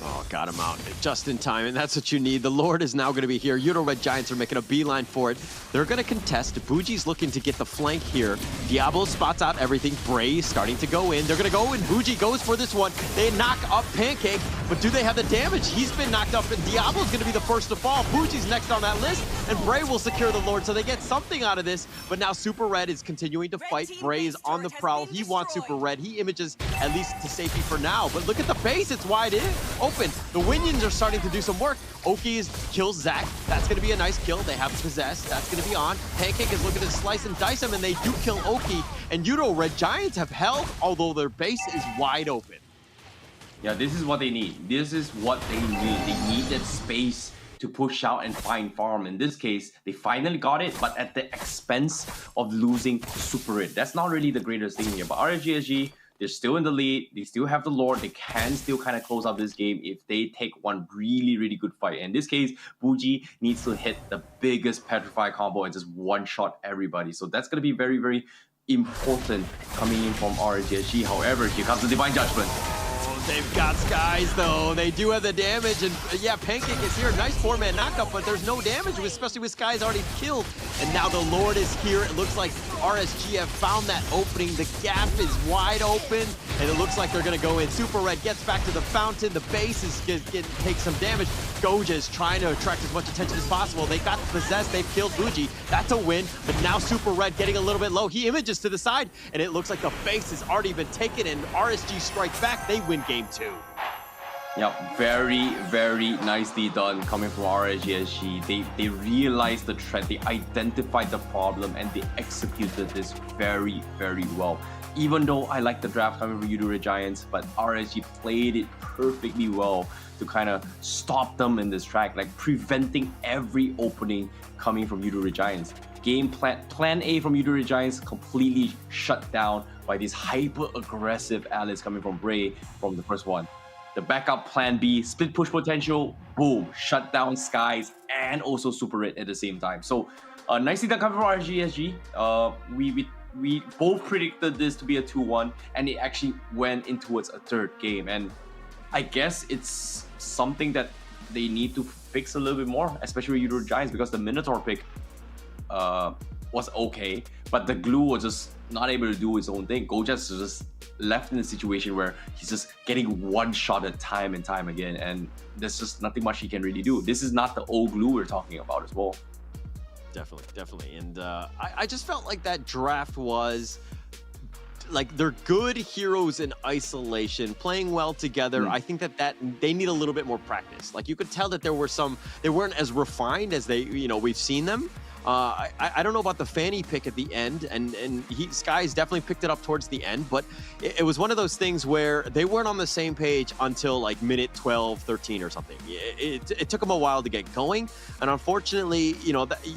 Oh, got him out just in time, and that's what you need. The Lord is now going to be here. Yoodo Red Giants are making a beeline for it. They're going to contest. Buji's looking to get the flank here. Diablo spots out everything. Bray starting to go in. They're going to go, and Buji goes for this one. They knock up Pancake, but do they have the damage? He's been knocked up, and Diablo's going to be the first to fall. Buji's next on that list, and Bray will secure the Lord, so they get something out of this. But now Super Red is continuing to fight. Bray is on the prowl. He wants Super Red. He images at least to safety for now, but look at the base. It's wide open. The Winions are starting to do some work. Oki kills Zac. That's going to be a nice kill. They have Possess. That's going to be on. Pancake is looking to slice and dice him, and they do kill Oki. And Yoodo Red Giants have held, although their base is wide open. Yeah, this is what they need. This is what they need. They need that space to push out and find farm. In this case, they finally got it, but at the expense of losing Super It. That's not really the greatest thing here. But RGSG, they're still in the lead. They still have the Lord. They can still kind of close out this game if they take one really, really good fight. In this case, Buji needs to hit the biggest Petrify combo and just one-shot everybody. So that's going to be very, very important coming in from RGSG. However, here comes the Divine Judgment. They've got Skies, though. They do have the damage, and yeah, Pancake is here. Nice 4-man knockup, but there's no damage, especially with Skies already killed. And now the Lord is here. It looks like RSG have found that opening. The gap is wide open, and it looks like they're going to go in. Super Red gets back to the fountain. The base is take some damage. Goja is trying to attract as much attention as possible. They got Possessed. They've killed Buji. That's a win, but now Super Red getting a little bit low. He images to the side, and it looks like the base has already been taken, and RSG strikes back. They win game 2. Yep, very, very nicely done coming from RSG. They realized the threat, they identified the problem, and they executed this very, very well. Even though I like the draft coming from Yoodo Giants, but RSG played it perfectly well to kind of stop them in this track, like preventing every opening coming from Yoodo Giants. Game plan A from Yoodo Giants completely shut down by these hyper-aggressive allies coming from Bray from the first one. The backup plan B, split push potential, boom, shut down Skies and also Super Red at the same time. So nicely done coming from RGSG. We both predicted this to be a 2-1, and it actually went in towards a third game. And I guess it's something that they need to fix a little bit more, especially with Yoodo Giants, because the Minotaur pick was okay, but the glue was just not able to do its own thing. Goja's just left in a situation where he's just getting one shot at time and time again, and there's just nothing much he can really do. This is not the old glue we're talking about as well. Definitely. And I just felt like that draft was like they're good heroes in isolation, playing well together. I think that they need a little bit more practice. Like you could tell that there were they weren't as refined as we've seen them. I don't know about the Fanny pick at the end, and Skies definitely picked it up towards the end, but it was one of those things where they weren't on the same page until like minute 12, 13 or something. It took them a while to get going, and unfortunately,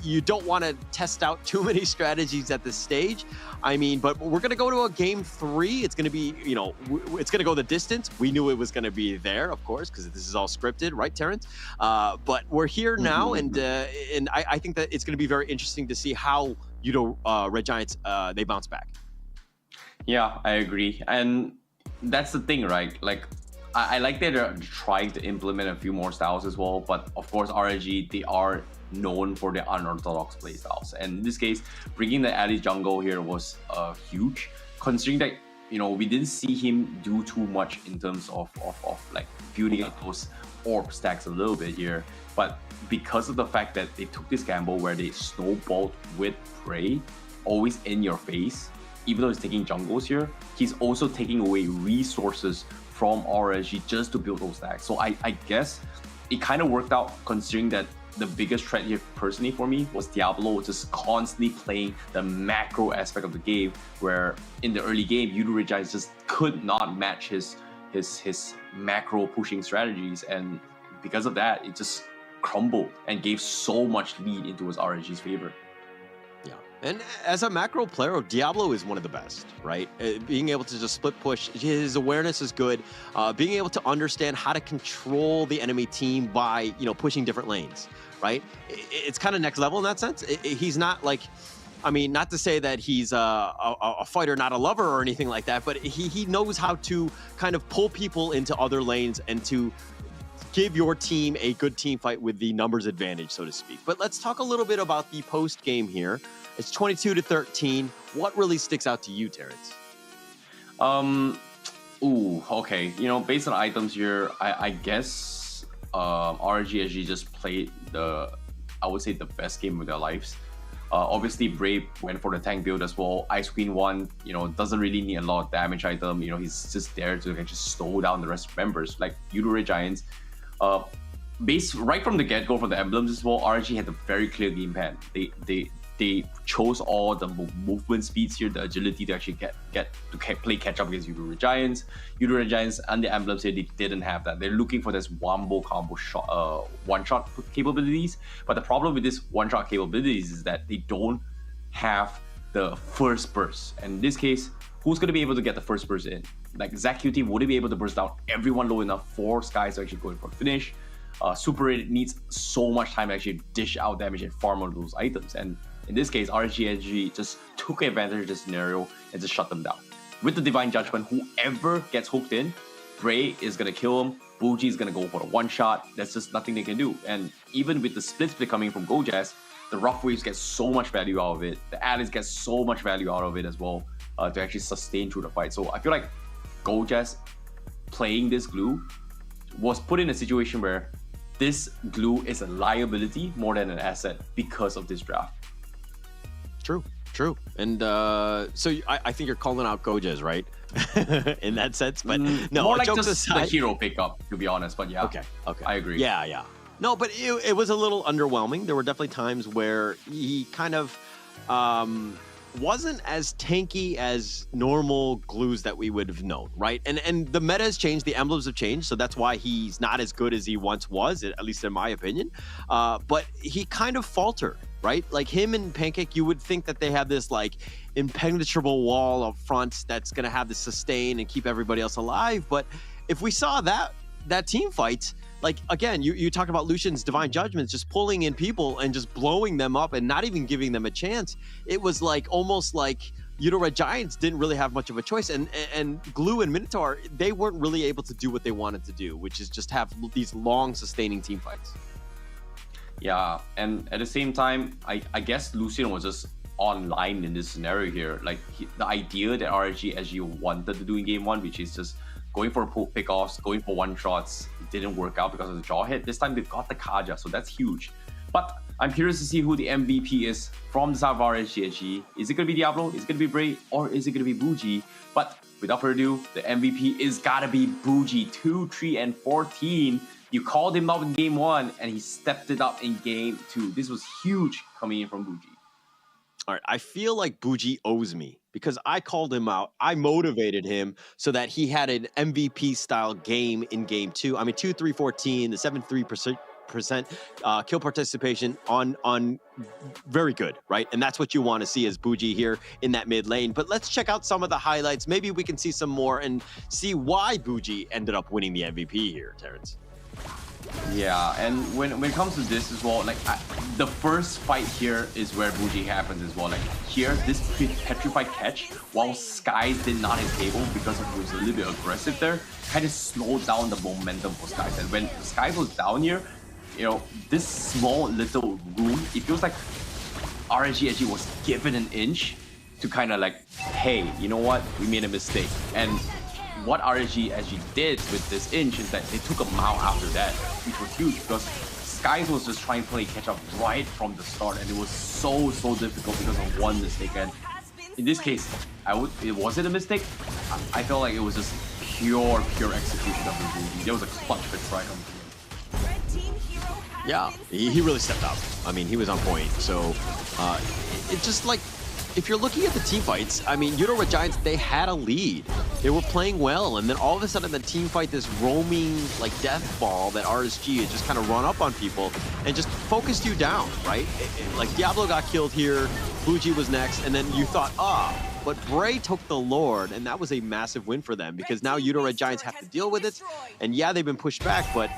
you don't want to test out too many strategies at this stage. I mean, but we're going to go to a game 3. It's going to be, it's going to go the distance. We knew it was going to be there, of course, because this is all scripted, right, Terrence? But we're here now, and I think that it's going to be very interesting to see how Yoodo Red Giants they bounce back. Yeah, I agree. And that's the thing, right? Like, I like that they're trying to implement a few more styles as well, but of course, RSG, they are known for their unorthodox play styles. And in this case, bringing the Ali jungle here was huge, considering that, you know, we didn't see him do too much in terms of like building up those orb stacks a little bit here. But because of the fact that they took this gamble where they snowballed with Prey, always in your face, even though he's taking jungles here, he's also taking away resources from RSG just to build those stacks. So I guess it kind of worked out, considering that the biggest threat here personally for me was Diablo just constantly playing the macro aspect of the game, where in the early game, Yoodo just could not match his macro pushing strategies, and because of that, it just crumbled and gave so much lead into his RSG's favor. Yeah, and as a macro player, Diablo is one of the best, right? Being able to just split push, his awareness is good. Being able to understand how to control the enemy team by, you know, pushing different lanes, right? It's kind of next level in that sense. He's not like, I mean, not to say that he's a fighter, not a lover or anything like that, but he knows how to kind of pull people into other lanes and to give your team a good team fight with the numbers advantage, so to speak. But let's talk a little bit about the post game here. It's 22-13. What really sticks out to you, Terrence? Okay. You know, based on items here, I guess RGSG just played I would say the best game of their lives. Obviously, Brave went for the tank build as well. Ice Queen 1, you know, doesn't really need a lot of damage item. You know, he's just there to just slow down the rest of members. Like Yoodo Giants, based right from the get-go for the emblems as well, RG had a very clear game plan. They chose all the movement speeds here, the agility to actually play catch up against Yoodo Giants. Yoodo Giants and the emblems here, they didn't have that. They're looking for this wombo combo shot, one-shot capabilities. But the problem with this one-shot capabilities is that they don't have the first burst. And in this case, who's going to be able to get the first burst in? Like Zac QT wouldn't be able to burst down everyone low enough for Skies to actually go in for a finish. Super 8 needs so much time to actually dish out damage and farm on those items. And in this case, RGSG just took advantage of the scenario and just shut them down. With the Divine Judgment, whoever gets hooked in, Bray is going to kill him, Bougie is going to go for the one-shot. There's just nothing they can do. And even with the split coming from Gojas, the Rough Waves get so much value out of it. The Alice gets so much value out of it as well to actually sustain through the fight. So I feel like Gojas playing this glue was put in a situation where this glue is a liability more than an asset because of this draft. True. And so I think you're calling out Gojas, right? In that sense, but no, more like jokes just aside, the hero pickup, to be honest. But yeah, okay, I agree. Yeah. No, but it was a little underwhelming. There were definitely times where he kind of wasn't as tanky as normal glues that we would have known, right? And the meta has changed, the emblems have changed, so that's why he's not as good as he once was, at least in my opinion. But he kind of faltered, right? Like him and Pancake, you would think that they have this like impenetrable wall up front that's gonna have the sustain and keep everybody else alive. But if we saw that team fight, like again, you talked about Lucian's Divine Judgments, just pulling in people and just blowing them up and not even giving them a chance. It was like almost like Yoodo Giants didn't really have much of a choice, and Glue and Minotaur, they weren't really able to do what they wanted to do, which is just have these long sustaining team fights. Yeah, and at the same time, I guess Lucian was just online in this scenario here. Like the idea that RSG wanted to do in game one, which is just going for pickoffs, going for one-shots, didn't work out because of the jaw hit. This time they've got the Kaja, so that's huge. But I'm curious to see who the MVP is from the side of RSG. Is it going to be Diablo? Is it going to be Bray? Or is it going to be Bougie? But without further ado, the MVP is gotta be Bougie. 2, 3, and 14. You called him up in game one, and he stepped it up in game two. This was huge coming in from Bougie. All right, I feel like Bougie owes me because I called him out. I motivated him so that he had an MVP style game in game two. I mean, 2, 3, 14, the 73% kill participation on very good, right? And that's what you want to see as Bougie here in that mid lane. But let's check out some of the highlights. Maybe we can see some more and see why Bougie ended up winning the MVP here, Terrence. Yeah, and when it comes to this as well, like the first fight here is where Bougie happens as well. Like here, this petrified catch, while Skies did not enable because he was a little bit aggressive there, kind of slowed down the momentum for Skies. And when Skies was down here, you know, this small little room, it feels like RSG actually was given an inch to kind of like, hey, you know what, we made a mistake. And what RSG actually did with this inch is that they took a mile after that, which was huge because Skies was just trying to play catch up right from the start, and it was so difficult because of one mistake. And in this case, was it a mistake? I felt like it was just pure execution of the movie. There was a clutch fit try coming from him. Yeah, he really stepped up. I mean, he was on point. So it just like, if you're looking at the team fights, I mean, Yoodo Red Giants, they had a lead. They were playing well, and then all of a sudden the team fight, this roaming like death ball that RSG had just kind of run up on people and just focused you down, right? Like Diablo got killed here, Bougie was next, and then you thought, but Bray took the Lord, and that was a massive win for them because now Yoodo Red Giants have to deal with it. And yeah, they've been pushed back, but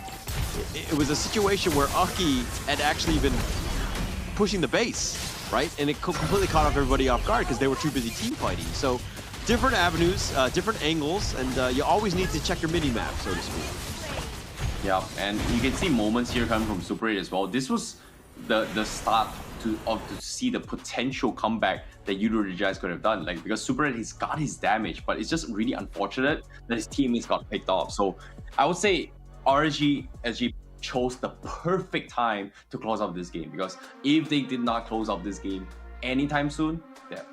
it was a situation where Aki had actually been pushing the base, right? And it completely caught off everybody off guard because they were too busy team fighting. So different avenues, different angles, and you always need to check your mini-map, so to speak. Yeah, and you can see moments here coming from Super 8 as well. This was the start to see the potential comeback that Yoodo Red Giants could have done. Like, because Super 8, he's got his damage, but it's just really unfortunate that his teammates got picked off. So I would say RSG SG chose the perfect time to close out this game, because if they did not close out this game anytime soon,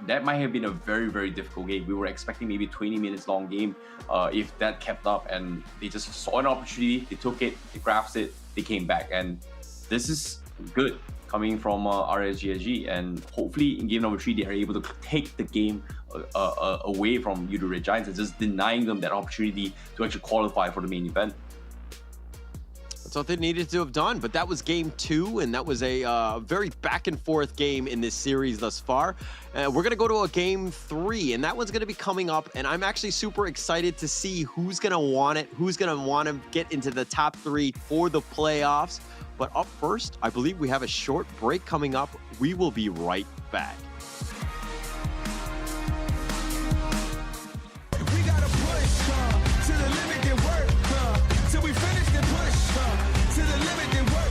that might have been a very difficult game. We were expecting maybe 20 minutes long game if that kept up, and they just saw an opportunity, they took it, they grasped it, they came back, and this is good coming from RSGSG, and hopefully in game number 3 they are able to take the game away from Yoodo Red Giants and just denying them that opportunity to actually qualify for the main event. That's what they needed to have done, but that was game 2, and that was a very back and forth game in this series thus far. We're going to go to a game 3, and that one's going to be coming up, and I'm actually super excited to see who's going to want it, who's going to want to get into the top 3 for the playoffs. But up first, I believe we have a short break coming up. We will be right back. We gotta push to the limit and work till we finish and push to the limit and work.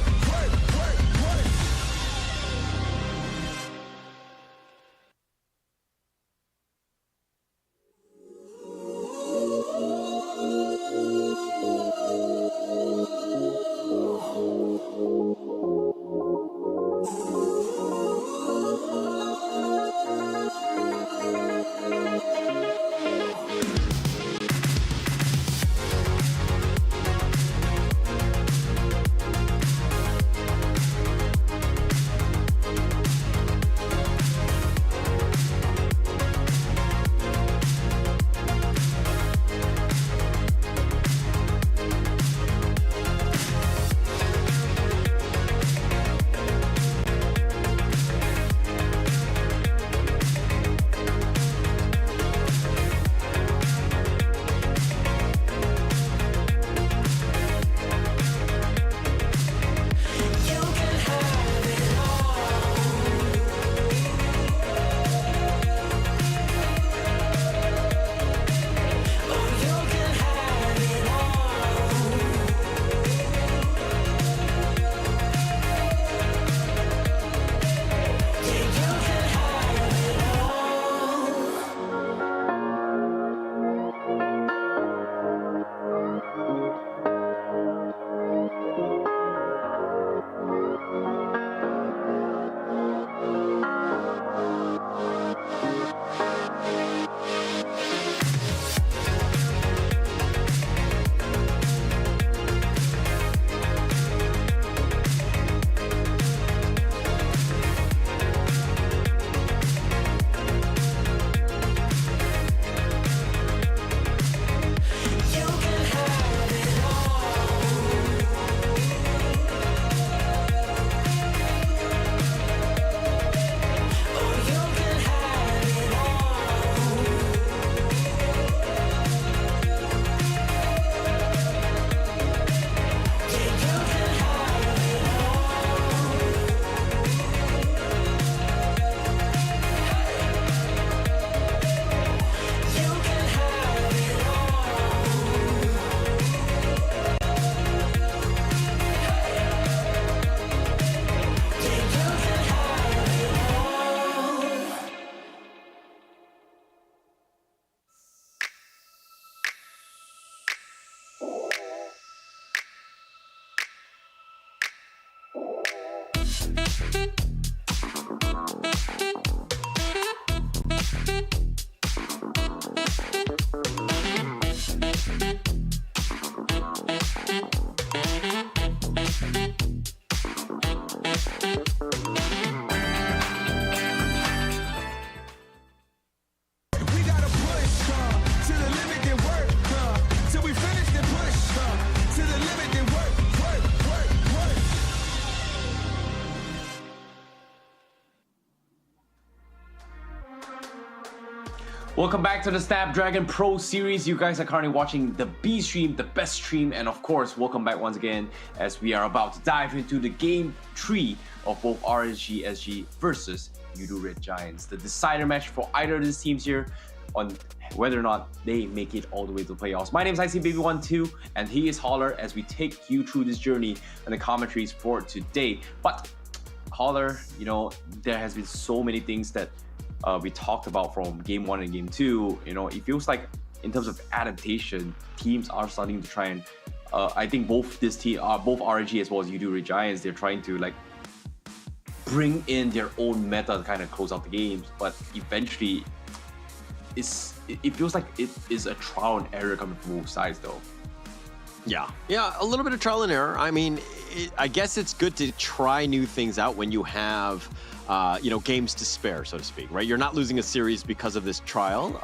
Welcome back to the Snapdragon Pro Series. You guys are currently watching the B stream, the best stream, and of course, welcome back once again as we are about to dive into the game 3 of both RSG SG versus Yoodo Red Giants. The decider match for either of these teams here on whether or not they make it all the way to the playoffs. My name is ICBaby12 and he is Holler as we take you through this journey and the commentaries for today. But Holler, you know, there has been so many things that we talked about from game 1 and game 2. You know, it feels like in terms of adaptation, teams are starting to try and I think both this team, both RNG as well as Yoodo Red Giants, they're trying to like bring in their own meta to kind of close out the games. But eventually, it feels like it is a trial and error coming from both sides, though. Yeah, a little bit of trial and error. I mean, I guess it's good to try new things out when you have, you know, games to spare, so to speak, right? You're not losing a series because of this trial,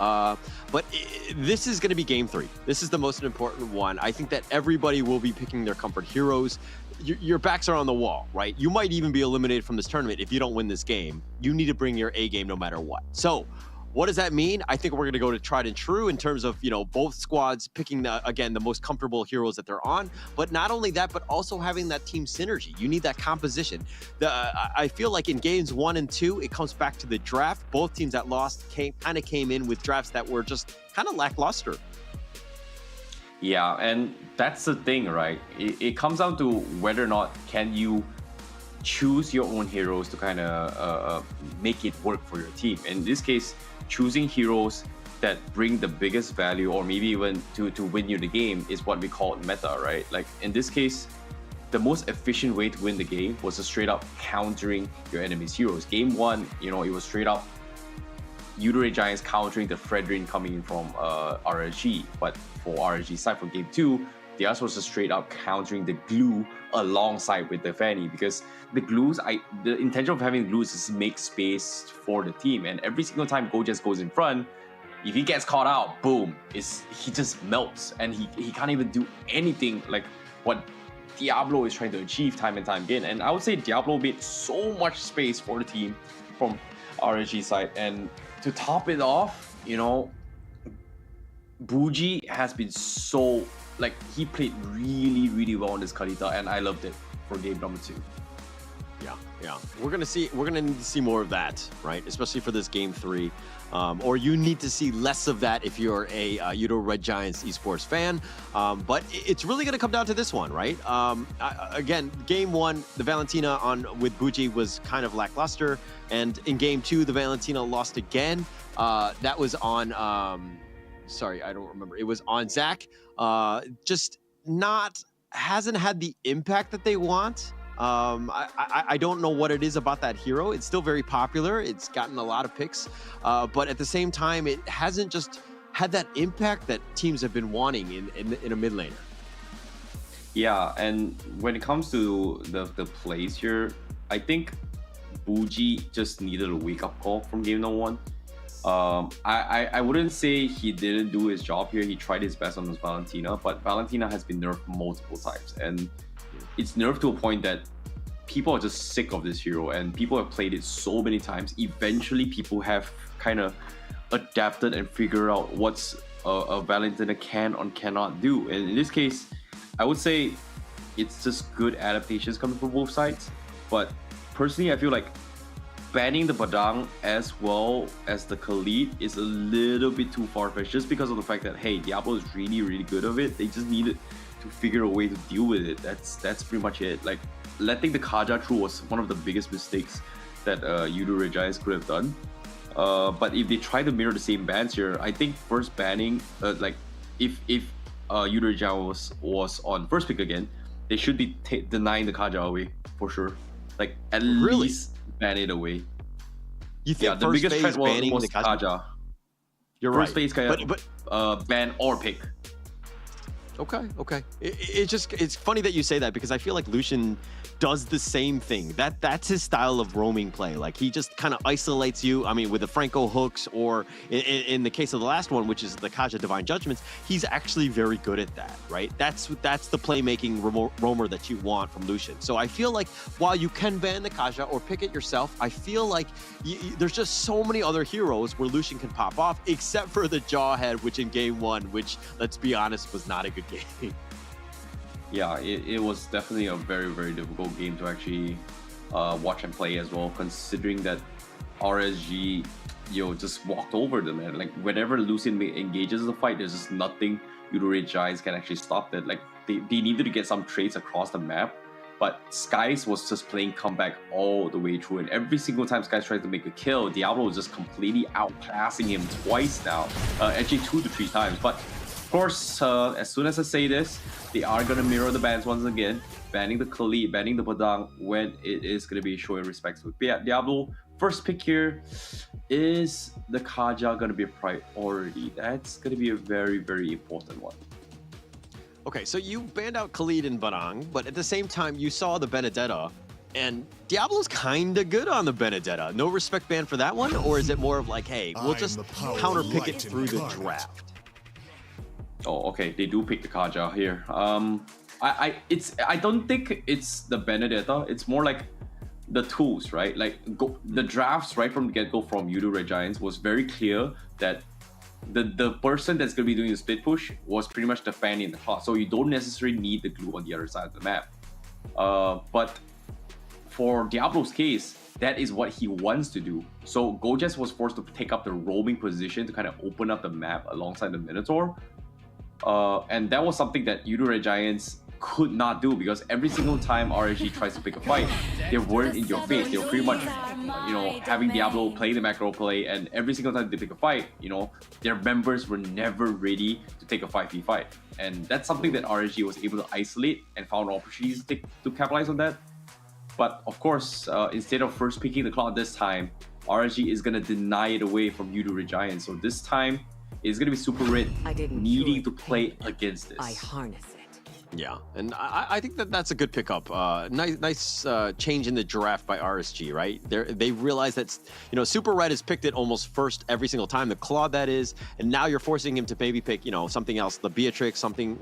but this is going to be game 3. This is the most important one. I think that everybody will be picking their comfort heroes. Your backs are on the wall, right? You might even be eliminated from this tournament if you don't win this game. You need to bring your A game no matter what. So what does that mean? I think we're going to go to tried and true in terms of, you know, both squads picking, again, the most comfortable heroes that they're on. But not only that, but also having that team synergy. You need that composition. I feel like in games 1 and 2, it comes back to the draft. Both teams that lost kind of came in with drafts that were just kind of lackluster. Yeah, and that's the thing, right? It comes down to whether or not can you choose your own heroes to kind of make it work for your team. In this case, choosing heroes that bring the biggest value or maybe even to win you the game is what we call meta, right? Like in this case, the most efficient way to win the game was to straight up countering your enemy's heroes. Game 1, you know, it was straight up Yoodo Red Giants countering the Fredrin coming in from RSG. But for RSG side for game 2, they also was just straight up countering the glue alongside with the Fanny, because the glues, the intention of having glues is to make space for the team. And every single time Go just goes in front, if he gets caught out, boom, he just melts and he can't even do anything like what Diablo is trying to achieve time and time again. And I would say Diablo made so much space for the team from RSG side. And to top it off, you know, Bougie has been so, like, he played really, really well on this Kalita, and I loved it for game number 2. Yeah. We're gonna need to see more of that, right? Especially for this game 3. Or you need to see less of that if you're a Yoodo Red Giants esports fan. But it's really gonna come down to this one, right? Again, game 1, the Valentina with Bougie was kind of lackluster, and in game 2, the Valentina lost again. That was on. Sorry, I don't remember. It was on Zach. Just hasn't had the impact that they want. I don't know what it is about that hero. It's still very popular. It's gotten a lot of picks. But at the same time, it hasn't just had that impact that teams have been wanting in a mid laner. Yeah, and when it comes to the plays here, I think Bougie just needed a wake-up call from game number 1. I wouldn't say he didn't do his job here. He tried his best on this Valentina, but Valentina has been nerfed multiple times, and it's nerfed to a point that people are just sick of this hero, and people have played it so many times. Eventually, people have kind of adapted and figured out what's a Valentina can or cannot do. And in this case, I would say it's just good adaptations coming from both sides. But personally, I feel like banning the Badang as well as the Khalid is a little bit too far-fetched, just because of the fact that, hey, Diablo is really, really good of it. They just needed to figure a way to deal with it. That's pretty much it. Like, letting the Kaja through was one of the biggest mistakes that Yoodo Red Giants could have done. But if they try to mirror the same bans here, I think first banning, like if Yoodo Red Giants was on first pick again, they should be denying the Kaja away for sure. Like, at least ban it away. You think the biggest threat was the Kaja? You're first right. Phase ban or pick. Okay. It's funny that you say that because I feel like Lucian does the same thing. That's his style of roaming play. Like he just kind of isolates you. I mean, with the Franco hooks, or in the case of the last one, which is the Kaja Divine Judgments, he's actually very good at that, right? That's the playmaking roamer that you want from Lucian. So I feel like while you can ban the Kaja or pick it yourself, I feel like there's just so many other heroes where Lucian can pop off, except for the Jawhead, which in game one, which let's be honest, was not a good game. Yeah, it was definitely a very, very difficult game to actually watch and play as well, considering that RSG, just walked over them. And like whenever Lucian engages the fight, there's just nothing Yoodo Red Giants can actually stop that. Like they needed to get some trades across the map, but Skies was just playing comeback all the way through. And every single time Skies tried to make a kill, Diablo was just completely outclassing him twice now, actually 2 to 3 times. But of course, as soon as I say this, they are going to mirror the bans once again, banning the Khalid, banning the Padang when it is going to be showing respect to Diablo. First pick here, is the Kaja going to be a priority? That's going to be a very, very important one. Okay, so you banned out Khalid and Barang, but at the same time, you saw the Benedetta, and Diablo's kind of good on the Benedetta. No respect ban for that one, or is it more of like, hey, we'll just counter pick it through the draft? Oh, okay. They do pick the Kaja here. I don't think it's the Benedetta. It's more like the tools, right? Like the drafts right from the get-go from Yoodo Red Giants was very clear that the person that's going to be doing the split push was pretty much the fan in the class. So you don't necessarily need the glue on the other side of the map. But for Diablo's case, that is what he wants to do. So Gojas was forced to take up the roaming position to kind of open up the map alongside the Minotaur. And that was something that Yoodo Red Giants could not do, because every single time RSG tries to pick a fight, they weren't in your face. They were pretty much, having Diablo play the macro play, and every single time they pick a fight, their members were never ready to take a 5v fight. And that's something that RSG was able to isolate and found opportunities to capitalize on that. But of course, instead of first picking the Cloud this time, RSG is going to deny it away from Yoodo Red Giants. So this time, it's going to be Super Red needing to play against this. I harness it. Yeah, and I think that's a good pickup. Nice change in the draft by RSG, right? They realize that Super Red has picked it almost first every single time, the Claude that is, and now you're forcing him to maybe pick something else, the Beatrix, something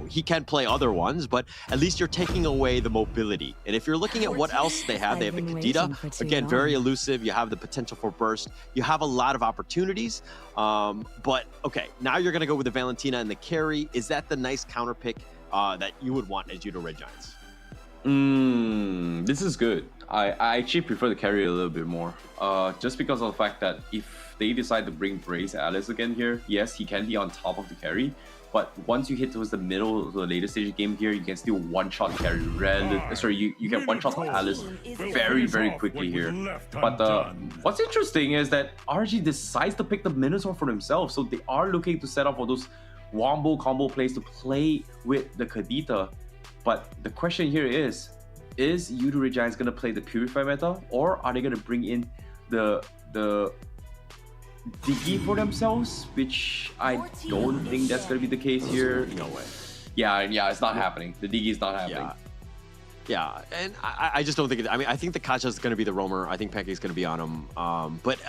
he can play other ones, but at least you're taking away the mobility. And if you're looking at what else they have the Kadita, again, very elusive. You have the potential for burst. You have a lot of opportunities. But okay, now you're gonna go with the Valentina and the carry. Is that the nice counter pick that you would want as Yoodo Red Giants? This is good. I actually prefer the carry a little bit more. Just because of the fact that if they decide to bring Brace Alice again here, yes, he can be on top of the carry. But once you hit towards the middle of the later stage game here, you can still one-shot carry. You can one-shot Alice very, very quickly here. But what's interesting is that RG decides to pick the Minotaur for themselves. So they are looking to set up for those wombo combo plays to play with the Kadita. But the question here is Yoodo Red Giants going to play the Purify meta, or are they going to bring in the Diggy for themselves, which I don't think that's going to be the case here. No way. Yeah, it's not happening. The Diggy is not happening. Yeah, and I just don't think I think the Kacha is going to be the roamer. I think Peke's going to be on him. But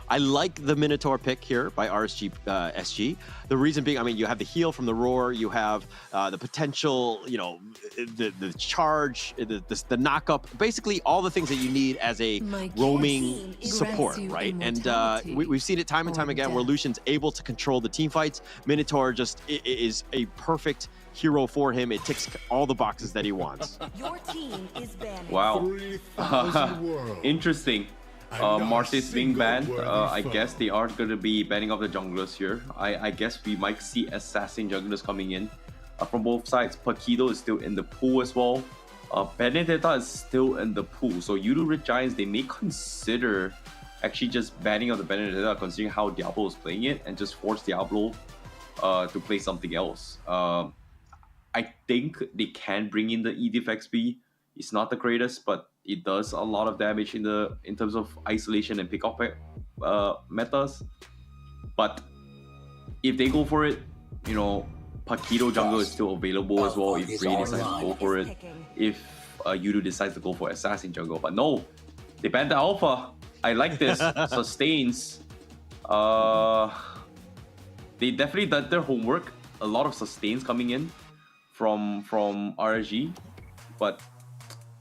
I like the Minotaur pick here by SG. The reason being, you have the heal from the roar, you have the potential, the charge, the knock up, basically all the things that you need as a roaming support, right? And we've seen it time and time again where Lucian's able to control the team fights. Minotaur just is a perfect hero for him. It ticks all the boxes that he wants. Your team is banned. Wow. Interesting. Martis being banned. I guess they are going to be banning off the junglers here. I guess we might see assassin junglers coming in from both sides. Pakido is still in the pool as well. Benedetta is still in the pool. So Yoodo Red Giants, they may consider actually just banning of the Benedetta, considering how Diablo is playing it, and just force Diablo to play something else. I think they can bring in the EDF XP. It's not the greatest, but it does a lot of damage in terms of isolation and pick-off metas. But if they go for it, Paquito jungle is still available as well if Ray decides to go for it. If Yoodo decides to go for Assassin jungle. But no, they banned the Alpha. I like this. Sustains. They definitely did their homework. A lot of sustains coming in from RSG. But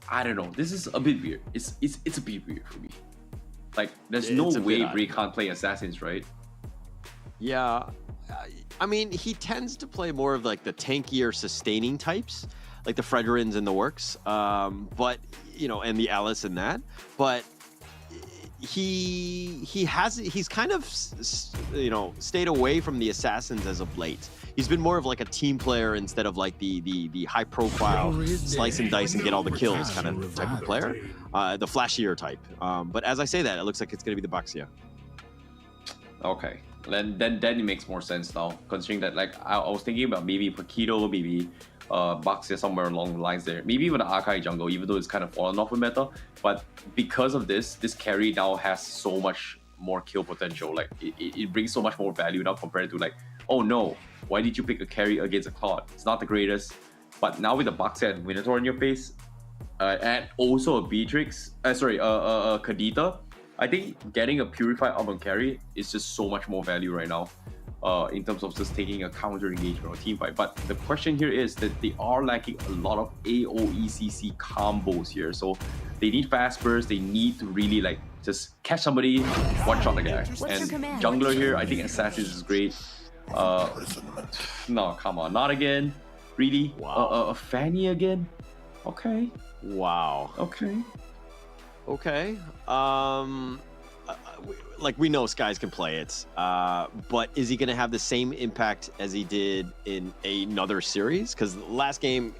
I don't know. This is a bit weird. It's a bit weird for me. Like, there's no way Ray can't play Assassins, right? Yeah. I mean, he tends to play more of like the tankier sustaining types, like the Fredrins and the works, but you know, and the Alice and that. But he's kind of, you know, stayed away from the Assassins as of late. He's been more of like a team player instead of like the high profile slice and dice and get all the kills kind of type of player, the flashier type. But as I say that, it looks like it's going to be the Baxia. Okay, then it makes more sense now, considering that like I was thinking about maybe Paquito, maybe Baxia somewhere along the lines there, maybe even the Akai jungle, even though it's kind of fallen off with meta. But because of this carry now has so much more kill potential. Like it brings so much more value now compared to like, oh no, why did you pick a carry against a Claude? It's not the greatest. But now with the Baxia and Minotaur in your face, and also a Beatrix, Kadita, I think getting a Purified Album carry is just so much more value right now, in terms of just taking a counter engagement or team fight. But the question here is that they are lacking a lot of AOECC combos here. So they need fast burst, they need to really like just catch somebody, one shot the guy. And jungler here, I think Assassins is great. No, come on, not again. Really? Wow. Fanny again? Okay. Wow. Okay. Okay. Like we know Skies can play it, but is he going to have the same impact as he did in another series? Because last game,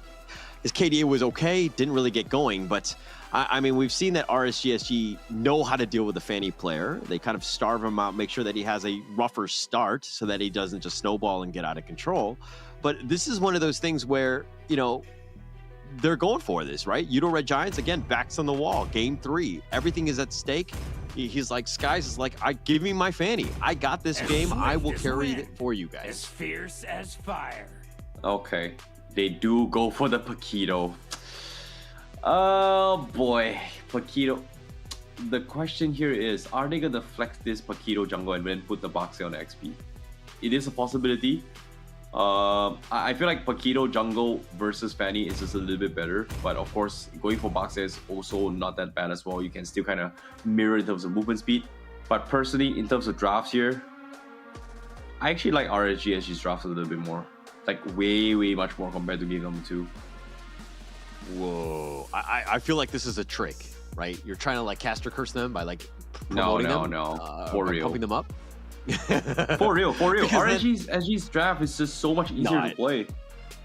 his KDA was okay, didn't really get going, but I mean, we've seen that RSGSG know how to deal with the Fanny player. They kind of starve him out, make sure that he has a rougher start so that he doesn't just snowball and get out of control. But this is one of those things where, you know, they're going for this, right? Yoodo Red Giants, again, backs on the wall. Game 3, everything is at stake. He's like, Skies is like, give me my Fanny. I got this game. I will carry it for you guys. As fierce as fire. Okay. They do go for the Paquito. Oh boy, Paquito. The question here is, are they gonna flex this Paquito jungle and then put the Baxia on XP? It is a possibility. I feel like Paquito jungle versus Fanny is just a little bit better, but of course going for Baxia is also not that bad as well. You can still kind of mirror in terms of movement speed. But personally, in terms of drafts here, I actually like RSGSG's drafts a little bit more. Like way much more compared to game number 2. Whoa, I feel like this is a trick, right? You're trying to like caster curse them by like promoting them, for real, pumping them up. for real. RSG's draft is just so much easier to play.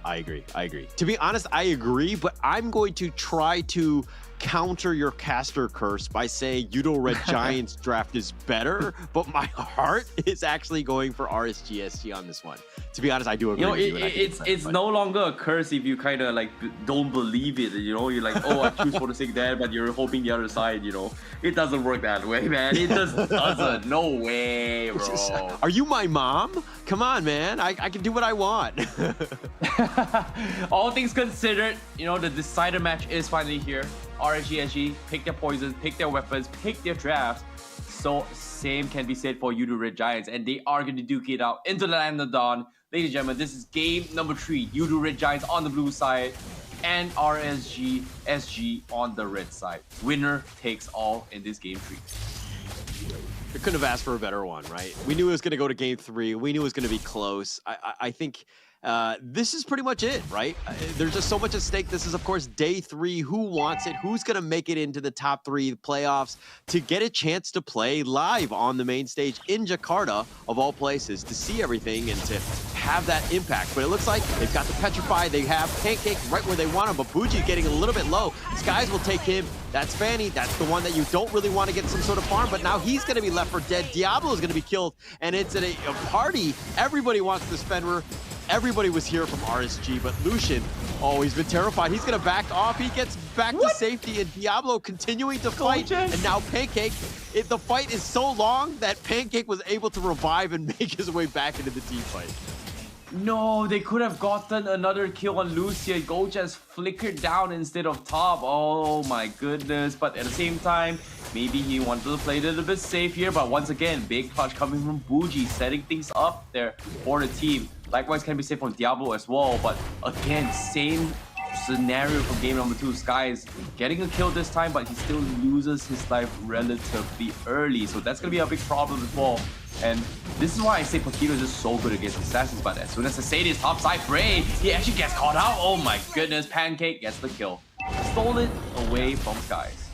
I agree. To be honest, I agree, but I'm going to try to counter your caster curse by saying Yoodo Red Giants draft is better, but my heart is actually going for RSGSG on this one. To be honest, I do agree with you. It's no longer a curse if you kind of like don't believe it, you know? You're like, oh, I choose for the sake that, but you're hoping the other side, you know? It doesn't work that way, man. It just doesn't. No way, bro. Are you my mom? Come on, man. I can do what I want. All things considered, you know, the decider match is finally here. RSGSG, pick their poisons, pick their weapons, pick their drafts. So same can be said for Yoodo Red Giants, and they are going to duke it out into the land of dawn. Ladies and gentlemen, this is game number 3. Yoodo Red Giants on the blue side and RSGSG on the red side. Winner takes all in this game 3. We couldn't have asked for a better one, right? We knew it was going to go to game 3. We knew it was going to be close. I think this is pretty much it, right? There's just so much at stake. This is, of course, day 3. Who wants it? Who's going to make it into the top 3 playoffs to get a chance to play live on the main stage in Jakarta, of all places, to see everything and to have that impact? But it looks like they've got the Petrify. They have Pancake right where they want him, but Buji getting a little bit low. Skies will take him. That's Fanny. That's the one that you don't really want to get some sort of farm, but now he's going to be left for dead. Diablo is going to be killed, and it's at a party. Everybody wants this Fenrir. Everybody was here from RSG, but Lucian, oh, he's been terrified. He's going to back off. He gets back to safety, and Diablo continuing to fight. And now Pancake, the fight is so long that Pancake was able to revive and make his way back into the team fight. No, they could have gotten another kill on Lucian. Go just flickered down instead of top. Oh my goodness. But at the same time, maybe he wanted to play a little bit safe here. But once again, big clutch coming from Bougie, setting things up there for the team. Likewise can be safe from Diablo as well. But again, same scenario from game number 2. Skies getting a kill this time, but he still loses his life relatively early. So that's going to be a big problem as well. And this is why I say Paquito is just so good against assassins, but as soon as I say this topside Bray, he actually gets caught out. Oh my goodness, Pancake gets the kill. Stole it away from Skies.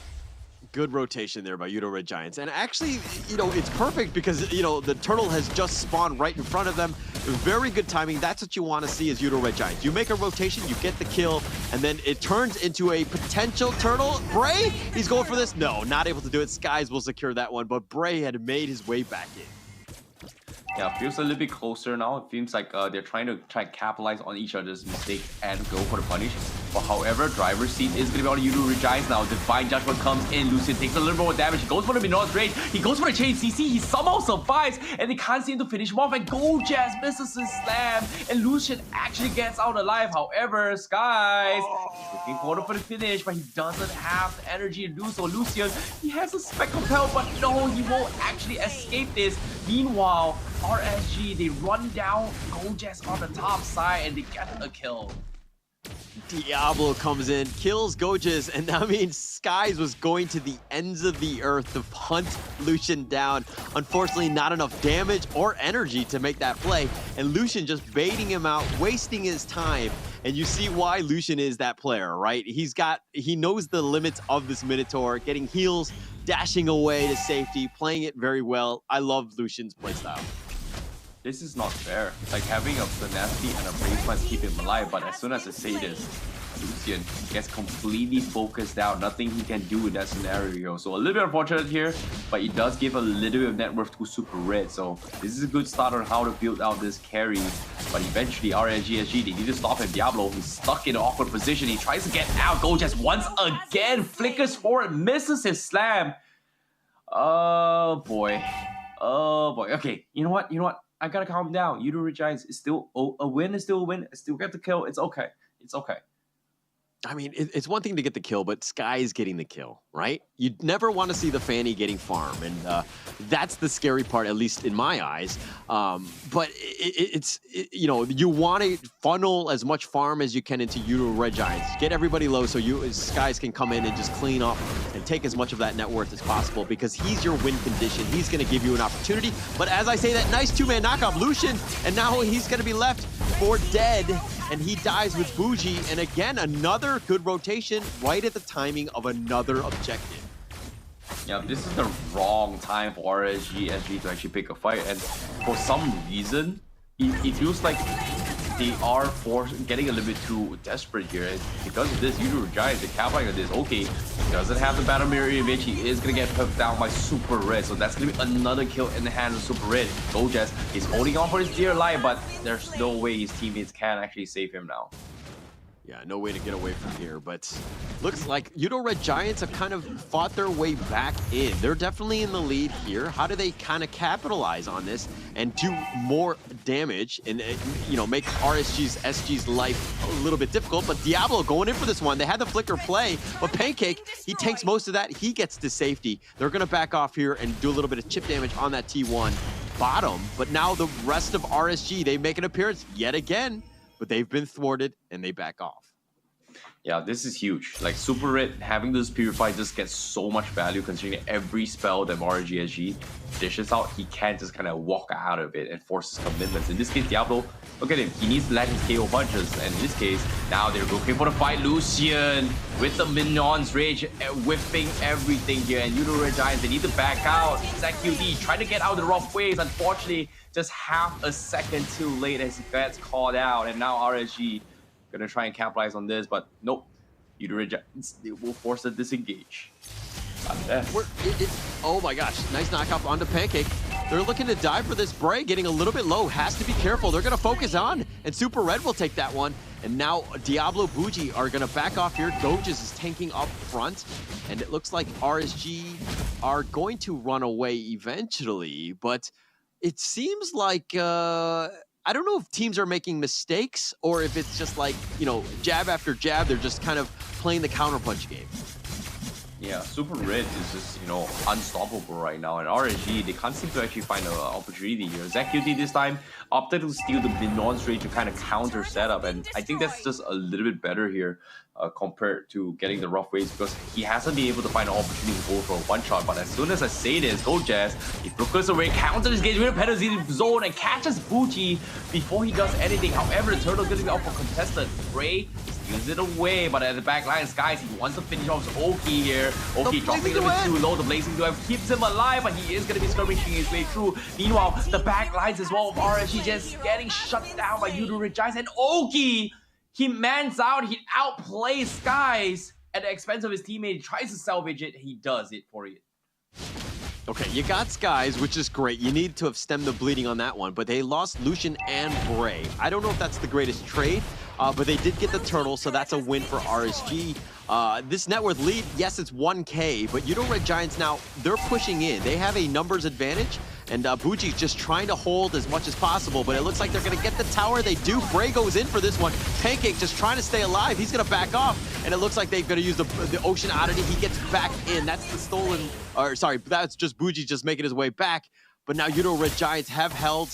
Good rotation there by Yoodo Red Giants. And actually, you know, it's perfect because, you know, the turtle has just spawned right in front of them. Very good timing. That's what you want to see as Yoodo Red Giants. You make a rotation, you get the kill, and then it turns into a potential turtle. Bray, he's going for this. No, not able to do it. Skies will secure that one, but Bray had made his way back in. Yeah, feels a little bit closer now. It seems like they're trying to capitalize on each other's mistake and go for the punish. But however, driver's seat is going to be on Yoodo Red Giants now. Divine Judgment comes in. Lucian takes a little bit more damage. He goes for the Minotaur's Rage. He goes for the Chain CC. He somehow survives, and they can't seem to finish him off. And Gojaz misses his slam, and Lucian actually gets out alive. However, Skies looking forward for the finish, but he doesn't have the energy to do so. Lucian, he has a speck of health, but no, he won't actually escape this. Meanwhile, RSG, they run down Gojaz on the top side and they get a kill. Diablo comes in, kills Gojaz, and that means Skies was going to the ends of the earth to hunt Lucian down. Unfortunately, not enough damage or energy to make that play, and Lucian just baiting him out, wasting his time. And you see why Lucian is that player, right? He knows the limits of this Minotaur, getting heals, dashing away to safety, playing it very well. I love Lucian's playstyle. This is not fair. Like having a tenacity and a brave must keep him alive, but as soon as I say this, Lucian gets completely focused out. Nothing he can do in that scenario. So a little bit unfortunate here, but he does give a little bit of net worth to Super Red. So this is a good start on how to build out this carry. But eventually, RNGSG, they need to stop him. Diablo, he's stuck in an awkward position. He tries to get out. Gojaz once again flickers forward, misses his slam. Oh boy. Oh boy. Okay, you know what? I gotta calm down. Yoodo Red Giants is still a win. Is still a win. I still get the kill. It's okay. It's okay. I mean, it's one thing to get the kill, but Sky's getting the kill, right? You'd never want to see the Fanny getting farm, and that's the scary part, at least in my eyes. But it's you know, you want to funnel as much farm as you can into Yoodo Red Giants. Get everybody low so you Skies can come in and just clean up and take as much of that net worth as possible, because he's your win condition. He's going to give you an opportunity. But as I say, that nice two-man knockoff, Lucian, and now he's going to be left for dead, and he dies with Bougie. And again, another good rotation right at the timing of another objective. Yeah, this is the wrong time for RSG to actually pick a fight, and for some reason, it feels like they are getting a little bit too desperate here. And because of this, Yoodo Giants, they capitalize on this. Okay, he doesn't have the battle mirror image. He is going to get hooked down by Super Red. So that's going to be another kill in the hands of Super Red. Gojaz is holding on for his dear life, but there's no way his teammates can actually save him now. Yeah, no way to get away from here, but looks like Yoodo Red Giants have kind of fought their way back in. They're definitely in the lead here. How do they kind of capitalize on this and do more damage and, you know, make SG's life a little bit difficult? But Diablo going in for this one. They had the flicker play, but Pancake, he takes most of that. He gets to safety. They're going to back off here and do a little bit of chip damage on that T1 bottom. But now the rest of RSG, they make an appearance yet again. But they've been thwarted and they back off. Yeah, this is huge. Like Super Red having this purify just gets so much value, considering every spell that RGSG dishes out, he can't just kind of walk out of it and force his commitments. In this case, Diablo, look at him. He needs to let his KO punches. And in this case, now they're looking for the fight. Lucian with the Minion's Rage, whipping everything here. And Yoodo Red Giants, they need to back out. ZQD trying to get out of the rough ways. Unfortunately, just half a second too late as he gets called out. And now RSG gonna try and capitalize on this, but nope. Yoodo Red Giants, they will force a disengage. Oh my gosh, nice knockoff onto Pancake. They're looking to dive for this Bray, getting a little bit low. Has to be careful. They're going to focus on, and Super Red will take that one. And now Diablo Bougie are going to back off here. Gojaz is tanking up front, and it looks like RSG are going to run away eventually, but it seems like I don't know if teams are making mistakes or if it's just like, jab after jab. They're just kind of playing the counterpunch game. Yeah, Super Red is just, unstoppable right now. And RSG, they can't seem to actually find an opportunity here. ZQT this time opted to steal the mid-non straight to kind of counter setup. And I think that's just a little bit better here compared to getting the rough waves, because he hasn't been able to find an opportunity to go for a one-shot. But as soon as I say this, go Jazz, he brooks away, counters, gets rid of penalty zone, and catches Bucci before he does anything. However, the turtle getting out for contested. Ray steals it away, but at the back line, Skies, he wants to finish off Oki here. Oki dropping a little bit too low. The Blazing Duel keeps him alive, but he is going to be skirmishing his way through. Meanwhile, the back lines as well of RSG just getting shut down by Yoodo Regice, and Oki, he mans out, he outplays Skies at the expense of his teammate. He tries to salvage it, he does it for it. Okay, you got Skies, which is great. You need to have stemmed the bleeding on that one, but they lost Lucian and Bray. I don't know if that's the greatest trade, but they did get the turtle, so that's a win for RSG. This net worth lead, yes, it's 1K, but Yoodo Red Giants now, they're pushing in. They have a numbers advantage, and Bucci's just trying to hold as much as possible, but it looks like they're going to get the tower. They do. Bray goes in for this one. Pancake just trying to stay alive. He's going to back off, and it looks like they're going to use the Ocean Oddity. He gets back in. That's the stolen, or sorry, that's just Bucci just making his way back, but now Yoodo Red Giants have held,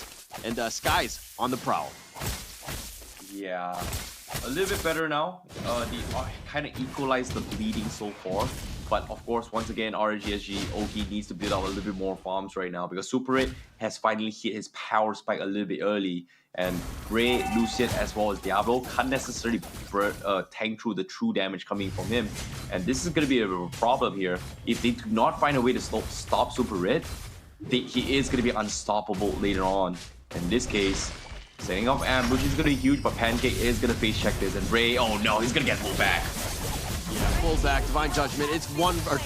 and Skies on the prowl. Yeah, a little bit better now. They kind of equalized the bleeding so far. But of course, once again, RGSG, Oki needs to build out a little bit more farms right now, because Super 8 has finally hit his power spike a little bit early. And Ray, Lucian, as well as Diablo can't necessarily tank through the true damage coming from him. And this is going to be a problem here. If they do not find a way to stop Super Red, he is going to be unstoppable later on. In this case, setting up ambush is going to be huge, but Pancake is going to face check this. And Ray, oh no, he's going to get pulled back. Yeah, pulls back, Divine Judgment. It's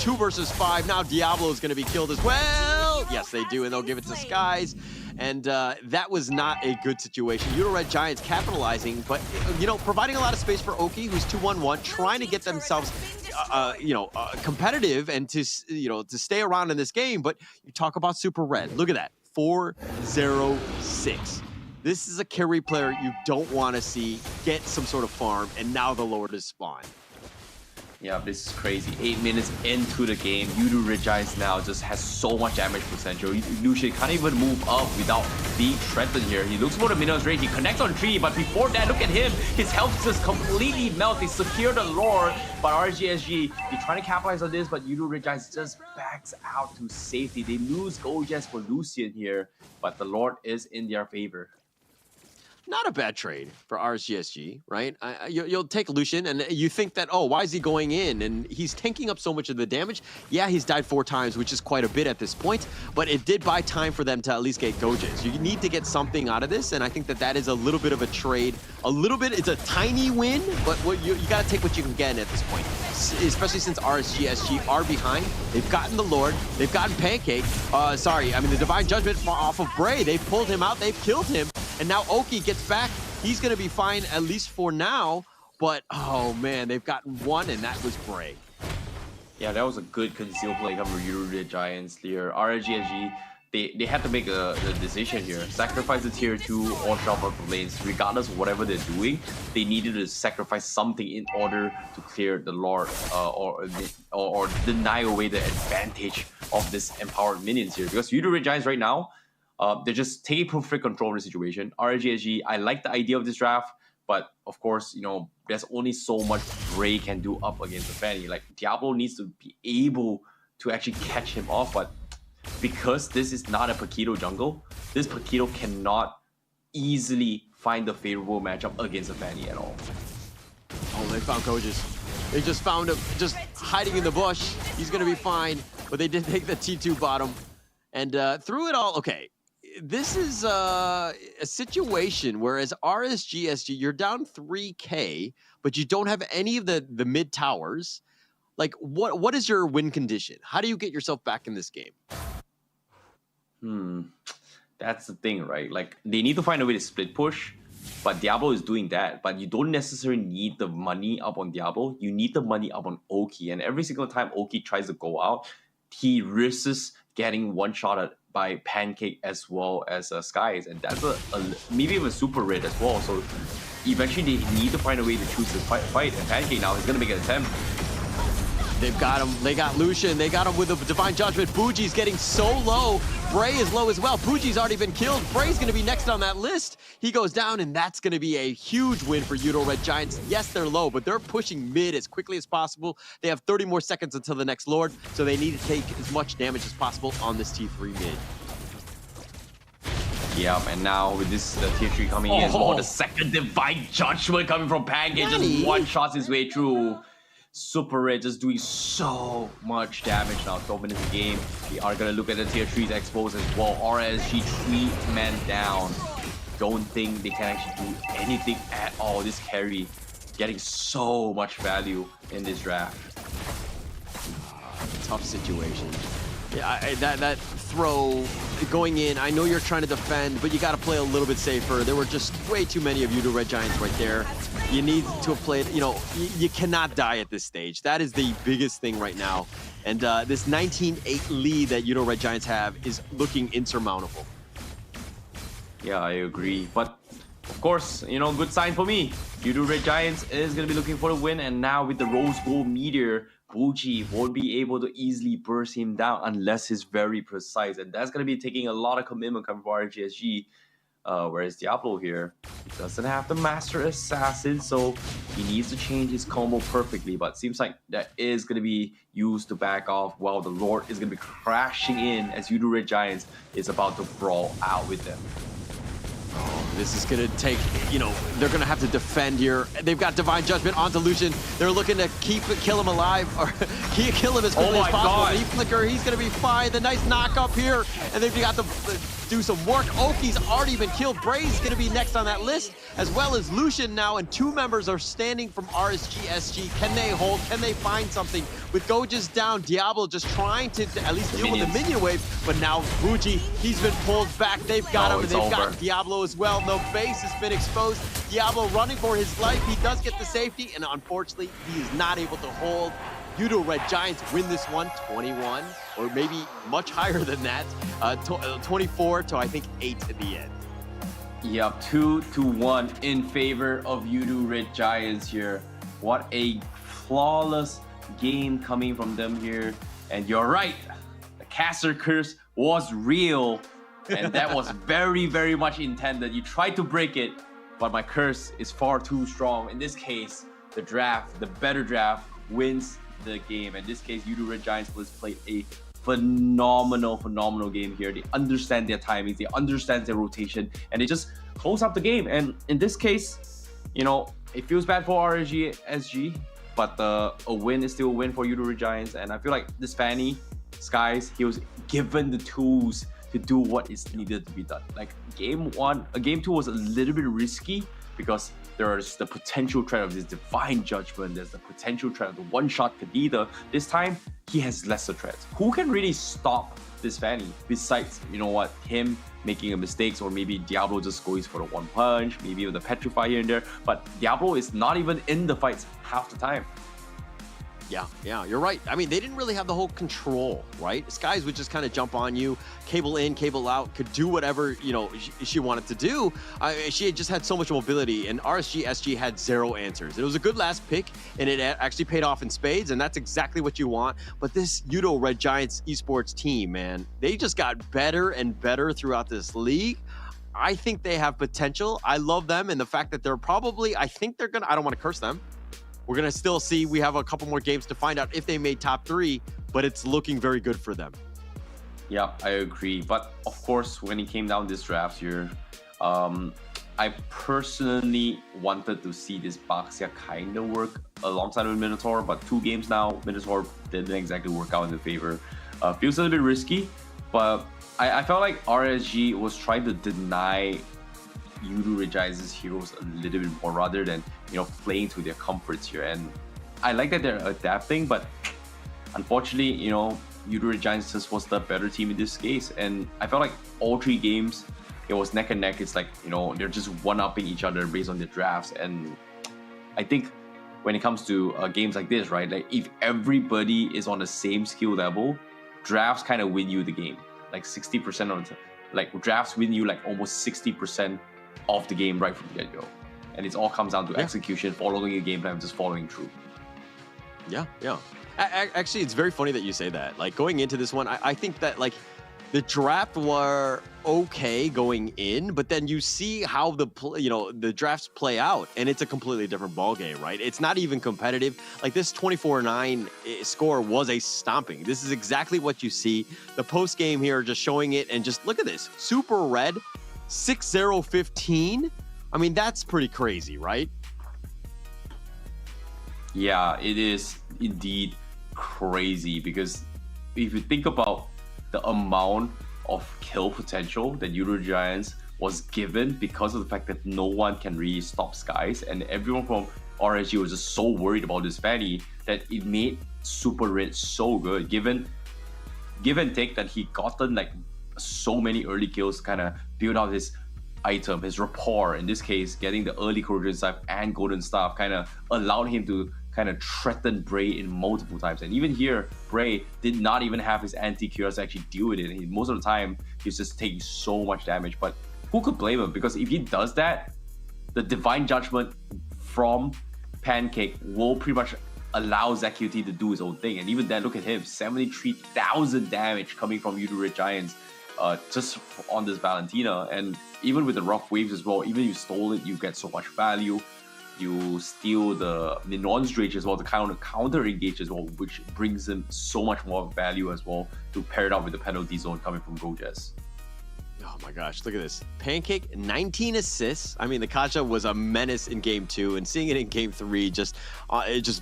2 versus 5. Now Diablo is going to be killed as well. Yes, they do, and they'll give it to Skies. And that was not a good situation. Yoodo Red Giants capitalizing, but, providing a lot of space for Oki, who's 2-1-1, trying to get themselves, competitive and to stay around in this game. But you talk about Super Red. Look at that, 4-0-6. This is a carry player you don't want to see get some sort of farm, and now the Lord is spawned. Yeah, this is crazy. 8 minutes into the game, Yoodo Regice now just has so much damage potential. Lucian can't even move up without being threatened here. He looks for the minions rate, he connects on 3, but before that, look at him. His health just completely melts. They secure the Lord, but RGSG, they're trying to capitalize on this, but Yoodo Regice just backs out to safety. They lose Gojas for Lucian here, but the Lord is in their favor. Not a bad trade for RSGSG, right? You'll take Lucian, and you think that, oh, why is he going in? And he's tanking up so much of the damage. Yeah, he's died 4 times, which is quite a bit at this point, but it did buy time for them to at least get Gojas. You need to get something out of this, and I think that is a little bit of a trade. A little bit, it's a tiny win, but you got to take what you can get at this point, especially since RSGSG are behind. They've gotten the Lord, they've gotten Pancake. The Divine Judgment off of Bray. They've pulled him out, they've killed him. And now Oki gets back. He's going to be fine, at least for now. But, oh man, they've gotten one, and that was Bray. Yeah, that was a good conceal play coming from Yoodo Red Giants here. RGSG, they had to make a decision here. Sacrifice the tier 2 or shuffle the lanes. Regardless of whatever they're doing, they needed to sacrifice something in order to clear the Lord or deny away the advantage of this empowered minions here. Because Yoodo Red Giants right now, they're just taking perfect control of the situation. RGSG, I like the idea of this draft, but of course, there's only so much Bray can do up against the Fanny. Like, Diablo needs to be able to actually catch him off, but because this is not a Paquito jungle, this Paquito cannot easily find the favorable matchup against the Fanny at all. Oh, they found Gojas. They just found him, just hiding in the bush. He's going to be fine, but they did take the T2 bottom. And through it all, okay, this is a situation where as RSGSG, you're down 3K, but you don't have any of the mid towers. Like, what is your win condition? How do you get yourself back in this game? That's the thing, right? Like, they need to find a way to split push, but Diablo is doing that. But you don't necessarily need the money up on Diablo. You need the money up on Oki. And every single time Oki tries to go out, he risks getting one shot at by Pancake as well as Skies, and that's a maybe even super red as well. So eventually they need to find a way to choose this fight, and Pancake now is gonna make an attempt. They've got him. They got Lucian. They got him with the Divine Judgment. Buji's getting so low. Bray is low as well. Buji's already been killed. Bray's going to be next on that list. He goes down, and that's going to be a huge win for Yoodo Red Giants. Yes, they're low, but they're pushing mid as quickly as possible. They have 30 more seconds until the next Lord, so they need to take as much damage as possible on this T3 mid. Yeah, and now with this tier 3 coming in, the second Divine Judgment coming from Pancake, just one-shots his way through. Super Red just doing so much damage now. 12 minutes a game. We are going to look at the tier 3s exposed as well. RSG 3 men down. Don't think they can actually do anything at all. This carry getting so much value in this draft. Tough situation. Yeah, that throw going in, I know you're trying to defend, but you got to play a little bit safer. There were just way too many of Yoodo Red Giants right there. You need to have played, you know, you cannot die at this stage. That is the biggest thing right now. And this 19-8 lead that Yoodo Red Giants have is looking insurmountable. Yeah, I agree. But of course, you know, good sign for me. Yoodo Red Giants is going to be looking for a win. And now with the Rose Gold Meteor, Buji won't be able to easily burst him down unless he's very precise. And that's going to be taking a lot of commitment coming from RGSG. Whereas Diablo here doesn't have the Master Assassin, so he needs to change his combo perfectly. But seems like that is going to be used to back off while the Lord is going to be crashing in as Yoodo Red Giants is about to brawl out with them. This is going to take, you know, they're going to have to defend here. They've got Divine Judgment onto Lucian. They're looking to kill him alive, or kill him as quickly as possible. He flicker, he's going to be fine. The nice knock up here, and they've got to do some work. Oki's already been killed. Bray's going to be next on that list, as well as Lucian now, and 2 members are standing from RSG SG. Can they hold? Can they find something? With Goja's down, Diablo just trying to at least deal with the minion wave, but now Buji, he's been pulled back. They've got him, and they've got Diablo as well. No base has been exposed. Diablo running for his life. He does get the safety, and unfortunately, he is not able to hold. Yoodo Red Giants win this one 21, or maybe much higher than that. 24 to, I think, 8 at the end. Yep, 2-1 in favor of Yoodo Red Giants here. What a flawless game coming from them here. And you're right, the caster curse was real. And that was very, very much intended. You tried to break it, but my curse is far too strong. In this case, the draft, the better draft, wins the game. In this case, Yoodo Red Giants played a phenomenal game here. They understand their timings, they understand their rotation, and they just close out the game. And in this case, you know, it feels bad for RSG SG, but a win is still a win for Yoodo Red Giants. And I feel like this Fanny, Skies, he was given the tools to do what is needed to be done. Like game 2 was a little bit risky because there's the potential threat of this Divine Judgment, there's the potential threat of the one-shot Kadita. This time, he has lesser threats. Who can really stop this Fanny besides, you know what, him making a mistake, or maybe Diablo just goes for the one punch, maybe with the Petrify here and there, but Diablo is not even in the fights half the time. Yeah, you're right. I mean, they didn't really have the whole control, right? Skies would just kind of jump on you, cable in, cable out, could do whatever, you know, she wanted to do. She had just had so much mobility, and RSG SG had 0 answers. It was a good last pick, and it actually paid off in spades, and that's exactly what you want. But this Yoodo Red Giants esports team, man, they just got better and better throughout this league. I think they have potential. I love them, and the fact that they're probably, I think they're gonna, I don't want to curse them. We're going to still see. We have a couple more games to find out if they made top 3, but it's looking very good for them. Yeah, I agree. But of course, when it came down this draft here, I personally wanted to see this Baxia kind of work alongside with Minotaur, but 2 games now, Minotaur didn't exactly work out in the favor. Feels a little bit risky, but I felt like RSG was trying to deny Yoodo Red Giants' heroes a little bit more rather than, you know, playing to their comforts here. And I like that they're adapting, but unfortunately, you know, Yoodo Red Giants just was the better team in this case. And I felt like all 3 games, it was neck and neck. It's like, you know, they're just one-upping each other based on their drafts. And I think when it comes to games like this, right, like if everybody is on the same skill level, drafts kind of win you the game. like 60% of the like drafts win you like almost 60% of the game right from the get-go. And it all comes down to execution, following your game plan, just following through. Yeah. Actually, it's very funny that you say that. Like going into this one, I think that like the draft were okay going in, but then you see how the drafts play out, and it's a completely different ball game, right? It's not even competitive. Like this 24-9 score was a stomping. This is exactly what you see. The post game here just showing it, and just look at this. Super Red, 6-0-15. I mean, that's pretty crazy, right? Yeah, it is indeed crazy, because if you think about the amount of kill potential that Yoodo Giants was given because of the fact that no one can really stop Skies, and everyone from RSG was just so worried about this Fanny that it made Super Red so good. Give and take that he gotten like so many early kills, kind of build out his item, his rapport. In this case, getting the early corrosion stuff and golden staff kind of allowed him to kind of threaten Bray in multiple times. And even here, Bray did not even have his anti-cures to actually deal with it. Most of the time, he's just taking so much damage. But who could blame him? Because if he does that, the Divine Judgment from Pancake will pretty much allow ZQT to do his own thing. And even then, look at him, 73,000 damage coming from Yoodo Red Giants just on this Valentina. And even with the rough waves as well, even if you stole it, you get so much value. You steal the Ninon's Rage as well, the counter engage as well, which brings him so much more value as well to pair it up with the penalty zone coming from Gojes. Oh my gosh, look at this. Pancake, 19 assists. I mean, the Kaja was a menace in game 2, and seeing it in game 3, just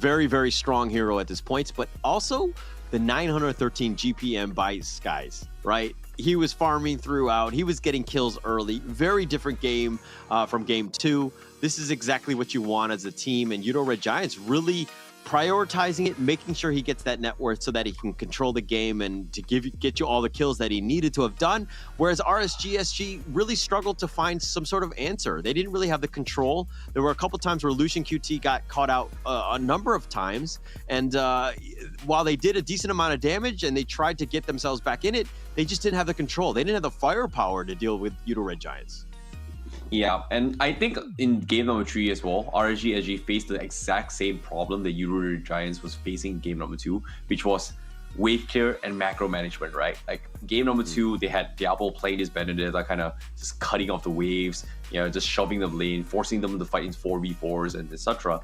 very, very strong hero at this point. But also the 913 GPM by Skies, right? He was farming throughout. He was getting kills early. Very different game from game 2. This is exactly what you want as a team, and Yoodo Red Giants really prioritizing it, making sure he gets that net worth so that he can control the game and to get you all the kills that he needed to have done. Whereas RSGSG really struggled to find some sort of answer. They didn't really have the control. There were a couple times where Lucian QT got caught out a number of times, and while they did a decent amount of damage and they tried to get themselves back in it, they just didn't have the control. They didn't have the firepower to deal with Yoodo Red Giants. Yeah, and I think in game number 3 as well, RSG faced the exact same problem that Yoodo Red Giants was facing in game number 2, which was wave clear and macro management, right? Like game number 2, they had Diablo playing his Benedetta, kind of just cutting off the waves, just shoving them lane, forcing them to fight in 4v4s and etc.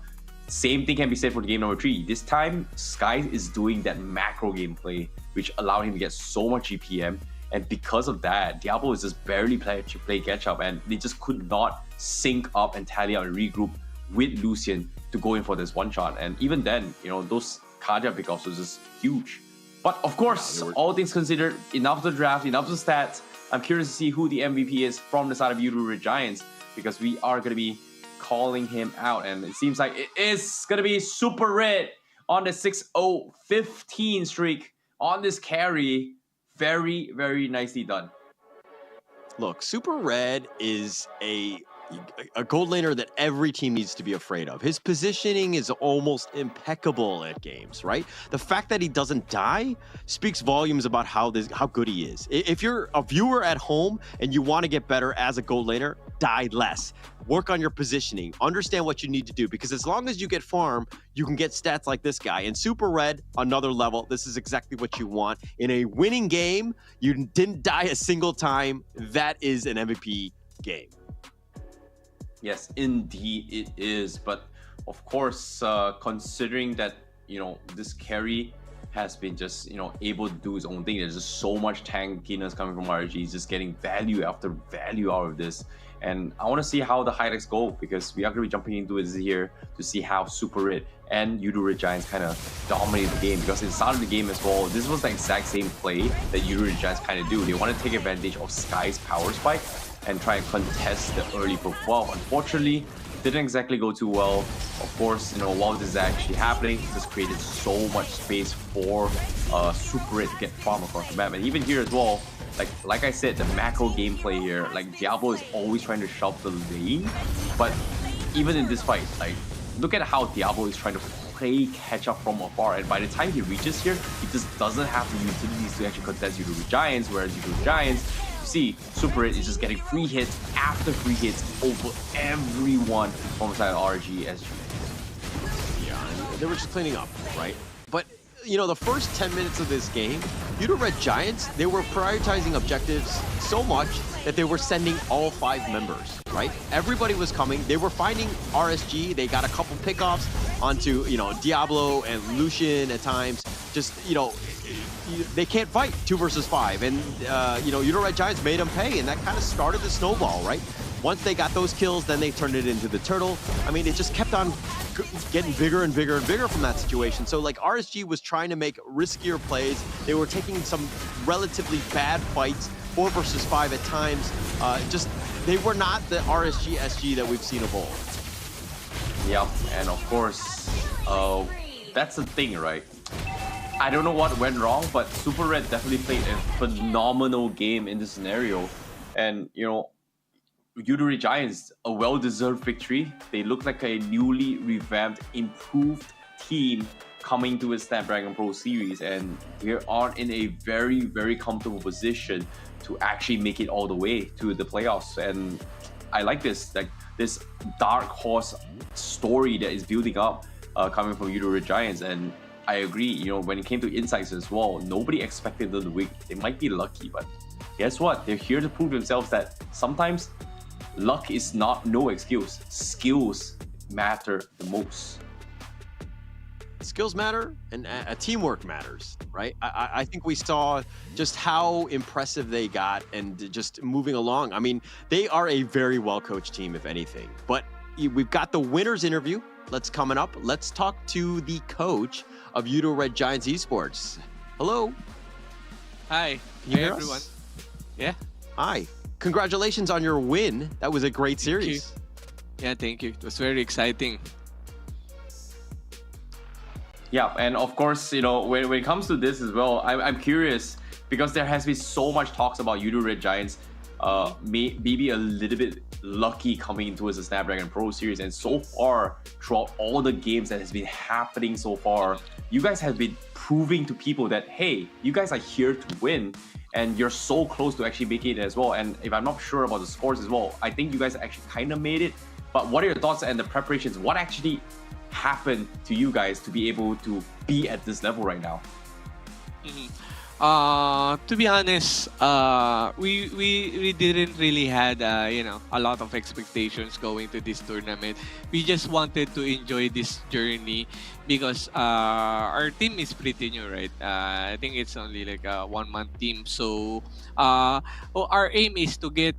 Same thing can be said for game number 3. This time, Sky is doing that macro gameplay, which allowed him to get so much GPM. And because of that, Diablo is just barely play catch up, and they just could not sync up and tally out and regroup with Lucian to go in for this one shot. And even then, those Kaja pickoffs was just huge. But of course, all things considered, enough of the draft, enough of the stats. I'm curious to see who the MVP is from the side of Yoodo Red Giants, because we are going to be calling him out. And it seems like it is going to be Super Red on the 6-0-15 streak on this carry. Very, very nicely done. Look, Super Red is a gold laner that every team needs to be afraid of. His positioning is almost impeccable at games, right? The fact that he doesn't die speaks volumes about how good he is. If you're a viewer at home and you want to get better as a gold laner, die less. Work on your positioning. Understand what you need to do, because as long as you get farm, you can get stats like this guy. And Super Red, another level. This is exactly what you want. In a winning game, you didn't die a single time. That is an MVP game. Yes, indeed it is. But of course, considering that, this carry has been just, able to do his own thing. There's just so much tankiness coming from RG. He's just getting value after value out of this. And I want to see how the highlights go, because we are going to be jumping into it here to see how Super Red and Yoodo Red Giants kind of dominate the game. Because at the start of the game as well, this was the exact same play that Yoodo Red Giants kind of do. They want to take advantage of Sky's power spike and try and contest the early profile. Unfortunately, didn't exactly go too well. Of course, while this is actually happening, this created so much space for Super Red to get farm across the map. And even here as well, like I said, the macro gameplay here, Diablo is always trying to shove the lane. But even in this fight, look at how Diablo is trying to play catch up from afar, and by the time he reaches here, he just doesn't have the utilities to actually contest Yoodo with Giants, whereas Yoodo with Giants, you see, Super Red is just getting free hits after free hits over everyone from the side of RG, SG. Yeah, they were just cleaning up, right? But, you know, the first 10 minutes of this game, Yoodo Red Giants, they were prioritizing objectives so much that they were sending all 5 members, right? Everybody was coming. They were finding RSG. They got a couple pickoffs onto, you know, Diablo and Lucian at times. Just, you know, they can't fight 2 versus 5. And, you know, Yoodo Red Giants made them pay, and that kind of started the snowball, right? Once they got those kills, then they turned it into the turtle. I mean, it just kept on getting bigger and bigger and bigger from that situation. So, like, RSG was trying to make riskier plays. They were taking some relatively bad fights, 4 versus 5 at times. Just, they were not the RSG SG that we've seen of old. Yeah, and of course, that's the thing, right? I don't know what went wrong, but Super Red definitely played a phenomenal game in this scenario. And, you know, Yoodo Red Giants, a well-deserved victory. They look like a newly revamped, improved team coming to a Snapdragon Pro Series, and we are in a very, very comfortable position to actually make it all the way to the playoffs. And I like this, like this dark horse story that is building up coming from Yoodo Red Giants. And I agree, you know, when it came to insights as well, nobody expected them to win. They might be lucky, but guess what? They're here to prove themselves that sometimes luck is not no excuse. Skills matter the most. Skills matter, and teamwork matters, right? I think we saw just how impressive they got and just moving along. I mean, they are a very well-coached team, if anything. But we've got the winners interview. Coming up. Let's talk to the coach of Yoodo Red Giants Esports. Hello. Hi. Can you hear everyone. us? Yeah. Hi. Congratulations on your win. That was a great series. Yeah, thank you. It was very exciting. Yeah, and of course, you know, when it comes to this as well, I'm curious because there has been so much talks about Yoodo Red Giants maybe a little bit lucky coming into the Snapdragon Pro Series, and so far throughout all the games that has been happening so far, you guys have been proving to people that, hey, you guys are here to win, and you're so close to actually making it as well. And if I'm not sure about the scores as well, I think you guys actually kind of made it. But what are your thoughts and the preparations? What actually happened to you guys to be able to be at this level right now? To be honest, we didn't really had you know, a lot of expectations going to this tournament. We just wanted to enjoy this journey because our team is pretty new, right? I think it's only like a 1-month team. So our aim is to get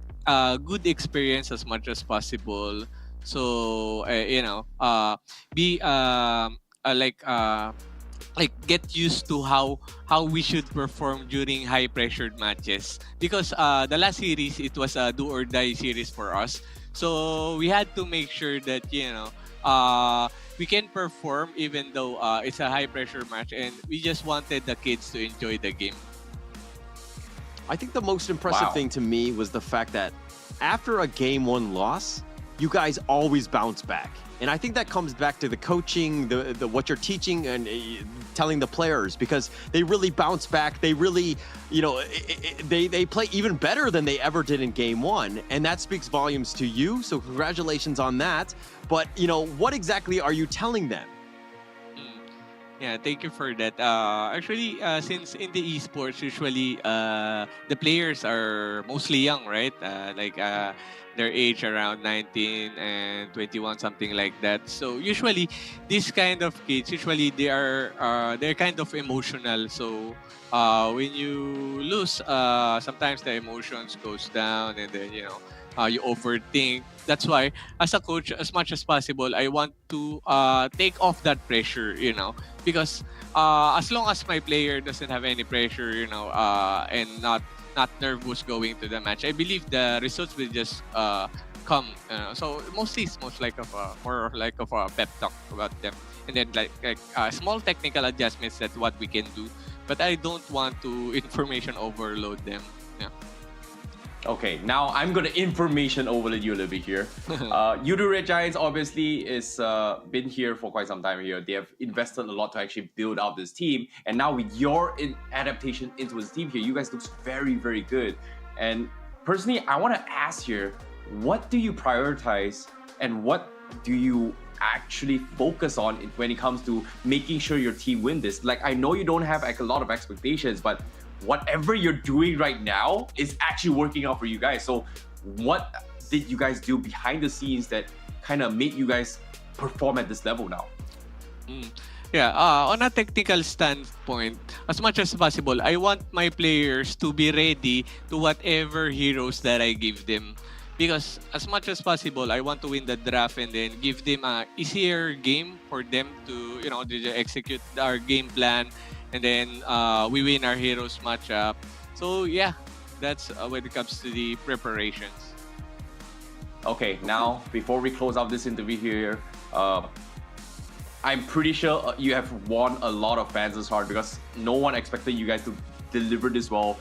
good experience as much as possible. So you know, be like get used to how we should perform during high pressured matches, because the last series, it was a do or die series for us. So we had to make sure that, you know, we can perform even though it's a high pressure match, and we just wanted the kids to enjoy the game. I think the most impressive thing to me was the fact that after a game 1 loss, you guys always bounce back. And I think that comes back to the coaching, the what you're teaching and telling the players, because they really bounce back. They really, you know, they play even better than they ever did in game 1. And that speaks volumes to you. So congratulations on that. But, you know, what exactly are you telling them? Yeah, thank you for that. Actually, since in the esports, usually the players are mostly young, right? Their age around 19 and 21, something like that. So usually, these kind of kids, usually they're kind of emotional. So when you lose, sometimes the emotions goes down, and then, you know, you overthink. That's why, as a coach, as much as possible, I want to take off that pressure, you know, because as long as my player doesn't have any pressure, you know, and not nervous going to the match, I believe the results will just come. So mostly it's more like of a pep talk about them, and then like small technical adjustments, that what we can do. But I don't want to information overload them. Yeah. Okay, now I'm gonna information overload you a little bit here. Yoodo Red Giants obviously is been here for quite some time here. They have invested a lot to actually build out this team, and now with your adaptation into this team here, you guys looks very, very good. And personally, I want to ask here, what do you prioritize, and what do you actually focus on when it comes to making sure your team win this? Like, I know you don't have like a lot of expectations, but whatever you're doing right now is actually working out for you guys. So what did you guys do behind the scenes that kind of made you guys perform at this level now? Yeah, on a technical standpoint, as much as possible, I want my players to be ready to whatever heroes that I give them. Because as much as possible, I want to win the draft and then give them a easier game for them to, you know, to execute our game plan, and then we win our heroes matchup. So yeah, that's when it comes to the preparations. Okay, now before we close out this interview here, I'm pretty sure you have won a lot of fans' heart because no one expected you guys to deliver this well.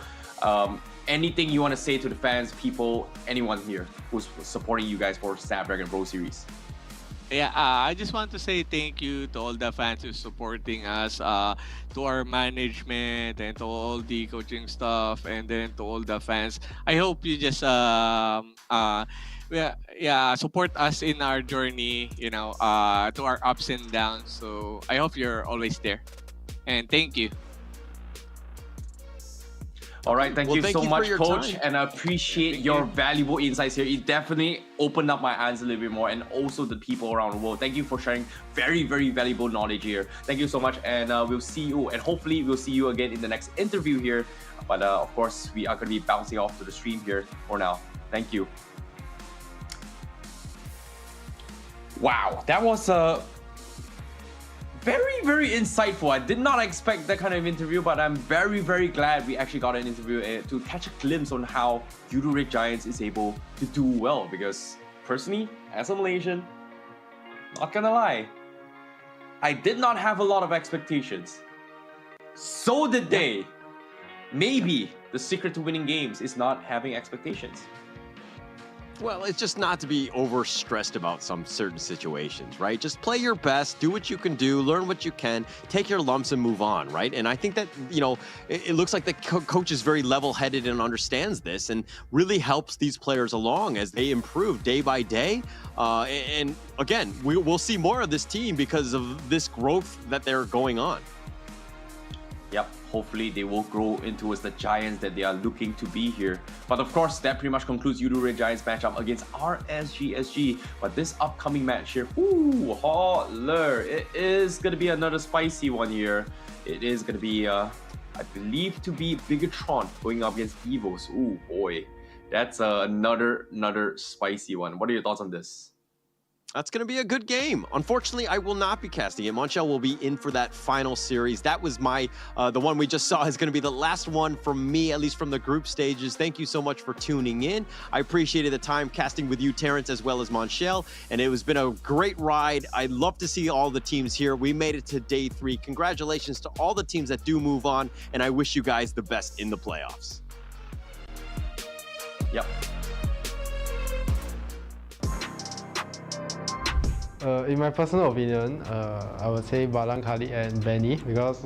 Anything you want to say to the fans, people, anyone here who's supporting you guys for Snapdragon Pro Series? Yeah, I just want to say thank you to all the fans who's supporting us, to our management, and to all the coaching staff, and then to all the fans. I hope you just support us in our journey, you know, to our ups and downs. So I hope you're always there, and thank you. All right, thank you so much, Coach, time. and I appreciate your valuable insights here. It definitely opened up my eyes a little bit more, and also the people around the world. Thank you for sharing very, very valuable knowledge here. Thank you so much, and we'll see you, and hopefully we'll see you again in the next interview here. But of course, we are going to be bouncing off to the stream here for now. Thank you. Wow, that was very, very insightful. I did not expect that kind of interview, but I'm very, very glad we actually got an interview to catch a glimpse on how Yoodo Red Giants is able to do well. Because personally, as a Malaysian, not gonna lie, I did not have a lot of expectations. So did they. Maybe the secret to winning games is not having expectations. Well, it's just not to be overstressed about some certain situations, right? Just play your best, do what you can do, learn what you can, take your lumps and move on, right? And I think that, you know, it looks like the coach is very level-headed and understands this and really helps these players along as they improve day by day. And again, we'll see more of this team because of this growth that they're going on. Yep, hopefully they will grow into as the Giants that they are looking to be here. But of course, that pretty much concludes Yoodo Red Giants matchup against RSGSG. But this upcoming match here, ooh, holler, it is going to be another spicy one here. It is going to be, I believe, to be Bigatron going up against Evos. Ooh, boy, that's another spicy one. What are your thoughts on this? That's going to be a good game. Unfortunately, I will not be casting it. Monchel will be in for that final series. That was my, the one we just saw is going to be the last one from me, at least from the group stages. Thank you so much for tuning in. I appreciated the time casting with you, Terrence, as well as Monchel, and it has been a great ride. I'd love to see all the teams here. We made it to day 3. Congratulations to all the teams that do move on, and I wish you guys the best in the playoffs. Yep. In my personal opinion, I would say Balang, Khalid and Benny, because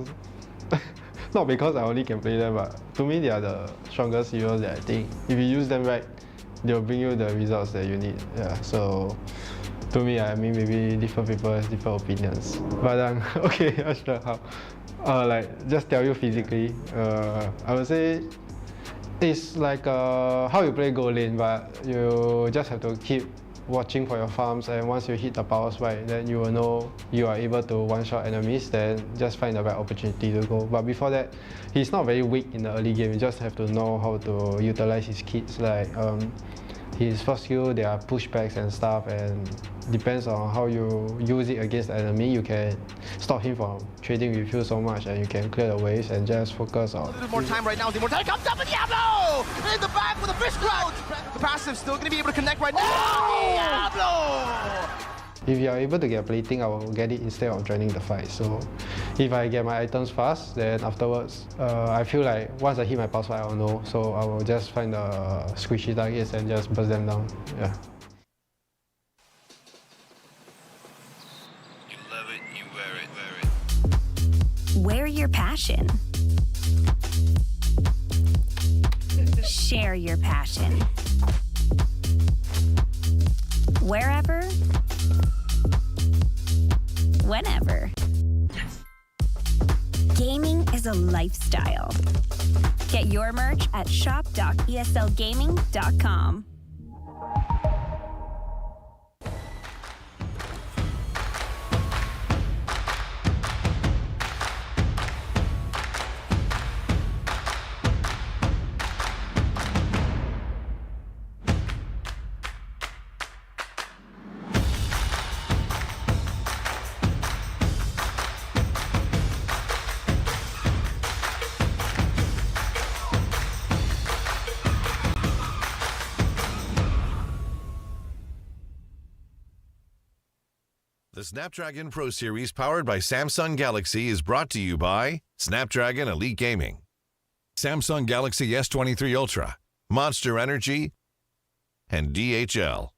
not because I only can play them, but to me they are the strongest heroes that I think if you use them right, they'll bring you the results that you need. Yeah, so to me, I mean, maybe different people have different opinions. But okay, not sure how. Like, just tell you physically, I would say it's like how you play goal lane, but you just have to keep watching for your farms, and once you hit the power spike, then you will know you are able to one-shot enemies, then just find the right opportunity to go. But before that, he's not very weak in the early game. You just have to know how to utilize his kits. Like his first skill, there are pushbacks and stuff, and depends on how you use it against the enemy, you can stop him from trading with you so much, and you can clear the waves and just focus on. A little more time right now. The Immortality comes up, and Diablo in the back with a fish crouch. The passive still going to be able to connect right now. Diablo If you are able to get plating, I will get it instead of joining the fight. So if I get my items fast, then afterwards, I feel like once I hit my pulse fight, I will know. So I will just find the squishy targets and just burst them down. Yeah. You love it, you wear it. Wear your passion. Share your passion. Wherever, whenever. Gaming is a lifestyle. Get your merch at shop.eslgaming.com. The Snapdragon Pro Series powered by Samsung Galaxy is brought to you by Snapdragon Elite Gaming, Samsung Galaxy S23 Ultra, Monster Energy, and DHL.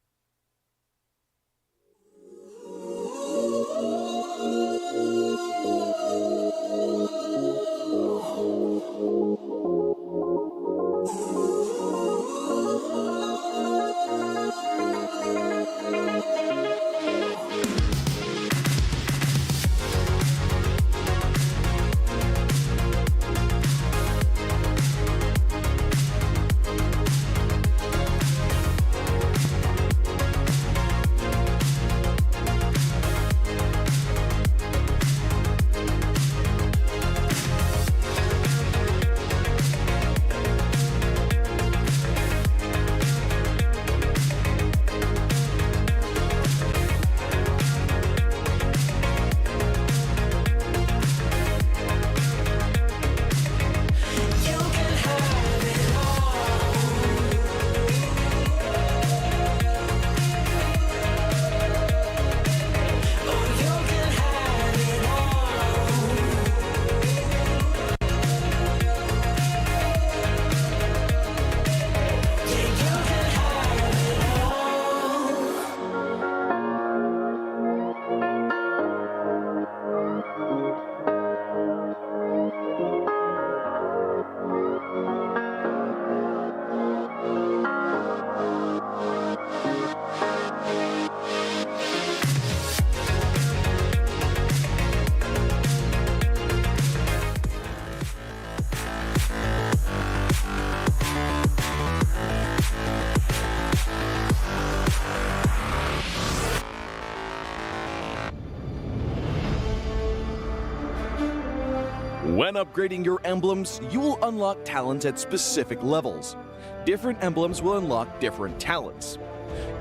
When upgrading your emblems, you will unlock talents at specific levels. Different emblems will unlock different talents.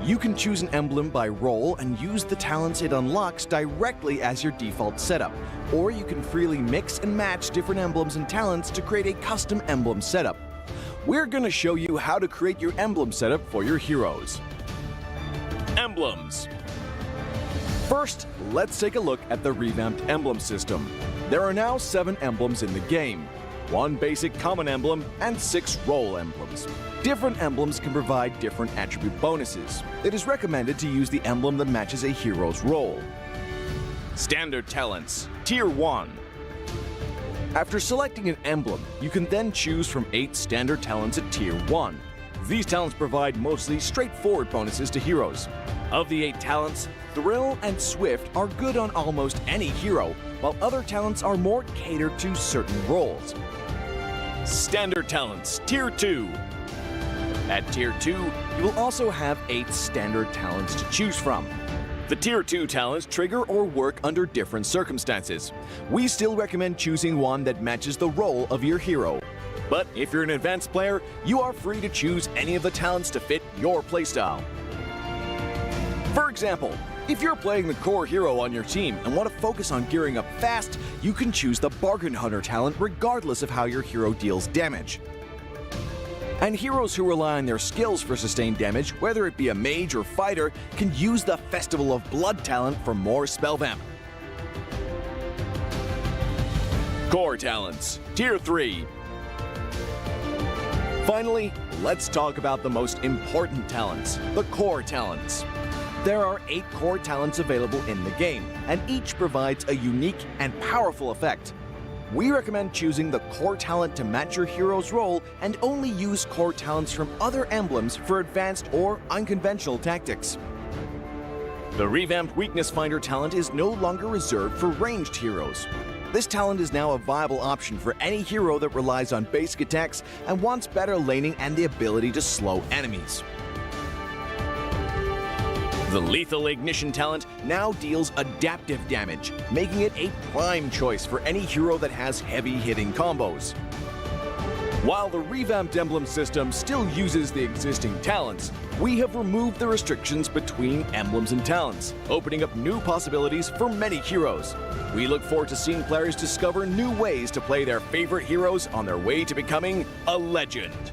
You can choose an emblem by role and use the talents it unlocks directly as your default setup, or you can freely mix and match different emblems and talents to create a custom emblem setup. We're going to show you how to create your emblem setup for your heroes. Emblems. First, let's take a look at the revamped emblem system. There are now 7 emblems in the game, 1 basic common emblem and 6 role emblems. Different emblems can provide different attribute bonuses. It is recommended to use the emblem that matches a hero's role. Standard talents, Tier 1. After selecting an emblem, you can then choose from 8 standard talents at Tier 1. These talents provide mostly straightforward bonuses to heroes. Of the 8 talents, Thrill and Swift are good on almost any hero, while other talents are more catered to certain roles. Standard talents, Tier 2. At Tier 2, you will also have 8 standard talents to choose from. The Tier 2 talents trigger or work under different circumstances. We still recommend choosing one that matches the role of your hero. But if you're an advanced player, you are free to choose any of the talents to fit your playstyle. For example, if you're playing the core hero on your team and want to focus on gearing up fast, you can choose the Bargain Hunter talent regardless of how your hero deals damage. And heroes who rely on their skills for sustained damage, whether it be a mage or fighter, can use the Festival of Blood talent for more spell vamp. Core talents, Tier 3. Finally, let's talk about the most important talents, the core talents. There are 8 core talents available in the game, and each provides a unique and powerful effect. We recommend choosing the core talent to match your hero's role and only use core talents from other emblems for advanced or unconventional tactics. The revamped Weakness Finder talent is no longer reserved for ranged heroes. This talent is now a viable option for any hero that relies on basic attacks and wants better laning and the ability to slow enemies. The Lethal Ignition talent now deals adaptive damage, making it a prime choice for any hero that has heavy-hitting combos. While the revamped Emblem system still uses the existing talents, we have removed the restrictions between emblems and talents, opening up new possibilities for many heroes. We look forward to seeing players discover new ways to play their favorite heroes on their way to becoming a legend.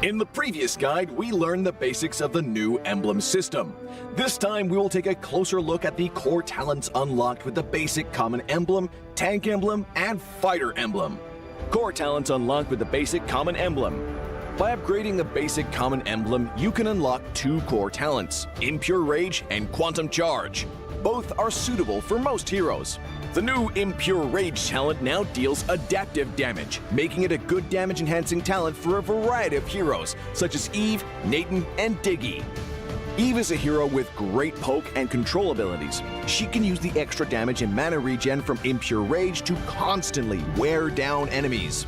In the previous guide, we learned the basics of the new Emblem system. This time, we will take a closer look at the core talents unlocked with the basic Common Emblem, Tank Emblem, and Fighter Emblem. Core talents unlocked with the basic Common Emblem. By upgrading the basic Common Emblem, you can unlock 2 core talents, Impure Rage and Quantum Charge. Both are suitable for most heroes. The new Impure Rage talent now deals adaptive damage, making it a good damage-enhancing talent for a variety of heroes, such as Eve, Nathan, and Diggy. Eve is a hero with great poke and control abilities. She can use the extra damage and mana regen from Impure Rage to constantly wear down enemies.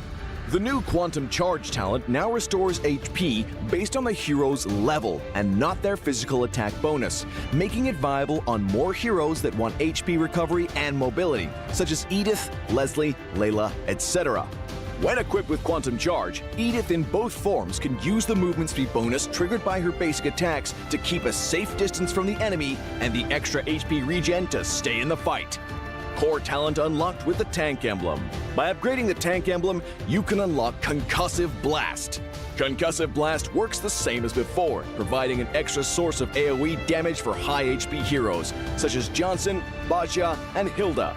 The new Quantum Charge talent now restores HP based on the hero's level and not their physical attack bonus, making it viable on more heroes that want HP recovery and mobility, such as Edith, Leslie, Layla, etc. When equipped with Quantum Charge, Edith in both forms can use the movement speed bonus triggered by her basic attacks to keep a safe distance from the enemy and the extra HP regen to stay in the fight. Core talent unlocked with the Tank Emblem. By upgrading the Tank Emblem, you can unlock Concussive Blast. Concussive Blast works the same as before, providing an extra source of AoE damage for high HP heroes, such as Johnson, Baja, and Hilda.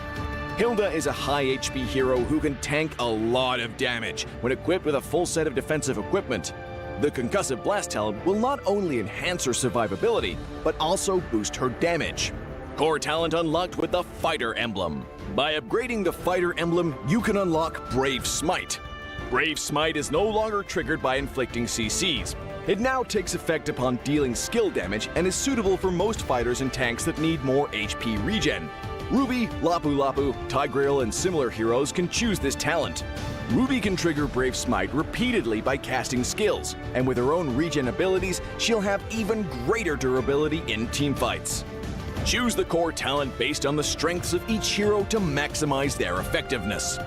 Hilda is a high HP hero who can tank a lot of damage when equipped with a full set of defensive equipment. The Concussive Blast talent will not only enhance her survivability, but also boost her damage. Core talent unlocked with the Fighter Emblem. By upgrading the Fighter Emblem, you can unlock Brave Smite. Brave Smite is no longer triggered by inflicting CCs. It now takes effect upon dealing skill damage and is suitable for most fighters and tanks that need more HP regen. Ruby, Lapu Lapu, Tigreal, and similar heroes can choose this talent. Ruby can trigger Brave Smite repeatedly by casting skills, and with her own regen abilities, she'll have even greater durability in teamfights. Choose the core talent based on the strengths of each hero to maximize their effectiveness.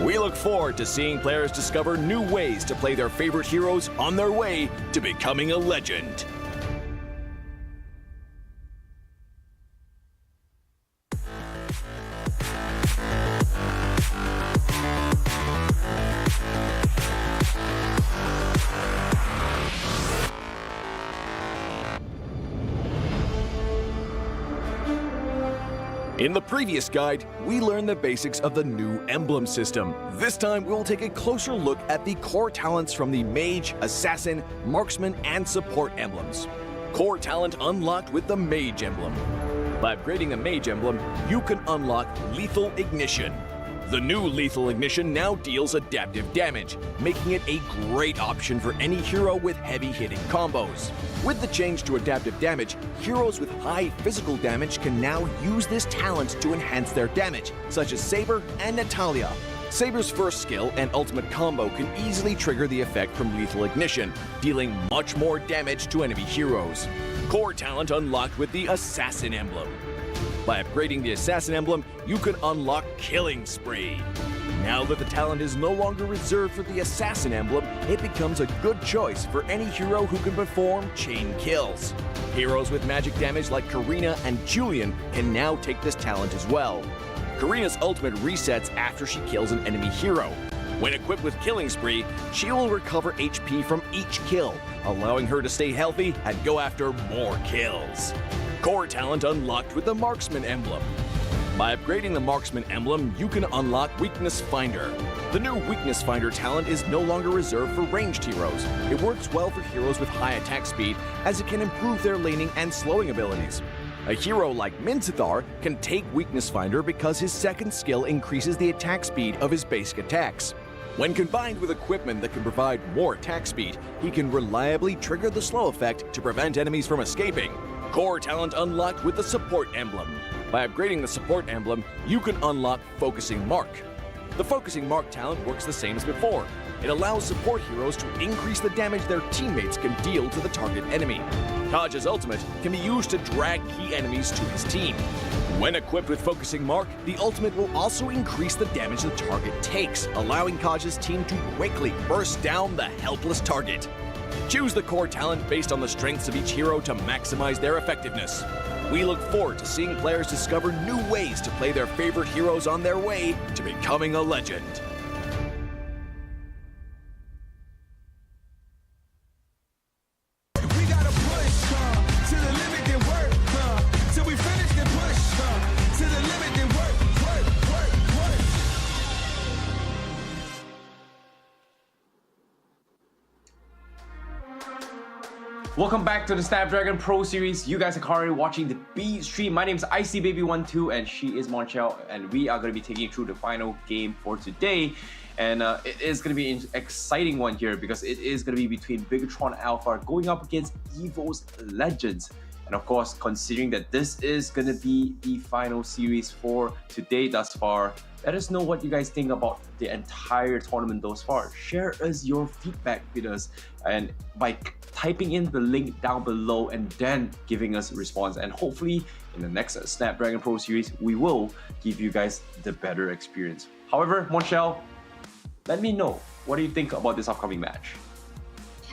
We look forward to seeing players discover new ways to play their favorite heroes on their way to becoming a legend. In the previous guide, we learned the basics of the new Emblem system. This time, we will take a closer look at the core talents from the Mage, Assassin, Marksman, and Support emblems. Core talent unlocked with the Mage Emblem. By upgrading the Mage Emblem, you can unlock Lethal Ignition. The new Lethal Ignition now deals adaptive damage, making it a great option for any hero with heavy-hitting combos. With the change to adaptive damage, heroes with high physical damage can now use this talent to enhance their damage, such as Saber and Natalia. Saber's first skill and ultimate combo can easily trigger the effect from Lethal Ignition, dealing much more damage to enemy heroes. Core talent unlocked with the Assassin Emblem. By upgrading the Assassin Emblem, you can unlock Killing Spree. Now that the talent is no longer reserved for the Assassin emblem, it becomes a good choice for any hero who can perform chain kills. Heroes with magic damage like Karina and Julian can now take this talent as well. Karina's ultimate resets after she kills an enemy hero. When equipped with Killing Spree, she will recover HP from each kill, allowing her to stay healthy and go after more kills. Core talent unlocked with the Marksman emblem. By upgrading the Marksman emblem, you can unlock Weakness Finder. The new Weakness Finder talent is no longer reserved for ranged heroes. It works well for heroes with high attack speed, as it can improve their laning and slowing abilities. A hero like Minzathar can take Weakness Finder because his second skill increases the attack speed of his basic attacks. When combined with equipment that can provide more attack speed, he can reliably trigger the slow effect to prevent enemies from escaping. Core talent unlocked with the Support emblem. By upgrading the Support emblem, you can unlock Focusing Mark. The Focusing Mark talent works the same as before. It allows support heroes to increase the damage their teammates can deal to the target enemy. Kaj's ultimate can be used to drag key enemies to his team. When equipped with Focusing Mark, the ultimate will also increase the damage the target takes, allowing Kaj's team to quickly burst down the helpless target. Choose the core talent based on the strengths of each hero to maximize their effectiveness. We look forward to seeing players discover new ways to play their favorite heroes on their way to becoming a legend. Welcome back to the Snapdragon Pro Series. You guys are currently watching the B stream. My name is ICBaby12 and she is Monchel, and we are going to be taking you through the final game for today. And it is going to be an exciting one here because it is going to be between Bigatron Alpha going up against Evos Legends. And of course, considering that this is going to be the final series for today thus far, let us know what you guys think about the entire tournament thus far. Share us your feedback with us and by typing in the link down below and then giving us a response. And hopefully in the next Snapdragon Pro Series, we will give you guys the better experience. However, Monchel, let me know, what do you think about this upcoming match?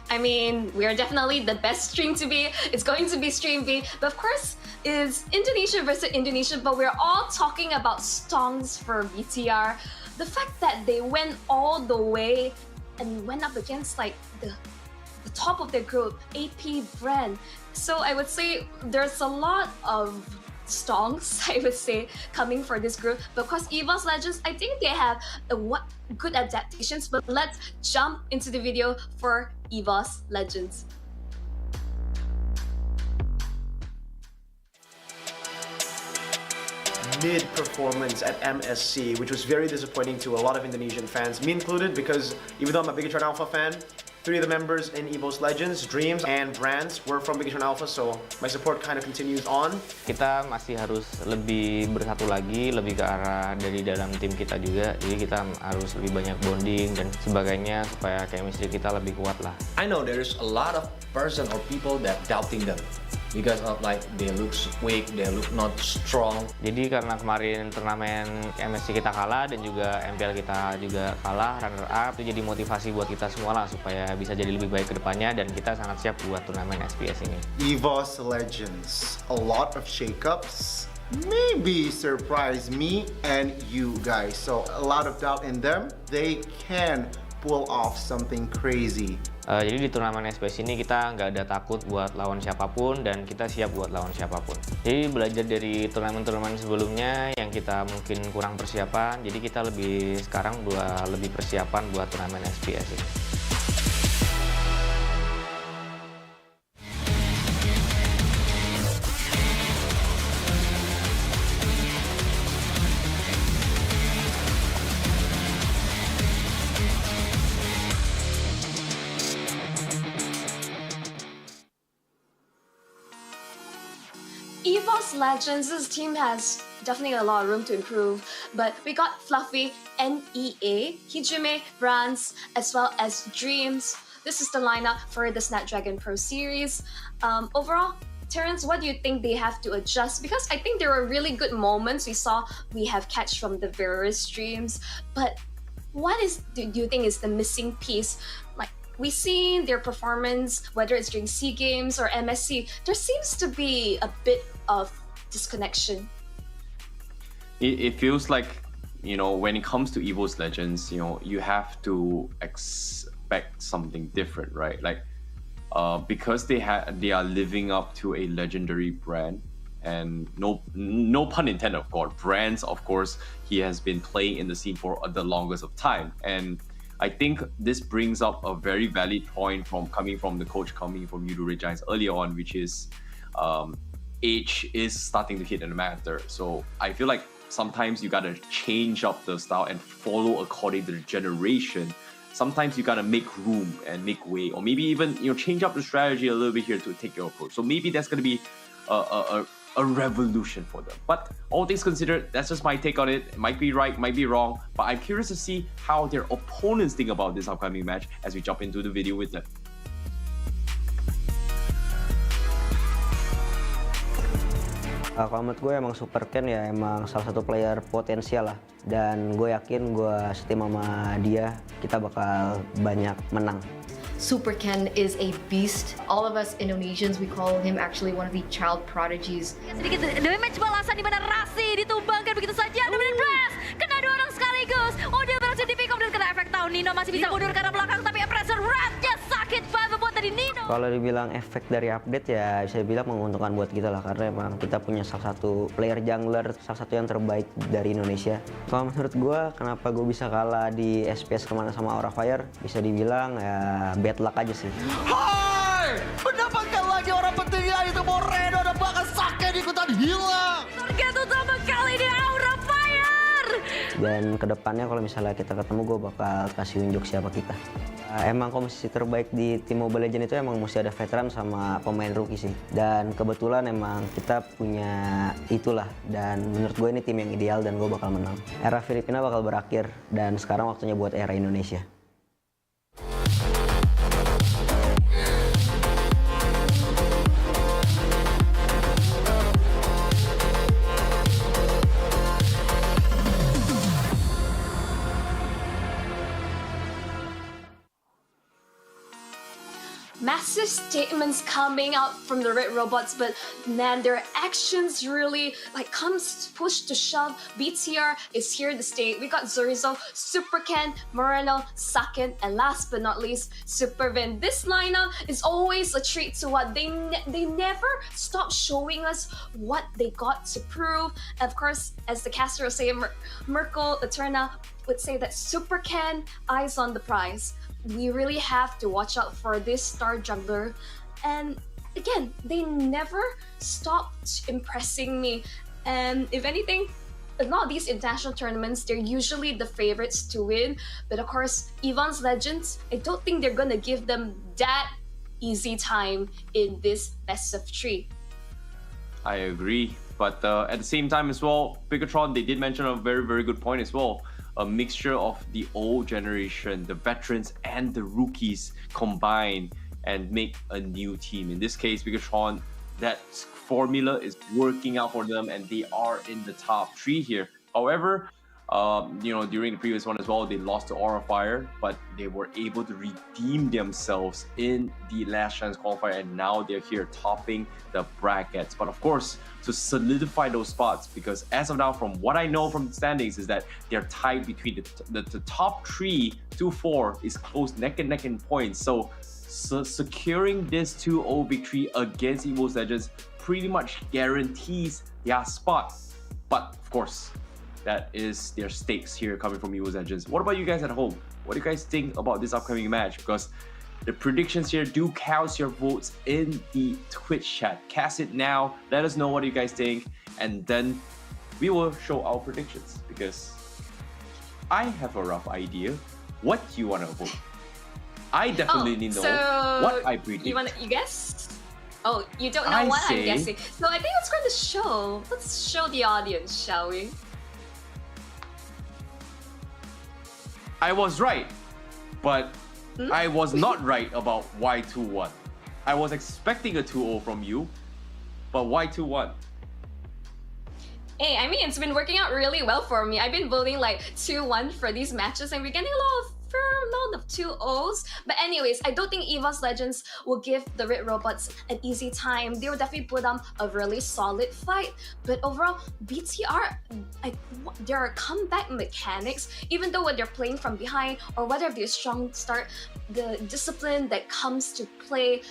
I mean, we are definitely the best stream to be. It's going to be Stream B, but of course, it's Indonesia versus Indonesia, but we're all talking about stongs for BTR. The fact that they went all the way and went up against like the top of their group, AP brand. So I would say there's a lot of stongs, I would say, coming for this group. Because Evos Legends, I think they have good adaptations, but let's jump into the video for Evos Legends. Mid performance at MSC, which was very disappointing to a lot of Indonesian fans, me included, because even though I'm a Bigatron Alpha fan, 3 of the members in Evos Legends, Dreams, and Brands were from Bigatron Alpha, so my support kind of continues on. Kita masih harus lebih bersatu lagi, lebih ke arah dari dalam tim kita juga. Jadi kita harus lebih banyak bonding dan sebagainya supaya chemistry kita lebih kuat lah. I know there's a lot of person or people that doubting them because of like they look weak, they look not strong. Jadi karena kemarin turnamen MSC kita kalah dan juga MPL kita juga kalah runner up, itu jadi motivasi buat kita semua lah supaya bisa jadi lebih baik ke depannya dan kita sangat siap buat turnamen SPS ini. Evos Legends, a lot of shakeups. Maybe surprise me and you guys. So a lot of doubt in them. They can pull off something crazy. Jadi di turnamen SPS ini kita nggak ada takut buat lawan siapapun dan kita siap buat lawan siapapun. Jadi belajar dari turnamen-turnamen sebelumnya yang kita mungkin kurang persiapan, jadi kita sekarang lebih persiapan buat turnamen SPS ini. Evos Legends, this team has definitely a lot of room to improve, but we got Fluffy, NEA, Hijime, Brands, as well as Dreams. This is the lineup for the Snapdragon Pro Series. Overall, Terrence, what do you think they have to adjust? Because I think there were really good moments we have catch from the various streams, but do you think is the missing piece? Like, we've seen their performance, whether it's during SEA Games or MSC, there seems to be a bit of disconnection. It feels like, when it comes to Evos Legends, you have to expect something different, right? Like, because they are living up to a legendary brand, and no pun intended, of course. Brands, of course, he has been playing in the scene for the longest of time, and I think this brings up a very valid point coming from Yoodo Red Giants earlier on, which is age is starting to hit in a matter. So I feel like sometimes you gotta change up the style and follow according to the generation. Sometimes you gotta make room and make way, or maybe even change up the strategy a little bit here to take your approach. So maybe that's gonna be a revolution for them. But all things considered, that's just my take on it. It might be right, might be wrong, but I'm curious to see how their opponents think about this upcoming match as we jump into the video with them. Kalau menurut gue emang Super Ken ya emang salah satu player potensial lah, dan gue yakin gue setim sama dia kita bakal banyak menang. Super Ken is a beast. All of us Indonesians, we call him actually one of the child prodigies. Sedikit damage balasan di mana Rasi ditumbangkan begitu saja. Dominant Blast kena 2 orang sekaligus. Oh, dia berhasil di pick up dan kena efek tahu. Nino masih bisa mundur ke arah belakang, tapi pressure ratnya sakit banget buat dari Nino. Kalau dibilang efek dari update ya bisa dibilang menguntungkan buat kita lah, karena emang kita punya salah satu player jungler, salah satu yang terbaik dari Indonesia. Kalau menurut gue, kenapa gue bisa kalah di SPS kemana sama Aura Fire, bisa dibilang ya bad luck aja sih. Hai! Mendapatkan lagi orang pentingnya itu Moreno dan bahkan Sake ikutan hilang. Target utama kali ini Aura Fire. Dan kedepannya kalau misalnya kita ketemu, gue bakal kasih unjuk siapa kita. Emang komposisi terbaik di tim Mobile Legends itu emang mesti ada veteran sama pemain rookie sih. Dan kebetulan emang kita punya itulah. Dan menurut gue ini tim yang ideal dan gue bakal menang. Era Filipina bakal berakhir dan sekarang waktunya buat era Indonesia. Massive statements coming out from the Red Robots, but man, their actions really comes push to shove. BTR is here to stay. We got Zorizo, Super Ken, Moreno, Saken, and last but not least, Super Vin. This lineup is always a treat to what they never stop showing us what they got to prove. And of course, as the caster will say, Merkel Eterna would say that Super Ken eyes on the prize. We really have to watch out for this star jungler, and again, they never stopped impressing me. And if anything, a lot of these international tournaments, they're usually the favorites to win, but of course, Evos Legends, I don't think they're gonna give them that easy time in this best of 3. I agree, but at the same time as well, Bigatron, they did mention a very, very good point as well. A mixture of the old generation, the veterans, and the rookies combine and make a new team. In this case, Bigatron, that formula is working out for them, and they are in the top 3 here. However, during the previous one as well, they lost to Aura Fire, but they were able to redeem themselves in the last chance qualifier, and now they're here topping the brackets. But of course, to solidify those spots, because as of now, from what I know from the standings, is that they're tied between the top 3 to 4 is close neck and neck in points. So securing this 2-0 victory against Evos Legends pretty much guarantees their spot. But of course, that is their stakes here coming from Evos Legends. What about you guys at home? What do you guys think about this upcoming match? Because the predictions here do count your votes in the Twitch chat. Cast it now. Let us know what you guys think, and then we will show our predictions, because I have a rough idea what you want to vote. I definitely know what I predict. You guess? Oh, you don't know what I'm guessing. So I think let's show the audience, shall we? I was right, but I was not right about why 2-1. I was expecting a 2-0 from you, but why 2-1? Hey, I mean, it's been working out really well for me. I've been voting like 2-1 for these matches and we're getting a lot of fair amount of 2-0s. But anyways, I don't think Evos Legends will give the Red Robots an easy time. They will definitely put on a really solid fight. But overall, BTR, there are comeback mechanics. Even though when they're playing from behind or whether they're strong start, the discipline that comes to play,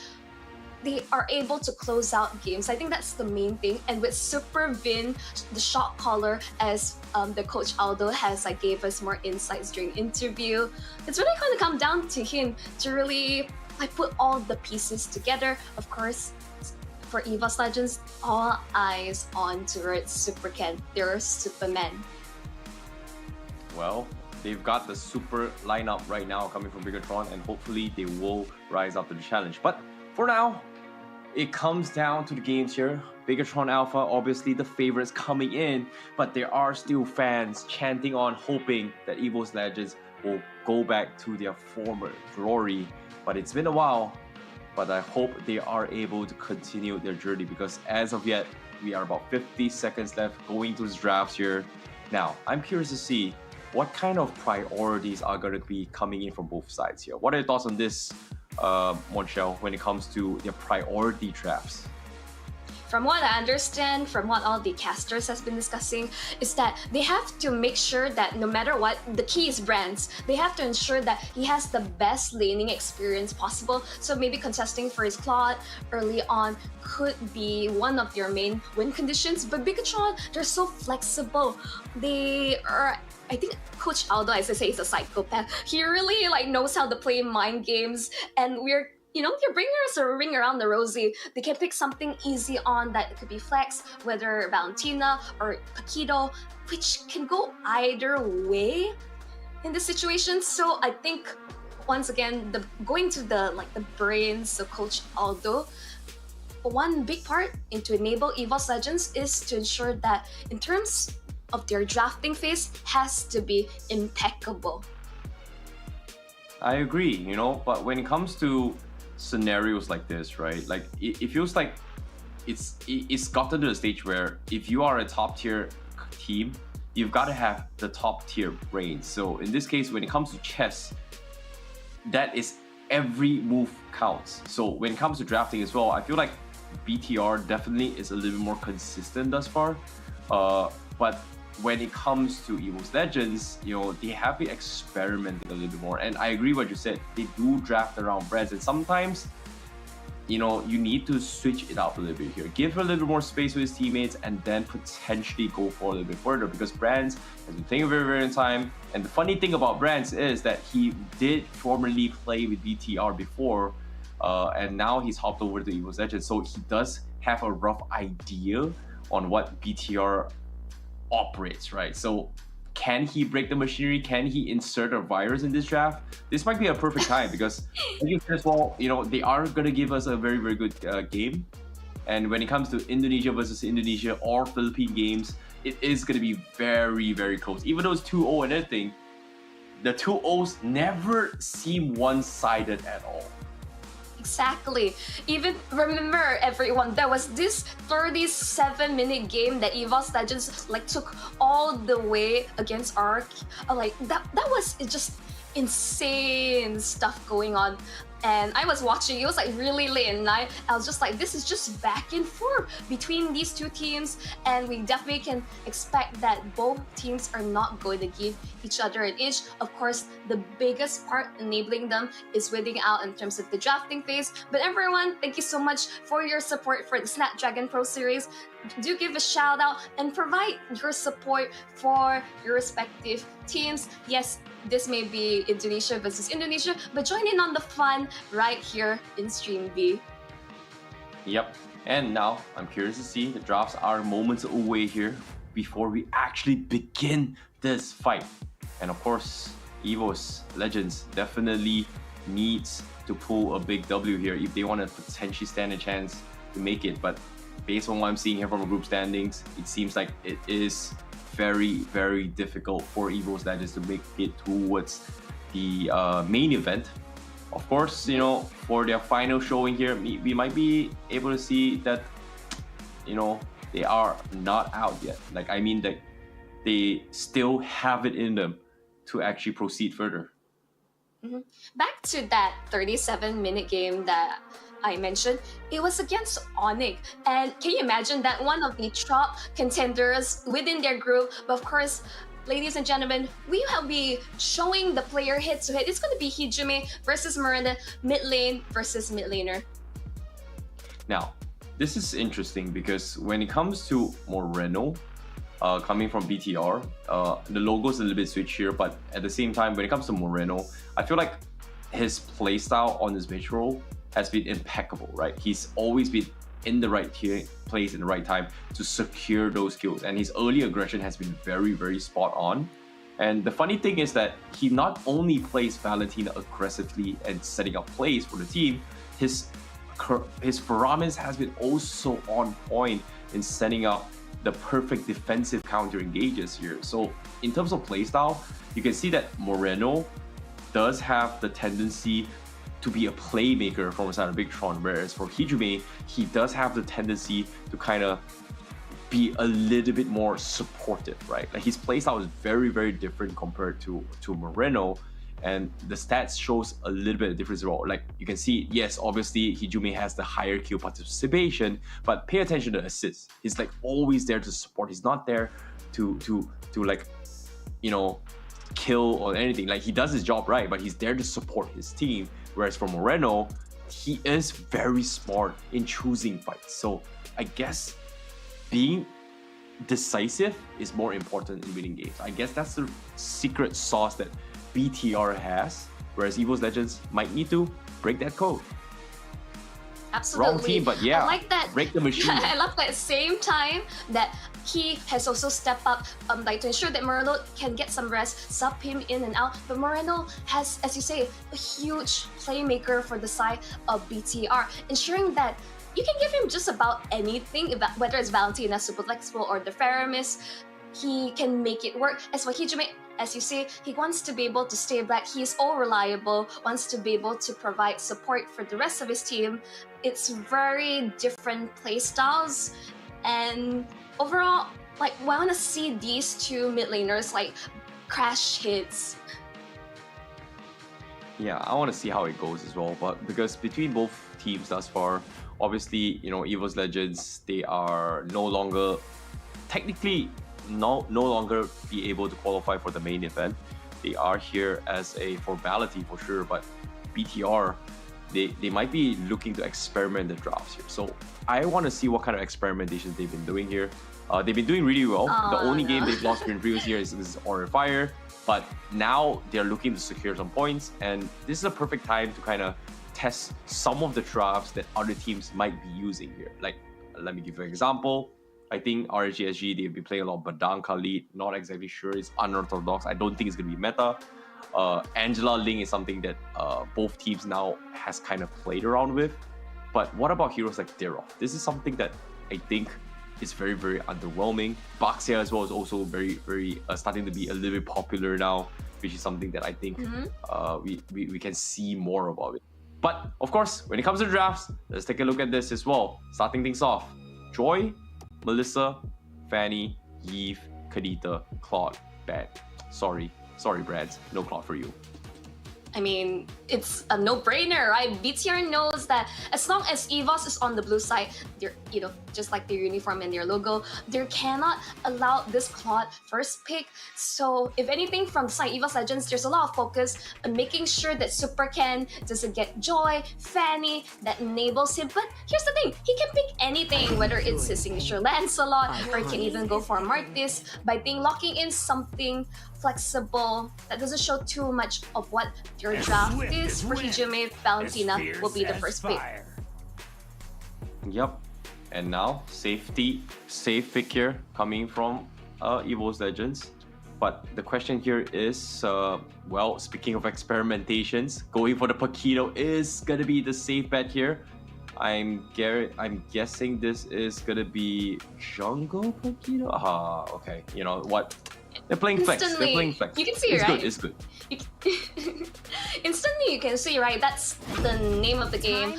they are able to close out games. I think that's the main thing. And with Super Vin, the shot caller, as the coach Aldo has gave us more insights during interview, it's really going to come down to him to really put all the pieces together. Of course, for Evos Legends, all eyes on towards Super Ken, their Superman. Well, they've got the super lineup right now coming from Bigatron, and hopefully they will rise up to the challenge. But for now, it comes down to the games here. Bigatron Alpha, obviously the favorites coming in, but there are still fans chanting on, hoping that Evos Legends will go back to their former glory. But it's been a while, but I hope they are able to continue their journey, because as of yet, we are about 50 seconds left going to this drafts here. Now, I'm curious to see what kind of priorities are going to be coming in from both sides here. What are your thoughts on this, Monchel, when it comes to their priority drafts? From what I understand, from what all the casters has been discussing, is that they have to make sure that no matter what, the key is brands. They have to ensure that he has the best laning experience possible. So maybe contesting for his Claude early on could be one of their main win conditions. But Bigatron, they're so flexible. They are, I think Coach Aldo, as I say, is a psychopath. He really knows how to play mind games, and they're bringing us a ring around the rosy. They can pick something easy on that. It could be Flex, whether Valentina or Paquito, which can go either way in this situation. So I think, once again, going to the brains of Coach Aldo, one big part to enable Evos Legends is to ensure that in terms of their drafting phase has to be impeccable. I agree, but when it comes to scenarios like this, right? It feels like it's gotten to the stage where if you are a top tier team, you've got to have the top tier brains. So in this case, when it comes to chess, that is every move counts. So when it comes to drafting as well, I feel like BTR definitely is a little bit more consistent thus far. But when it comes to Evos Legends, they have been experimenting a little bit more. And I agree what you said. They do draft around brands, and sometimes, you need to switch it up a little bit here. Give a little bit more space with his teammates, and then potentially go for a little bit further, because Brands has been playing a very, very long time. And the funny thing about Brands is that he did formerly play with BTR before, and now he's hopped over to Evos Legends. So he does have a rough idea on what BTR operates, right? So can he break the machinery? Can he insert a virus in this draft? This might be a perfect time, because first of all, they are going to give us a very, very good game. And when it comes to Indonesia versus Indonesia or Philippine games, it is going to be very, very close. Even though it's 2-0 and everything, the 2-0s never seem one-sided at all. Exactly. Even remember, everyone, there was this 37-minute game that Evos Legends took all the way against Arc. That was just insane stuff going on. And I was watching, it was really late at night. I was just this is just back and forth between these two teams, and we definitely can expect that both teams are not going to give each other an inch. Of course, the biggest part enabling them is winning out in terms of the drafting phase. But everyone, thank you so much for your support for the Snapdragon Pro Series. Do give a shout out and provide your support for your respective teams. Yes, this may be Indonesia versus Indonesia, but join in on the fun right here in Stream B. Yep. And now I'm curious to see, the drafts are moments away here before we actually begin this fight. And of course, Evos Legends definitely needs to pull a big W here if they want to potentially stand a chance to make it. But based on what I'm seeing here from the group standings, it seems like it is very, very difficult for Evos Legends to make it towards the main event. Of course, for their final showing here, we might be able to see that, they are not out yet. Like, I mean, they still have it in them to actually proceed further. Back to that 37-minute game that I mentioned, it was against Onic. And can you imagine that one of the top contenders within their group? But of course, ladies and gentlemen, we will be showing the player head-to-head. It's going to be Hijime versus Miranda, mid lane versus mid laner. Now, this is interesting because when it comes to Moreno, coming from BTR, the logo's a little bit switchier, but at the same time, when it comes to Moreno, I feel like his playstyle on his mid role has been impeccable, right? He's always been in the right place in the right time to secure those kills, and his early aggression has been very, very spot on. And the funny thing is that he not only plays Valentina aggressively and setting up plays for the team, his Faramis has been also on point in setting up the perfect defensive counter engages here. So in terms of playstyle, you can see that Moreno does have the tendency to be a playmaker from the side of Bigtron, whereas for Hijime, he does have the tendency to kind of be a little bit more supportive, right? Like his playstyle is very, very different compared to Moreno, and the stats shows a little bit of difference as well. Like you can see, yes, obviously Hijime has the higher kill participation, but pay attention to assists. He's like always there to support. He's not there to like, you know, kill or anything. Like he does his job right, but he's there to support his team. Whereas for Moreno, he is very smart in choosing fights. So I guess being decisive is more important in winning games. I guess that's the secret sauce that BTR has, whereas Evos Legends might need to break that code. Absolutely. Wrong team, but yeah, I like that. Break the machine. I love that same time that he has also stepped up like to ensure that Moreno can get some rest, sub him in and out. But Moreno has, as you say, a huge playmaker for the side of BTR, ensuring that you can give him just about anything, whether it's Valentina super flexible or the Faramis, he can make it work. As for Hijime, as you say, he wants to be able to stay back. He is all reliable, wants to be able to provide support for the rest of his team. It's very different play styles, and overall, like, I want to see these two mid laners like crash hits. Yeah, I want to see how it goes as well. But because between both teams thus far, obviously, you know, Evos Legends, they are no longer technically no longer be able to qualify for the main event. They are here as a formality for sure, but BTR, they might be looking to experiment the drafts here. So I want to see what kind of experimentations they've been doing here. They've been doing really well. The only game they've lost in previous year is Order Fire, but now they're looking to secure some points, and this is a perfect time to kind of test some of the drafts that other teams might be using here. Like, let me give you an example. I think RGSG, they've been playing a lot of Badang Khalid, not exactly sure. It's unorthodox. I don't think it's going to be meta. Angela Ling is something that both teams now has kind of played around with. But what about heroes like Dirov? This is something that I think is very, very underwhelming. Baxia as well is also very, very starting to be a little bit popular now, which is something that I think we can see more about it. But of course, when it comes to drafts, let's take a look at this as well. Starting things off, Joy, Melissa, Fanny, Yves, Kadita, Claude, Bad. Sorry, Brads, no Claude for you. I mean, it's a no-brainer, right? BTR knows that as long as Evos is on the blue side, they're, you know, just like their uniform and their logo, they cannot allow this Claude first pick. So if anything from the side Evos Legends, there's a lot of focus on making sure that Super Ken doesn't get Joy, Fanny, that enables him. But here's the thing, he can pick anything, whether it's his signature Lancelot, or he can even go for Martis by locking in something flexible that doesn't show too much of what your draft is. For Hijime, Valentina will be the first pick. Yep. And now, safe pick here coming from Evos Legends. But the question here is, well, speaking of experimentations, going for the Paquito is gonna be the safe bet here. I'm guessing this is gonna be Jungle Paquito. Okay. You know what? They're playing flex. They're Instantly, playing flex. you can see, it's right? Good, it's good. Instantly, you can see, right? That's the name of the game.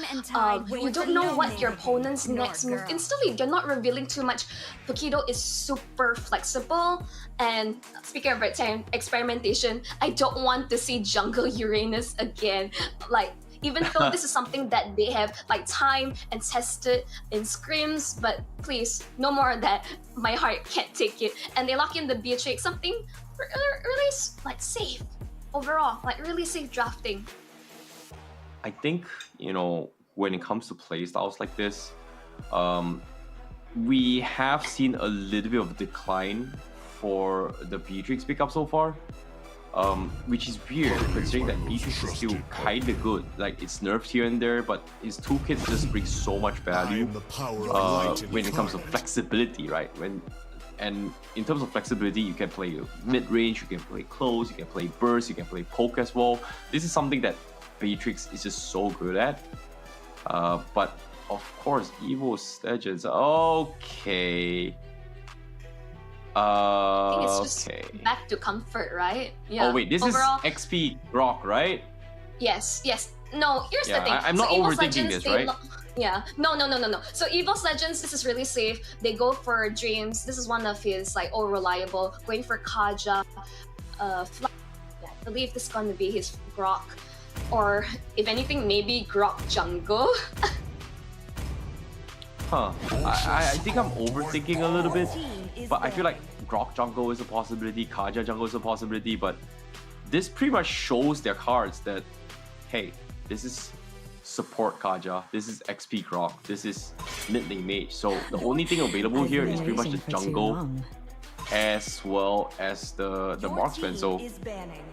You don't know what your opponent's next move. Instantly, you're not revealing too much. Tokido is super flexible. And speaking of experimentation, I don't want to see jungle Uranus again. Like, even though this is something that they have like time and tested in scrims, but please, no more of that. My heart can't take it. And they lock in the Beatrix, something really like safe overall, like really safe drafting. I think, you know, when it comes to play styles like this, we have seen a little bit of a decline for the Beatrix pickup so far. Which is weird considering that Beatrix is still kinda good. Like, it's nerfed here and there, but his toolkits just bring so much value when it comes to flexibility, right? And in terms of flexibility, you can play mid-range, you can play close, you can play burst, you can play poke as well. This is something that Beatrix is just so good at. But of course, Evos Legends, okay. I think it's just back to comfort, right? Yeah. Oh wait, this overall, is XP Rock, right? Yes. No, here's the thing. I'm not overthinking this, right? Yeah. No. So Evos Legends, this is really safe. They go for Dreams. This is one of his like reliable. Going for Kaja, I believe this is gonna be his Grok, or if anything, maybe Grok Jungle. Huh. I think I'm overthinking a little bit, but I feel like Grok Jungle is a possibility, Kaja Jungle is a possibility, but this pretty much shows their cards that, hey, this is support Kaja, this is XP Grok, this is mid lane mage. So the only thing available here is pretty much the jungle as well as the marksman. So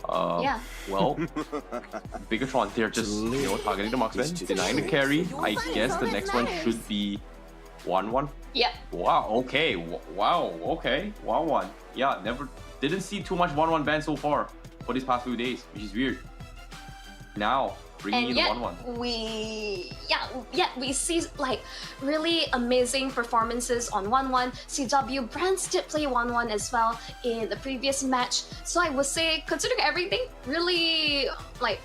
well, Bigatron, they're just targeting the marksman, denying the carry. I guess the next one should be 1-1. Yep. Wow. Okay. Wow. Okay. 1-1. Yeah. Didn't see too much 1-1 ban so far for these past few days, which is weird. Now bringing in 1-1. We see like really amazing performances on 1-1. CW Brands did play 1-1 as well in the previous match. So I would say, considering everything, really like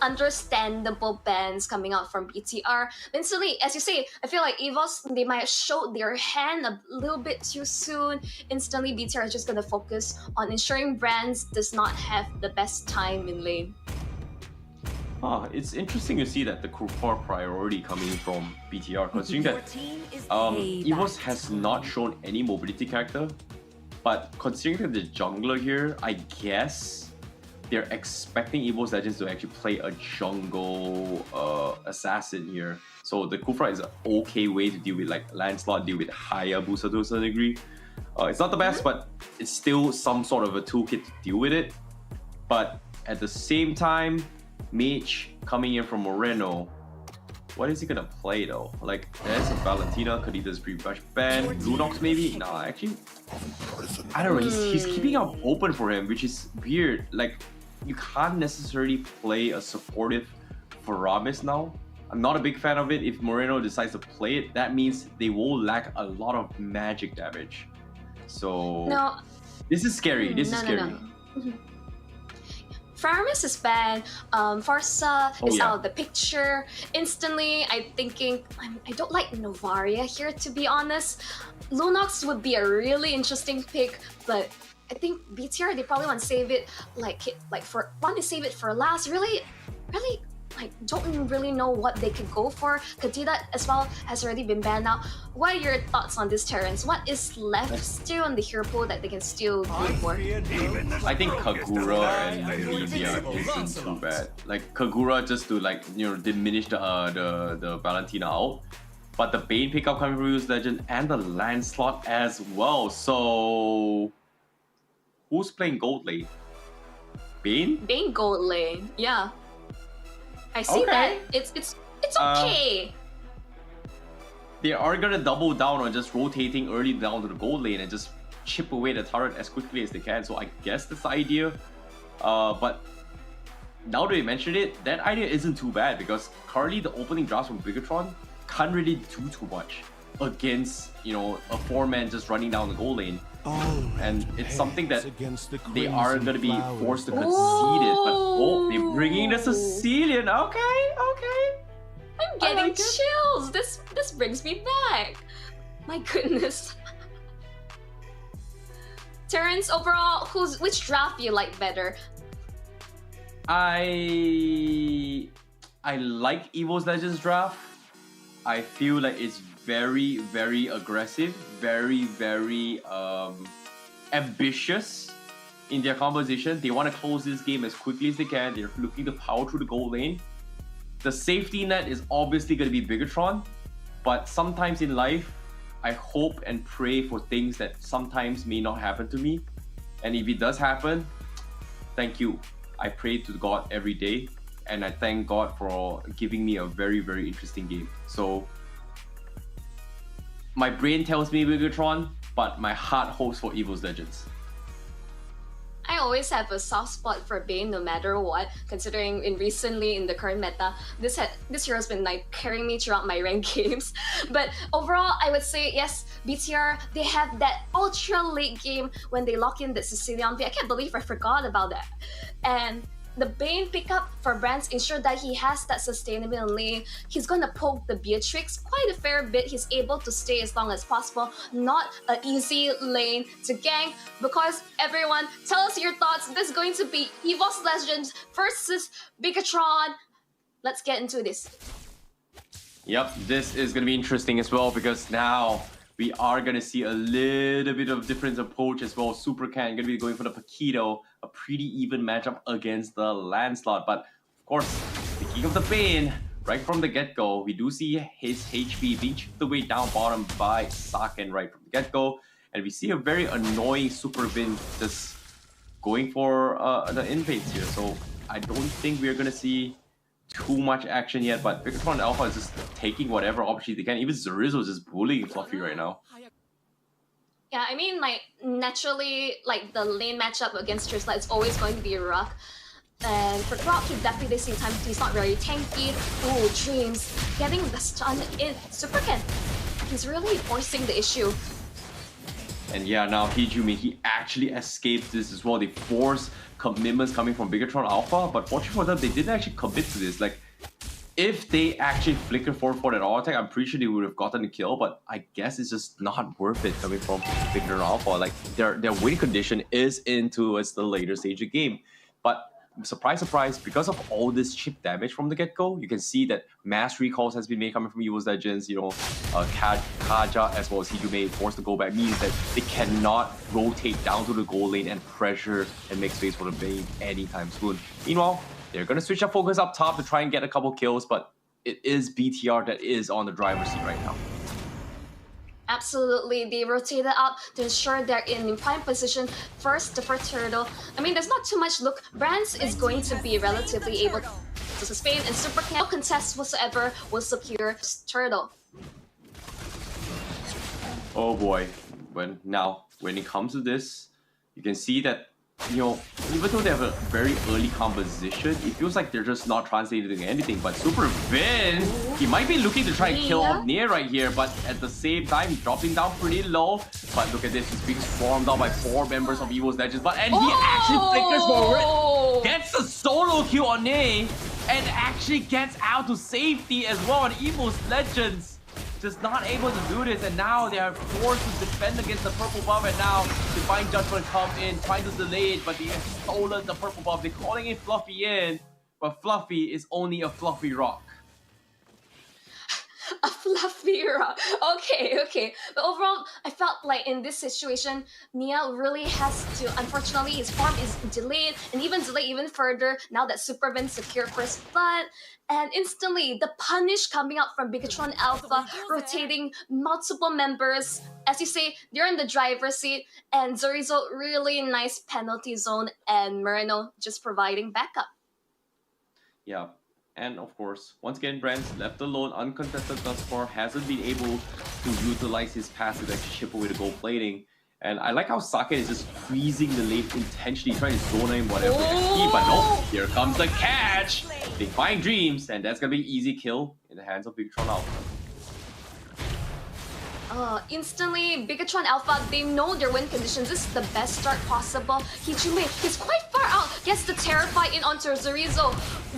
understandable bans coming out from BTR. Instantly, as you say, I feel like Evos, they might have showed their hand a little bit too soon. Instantly, BTR is just gonna focus on ensuring Brands does not have the best time in lane. It's interesting to see that the core priority coming from BTR, considering that Evos has not shown any mobility character, but considering that the jungler here, I guess they're expecting Evos Legends to actually play a jungle assassin here. So the Kufra is an okay way to deal with like Lancelot, deal with Hayabusa to a certain degree. It's not the best, but it's still some sort of a toolkit to deal with it. But at the same time, Mage coming in from Moreno, what is he gonna play though? Like, there's a Valentina, Kadita's pretty much banned. Lunox maybe? Nah, actually, I don't know. He's keeping up open for him, which is weird. Like, you can't necessarily play a supportive Varamis now. I'm not a big fan of it. If Moreno decides to play it, that means they will lack a lot of magic damage. So this is scary. This is scary. Varamis is banned. Farsa is out of the picture. Instantly, I'm thinking, I don't like Novaria here, to be honest. Lunox would be a really interesting pick, but I think BTR, they probably want to save it for last. Really, like, don't really know what they could go for. Kadita as well has already been banned now. What are your thoughts on this, Terrence? What is left still on the hero pool that they can still go for? I think Kagura and Livia isn't too bad. Like, Kagura just to diminish the Valentina out. But the Bane pickup coming from Evos Legend and the Lancelot as well. So who's playing gold lane? Bane? Bane gold lane, yeah. I see that. It's okay. They are gonna double down on just rotating early down to the gold lane and just chip away the turret as quickly as they can. So I guess that's the idea. But now that you mentioned it, that idea isn't too bad because currently the opening drafts from Bigatron can't really do too much against a 4-man just running down the gold lane. And it's something that they are going to be forced to concede it. But oh, they're bringing the Sicilian. Okay. I'm getting chills. This brings me back. My goodness. Terrence, overall, which draft do you like better? I like Evos Legends draft. I feel like it's very, very aggressive, very, very ambitious in their composition. They want to close this game as quickly as they can. They're looking to power through the goal lane. The safety net is obviously going to be Bigatron, but sometimes in life, I hope and pray for things that sometimes may not happen to me. And if it does happen, thank you. I pray to God every day, and I thank God for giving me a very, very interesting game. So my brain tells me Bigatron, but my heart hopes for Evos Legends. I always have a soft spot for Bane no matter what, considering recently in the current meta, this hero's been like carrying me throughout my ranked games. But overall, I would say yes, BTR, they have that ultra late game when they lock in the Sicilian. I can't believe I forgot about that. And the Bane pickup for Brands ensure that he has that sustainable lane. He's gonna poke the Beatrix quite a fair bit. He's able to stay as long as possible. Not an easy lane to gank, because everyone, tell us your thoughts. This is going to be Evos Legends versus Bigatron. Let's get into this. Yep, this is going to be interesting as well, because now we are going to see a little bit of different approach as well. Super Cat going to be going for the Paquito, a pretty even matchup against the Lancelot. But of course, speaking of the Bane, right from the get-go, we do see his HP being chipped away down bottom by Saken right from the get-go. And we see a very annoying Super Vin just going for the invades here. So I don't think we're going to see too much action yet, but Bigatron Alpha is just taking whatever opportunity they can. Even Zerizo is just bullying Fluffy right now. Yeah, I mean, like, naturally, like, the lane matchup against Trisla is always going to be rough. And for Drop, he definitely this same time, he's not very tanky. Ooh, Dreams, getting the stun in. Super Ken, he's really forcing the issue. And yeah, now Hijumi, he actually escaped this as well. They forced commitments coming from Bigatron Alpha, but fortunately for them, they didn't actually commit to this. Like, if they actually flicker forward for that auto attack, I'm pretty sure they would have gotten the kill, but I guess it's just not worth it coming from Bigatron Alpha. Like, their win condition is into the later stage of the game. But surprise, surprise, because of all this chip damage from the get-go, you can see that mass recalls has been made coming from Evos Legends. You know, Kaja as well as Hijime forced to go back means that they cannot rotate down to the goal lane and pressure and make space for the Bane anytime soon. Meanwhile, they're going to switch up focus up top to try and get a couple kills, but it is BTR that is on the driver's seat right now. Absolutely, they rotated up to ensure they're in prime position first for Turtle. I mean, there's not too much look. Brands is going to be relatively able to sustain, and Super Cat, no contest whatsoever will secure Turtle. Oh boy, when it comes to this, you can see that, you know, even though they have a very early composition, it feels like they're just not translating anything. But Super Vin, he might be looking to try and kill off Nier right here, but at the same time, dropping down pretty low. But look at this, he's being swarmed out by 4 members of Evos Legends. And he actually flickers forward, gets a solo kill on Nier, and actually gets out to safety as well on Evos Legends. Just not able to do this, and now they are forced to defend against the purple buff, and now Divine Judgment come in, trying to delay it, but they have stolen the purple buff. They're calling it Fluffy in, but Fluffy is only a fluffy rock. A fluffy rock. Okay. But overall, I felt like in this situation, Nia really has to, unfortunately, his farm is delayed, and even delayed even further now that Super Vin secured first blood. And instantly, the punish coming out from Bigatron Alpha, rotating multiple members. As you say, they're in the driver's seat, and Zorizo, really nice penalty zone, and Moreno just providing backup. Yeah. And of course, once again, Brands left alone, uncontested thus far, hasn't been able to utilize his passive to actually chip away the gold plating. And I like how Sake is just freezing the lane intentionally, trying to zone him whatever they can see, but no, here comes the catch! They find Dreams, and that's gonna be an easy kill in the hands of Bigatron Alpha. Instantly, Bigatron Alpha, they know their win conditions. This is the best start possible. Hichume is quite far out. Gets the Terrify in onto Zorizo.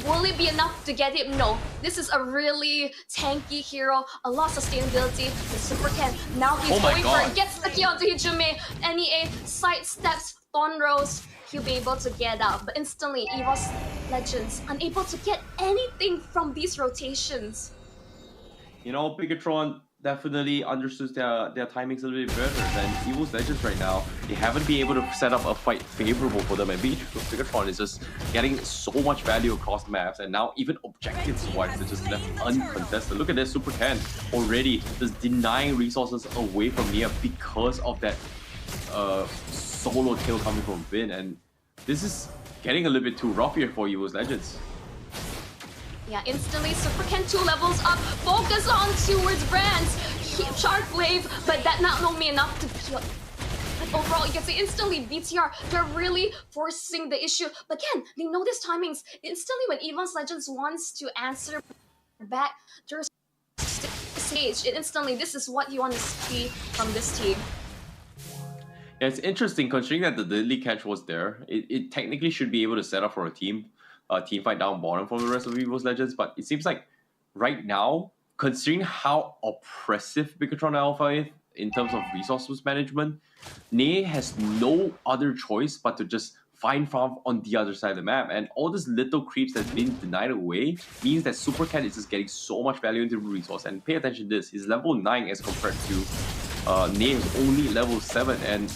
Will it be enough to get him? No. This is a really tanky hero. A lot of sustainability. The Super Ken. Now he's going for it. Gets the key onto Hichume. NEA sidesteps Thornrose. He'll be able to get out. But instantly, Evos Legends unable to get anything from these rotations. You know, Bigatron definitely understood their timings a little bit better than Evos Legends right now. They haven't been able to set up a fight favorable for them, and Bigatron is just getting so much value across maps, and now even objectives-wise, they're just left uncontested. Look at this, Super Ken already just denying resources away from Nia because of that solo kill coming from Vin, and this is getting a little bit too rough here for Evos Legends. Yeah, instantly Super Ken 2 levels up, focus on towards Brands, Shark Wave, but that not only enough to kill. But overall, you can say instantly BTR, they're really forcing the issue. But again, they know these timings. Instantly when Evos Legends wants to answer back, there's stage. Instantly, this is what you want to see from this team. Yeah, it's interesting considering that the deadly catch was there. It technically should be able to set up for a team fight down bottom from the rest of Evos Legends, but it seems like right now, considering how oppressive Bigatron Alpha is in terms of resources management, Ne has no other choice but to just find farm on the other side of the map, and all these little creeps that's been denied away means that Super Cat is just getting so much value into the resource. And pay attention to this, he's level 9 as compared to Ne is only level 7, and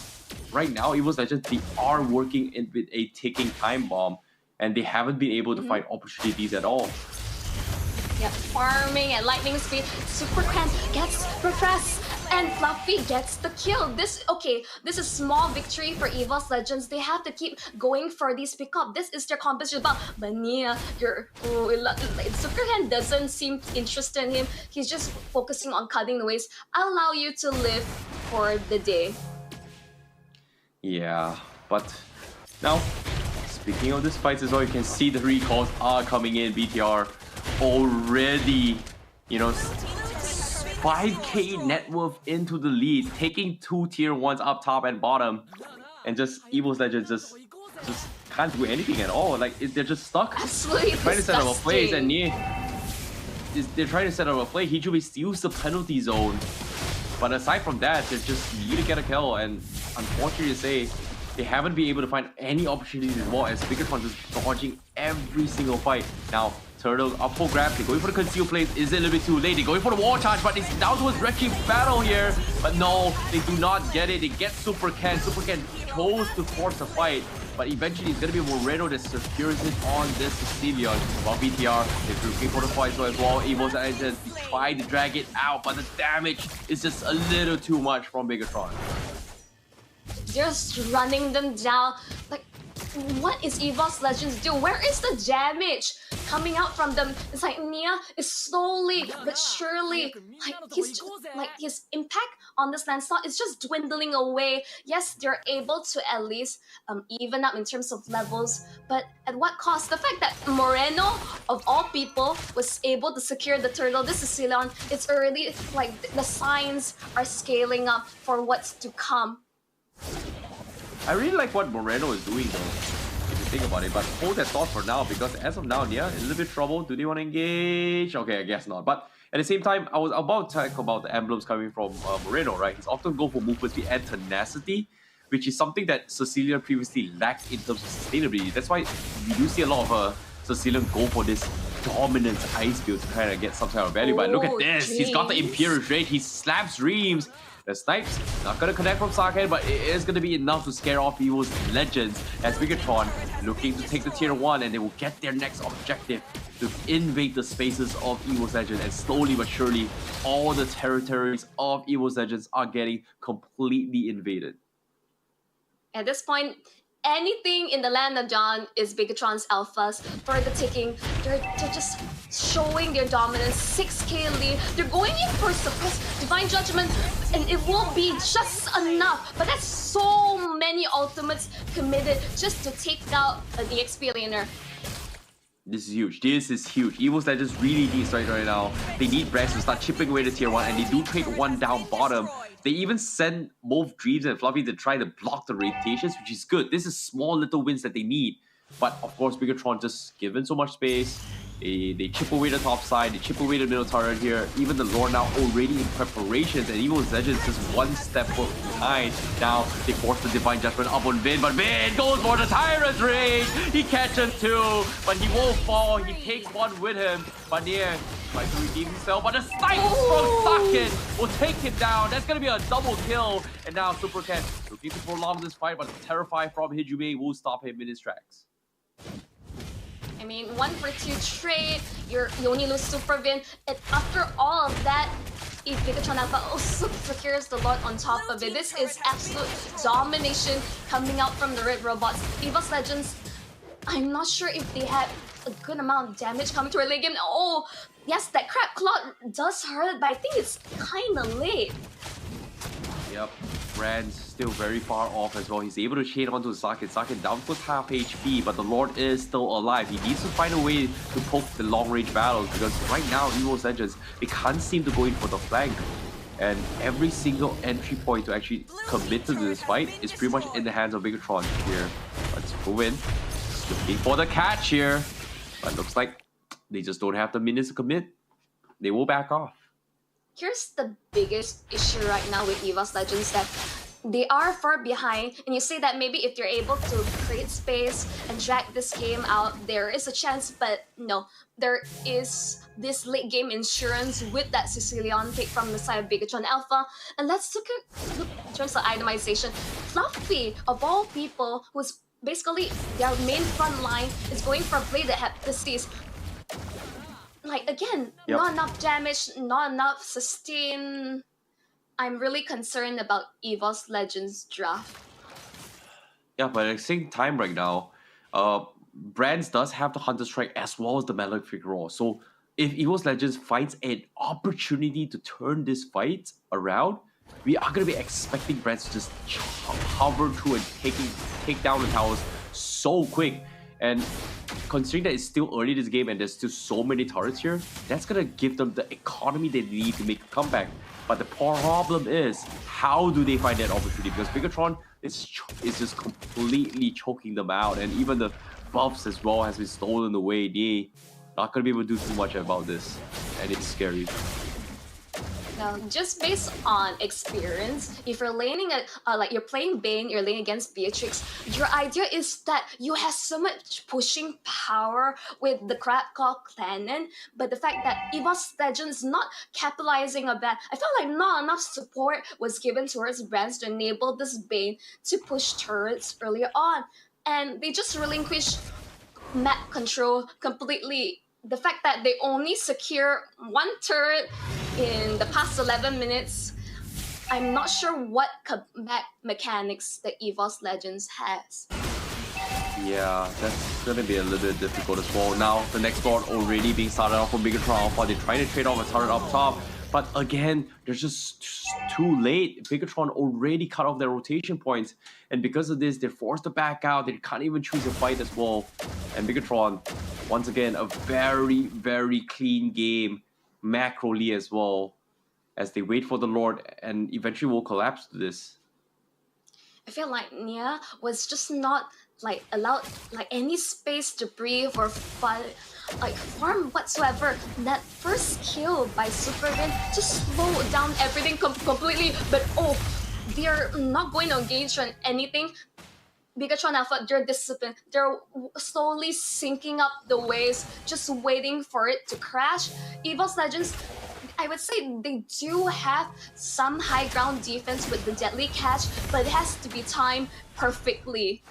right now Evos Legends, they are working with a ticking time bomb, and they haven't been able to find opportunities at all. Yeah, farming at lightning speed. Super Ken gets Refresh, and Fluffy gets the kill. This is small victory for Evos Legends. They have to keep going for these pickup. This is their competition. But Nia, Super Ken doesn't seem interested in him. He's just focusing on cutting the waste. I'll allow you to live for the day. Yeah, but now, speaking of this fight as well, you can see the recalls are coming in. BTR already, you know, 5k net worth into the lead, taking 2 tier 1s up top and bottom, and just Evos Legends just can't do anything at all. Like, they're just stuck. Absolutely they're trying to set up a play, and they're trying to set up a play. Hichume steals the penalty zone, but aside from that, they just need to get a kill, and unfortunately to say, they haven't been able to find any opportunities as well, as Bigatron just dodging every single fight. Now, Turtle up for grab, they're going for the conceal plays. Is it a little bit too late? They're going for the wall charge, but it's down to his wretched battle here. But no, they do not get it. They get Super Ken. Super Ken chose to force the fight, but eventually it's going to be Moreno that secures it on this Sicilian. While BTR is looking for the fight as well. Evos Legends try to drag it out, but the damage is just a little too much from Bigatron. Just running them down. Like, what is Evos Legends do? Where is the damage coming out from them? It's like Nia is slowly but surely, his impact on this landslide is just dwindling away. Yes, they're able to at least even up in terms of levels, but at what cost? The fact that Moreno, of all people, was able to secure the turtle, this is Ceylon, it's already like the signs are scaling up for what's to come. I really like what Moreno is doing though, if you think about it, but hold that thought for now, because as of now, yeah, a little bit trouble. Do they want to engage? Okay, I guess not. But at the same time, I was about to talk about the emblems coming from Moreno, right? He's often go for movement speed and tenacity, which is something that Sicilian previously lacked in terms of sustainability. That's why we do see a lot of Sicilian go for this dominant ice build to kind of get some kind of value. But look at this, he's got the Imperial Rage, he slaps Dreams. The snipes not gonna connect from Sarkhan, but it is gonna be enough to scare off Evos Legends, as Bigatron looking to take the tier 1, and they will get their next objective to invade the spaces of Evos Legends, and slowly but surely all the territories of Evos Legends are getting completely invaded. At this point, anything in the land of John is Bigatron's alphas for the taking. They're just showing their dominance. 6k lead. They're going in for suppress divine judgment, and it won't be just enough. But that's so many ultimates committed just to take out the XP laner. This is huge. This is huge. Evos Legends really needs right now. They need Brands to start chipping away the tier 1, and they do trade one down bottom. They even send both Dreams and Fluffy to try to block the rotations, which is good. This is small little wins that they need. But of course, Bigatron just given so much space. They chip away the top side, they chip away the middle turret here. Even the Lord now already in preparations, and Evos Legends just one step behind. Now they force the Divine Judgment up on Vin, but Vin goes for the Tyrant's Rage. He catches two, but he won't fall. He takes one with him. But yeah, tries to redeem himself, but the snipe from Sakin will take him down. That's gonna be a double kill. And now Super Cat looking to prolong this fight, but Terrify from Hijube will stop him in his tracks. I mean, 1-for-2 trade, you only lose Super Vin, and after all of that, if Bigatron Alpha also secures the Lord on top of it, this is absolute domination coming out from the Red Robots. Evos Legends, I'm not sure if they had a good amount of damage coming to our late game. Oh, yes, that Crab Claw does hurt, but I think it's kinda late. Yep, Brand's still very far off as well. He's able to chain onto Sakin. Sakin down to half HP, but the Lord is still alive. He needs to find a way to poke the long-range battles, because right now, Evos Legends, they can't seem to go in for the flank. And every single entry point to actually commit to this fight is pretty much in the hands of Bigatron here. Let's move in. Looking for the catch here. But looks like they just don't have the minutes to commit. They will back off. Here's the biggest issue right now with Evos Legends, that they are far behind, and you say that maybe if they're able to create space and drag this game out, there is a chance, but no, there is this late game insurance with that Sicilian pick from the side of Bigatron Alpha. And let's look in terms of itemization. Fluffy, of all people, who's basically their main front line, is going for a play that had Pisces. Like, again, not enough damage, not enough sustain. I'm really concerned about Evos Legends draft. Yeah, but at the same time right now, Brands does have the Hunter Strike as well as the Malefic Roar. So if Evos Legends finds an opportunity to turn this fight around, we are going to be expecting Brands to just hover through and take down the towers so quick. And considering that it's still early this game and there's still so many turrets here, that's gonna give them the economy they need to make a comeback. But the problem is, how do they find that opportunity? Because Bigatron is just completely choking them out, and even the buffs as well has been stolen away. They not gonna be able to do too much about this, and it's scary. Now, just based on experience, if you're laning like you're playing Bane, you're laning against Beatrix, your idea is that you have so much pushing power with the Crabclaw Cannon, but the fact that Evos Legends not capitalizing on that, I felt like not enough support was given towards Brands to enable this Bane to push turrets earlier on, and they just relinquished map control completely. The fact that they only secure one turret in the past 11 minutes, I'm not sure what comeback mechanics the Evos Legends has. Yeah, that's gonna be a little bit difficult as well. Now, the next board already being started off from Bigatron Alpha. They're trying to trade off a turret up top, but again, they're just too late. Bigatron already cut off their rotation points, and because of this, they're forced to back out. They can't even choose a fight as well. And Bigatron, once again, a very, very clean game, macroly as well, as they wait for the Lord and eventually will collapse to this. I feel like Nia was just not like allowed like any space to breathe or farm whatsoever. That first kill by Superman just slowed down everything completely, but oh, they're not going to engage on anything. Bigatron Alpha, they're disciplined. They're slowly syncing up the waves, just waiting for it to crash. Evos Legends, I would say they do have some high ground defense with the deadly catch, but it has to be timed perfectly.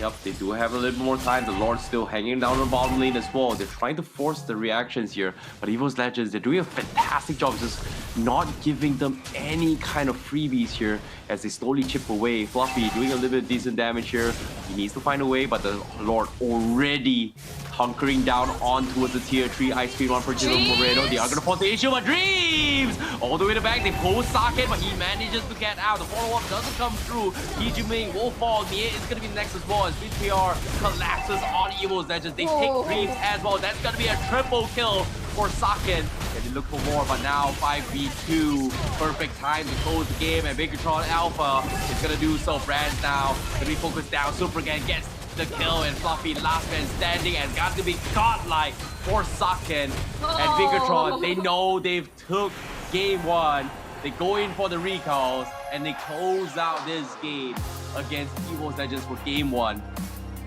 Yep, they do have a little more time. The Lord's still hanging down the bottom lane as well. They're trying to force the reactions here. But Evos Legends, they're doing a fantastic job just not giving them any kind of freebies here as they slowly chip away. Fluffy doing a little bit of decent damage here. He needs to find a way, but the Lord already hunkering down on towards the tier 3 high speed one for Jiro Moreno. They are going to force the issue, but Dreams! All the way to back, they pull Socket, but he manages to get out. The follow-up doesn't come through. Kijuming will fall. Nia is going to be next as well as BTR collapses on Evos Legends. They take Dreams as well. That's going to be a triple kill for Socket. And they look for more, but now 5v2. Perfect time to close the game, and Bigatron Alpha is going to do so. Brands now going to be focused down. Super again gets the kill, and Fluffy last man standing, and got to be godlike for Saken. And Bigatron, they know they've took game 1. They go in for the recalls, and they close out this game against Evos Legends for game 1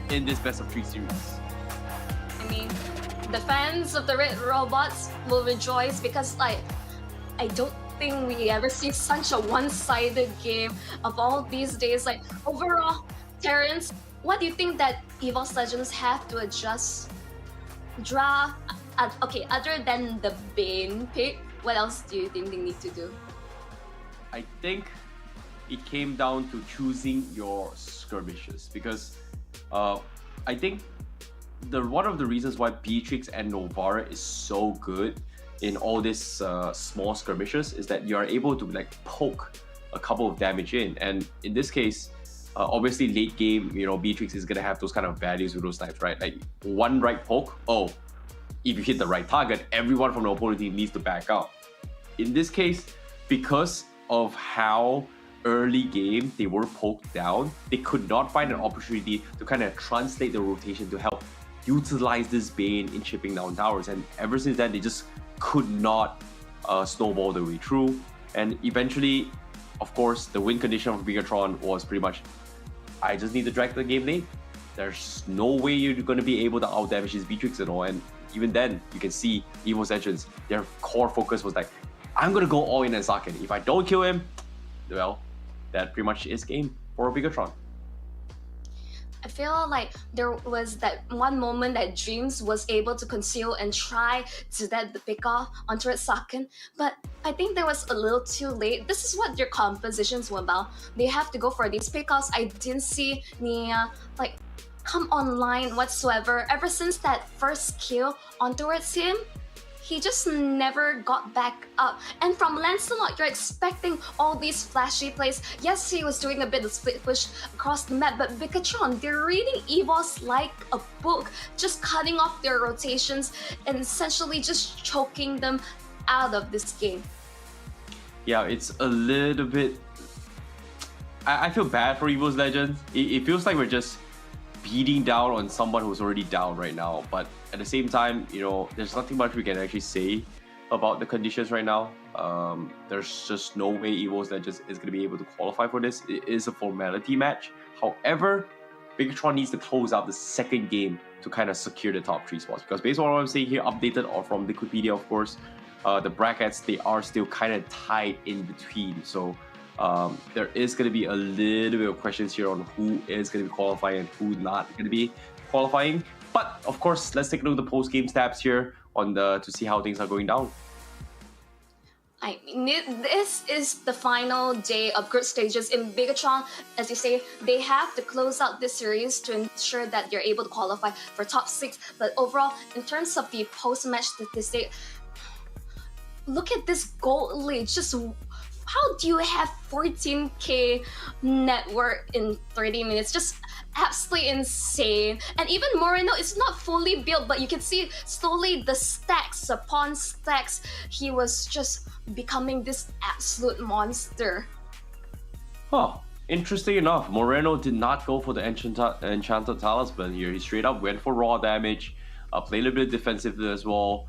in this best of 3 series. I mean, the fans of the Red Robots will rejoice because, like, I don't think we ever see such a one-sided game of all these days. Like, overall, Terrence, what do you think that Evos Legends have to adjust? Okay, other than the Bane pick, what else do you think they need to do? I think it came down to choosing your skirmishes, because I think one of the reasons why Beatrix and Novara is so good in all these small skirmishes is that you are able to like poke a couple of damage in, and in this case, obviously late game, you know, Beatrix is gonna have those kind of values with those snipes, right? Like one right poke, if you hit the right target, everyone from the opponent team needs to back up. In this case, because of how early game they were poked down, they could not find an opportunity to kind of translate the rotation to help utilize this Bane in chipping down towers, and ever since then they just could not snowball the way through. And eventually, of course, the win condition of Bigatron was pretty much, I just need to drag the game late. There's no way you're going to be able to out-damage his Beatrix and all. And even then, you can see Evos Legends, their core focus was like, I'm going to go all in on Saken. If I don't kill him, well, that pretty much is game for Bigatron. I feel like there was that one moment that Dreams was able to conceal and try to let the pick off onto Saken, but I think that was a little too late. This is what their compositions were about. They have to go for these pickoffs. I didn't see Nia like come online whatsoever. Ever since that first kill onto him, he just never got back up. And from Lancelot, you're expecting all these flashy plays. Yes, he was doing a bit of split push across the map, but Bigatron, they're reading Evos like a book, just cutting off their rotations and essentially just choking them out of this game. Yeah, it's a little bit... I feel bad for Evos Legends. It feels like we're just beating down on someone who's already down right now, but at the same time, you know, there's nothing much we can actually say about the conditions right now. There's just no way Evos Legends is going to be able to qualify for this. It is a formality match. However, Bigatron needs to close out the second game to kind of secure the top 3 spots, because based on what I'm saying here, updated or from Wikipedia, of course, the brackets, they are still kind of tied in between. So there is going to be a little bit of questions here on who is going to be qualifying and who not going to be qualifying. But of course, let's take a look at the post-game stats here on to see how things are going down. I mean, this is the final day of group stages in Bigatron. As you say, they have to close out this series to ensure that they're able to qualify for top 6. But overall, in terms of the post-match statistic, look at this gold lead. Just how do you have 14k net worth in 30 minutes? Just absolutely insane. And even Moreno is not fully built, but you can see slowly the stacks upon stacks. He was just becoming this absolute monster. Huh. Interesting enough, Moreno did not go for the Enchanted Talisman here. He straight up went for raw damage, played a little bit defensively as well,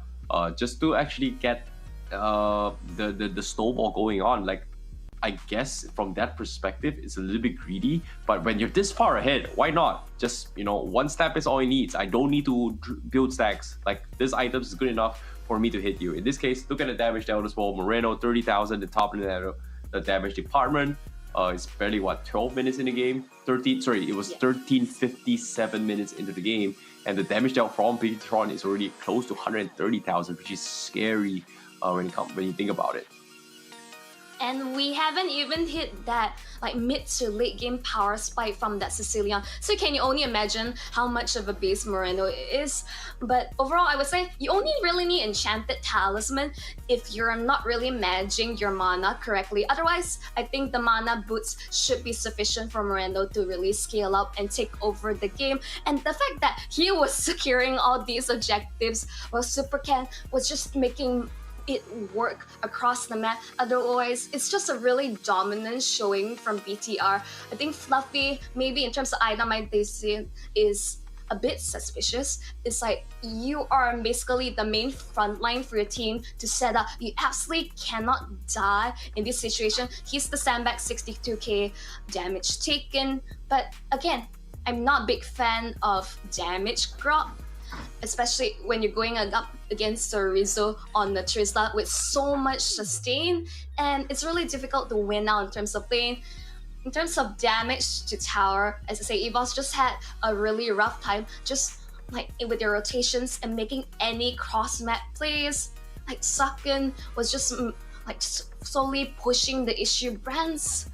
just to actually get the snowball going on. Like, I guess from that perspective, it's a little bit greedy, but when you're this far ahead, why not? Just, you know, one step is all he needs. I don't need to build stacks. Like, this item is good enough for me to hit you. In this case, look at the damage down as well. Moreno, 30,000, the top of the damage department. It's barely, what, 12 minutes in the game? It was 13:57 minutes into the game, and the damage down from Bigatron is already close to 130,000, which is scary when you think about it. and we haven't even hit that like mid to late game power spike from that Sicilian. So can you only imagine how much of a beast Moreno is? But overall, I would say you only really need Enchanted Talisman if you're not really managing your mana correctly. Otherwise, I think the mana boots should be sufficient for Moreno to really scale up and take over the game. And the fact that he was securing all these objectives while Supercan was just making it work across the map. Otherwise, it's just a really dominant showing from BTR. I think Fluffy, maybe in terms of itemization, is a bit suspicious. It's like you are basically the main front line for your team to set up. You absolutely cannot die in this situation. He's the sandbag, 62k damage taken. But again, I'm not a big fan of damage grab, especially when you're going up against Rizzo on the Trisla with so much sustain, and it's really difficult to win out in terms of lane. In terms of damage to tower, as I say, Evos just had a really rough time, just like with their rotations and making any cross-map plays. Like Sucken was just like slowly pushing the issue brands.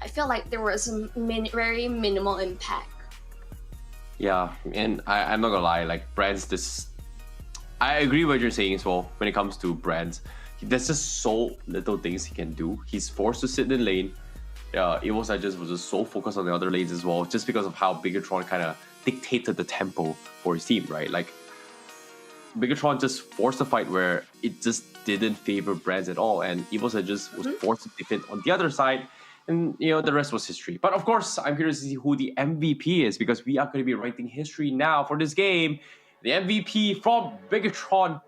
I feel like there was a very minimal impact. Yeah, and I'm not gonna lie, like brands, I agree what you're saying as well. When it comes to brands, there's just so little things he can do. He's forced to sit in lane. Evos Legends was just so focused on the other lanes as well, just because of how Bigatron kind of dictated the tempo for his team, right? Like Bigatron just forced a fight where it just didn't favor brands at all, and Evos Legends was forced to defend on the other side. And the rest was history. But of course, I'm curious to see who the MVP is, because we are going to be writing history now for this game. The MVP from Bigatron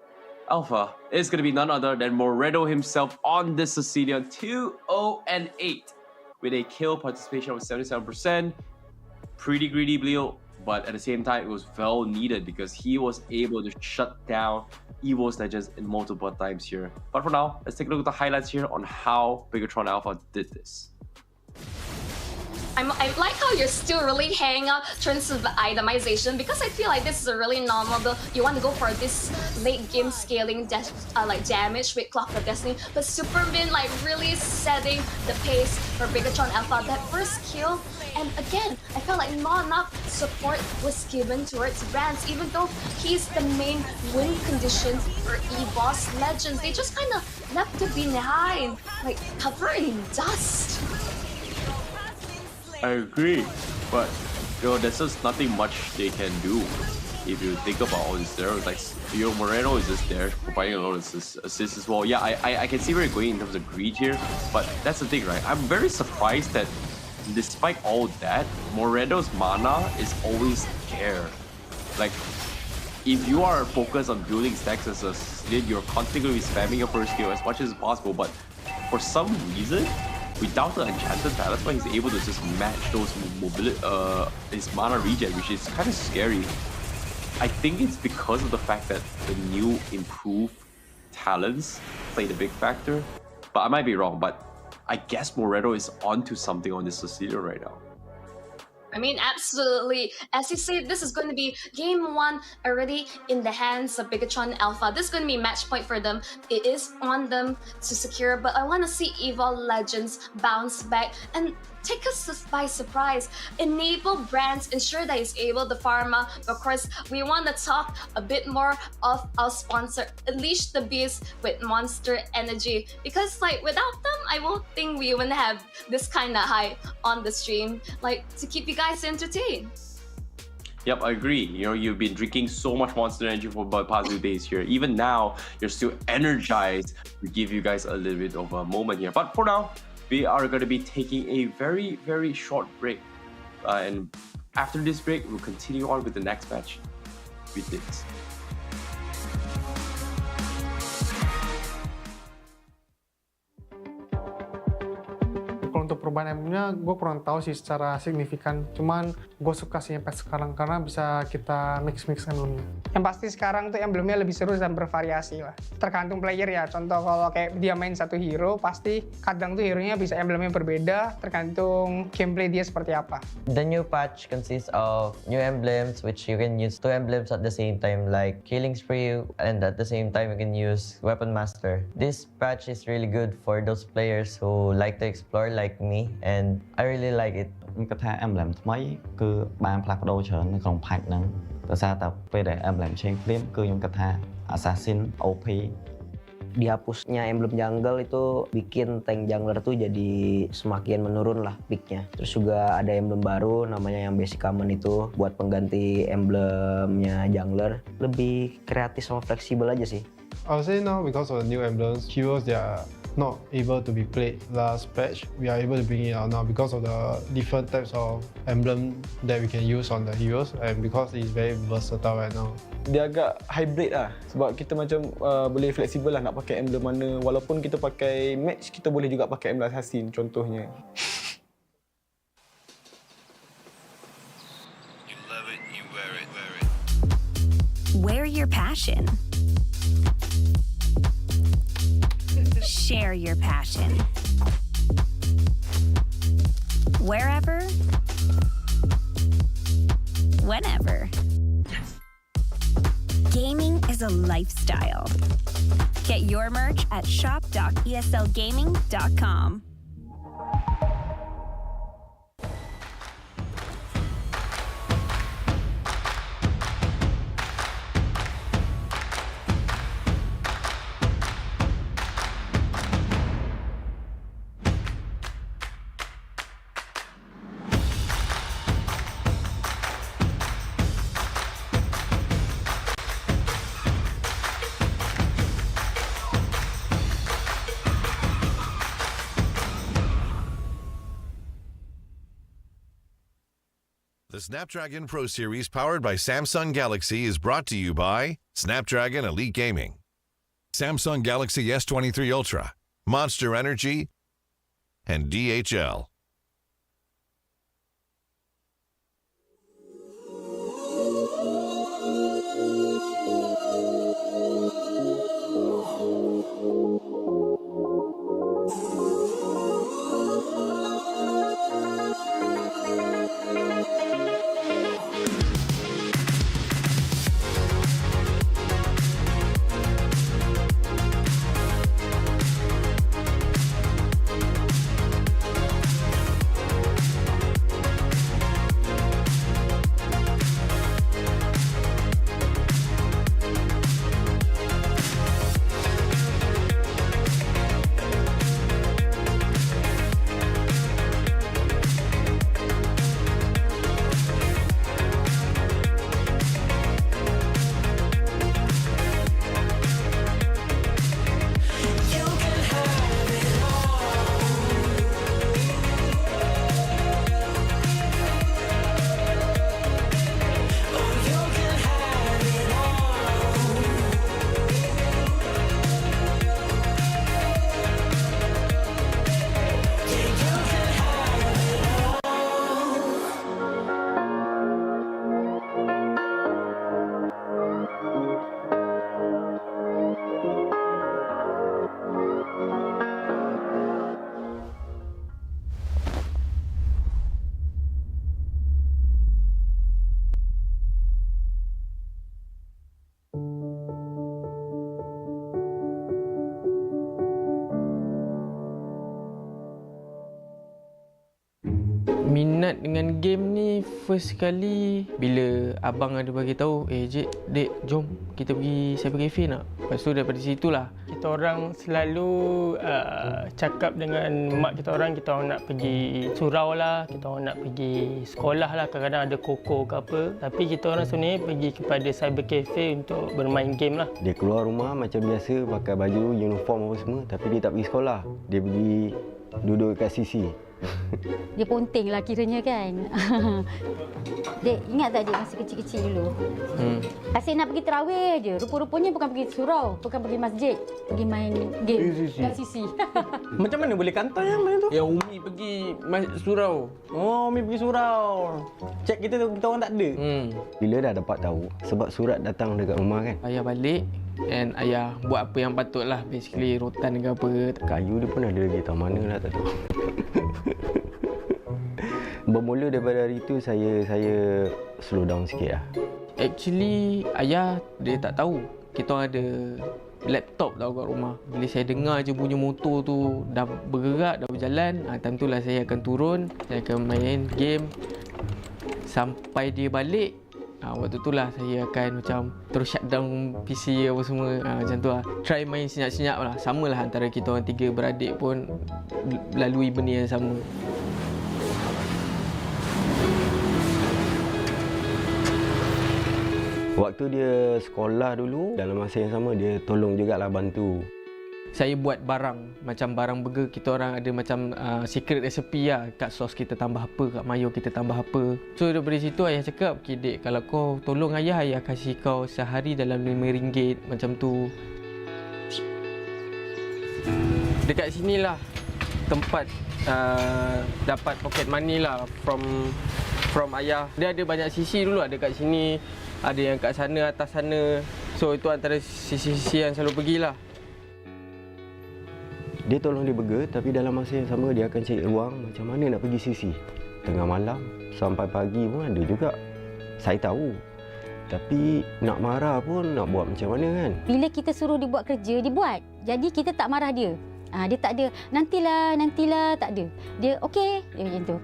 Alpha is going to be none other than Moreno himself on this Sicilian, 2-0-8 with a kill participation of 77%. Pretty greedy Bleo, but at the same time, it was well needed because he was able to shut down Evos Legends in multiple times here. But for now, let's take a look at the highlights here on how Bigatron Alpha did this. I like how you're still really hanging out in terms of the itemization, because I feel like this is a really normal build. You want to go for this late game scaling like damage with Clock of Destiny, but Superman like really setting the pace for Bigatron Alpha. That first kill, and again, I felt like not enough support was given towards Brands, even though he's the main win condition for Evos Legends. They just kind of left it behind, like covered in dust. I agree, but there's just nothing much they can do if you think about all this there. Like Moreno is just there providing a lot of assists as well. Yeah, I can see where you're going in terms of greed here, but that's the thing, right? I'm very surprised that despite all that, Moreno's mana is always there. Like, if you are focused on building stacks as a Sicilian, you're constantly going to be spamming your first skill as much as possible, but for some reason, without the Enchanted Talisman, he's able to just match those his mana regen, which is kind of scary. I think it's because of the fact that the new improved talents played a big factor, but I might be wrong. But I guess Moreno is onto something on this Sicilian right now. I mean, absolutely. As you said, this is going to be game one already in the hands of Bigatron Alpha. This is going to be match point for them. It is on them to secure, but I want to see Evos Legends bounce back and take us by surprise. Enable Brands, ensure that he's able to farm out. Of course, we want to talk a bit more of our sponsor, Unleash the Beast with Monster Energy, because like without them, I won't think we wouldn't have this kind of hype on the stream, like to keep you guys entertained. Yep, I agree. You've been drinking so much Monster Energy for about past 2 days here. Even now, you're still energized to give you guys a little bit of a moment here. But for now, we are going to be taking a very, very short break. And after this break, we'll continue on with the next match with this. Untuk perubahan emblemnya gue kurang tahu sih secara signifikan. Cuman gue suka sih sampai sekarang karena bisa kita mix-mix emblemnya. Yang pasti sekarang tuh emblemnya lebih seru dan bervariasi lah. Tergantung player ya. Contoh kalau kayak dia main satu hero, pasti kadang tuh hero-nya bisa emblemnya berbeda tergantung gameplay dia seperti apa. The new patch consists of new emblems which you can use 2 emblems at the same time, like Killing Spree, and at the same time you can use Weapon Master. This patch is really good for those players who like to explore like me, and I really like it. ខ្ញុំគិតថា Emblem ថ្មីគឺបានផ្លាស់ប្ដូរច្រើននៅក្នុង patch ហ្នឹងដោយសារតែពេលដែល Emblem change ភ្លាមគឺខ្ញុំគិតថា Assassin OP. Dihapusnya emblem jungle itu bikin tank jungler tuh jadi semakin menurun lah picknya. Terus juga ada emblem baru namanya yang basic common itu buat pengganti emblemnya jungler. Lebih kreatif sama fleksibel aja sih. I would say now because of the new emblems, heroes they are not able to be played last patch. We are able to bring it out now because of the different types of emblem that we can use on the heroes, and because it's very versatile right now. Dia agak hybrid lah sebab kita macam boleh fleksibel lah nak pakai emblem mana. Walaupun kita pakai match, kita boleh juga pakai emblem assassin contohnya. You love it, you wear it, wear it. Wear your passion. Share your passion. Wherever, whenever. Gaming is a lifestyle. Get your merch at shop.eslgaming.com. The Snapdragon Pro Series powered by Samsung Galaxy is brought to you by Snapdragon Elite Gaming, Samsung Galaxy S23 Ultra, Monster Energy, and DHL. Minat dengan game ni first kali bila abang ada bagi tahu, dek, jom kita pergi cyber cafe nak. Lepas tu daripada situlah kita orang selalu cakap dengan mak kita orang nak pergi surau lah, kita orang nak pergi sekolah lah, kadang-kadang ada koko ke apa. Tapi kita orang sebenarnya pergi kepada cyber cafe untuk bermain game lah. Dia keluar rumah macam biasa pakai baju uniform apa semua, tapi dia tak pergi sekolah. Dia pergi duduk kat sisi. Dia ponteng lah kiranya kan. Dek, ingat tak Dek masa kecil-kecil dulu? Asyik nak pergi terawih je. Rupa-rupanya bukan pergi surau, bukan pergi masjid. Pergi main game kat sisi. Macam mana boleh kantor yang mana tu? Yang Umi pergi surau. Oh, Umi pergi surau. Cek kita tu, kita orang tak ada. Bila dah dapat tahu, sebab surat datang dekat rumah kan. Ayah balik and ayah buat apa yang patut lah. Basically rotan ke apa. Kayu dia pun ada lagi, tahu mana lah tak tahu. Bermula daripada hari itu saya slow down sikit lah. Actually ayah dia tak tahu kita orang ada laptop tau kat rumah. Bila saya dengar je bunyi motor tu dah bergerak, dah berjalan, time tu lah saya akan turun, saya akan main game sampai dia balik. Waktu tu lah saya akan macam terus shutdown PC apa semua. Macam tu lah. Try main senyap-senyap lah. Sama lah antara kita orang 3 beradik pun lalui benda yang sama. Waktu dia sekolah dulu, dalam masa yang sama dia tolong jugalah bantu. Saya buat barang, macam barang burger kita orang ada macam secret recipe lah. Kat sos kita tambah apa, kat mayo kita tambah apa. So daripada situ ayah cakap, okay Dek, kalau kau tolong ayah kasih kau sehari dalam RM5 macam tu. Dekat sinilah tempat dapat pocket money lah from ayah. Dia ada banyak sisi dulu, ada kat sini, ada yang kat sana, atas sana. So itu antara sisi-sisi yang selalu pergilah. Dia tolong dia burger, tapi dalam masa yang sama dia akan cari ruang macam mana nak pergi sisi. Tengah malam sampai pagi pun ada juga. Saya tahu. Tapi nak marah pun nak buat macam mana kan. Bila kita suruh dia buat kerja, dia buat. Jadi kita tak marah dia. Dia tak ada nantilah, tak ada. Dia okey, dia macam tu.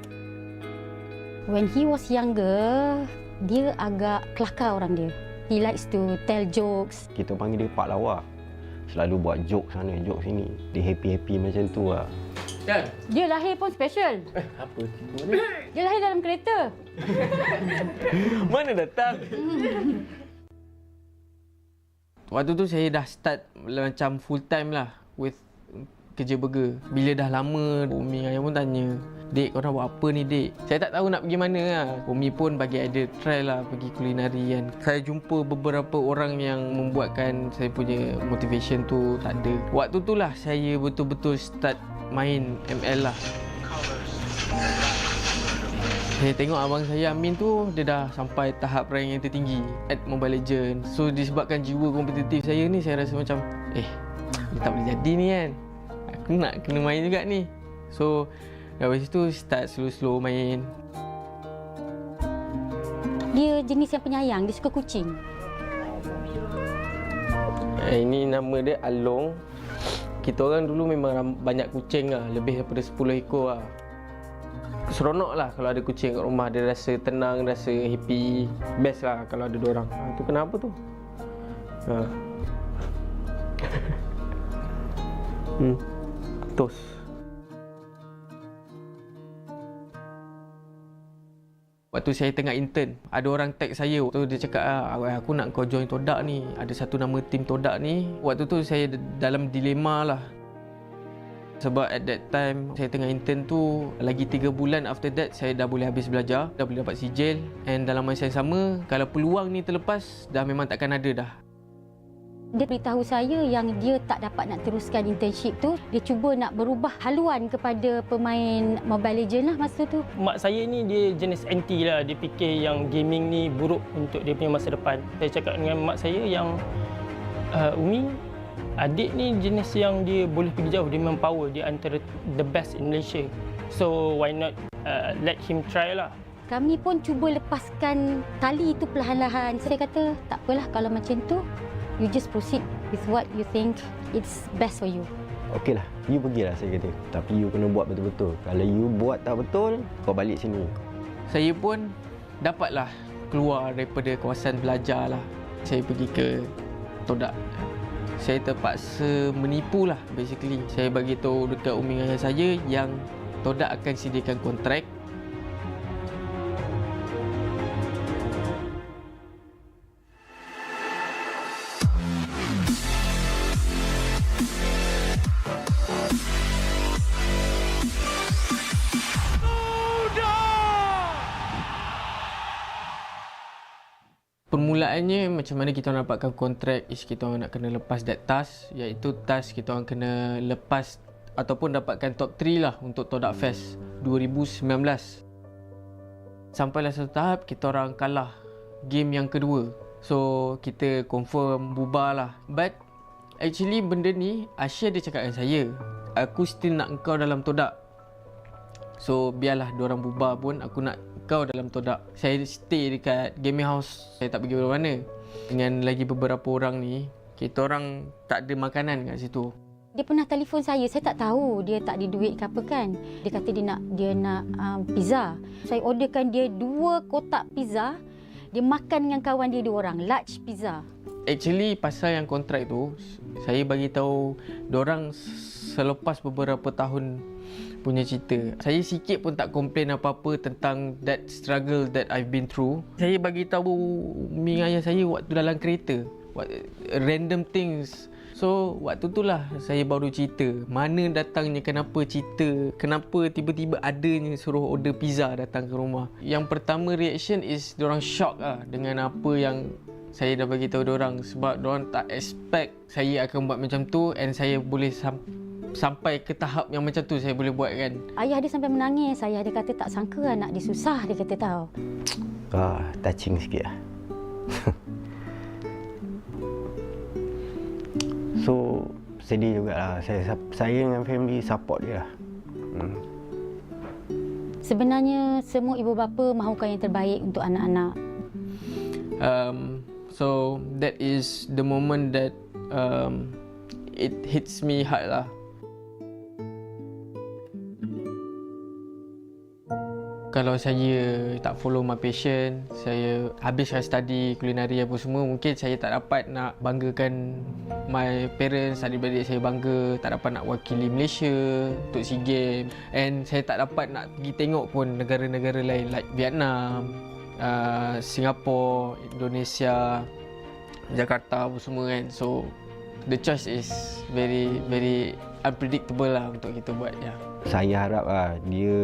When he was younger, dia agak kelakar orang dia. He likes to tell jokes. Kita panggil dia Pak Lawak. Selalu buat joke sana, joke sini. Dia happy-happy macam tu lah. Dan dia lahir pun special. Apa? Dia lahir dalam kereta. Mana datang? Waktu tu saya dah start macam full time lah with kerja burger. Bila dah lama, Umi ayah pun tanya, Dek, kau nak buat apa ni Dek? Saya tak tahu nak pergi mana lah. Umi pun bagi idea try lah pergi kulinari kan. Saya jumpa beberapa orang yang membuatkan saya punya motivation tu tak ada. Waktu tu lah saya betul-betul start main ML lah. Saya tengok abang saya Amin tu, dia dah sampai tahap rank yang tertinggi at Mobile Legends. So disebabkan jiwa kompetitif saya ni, saya rasa macam dia tak boleh jadi ni kan. Aku nak kena main juga ni. So dari situ start slow-slow main. Dia jenis yang penyayang, dia suka kucing. Ini nama dia Along. Kita orang dulu memang banyak kucing lah, lebih daripada 10 ekor lah. Seronok lah kalau ada kucing kat rumah, dia rasa tenang, rasa happy. Best lah kalau ada diorang. Tu kenapa tu? Tos. Waktu saya tengah intern, ada orang tag saya. Waktu dia cakap, aku nak kau join Todak ni. Ada satu nama tim Todak ni. Waktu tu saya dalam dilema lah. Sebab at that time, saya tengah intern tu, lagi 3 bulan after that, saya dah boleh habis belajar. Dah boleh dapat sijil. And dalam masa yang sama, kalau peluang ni terlepas, dah memang takkan ada dah. Dia beritahu saya yang dia tak dapat nak teruskan internship tu. Dia cuba nak berubah haluan kepada pemain Mobile Legends lah masa tu. Mak saya ni dia jenis anti lah. Dia fikir yang gaming ni buruk untuk dia punya masa depan. Saya cakap dengan mak saya yang Umi, adik ni jenis yang dia boleh pergi jauh. Dia memang power. Dia antara the best in Malaysia. So why not let him try lah. Kami pun cuba lepaskan tali itu perlahan-lahan. Saya kata tak apalah kalau macam tu. You just proceed with what you think it's best for you. Okeylah, you pergilah saya kata. Tapi you kena buat betul-betul. Kalau you buat tak betul, kau balik sini. Saya pun dapatlah keluar daripada kawasan belajar lah. Saya pergi ke Todak. Saya terpaksa menipu lah basically. Saya bagi tahu dekat umi ayah saya yang Todak akan sediakan kontrak. Permulaannya macam mana kita orang dapatkan kontrak is kita orang nak kena lepas that task, iaitu task kita orang kena lepas ataupun dapatkan top 3 lah untuk Todak Fest 2019. Sampailah satu tahap kita orang kalah game yang kedua. So kita confirm bubar lah. But actually benda ni Asia dia cakap dengan saya, aku still nak engkau dalam Todak. So biarlah diorang bubar pun, aku nak kau dalam Todak. Saya stay dekat gaming house, saya tak pergi mana-mana. Dengan lagi beberapa orang ni, kita orang tak ada makanan kat situ. Dia pernah telefon saya tak tahu dia tak ada duit ke apa kan. Dia kata dia nak pizza. Saya orderkan dia 2 kotak pizza. Dia makan dengan kawan dia 2 orang, large pizza. Actually pasal yang kontrak tu, saya bagi tahu diorang selepas beberapa tahun punya cerita. Saya sikit pun tak komplain apa-apa tentang that struggle that I've been through. Saya bagi tahu Ming ayah saya waktu dalam kereta, random things. So waktu tu lah saya baru cerita mana datangnya, kenapa cerita, kenapa tiba-tiba adanya suruh order pizza datang ke rumah. Yang pertama reaction is diorang shock lah dengan apa yang saya dah bagi tahu diorang, sebab diorang tak expect saya akan buat macam tu, and saya boleh sampai ke tahap yang macam tu saya boleh buat kan. Ayah dia sampai menangis. Ayah dia kata tak sangka anak dia susah, dia kata tahu. Touching sikit lah. So sedih jugalah. Saya dengan family support dia lah. Sebenarnya semua ibu bapa mahukan yang terbaik untuk anak-anak. So that is the moment that it hits me hard lah. Kalau saya tak follow my passion, saya habiskan study kulinari apa semua, mungkin saya tak dapat nak banggakan my parents, adik-beradik saya bangga, tak dapat nak wakili Malaysia untuk SEA Games, and saya tak dapat nak pergi tengok pun negara-negara lain like Vietnam, Singapura, Indonesia, Jakarta apa semua kan. So the choice is very very unpredictable lah untuk kita buat ya. Saya harap lah dia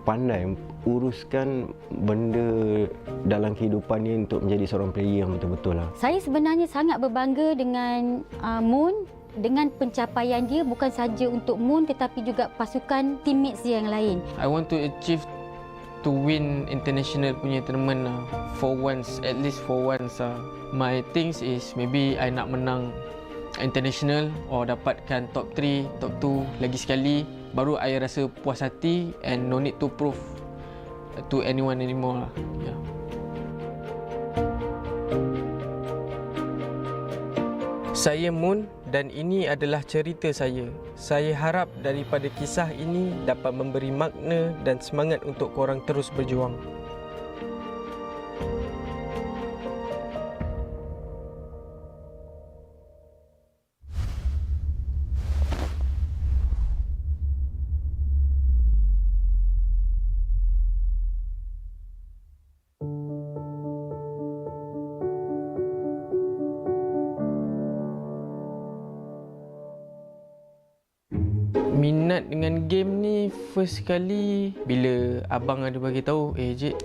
pandai uruskan benda dalam kehidupan dia untuk menjadi seorang player yang betul-betul lah. Saya sebenarnya sangat berbangga dengan Moon, dengan pencapaian dia bukan saja untuk Moon tetapi juga pasukan teammates dia yang lain. I want to achieve to win international punya tournament lah. For once, at least for once lah. My things is maybe I nak menang international or dapatkan top 3, top 2 lagi sekali, baru I rasa puas hati and no need to prove to anyone anymore lah. Yeah. Saya Moon dan ini adalah cerita saya. Saya harap daripada kisah ini dapat memberi makna dan semangat untuk korang terus berjuang. Minat dengan game ni first kali bila abang ada bagi tahu,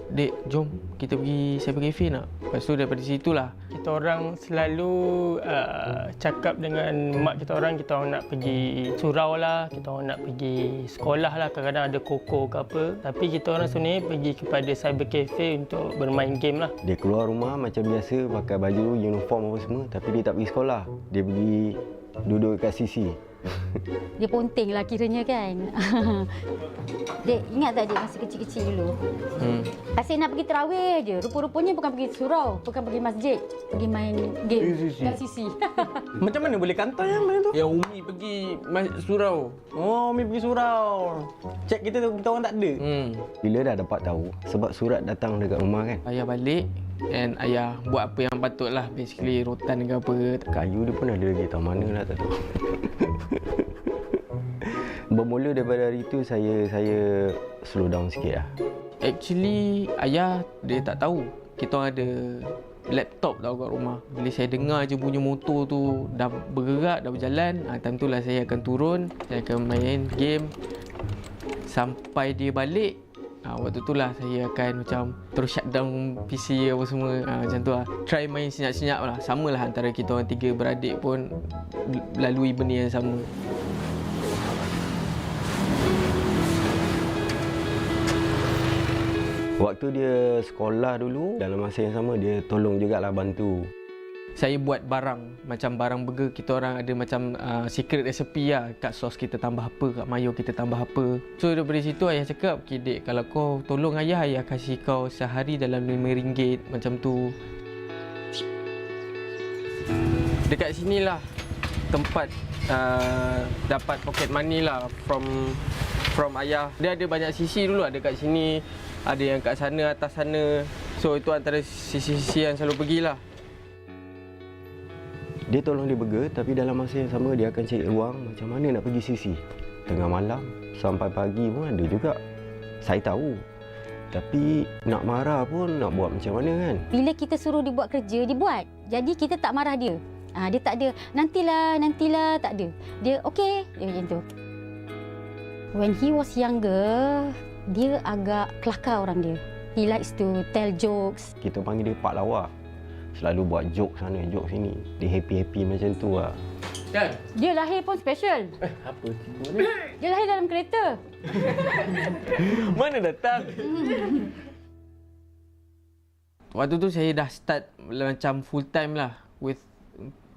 dek jom kita pergi cyber cafe nak. Lepas tu daripada situlah kita orang selalu cakap dengan mak kita orang nak pergi surau lah, kita orang nak pergi sekolah lah, kadang-kadang ada koko ke apa. Tapi kita orang sebenarnya pergi kepada cyber cafe untuk bermain game lah. Dia keluar rumah macam biasa, pakai baju, uniform apa semua, tapi dia tak pergi sekolah. Dia pergi duduk kat sisi. Dia ponting lah kiranya kan. Dek, ingat tak dek masa kecil-kecil dulu? Asyik nak pergi terawih je. Rupa-rupanya bukan pergi surau, bukan pergi masjid, pergi main game kat sisi. Macam mana boleh kantor yang mana tu? Yang Umi pergi surau. Oh, Umi pergi surau. Cek kita orang tak ada. Bila dah dapat tahu, sebab surat datang dekat rumah kan. Ayah balik and ayah buat apa yang patut lah. Basically rotan ke apa. Kayu dia pun ada lagi, tahu mana lah tak tahu. Bermula daripada hari itu saya slow down sikit lah. Actually ayah dia tak tahu kita orang ada laptop tau kat rumah. Bila saya dengar je bunyi motor tu dah bergerak, dah berjalan, time tu lah saya akan turun, saya akan main game sampai dia balik. Waktu tu lah saya akan macam terus shutdown PC apa semua. Macam tu lah. Try main senyap-senyap lah. Sama lah antara kita orang 3 beradik pun lalui benda yang sama. Waktu dia sekolah dulu, dalam masa yang sama dia tolong jugalah bantu. Saya buat barang, macam barang burger kita orang ada macam secret recipe lah. Kat sos kita tambah apa, kat mayo kita tambah apa. So daripada situ ayah cakap, okay dek, kalau kau tolong ayah kasih kau sehari dalam RM5 macam tu. Dekat sinilah tempat dapat pocket money lah from ayah. Dia ada banyak sisi dulu, ada kat sini, ada yang kat sana, atas sana. So itu antara sisi-sisi yang selalu pergilah. Dia tolong dia burger, tapi dalam masa yang sama dia akan cari ruang macam mana nak pergi sisi. Tengah malam sampai pagi pun ada juga. Saya tahu. Tapi nak marah pun nak buat macam mana kan? Bila kita suruh dia buat kerja, dia buat. Jadi kita tak marah dia. Dia tak ada, nantilah, tak ada. Dia okey, dia macam tu. When he was younger, dia agak kelakar orang dia. He likes to tell jokes. Kita panggil dia Pak Lawak. Selalu buat joke sana, joke sini. Dia happy-happy macam tu lah. Dan dia lahir pun special. Apa tiba ni? Dia lahir dalam kereta. Mana datang? Waktu tu saya dah start macam full time lah with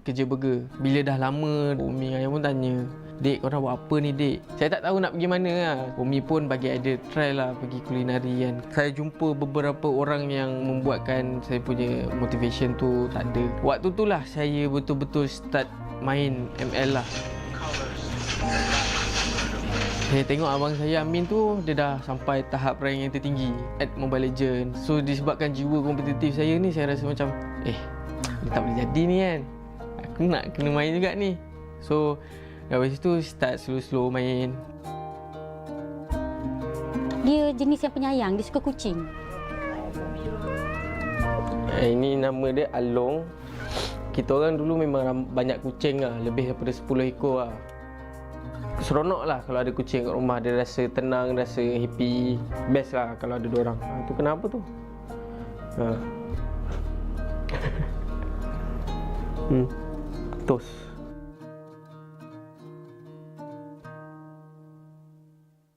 kerja burger. Bila dah lama, Umi ayah pun tanya, "Dek, kau nak buat apa ni, Dek?" Saya tak tahu nak pergi mana lah. Umi pun bagi idea, try lah pergi kulinari kan. Saya jumpa beberapa orang yang membuatkan saya punya motivation tu tak ada. Waktu tu lah saya betul-betul start main ML lah. Saya tengok abang saya Amin tu, dia dah sampai tahap rank yang tertinggi at Mobile Legends. So disebabkan jiwa kompetitif saya ni, saya rasa macam dia tak boleh jadi ni kan. Aku nak kena main juga ni. So dari situ start slow-slow main. Dia jenis yang penyayang, dia suka kucing. Ini nama dia Along. Kita orang dulu memang banyak kucing lah, lebih daripada 10 ekor lah. Seronok lah kalau ada kucing kat rumah, dia rasa tenang, rasa happy. Best lah kalau ada diorang. Tu kenapa tu? Tos.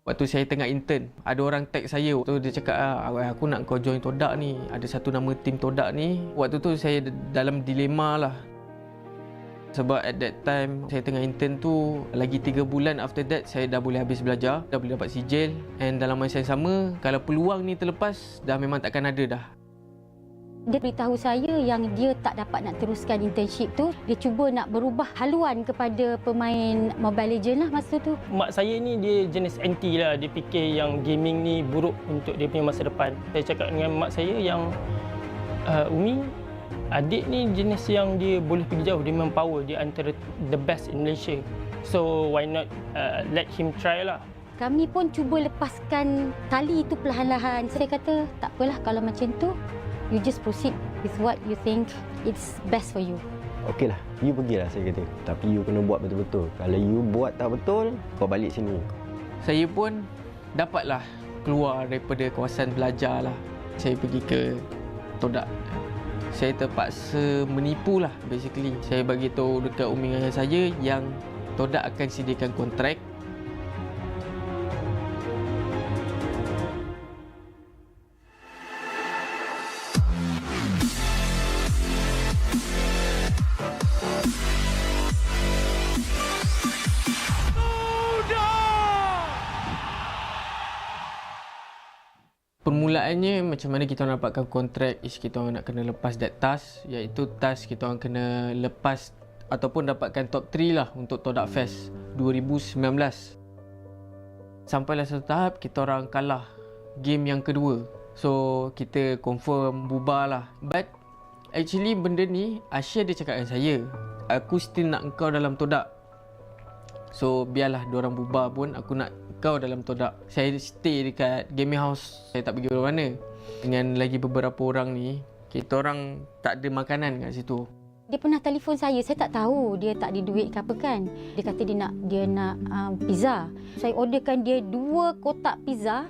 Waktu saya tengah intern, ada orang tag saya. Waktu dia cakap, aku nak kau join Todak ni. Ada satu nama tim Todak ni. Waktu tu saya dalam dilema lah. Sebab at that time, saya tengah intern tu, lagi 3 bulan after that, saya dah boleh habis belajar. Dah boleh dapat sijil. And dalam masa yang sama, kalau peluang ni terlepas, dah memang takkan ada dah. Dia beritahu saya yang dia tak dapat nak teruskan internship tu. Dia cuba nak berubah haluan kepada pemain Mobile Legends lah masa tu. Mak saya ni dia jenis anti lah. Dia fikir yang gaming ni buruk untuk dia punya masa depan. Saya cakap dengan mak saya yang Umi, adik ni jenis yang dia boleh pergi jauh. Dia memang power. Dia antara the best in Malaysia. So why not let him try lah. Kami pun cuba lepaskan tali itu perlahan-lahan. Saya kata tak apalah kalau macam tu. You just proceed with what you think it's best for you. Okeylah, you pergilah saya kata. Tapi you kena buat betul-betul. Kalau you buat tak betul, kau balik sini. Saya pun dapatlah keluar daripada kawasan belajar lah. Saya pergi ke Todak. Saya terpaksa menipu lah basically. Saya bagi tahu dekat umi ayah saya yang Todak akan sediakan kontrak. Permulaannya macam mana kita orang dapatkan kontrak is kita orang nak kena lepas that task, iaitu task kita orang kena lepas ataupun dapatkan top 3 lah untuk Todak Fest 2019. Sampailah satu tahap kita orang kalah game yang kedua. So kita confirm bubar lah. But actually benda ni Asia dia cakap dengan saya, aku still nak engkau dalam Todak. So biarlah diorang bubar pun aku nak kau dalam Todak. Saya stay dekat gaming house. Saya tak pergi mana-mana. Dengan lagi beberapa orang ni, kita orang tak ada makanan kat situ. Dia pernah telefon saya tak tahu dia tak ada duit ke apa kan. Dia kata dia nak pizza. Saya orderkan dia 2 kotak pizza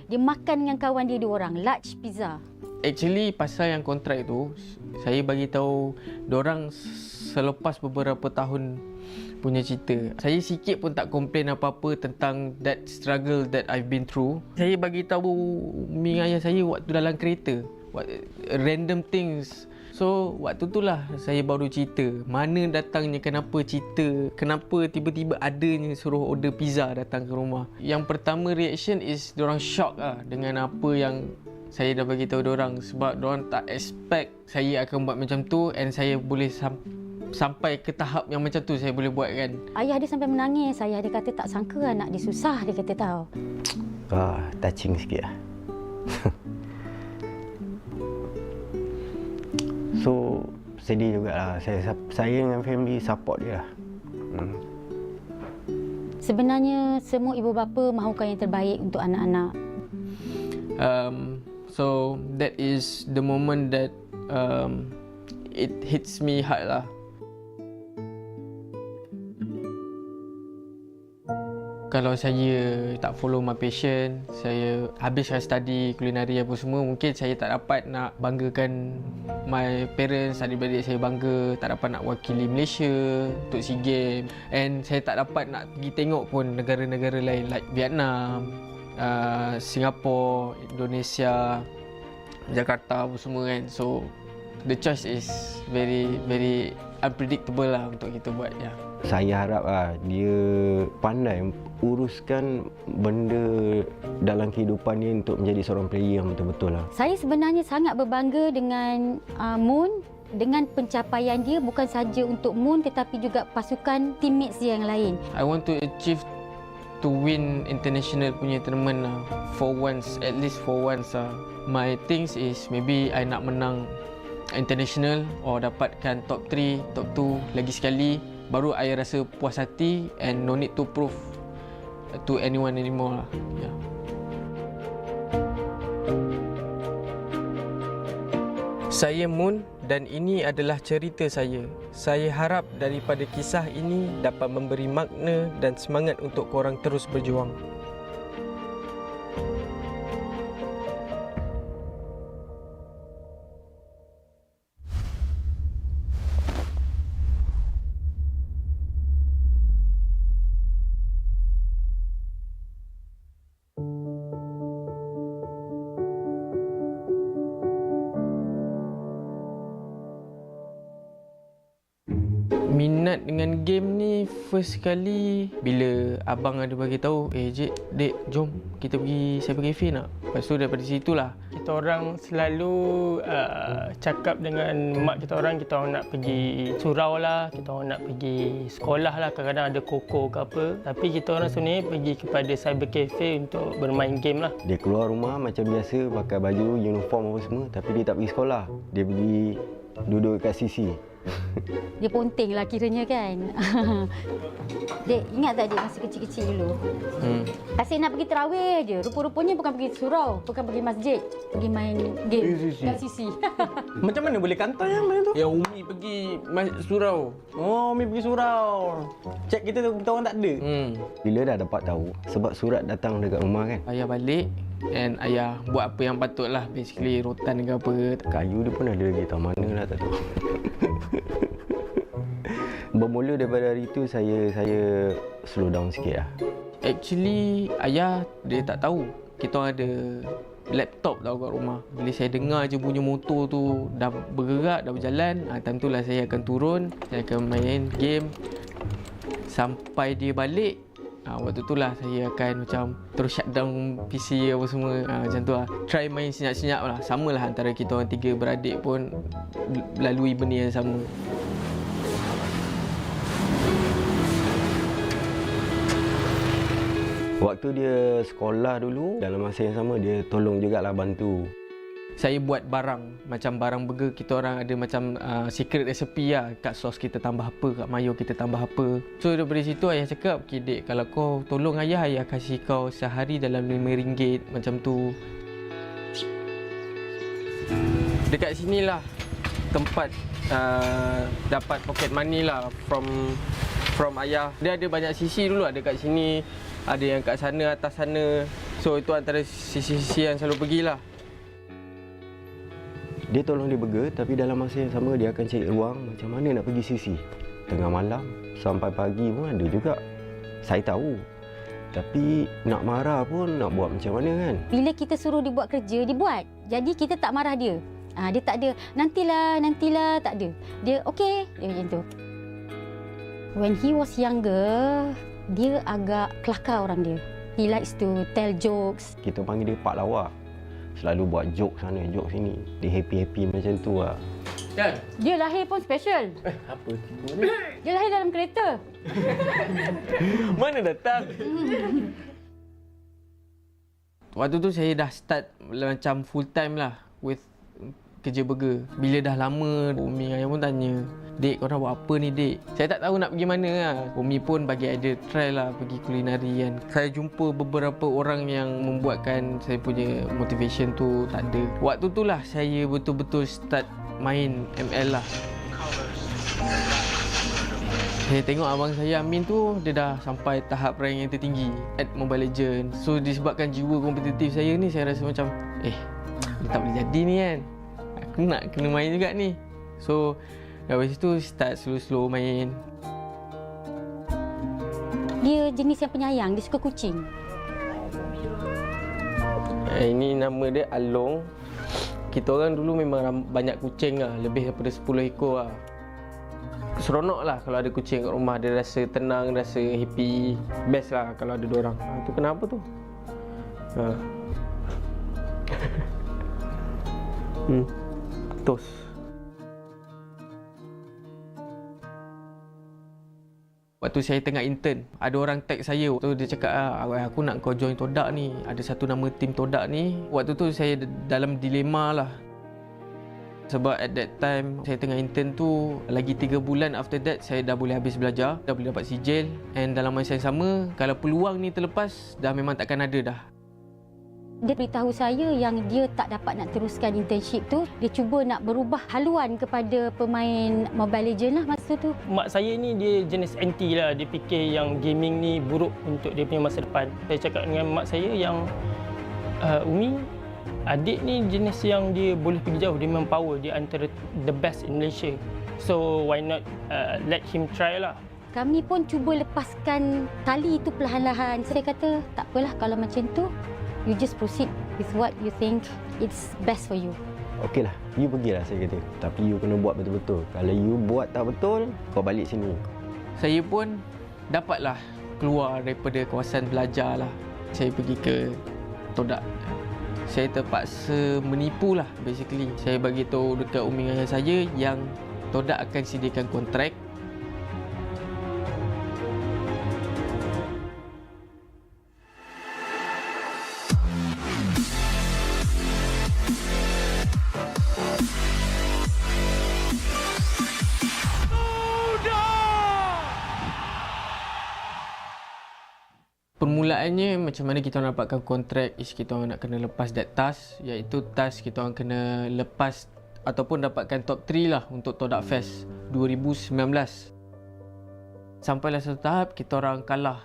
Dia makan dengan kawan dia 2 orang, large pizza. Actually pasal yang kontrak tu, saya bagi tahu diorang selepas beberapa tahun punya cerita. Saya sikit pun tak komplain apa-apa tentang that struggle that I've been through. Saya bagi tahu Ming ayah saya waktu dalam kereta, random things. So waktu tu lah saya baru cerita mana datangnya, kenapa cerita, kenapa tiba-tiba adanya suruh order pizza datang ke rumah. Yang pertama reaction is diorang shock lah dengan apa yang saya dah bagi tahu diorang, sebab diorang tak expect saya akan buat macam tu, and saya boleh sampai ke tahap yang macam tu saya boleh buat kan. Ayah dia sampai menangis. Ayah dia kata tak sangka anak dia susah, dia kata tahu. Touching sikit lah. So sedih jugalah. Saya dengan family support dia lah. Sebenarnya semua ibu bapa mahukan yang terbaik untuk anak-anak. So that is the moment that it hits me hard lah. Kalau saya tak follow my passion, saya habiskan study kulinari apa semua, mungkin saya tak dapat nak banggakan my parents, adik-beradik saya bangga, tak dapat nak wakili Malaysia untuk SEA Games, and saya tak dapat nak pergi tengok pun negara-negara lain like Vietnam, Singapura, Indonesia, Jakarta apa semua kan. So the choice is very unpredictable lah untuk kita buat ya. Saya harap lah dia pandai uruskan benda dalam kehidupan dia untuk menjadi seorang player yang betul-betul lah. Saya sebenarnya sangat berbangga dengan Moon, dengan pencapaian dia bukan saja untuk Moon tetapi juga pasukan teammates dia yang lain. I want to achieve to win international punya tournament lah. For once, at least for once lah. My things is maybe I nak menang international or dapatkan top 3, top 2 lagi sekali, baru I rasa puas hati and no need to prove to anyone anymore lah. Yeah. Saya Moon dan ini adalah cerita saya. Saya harap daripada kisah ini dapat memberi makna dan semangat untuk korang terus berjuang. Minat dengan game ni first kali bila abang ada bagi tahu, Dek, jom kita pergi cyber cafe nak. Lepas tu daripada situlah kita orang selalu cakap dengan mak kita orang nak pergi surau lah, kita orang nak pergi sekolah lah, kadang-kadang ada koko ke apa. Tapi kita orang sebenarnya pergi kepada cyber cafe untuk bermain game lah. Dia keluar rumah macam biasa pakai baju, uniform apa semua, tapi dia tak pergi sekolah. Dia pergi duduk kat sisi. Dia ponting lah kiranya kan. Dek, ingat tak Dek masa kecil-kecil dulu? Asyik nak pergi terawih je. Rupa-rupanya bukan pergi surau, bukan pergi masjid, pergi main game kat sisi. Macam mana boleh kantor yang main tu? Yang Umi pergi surau. Oh, Umi pergi surau. Cek kita orang tak ada. Bila dah dapat tahu, sebab surat datang dekat rumah kan. Ayah balik and ayah buat apa yang patut lah. Basically rotan ke apa. Kayu dia pun ada lagi, tahu mana lah tak tahu. Bermula daripada hari itu saya slow down sikit lah. Actually ayah dia tak tahu kita orang ada laptop tau kat rumah. Bila saya dengar je bunyi motor tu dah bergerak, dah berjalan, time tu lah saya akan turun, saya akan main game sampai dia balik. Waktu tu lah saya akan macam terus shutdown PC apa semua, macam tu lah. Try main senyap-senyap lah. Sama lah antara kita orang 3 beradik pun lalui benda yang sama. Waktu dia sekolah dulu, dalam masa yang sama dia tolong jugalah bantu. Saya buat barang, macam barang burger kita orang ada macam secret recipe lah. Kat sos kita tambah apa, kat mayo kita tambah apa. So daripada situ ayah cakap, okay Dek, kalau kau tolong ayah kasih kau sehari dalam RM5 macam tu. Dekat sinilah tempat dapat pocket money lah from ayah. Dia ada banyak sisi dulu, ada kat sini, ada yang kat sana, atas sana. So itu antara sisi-sisi yang selalu pergilah. Dia tolong dia burger, tapi dalam masa yang sama dia akan cari ruang macam mana nak pergi sisi. Tengah malam sampai pagi pun ada juga. Saya tahu. Tapi nak marah pun nak buat macam mana kan? Bila kita suruh dia buat kerja, dia buat. Jadi kita tak marah dia. Dia tak ada, nantilah, tak ada. Dia okey, dia macam tu. When he was younger, dia agak kelakar orang dia. He likes to tell jokes. Kita panggil dia Pak Lawak. Selalu buat joke sana, joke sini. Dia happy-happy macam tu lah. Dan? Dia lahir pun special. Apa? Dia lahir dalam kereta. Mana datang? Waktu tu saya dah start macam full time lah with kerja burger. Bila dah lama, Umi ayah pun tanya, "Dek, korang buat apa ni, Dek?" Saya tak tahu nak pergi mana lah. Umi pun bagi idea try lah pergi kulinari kan. Saya jumpa beberapa orang yang membuatkan saya punya motivation tu tak ada. Waktu tu lah saya betul-betul start main ML lah. Saya tengok abang saya Amin tu, dia dah sampai tahap rank yang tertinggi at Mobile Legends. So disebabkan jiwa kompetitif saya ni, saya rasa macam dia tak boleh jadi ni kan. Aku nak kena main juga ni. So dari situ start slow-slow main. Dia jenis yang penyayang, dia suka kucing. Ini nama dia Along. Kita orang dulu memang banyak kucing lah, lebih daripada 10 ekor lah. Seronok lah kalau ada kucing kat rumah, dia rasa tenang, rasa happy. Best lah kalau ada diorang. Tu kenapa tu? Tos. Waktu saya tengah intern, ada orang tag saya. Waktu dia cakap, aku nak kau join Todak ni. Ada satu nama tim Todak ni. Waktu tu saya dalam dilema lah. Sebab at that time, saya tengah intern tu, lagi 3 bulan after that, saya dah boleh habis belajar. Dah boleh dapat sijil. And dalam masa yang sama, kalau peluang ni terlepas, dah memang takkan ada dah. Dia beritahu saya yang dia tak dapat nak teruskan internship tu. Dia cuba nak berubah haluan kepada pemain Mobile Legends lah masa tu. Mak saya ni dia jenis anti lah. Dia fikir yang gaming ni buruk untuk dia punya masa depan. Saya cakap dengan mak saya yang Umi, adik ni jenis yang dia boleh pergi jauh. Dia memang power. Dia antara the best in Malaysia. So why not let him try lah. Kami pun cuba lepaskan tali itu perlahan-lahan. Saya kata tak apalah kalau macam tu. You just proceed with what you think it's best for you. Okeylah, you pergilah saya kata. Tapi you kena buat betul-betul. Kalau you buat tak betul, kau balik sini. Saya pun dapatlah keluar daripada kawasan belajar lah. Saya pergi ke Todak. Saya terpaksa menipu lah basically. Saya bagi tahu dekat umi ayah saya yang Todak akan sediakan kontrak. Permulaannya macam mana kita orang dapatkan kontrak is kita orang nak kena lepas that task, iaitu task kita orang kena lepas ataupun dapatkan top 3 lah untuk Todak Fest 2019. Sampailah satu tahap kita orang kalah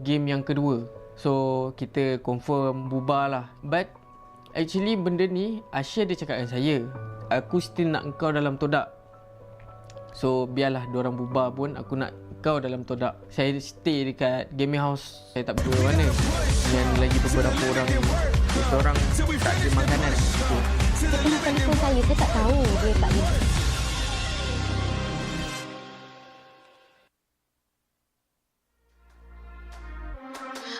game yang kedua. So kita confirm bubar lah. But actually benda ni Asia dia cakap dengan saya, aku still nak engkau dalam Todak. So biarlah diorang bubar pun, aku nak kau dalam Todak. Saya stay dekat gaming house. Saya tak pergi mana. Dan lagi beberapa orang ni, seorang tak ada makanan. Saya tengok telefon saya tak tahu dia tak ada.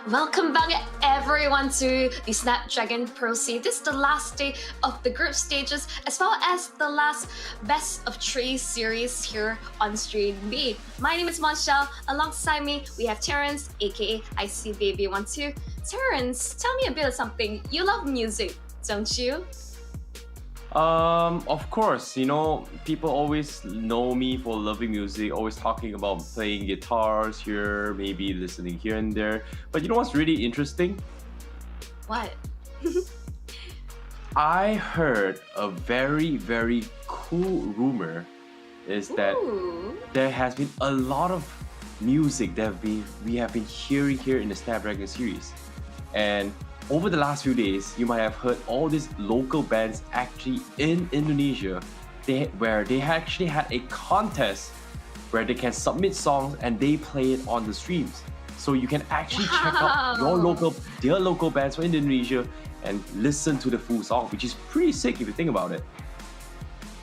Welcome back everyone to the Snapdragon Pro Series. This is the last day of the group stages as well as the last best of 3 series here on Stream B. My name is Monshell. Alongside me we have Terrence aka ICBaby12. Terrence, tell me a bit of something. You love music, don't you? Of course, you know, people always know me for loving music, always talking about playing guitars here, maybe listening here and there. But you know what's really interesting? What? I heard a very, very cool rumor is that there has been a lot of music that we have been hearing here in the Snapdragon series. And over the last few days, you might have heard all these local bands actually in Indonesia, where they actually had a contest where they can submit songs and they play it on the streams. So you can actually check out their local bands from Indonesia and listen to the full song, which is pretty sick if you think about it.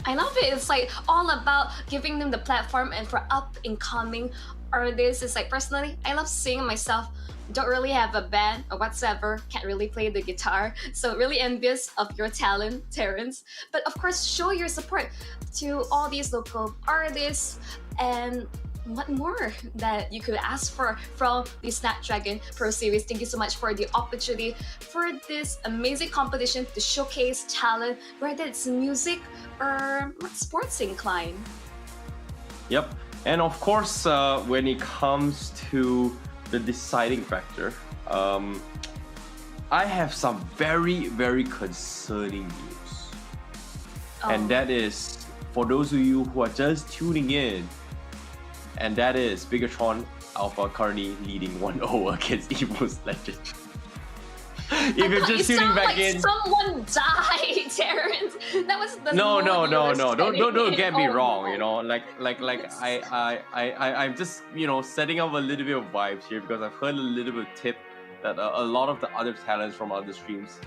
I love it. It's like all about giving them the platform, and for up and coming artists, it's like personally, I love singing myself. Don't really have a band or whatsoever, can't really play the guitar, so really envious of your talent, Terrence. But of course, show your support to all these local artists, and what more that you could ask for from the Snapdragon Pro Series. Thank you so much for the opportunity for this amazing competition to showcase talent, whether it's music or sports inclined. Yep. And of course, when it comes to the deciding factor, I have some very, very concerning news. And that is, for those of you who are just tuning in, and that is Bigatron Alpha currently leading 1-0 against Evos Legend. If you're just tuning back in, Someone died, Terrence. That was the no. Don't get me wrong. You know, I'm just setting up a little bit of vibes here because I've heard a little bit of tip that a lot of the other talents from other streams,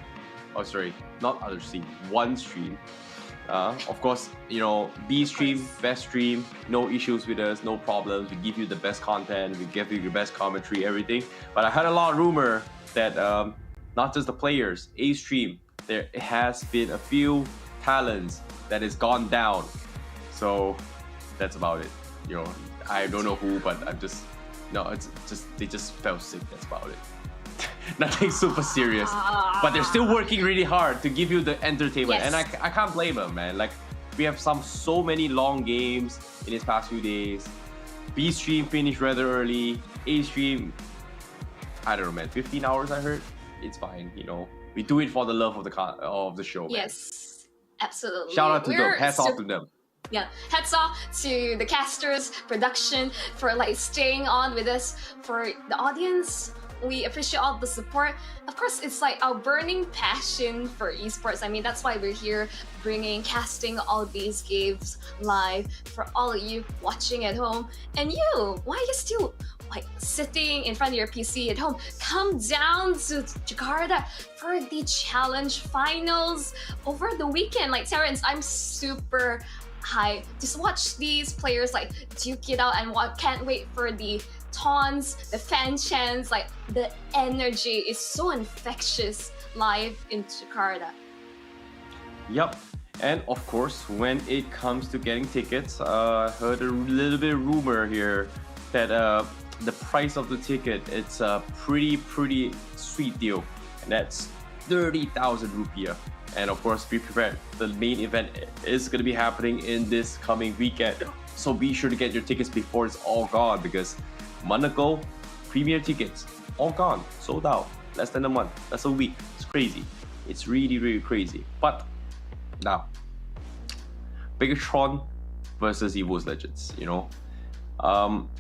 not other stream, one stream. Of course, B stream, best stream, no issues with us, no problems. We give you the best content, we give you the best commentary, everything. But I heard a lot of rumor that not just the players, A stream, there has been a few talents that has gone down. So that's about it. I don't know who, but they just fell sick. That's about it. Nothing super serious, but they're still working really hard to give you the entertainment, and I can't blame them, man. Like, we have so many long games in these past few days. B stream finished rather early. A stream, I don't know, man, 15 hours I heard. It's fine, we do it for the love of the show, man. Yes, absolutely. Shout out to them, hats off to them. Yeah, hats off to the casters, production, for staying on with us. For the audience, we appreciate all the support. Of course, it's our burning passion for esports. I mean, that's why we're here casting all these games live for all of you watching at home. And you, why are you still sitting in front of your PC at home? Come down to Jakarta for the challenge finals over the weekend. Terrence, I'm super hyped. Just watch these players duke it out, and can't wait for the taunts, the fan chants. The energy is so infectious live in Jakarta. Yep. And of course, when it comes to getting tickets, heard a little bit of rumor here that the price of the ticket, it's a pretty sweet deal, and that's 30,000 rupiah. And of course, be prepared. The main event is going to be happening in this coming weekend, so be sure to get your tickets before it's all gone, because Monaco premier tickets all gone, sold out, less than a month, less a week. It's crazy. It's really crazy. But now, Bigatron versus Evos Legends,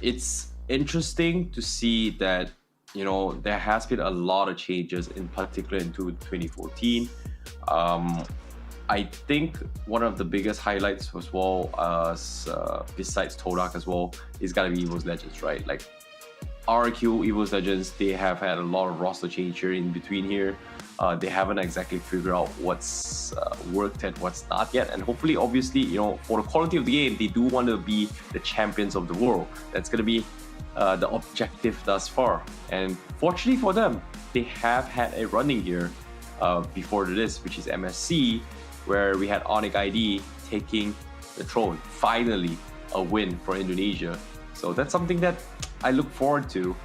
it's interesting to see that there has been a lot of changes, in particular into 2014. I think one of the biggest highlights as well, besides Todak as well, is gotta be Evos Legends, right? RQ Evos Legends, they have had a lot of roster change here in between here. They haven't exactly figured out what's worked and what's not yet. And hopefully, obviously, for the quality of the game, they do want to be the champions of the world. That's going to be the objective thus far. And fortunately for them, they have had a running here before this, which is MSC, where we had Onic ID taking the throne. Finally, a win for Indonesia. So that's something that I look forward to.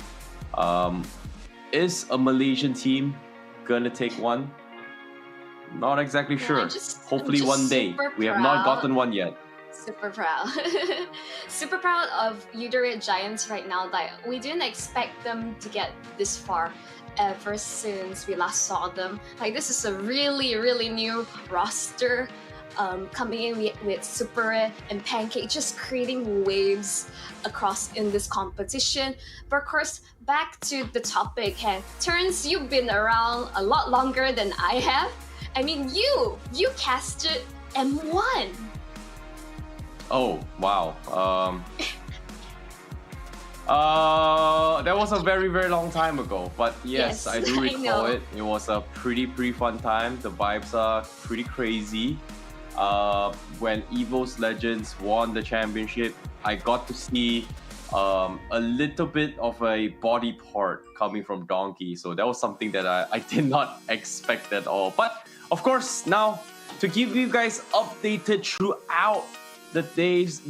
Is a Malaysian team gonna take one? Not exactly sure. Hopefully one day. We have not gotten one yet. Super proud. Super proud of Yoodo Giants right now. We didn't expect them to get this far ever since we last saw them. This is a really new roster. coming in with Super and Pancake, just creating waves across in this competition. But of course, back to the topic, and Terrence, you've been around a lot longer than I have. I mean, you casted M1. Oh, wow. That was a very, very long time ago. But yes, I do recall it. It was a pretty fun time. The vibes are pretty crazy. When Evos Legends won the championship, I got to see a little bit of a body part coming from Donkey. So that was something that I did not expect at all. But of course, now to keep you guys updated throughout the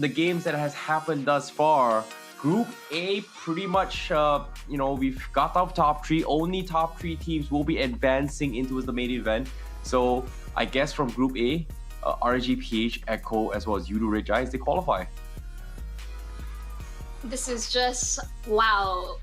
games that has happened thus far, Group A pretty much, we've got our top 3. Only top 3 teams will be advancing into the main event. So I guess from Group A, RGPH, Echo, as well as Yoodo Red Giants, they qualify. This is just wow.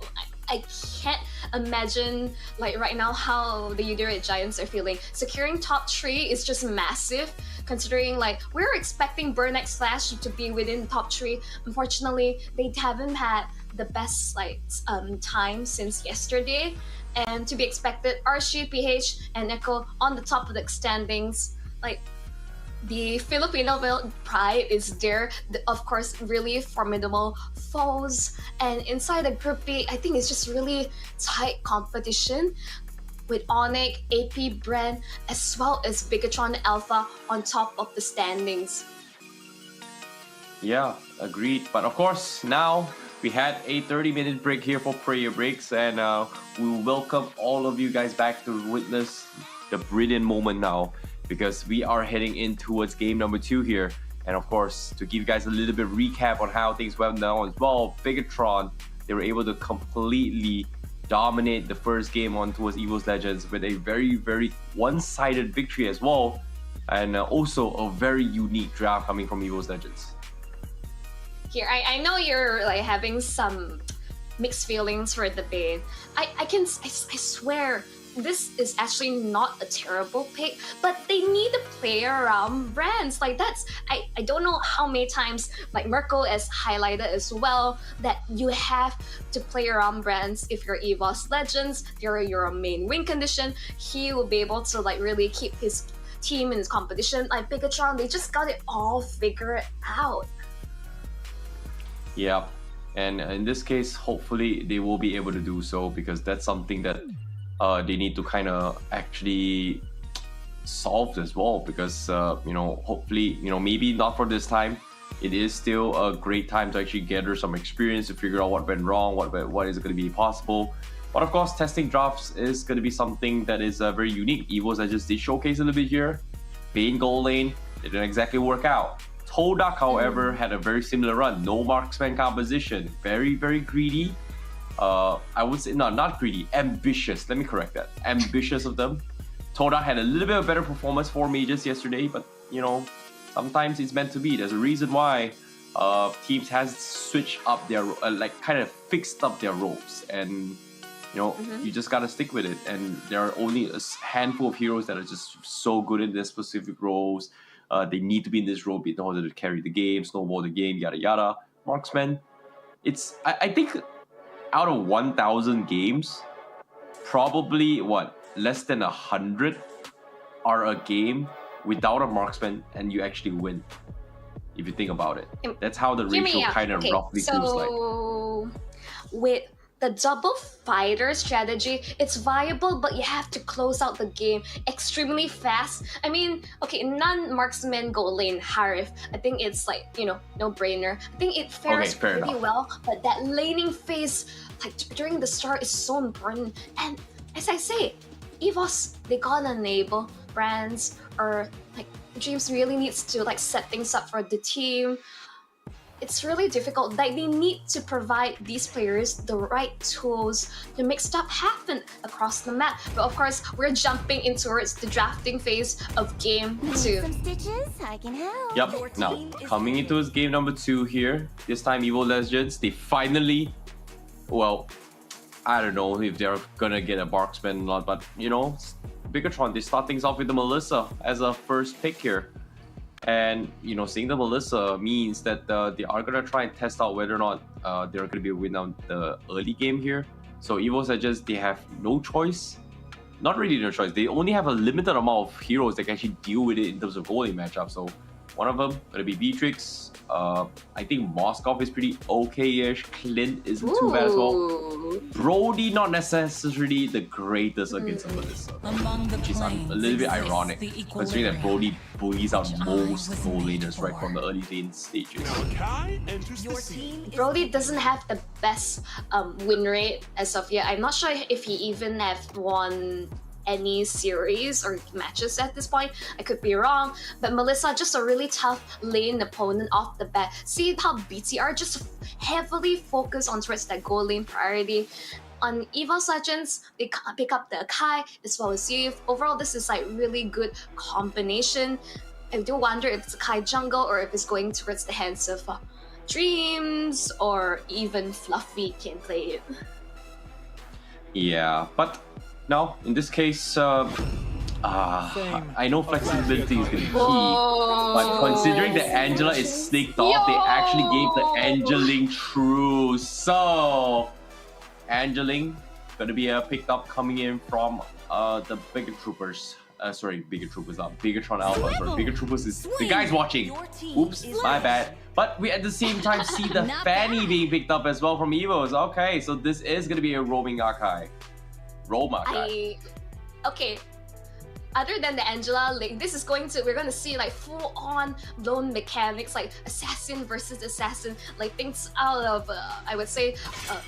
I can't imagine like right now how the Yoodo Red Giants are feeling. Securing top 3 is just massive, considering like we're expecting Burnex Flash to be within top 3. Unfortunately, they haven't had the best time since yesterday, and to be expected, RGPH and Echo on the top of the standings. Like, the Filipino pride is there. Of course, really formidable foes. And inside the Group B, I think it's just really tight competition with Onic, AP Brand, as well as Bigatron Alpha on top of the standings. Yeah, agreed. But of course, now we had a 30-minute break here for prayer breaks, and we welcome all of you guys back to witness the brilliant moment now, because we are heading in towards game number 2 here. And of course, to give you guys a little bit recap on how things went down as well, Bigatron, they were able to completely dominate the first game on towards Evos Legends with a very, very one-sided victory as well, and also a very unique draft coming from Evos Legends. Here, I know you're like having some mixed feelings for the bid. I swear, this is actually not a terrible pick, but they need to play around brands. Like I don't know how many times, like Mirko has highlighted as well, that you have to play around brands. If you're Evos Legends, if you're your main win condition, he will be able to like really keep his team in his competition. Like Bigatron, they just got it all figured out. Yeah, and in this case, hopefully they will be able to do so, because that's something that they need to kind of actually solve as well, because hopefully, maybe not for this time, it is still a great time to actually gather some experience to figure out what went wrong, what is going to be possible. But of course, testing drafts is going to be something that is very unique. Evos, I just did showcase a little bit here. Bane gold lane, it didn't exactly work out. Todak, however, had a very similar run. No marksman composition, very, very greedy. I would say, no, not greedy, ambitious. Let me correct that. Ambitious of them. Toda had a little bit of better performance for mages yesterday, but sometimes it's meant to be. There's a reason why teams has switched up their, kind of fixed up their roles, and you just gotta stick with it. And there are only a handful of heroes that are just so good in their specific roles. They need to be in this role in order to carry the game, snowball the game, yada yada. Marksman, I think out of 1,000 games, probably less than 100 are a game without a marksman and you actually win. If you think about it, that's how the ratio kind of roughly feels like. So with the double fighter strategy, it's viable, but you have to close out the game extremely fast. I mean, okay, non-marksman go lane Harif, I think it's like, no brainer. I think it fares pretty well, but that laning phase, like during the start, is so important. And as I say, Evos, they gotta enable brands, or like Dreams really needs to like set things up for the team. It's really difficult. Like, they need to provide these players the right tools to make stuff happen across the map. But of course, we're jumping in towards the drafting phase of game 2. Some stitches, I can help. Yep. Now, coming into this game number 2 here, this time Evos Legends, they finally, I don't know if they're gonna get a marksman or not, but Bigatron, they start things off with the Melissa as a first pick here. And seeing the Melissa means that they are gonna try and test out whether or not they're gonna be winning on the early game here. So Evos are they have no choice. Not really no choice. They only have a limited amount of heroes that can actually deal with it in terms of goalie matchup. So one of them gonna be Beatrix. I think Moskov is pretty okay-ish. Clint isn't too bad as well. Brody not necessarily the greatest against Melissa, which is a little bit ironic, considering that Brody bullies out most goal laners right from the early lane stages. Brody doesn't have the best win rate as of yet. I'm not sure if he even have won any series or matches at this point. I could be wrong, but Melissa just a really tough lane opponent off the bat. See how BTR just heavily focus on towards that goal lane priority. On Evos Legends, they pick up the Akai as well as Youth. Overall, this is like really good combination. I do wonder if it's Akai jungle or if it's going towards the hands of Dreams or even Fluffy can play it. Yeah, but no, in this case, I know flexibility is going to be key, but considering that Angela is sneaked off, they actually gave the Angeling True. So, Angeling going to be picked up coming in from the Bigger Troopers. Bigatron Alpha. Sorry, Bigger Troopers is the guy's watching. Oops, my bad. But we at the same time see the Fanny being picked up as well from Evos. Okay, so this is going to be a roaming Akai. Okay. Other than the Angela link, we're gonna see like full-on blown mechanics, like assassin versus assassin, like things out of I would say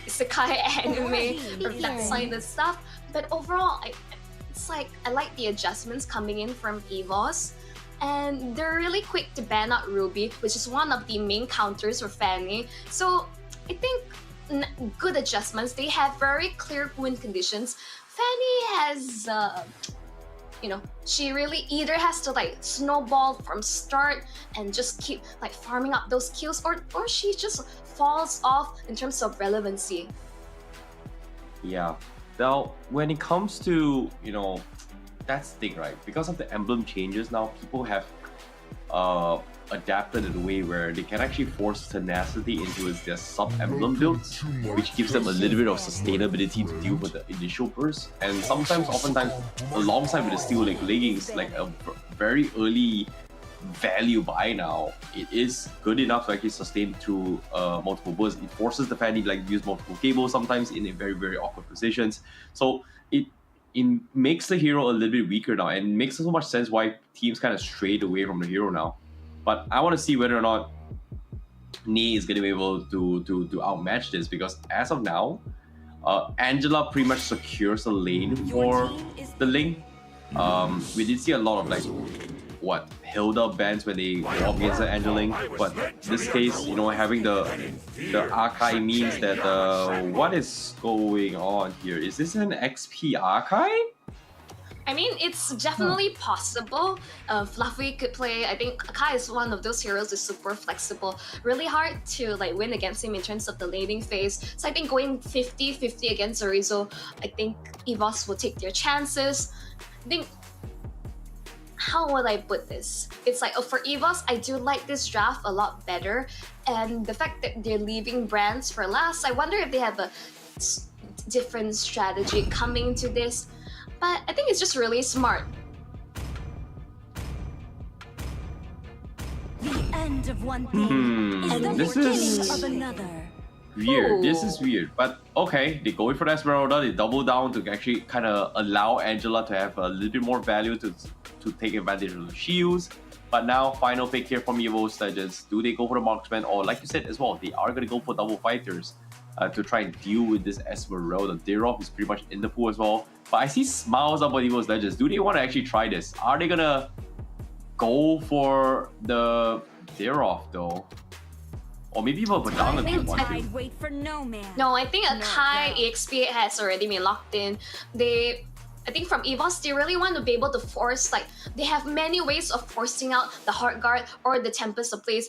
isekai anime or that kind of stuff. But overall, I like the adjustments coming in from Evos. And they're really quick to ban out Ruby, which is one of the main counters for Fanny. So I think good adjustments. They have very clear win conditions. Fanny has, she really either has to like snowball from start and just keep like farming up those kills, or she just falls off in terms of relevancy. Yeah. Now, when it comes to, that's the thing, right? Because of the emblem changes now, people have adapted in a way where they can actually force tenacity into their sub-emblem builds, which gives them a little bit of sustainability to deal with the initial burst. And oftentimes, alongside with the Steel Lake leggings, like a very early value buy now, it is good enough to actually sustain through multiple bursts. It forces the Fanny to use multiple cables, sometimes in a very, very awkward positions. So it makes the hero a little bit weaker now, and makes so much sense why teams kind of strayed away from the hero now. But I want to see whether or not Nee is going to be able to outmatch this, because as of now, Angela pretty much secures the lane for the Link. We did see a lot of Hilda bans when they go up against the Angeling, but in this case, having the Akai means that what is going on here? Is this an XP Akai? I mean, it's definitely possible. Fluffy could play. I think Akai is one of those heroes that's super flexible. Really hard to win against him in terms of the laning phase. So I think going 50-50 against Arizo, I think Evos will take their chances. I think, how would I put this? It's like, for Evos, I do like this draft a lot better. And the fact that they're leaving brands for last, I wonder if they have a different strategy coming into this. But I think it's just really smart. The end of one thing is the This beginning is of another. weird. This is weird. But okay, they go in for the Esmeralda. They double down to actually kind of allow Angela to have a little bit more value to take advantage of the shields. But now, final pick here from Evos Legends. Do they go for the marksman? Or like you said as well, they are going to go for double fighters to try and deal with this Esmeralda. Dirov is pretty much in the pool as well. But I see smiles up on Evos Legends. Do they want to actually try this? Are they going to go for the Dirov though? Or maybe even Badang if they want to. Wait for no man. No, I think Akai EXP has already been locked in. I think from Evos, they really want to be able to force, they have many ways of forcing out the Heart Guard or the Tempest of Place.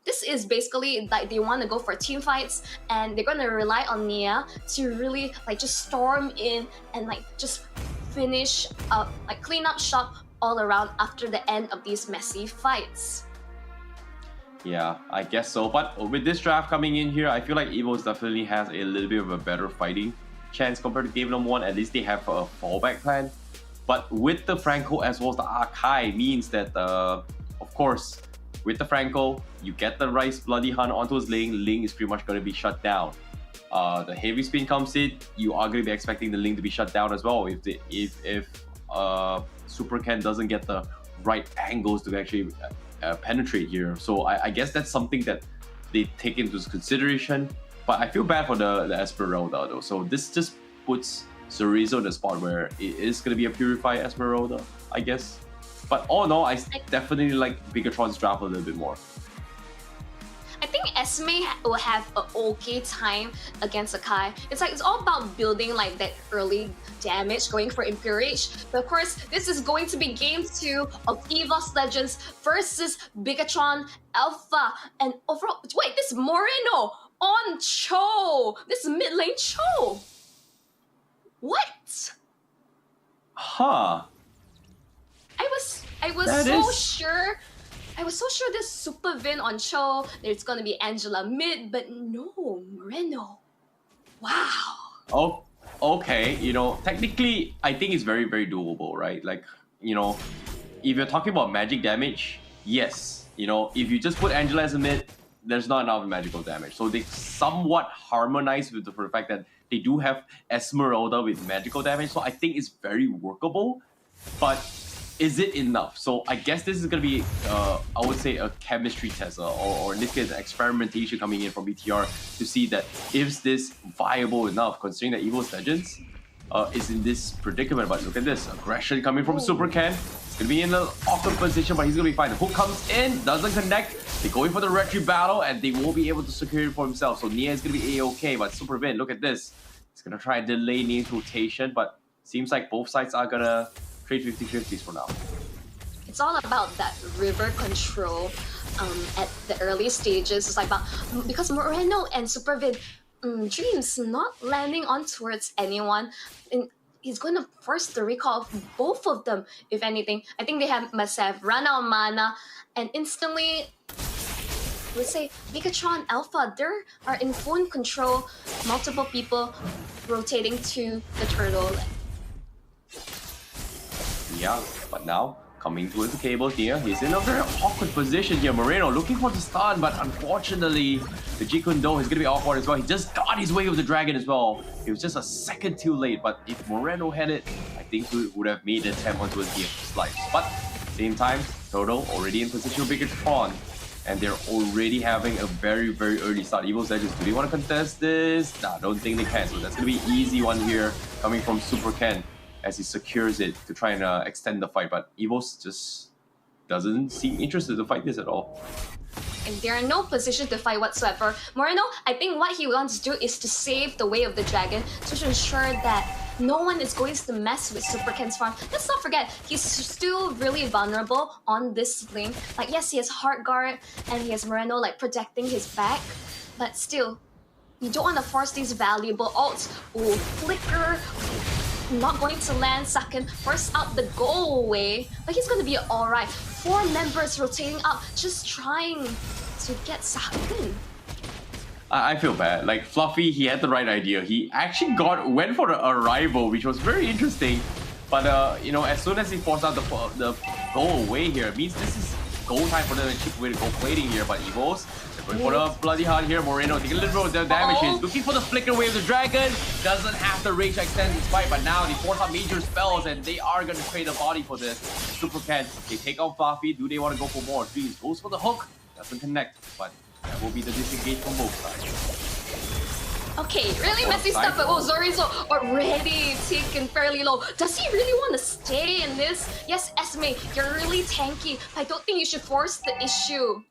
This is basically, they want to go for team fights, and they're going to rely on Nia to really, just storm in and, just finish up, clean up shop all around after the end of these messy fights. Yeah, I guess so. But with this draft coming in here, I feel like Evos definitely has a little bit of a better fighting chance compared to game number 1. At least they have a fallback plan. But with the Franco as well as the Akai means that, of course, with the Franco, you get the Rice Bloody Hunt onto his Ling. Ling is pretty much going to be shut down. The heavy spin comes in, you are going to be expecting the Ling to be shut down as well if Super Ken doesn't get the right angles to actually penetrate here. So I guess that's something that they take into consideration. But I feel bad for the Esmeralda though. So this just puts Zorizo in a spot where it is going to be a purified Esmeralda, I guess. But all in all, I definitely like Bigatron's draft a little bit more. I think Esme will have an okay time against Akai. It's all about building like that early damage, going for Impurage. But of course, this is going to be game 2 of Evos Legends versus Bigatron Alpha. And overall, wait, this Moreno on Cho! This mid lane Cho! What? Huh. I was so sure this Super Vin on Cho, there's gonna be Angela mid, but no, Moreno. Wow. Oh, okay. You know, technically, I think it's very, very doable, right? Like, you know, if you're talking about magic damage, yes. You know, if you just put Angela as a mid, there's not enough magical damage. So they somewhat harmonize with the fact that they do have Esmeralda with magical damage. So I think it's very workable, but is it enough? So I guess this is going to be, I would say, a chemistry test, or in this case, experimentation coming in from BTR to see that is this viable enough, considering that Evos Legends is in this predicament. But look at this, aggression coming from Super Ken. It's going to be in an awkward position, but he's going to be fine. The hook comes in, doesn't connect. They're going for the retry battle, and they won't be able to secure it for himself. So Nia is going to be A-okay, but Super Vin, look at this. He's going to try and delay Nia's rotation, but seems like both sides are going to trade 50-50s for now. It's all about that river control at the early stages. It's like about, because Moreno and Super Vin, Dreams not landing on towards anyone. And he's going to force the recall of both of them, if anything. I think they must have run out of mana, and instantly, let's say, Bigatron Alpha, they are in full control, multiple people rotating to the turtle. Yeah, but now, coming towards the cable here, he's in a very awkward position here. Moreno looking for the stun, but unfortunately, the Jikundo is going to be awkward as well. He just got his way with the dragon as well. It was just a second too late, but if Moreno had it, I think he would have made the attempt onto his slice. But same time, Toto already in position with Bigatron, and they're already having a very, very early start. Evos Legends, do they want to contest this? Nah, I don't think they can. So that's going to be easy one here, coming from Super Ken, as he secures it to try and extend the fight. But Evos just doesn't seem interested to fight this at all. And they're in no position to fight whatsoever. Moreno, I think what he wants to do is to save the way of the dragon to ensure that no one is going to mess with Super Ken's farm. Let's not forget, he's still really vulnerable on this lane. Like, yes, he has Heart Guard and he has Moreno like protecting his back, but still, you don't want to force these valuable ults. Ooh, Flicker, not going to land second, force out the go away, but he's going to be alright. 4 members rotating up, just trying to get Sakun. I feel bad. Like, Fluffy, he had the right idea. He actually went for the arrival, which was very interesting. But, you know, as soon as he forced out the go away here, it means this is goal time for them to chip away to go plating here. But Evos, they're going for the bloody hard here. Moreno taking a little bit of damage. He's looking for the flicker wave of the dragon. Doesn't have the range to extend his fight, but now they force out major spells and they are going to trade a body for this. Super Ken, they take out Fluffy. Do they want to go for more? Dreams goes for the hook. Doesn't connect, but that will be the disengage from both sides. Okay, really messy stuff, but Zorizo already taken fairly low. Does he really want to stay in this? Yes, Esme, you're really tanky. I don't think you should force the issue.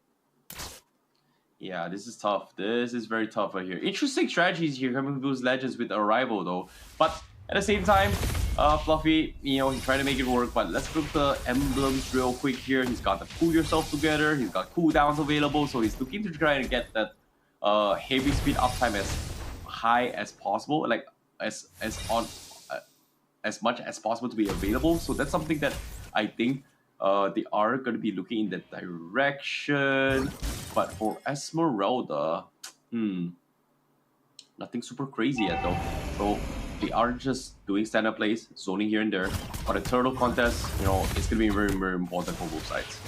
Yeah, this is tough. This is very tough right here. Interesting strategies here coming from those Legends with Arrival though. But at the same time, Fluffy, you know, he tried to make it work, but let's look the emblems real quick here. He's got the pull yourself together. He's got cooldowns available, so he's looking to try and get that heavy speed uptime as high as possible, like as much as possible to be available. So that's something that I think they are going to be looking in that direction. But for Esmeralda, nothing super crazy yet though. So they are just doing stand-up plays, zoning here and there. But a turtle contest, you know, it's going to be very, very important for both sides.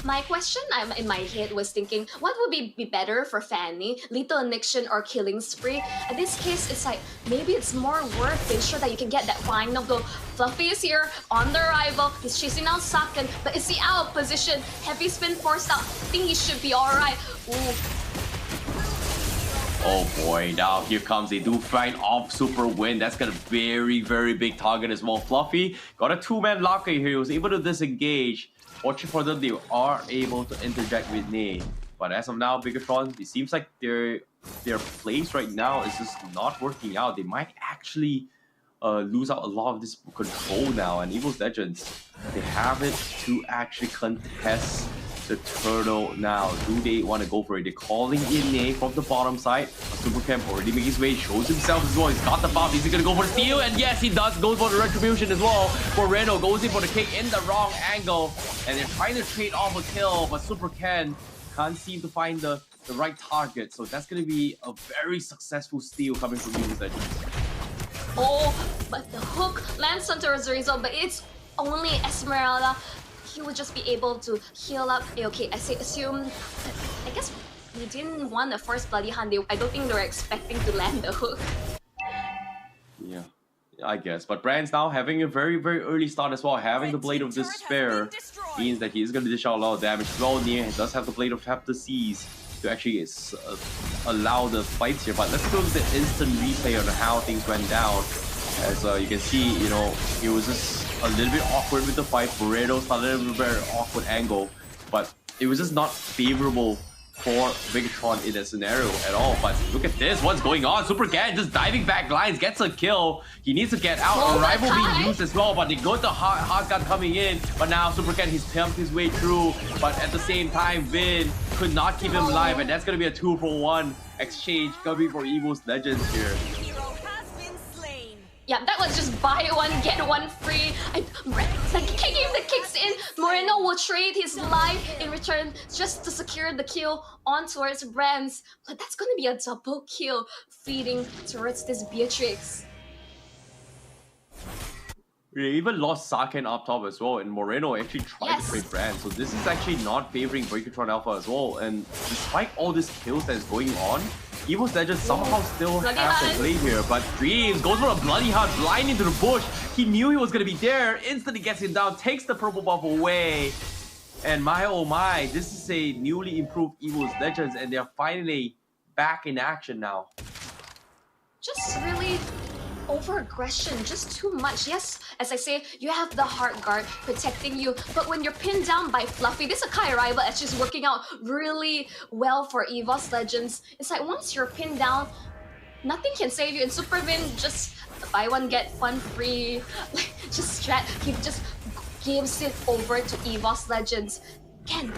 My question in my head was thinking, what would be better for Fanny? Lethal Injection or Killing Spree? In this case, it's like, maybe it's more worth to ensure that you can get that final blow. Fluffy is here, on the arrival, he's chasing down Saken, but is he out of position? Heavy spin forced out, I think he should be alright. Ooh. Oh boy, now here comes, they do find off super win. That's got a very, very big target as well. Fluffy got a two-man locker here, he was able to disengage. Fortunate for them, they are able to interject with Nate. But as of now, Bigatron, it seems like their place right now is just not working out. They might actually lose out a lot of this control now. And Evos Legends, they have it to actually contest the turtle now. Do they want to go for it? They're calling in Nate from the bottom side. Super Camp already making his way, shows himself as well. He's got the buff. Is he going to go for the steal? And yes, he does. Goes for the retribution as well. For Reno, goes in for the kick in the wrong angle. And they're trying to trade off a kill, but Super Ken can't seem to find the right target. So that's going to be a very successful steal coming from Evos Legends. Oh, but the hook lands onto Azurizo, but it's only Esmeralda. He would just be able to heal up. Okay, I assume. I guess we didn't want the first Bloody Hand. I don't think they were expecting to land the hook. Yeah, I guess. But Brand's now having a very, very early start as well. Having the Blade of Despair means that he's going to dish out a lot of damage. Well, Near does have the Blade of Tap the Seas to actually allow the fights here. But let's go to the instant replay on how things went down. As you can see, you know, it was just a little bit awkward with the fight. Burrito started a very awkward angle, but it was just not favorable for Bigatron in that scenario at all. But look at this, what's going on? Super Cat just diving back lines, gets a kill. He needs to get out. Oh, a rival being used as well, but they go to hard gun coming in. But now Super Cat, he's pumped his way through. But at the same time, Vin could not keep him alive, and that's gonna be a 2-for-1 exchange coming for Evos Legends here. Yeah, that was just buy one, get one free. Like, kicking the kicks in. Moreno will trade his life in return just to secure the kill on towards Rams. But that's gonna be a double kill feeding towards this Beatrix. We even lost Saken up top as well, and Moreno actually tried to trade Brand. So this is actually not favoring Breakatron Alpha as well. And despite all these kills that is going on, Evos Legends somehow still have the play here. But Dreams goes for a Bloody Heart, blind into the bush. He knew he was going to be there, instantly gets him down, takes the purple buff away. And my oh my, this is a newly improved Evos Legends, and they're finally back in action now. Just really over-aggression, just too much. Yes, as I say, you have the Heart Guard protecting you, but when you're pinned down by Fluffy, this Akai rival that's just working out really well for Evos Legends. It's like once you're pinned down, nothing can save you. And Supervin just buy one, get one free. Like, just strat, he just gives it over to Evos Legends. Again,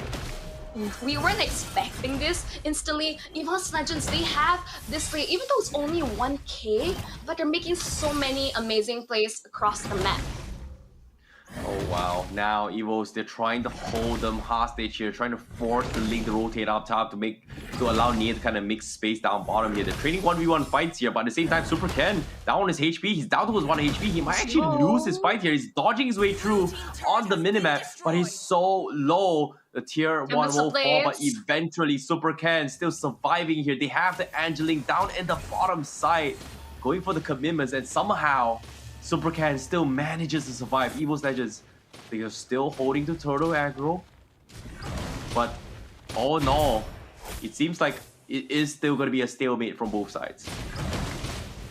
we weren't expecting this instantly. Evos Legends, they have this play, even though it's only 1k, but they're making so many amazing plays across the map. Oh wow, now Evos, they're trying to hold them hostage here, trying to force the Link to rotate up top to allow Nia to kind of make space down bottom here. They're trading 1v1 fights here, but at the same time, Super Ken down on his HP. He's down to his 1 HP. He might actually lose his fight here. He's dodging his way through on the minimap, but he's so low. The tier 1 will fall, but eventually Super Ken still surviving here. They have the Angeling down in the bottom side, going for the commitments, and somehow Super Ken still manages to survive. Evos Legends, they are still holding the turtle aggro, but all in all, it seems like it is still going to be a stalemate from both sides.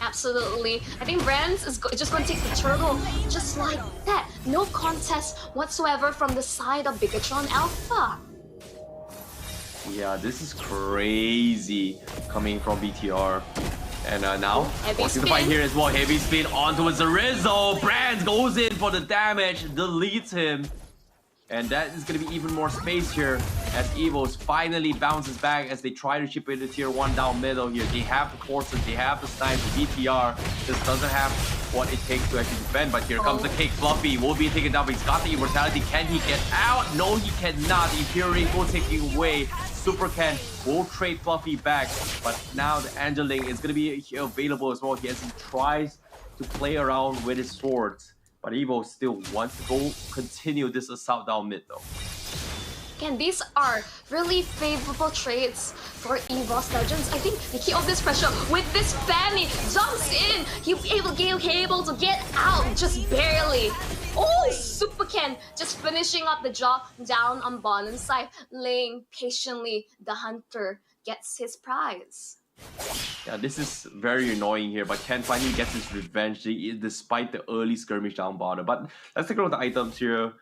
Absolutely. I think Brands is just going to take the turtle just like that. No contest whatsoever from the side of Bigatron Alpha. Yeah, this is crazy coming from BTR. And now, forcing the fight here as well. Heavy spin onto Zarizo. Brands goes in for the damage, deletes him. And that is going to be even more space here as Evos finally bounces back as they try to chip into tier 1 down middle here. They have the courses, they have the snipes. BTR just doesn't have what it takes to actually defend. But here comes the Cake Fluffy. Will be taken down, but he's got the immortality. Can he get out? No, he cannot. Imperial will taking away. Super Ken will trade Fluffy back, but now the Angeling is going to be available as well. He tries to play around with his swords, but Evo still wants to go continue this assault down mid though. Again, these are really favorable trades for Evos Legends. I think they keep all this pressure with this Fanny. Jumps in. He able to get out just barely. Oh, Super Ken just finishing up the job down on bottom side, laying patiently. The Hunter gets his prize. Yeah, this is very annoying here, but Ken finally gets his revenge despite the early skirmish down bottom. But let's take a look at the items here.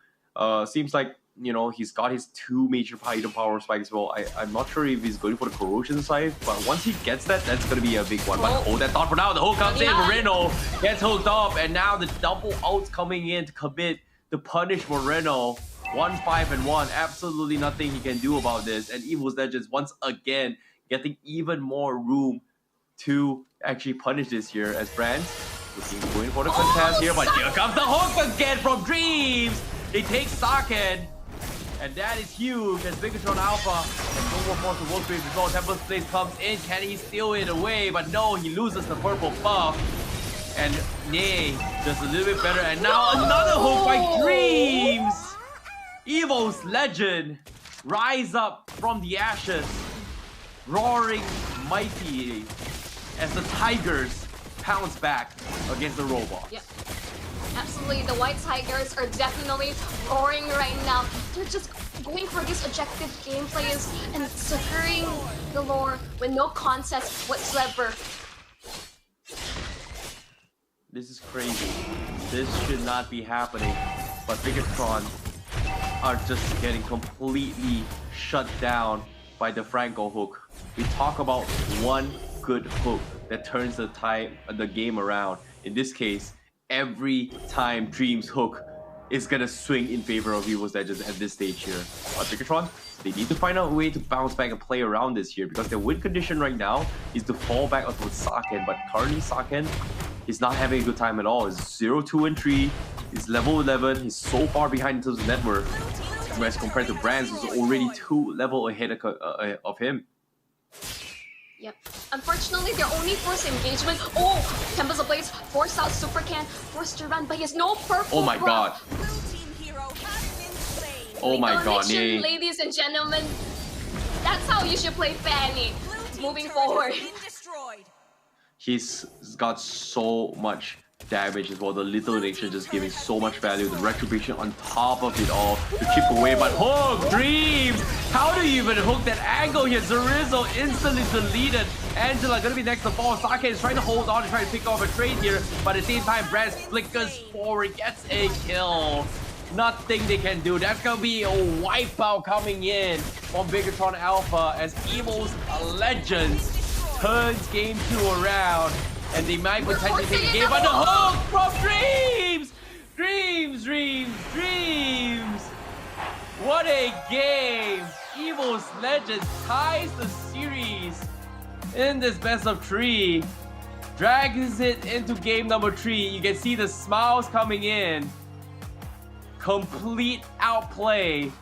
Seems like, you know, he's got his 2 major item power spikes as well. I'm not sure if he's going for the corrosion side, but once he gets that, that's going to be a big one. But hold that thought for now. The hook comes in. Moreno gets hooked up, and now the double ults coming in to commit to punish Moreno. 1-5-1. Absolutely nothing he can do about this. And Evos Legends once again getting even more room to actually punish this here as Brands looking going for the contest here. But here comes the hook again from Dreams. They take Saken. And that is huge as Bigatron Alpha and no more force to work with as well. Tempest Blaze comes in. Can he steal it away? But no, he loses the purple buff. And Nay does a little bit better. And now another hook by Dreams. Evos Legend rise up from the ashes, roaring mighty as the Tigers pounce back against the robots. Yep. Absolutely, the White Tigers are definitely roaring right now. They're just going for these objective gameplays and securing the lore with no contest whatsoever. This is crazy. This should not be happening. But Bigatron are just getting completely shut down by the Franco hook. We talk about one good hook that turns the game around. In this case, every time Dreams hook is gonna swing in favor of Evos Legends at this stage here. But Bigatron, they need to find out a way to bounce back and play around this here because their win condition right now is to fall back onto Saken. But currently Saken is not having a good time at all. It's 0-2-3. He's level 11. He's so far behind in terms of net worth. Whereas compared to Brands, who's already 2 levels ahead of him. Yep. Unfortunately, their only forced engagement. Oh, Tempest Blaze forced out Super Ken, forced to run, but he has no purple. Oh my god. Oh my god, Nay. Ladies and gentlemen, that's how you should play Fanny. Moving forward. He's got so much damage as well. The little nation just giving so much value. The retribution on top of it all to chip away. But hook, Dreams! How do you even hook that angle here? Zarizo instantly deleted. Angela gonna be next to fall. Sake is trying to hold on and try to pick off a trade here. But at the same time, Brands flickers forward, gets a kill. Nothing they can do. That's gonna be a wipeout coming in from Bigatron Alpha as Evos Legends turns game 2 around. And they might potentially take a game, but the hook from Dreams! Dreams, Dreams, Dreams! What a game! Evos Legends ties the series in this best of 3. Drags it into game number 3. You can see the smiles coming in. Complete outplay.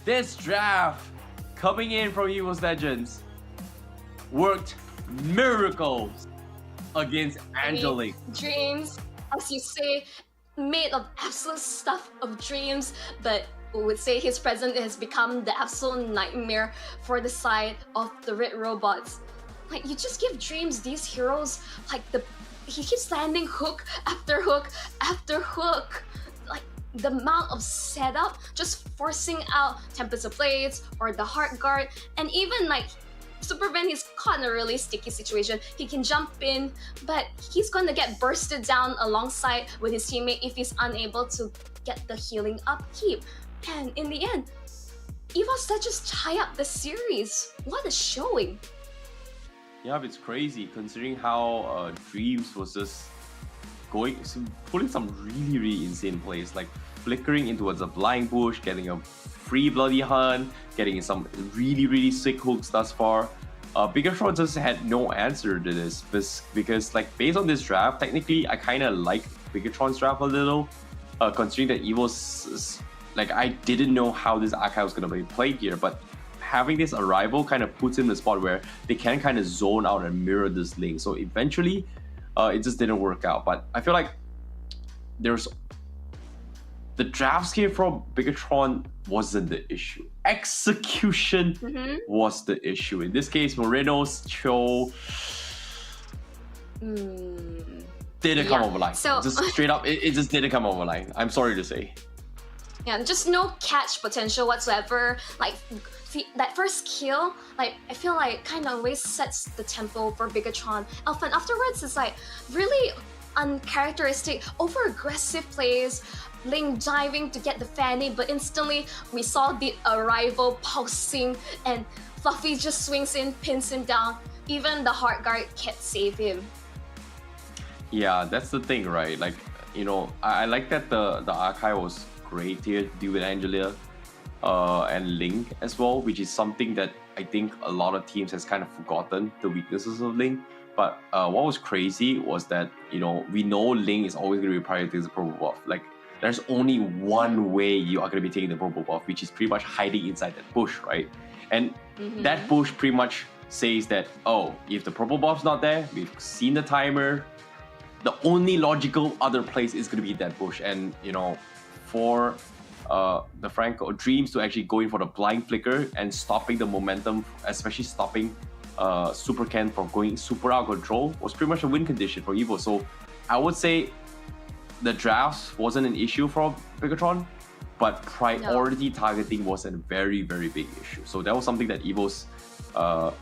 This draft coming in from Evos Legends worked miracles against Angelique. Dreams, as you say, made of absolute stuff of Dreams, but we would say his presence has become the absolute nightmare for the side of the Red Robots. Like, you just give Dreams these heroes, like he keeps landing hook after hook after hook. Like, the amount of setup, just forcing out Tempest of Blades or the Heart Guard, and even like Superman, he's caught in a really sticky situation. He can jump in, but he's going to get bursted down alongside with his teammate if he's unable to get the healing upkeep. And in the end, Evos Legends tie up the series. What a showing. Yeah, it's crazy considering how Dreams was just pulling some really insane plays, like flickering into a blind bush, getting a free bloody hunt, getting some really sick hooks thus far. Bigatron just had no answer to this because like based on this draft, technically I kind of like Bigatron's draft a little, considering that Evos, like I didn't know how this archive was going to be played here, but having this arrival kind of puts him in a spot where they can kind of zone out and mirror this link. So eventually, it just didn't work out. But I feel like there's the draft scheme from Bigatron wasn't the issue. Execution was the issue. In this case, Moreno's Cho didn't come over line. So just straight up, it just didn't come over line. I'm sorry to say. Yeah, just no catch potential whatsoever. Like that first kill, like I feel like kind of always sets the tempo for Bigatron. And afterwards, it's like really uncharacteristic, over-aggressive plays. Ling diving to get the Fanny, but instantly we saw the arrival pulsing, and Fluffy just swings in, pins him down. Even the hard guard can't save him. Yeah, that's the thing, right? Like, you know, I like that the archive was great here to deal with Angelia and Ling as well, which is something that I think a lot of teams has kind of forgotten the weaknesses of Ling. But what was crazy was that, you know, we know Ling is always going to be prioritized the purple buff. Like, there's only one way you are going to be taking the purple buff, which is pretty much hiding inside that bush, right? And that bush pretty much says that, oh, if the purple buff's not there, we've seen the timer, the only logical other place is going to be that bush. And, you know, for the Franco Dreams to actually go in for the blind flicker and stopping the momentum, especially stopping Super Ken from going super out of control, was pretty much a win condition for Evo. So I would say the drafts wasn't an issue for Bigatron, but priority targeting was a very, very big issue. So that was something that Evos,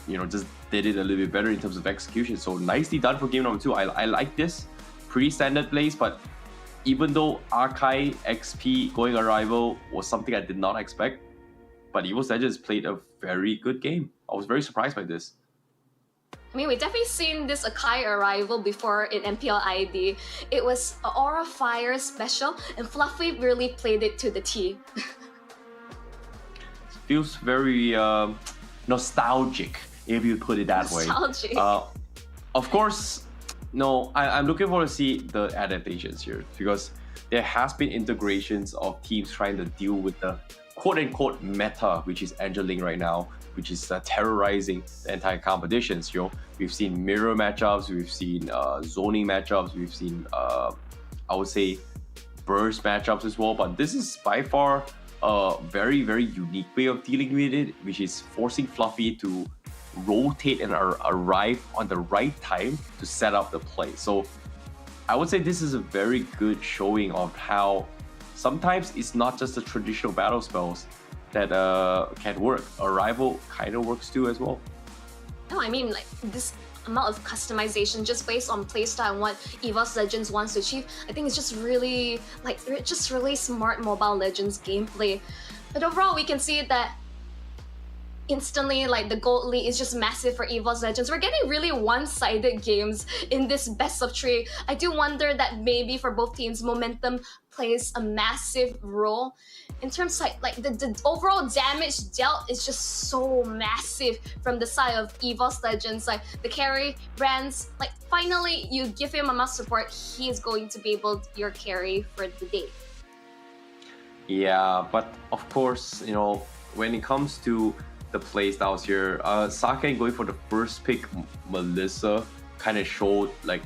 you know, just did it a little bit better in terms of execution. So nicely done for game number 2. I like this. Pretty standard plays, but even though Arkai XP going arrival was something I did not expect, but Evos Legends played a very good game. I was very surprised by this. I mean, we definitely seen this Akai arrival before in MPL ID. It was an Aura Fire special, and Fluffy really played it to the T. Feels very nostalgic, if you put it that way. Nostalgic. Of course, no, I'm looking forward to see the adaptations here, because there has been integrations of teams trying to deal with the quote-unquote meta, which is Angeling right now, which is terrorizing the entire competitions. You know, we've seen mirror matchups, we've seen zoning matchups, we've seen I would say burst matchups as well. But this is by far a very, very unique way of dealing with it, which is forcing Fluffy to rotate and arrive on the right time to set up the play. So I would say this is a very good showing of how sometimes it's not just the traditional battle spells that can work. Arrival kind of works too as well. No, I mean, like, this amount of customization just based on playstyle and what Evos Legends wants to achieve, I think it's just really, like, just really smart Mobile Legends gameplay. But overall, we can see that instantly, like, the gold lead is just massive for Evos Legends. We're getting really one-sided games in this best of 3. I do wonder that maybe for both teams, momentum plays a massive role. In terms of like the overall damage dealt is just so massive from the side of Evos Legends. Like the carry brands, like finally you give him a must support, he is going to be able to your carry for the day. Yeah, but of course, you know, when it comes to the playstyles here, Sake going for the first pick, Melissa, kind of showed like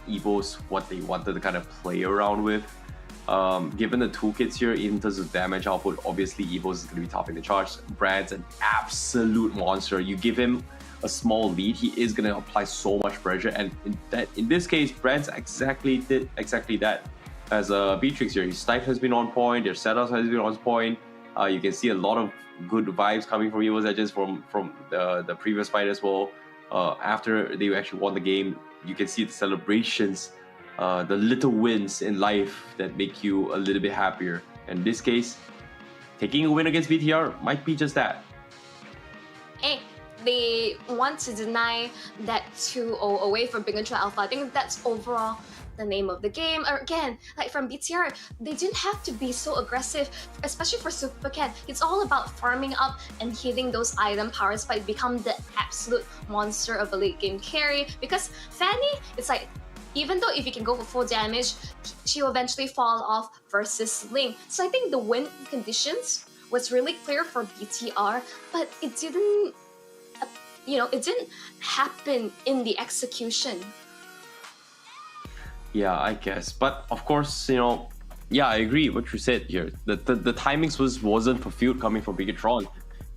Evos what they wanted to kind of play around with. Given the toolkits here in terms of damage output, obviously Evos is going to be topping the charts. Brad's an absolute monster. You give him a small lead, he is going to apply so much pressure, and in this case, Brad's did exactly that. As a Beatrix here, his snipe has been on point, their setup has been on point. You can see a lot of good vibes coming from Evos Legends from the previous fight as well. After they actually won the game, you can see the celebrations, the little wins in life that make you a little bit happier. In this case, taking a win against BTR might be just that. Hey, they want to deny that 2-0 away from Bigatron Alpha. I think that's overall the name of the game. Or again, like from BTR, they didn't have to be so aggressive, especially for Super Cat. It's all about farming up and hitting those item powers by become the absolute monster of a late game carry. Because Fanny, it's like, even though if you can go for full damage, she'll eventually fall off versus Ling. So I think the win conditions was really clear for BTR, but it didn't, it didn't happen in the execution. Yeah, I guess. But of course, yeah, I agree what you said here. The timings wasn't fulfilled coming from Bigatron.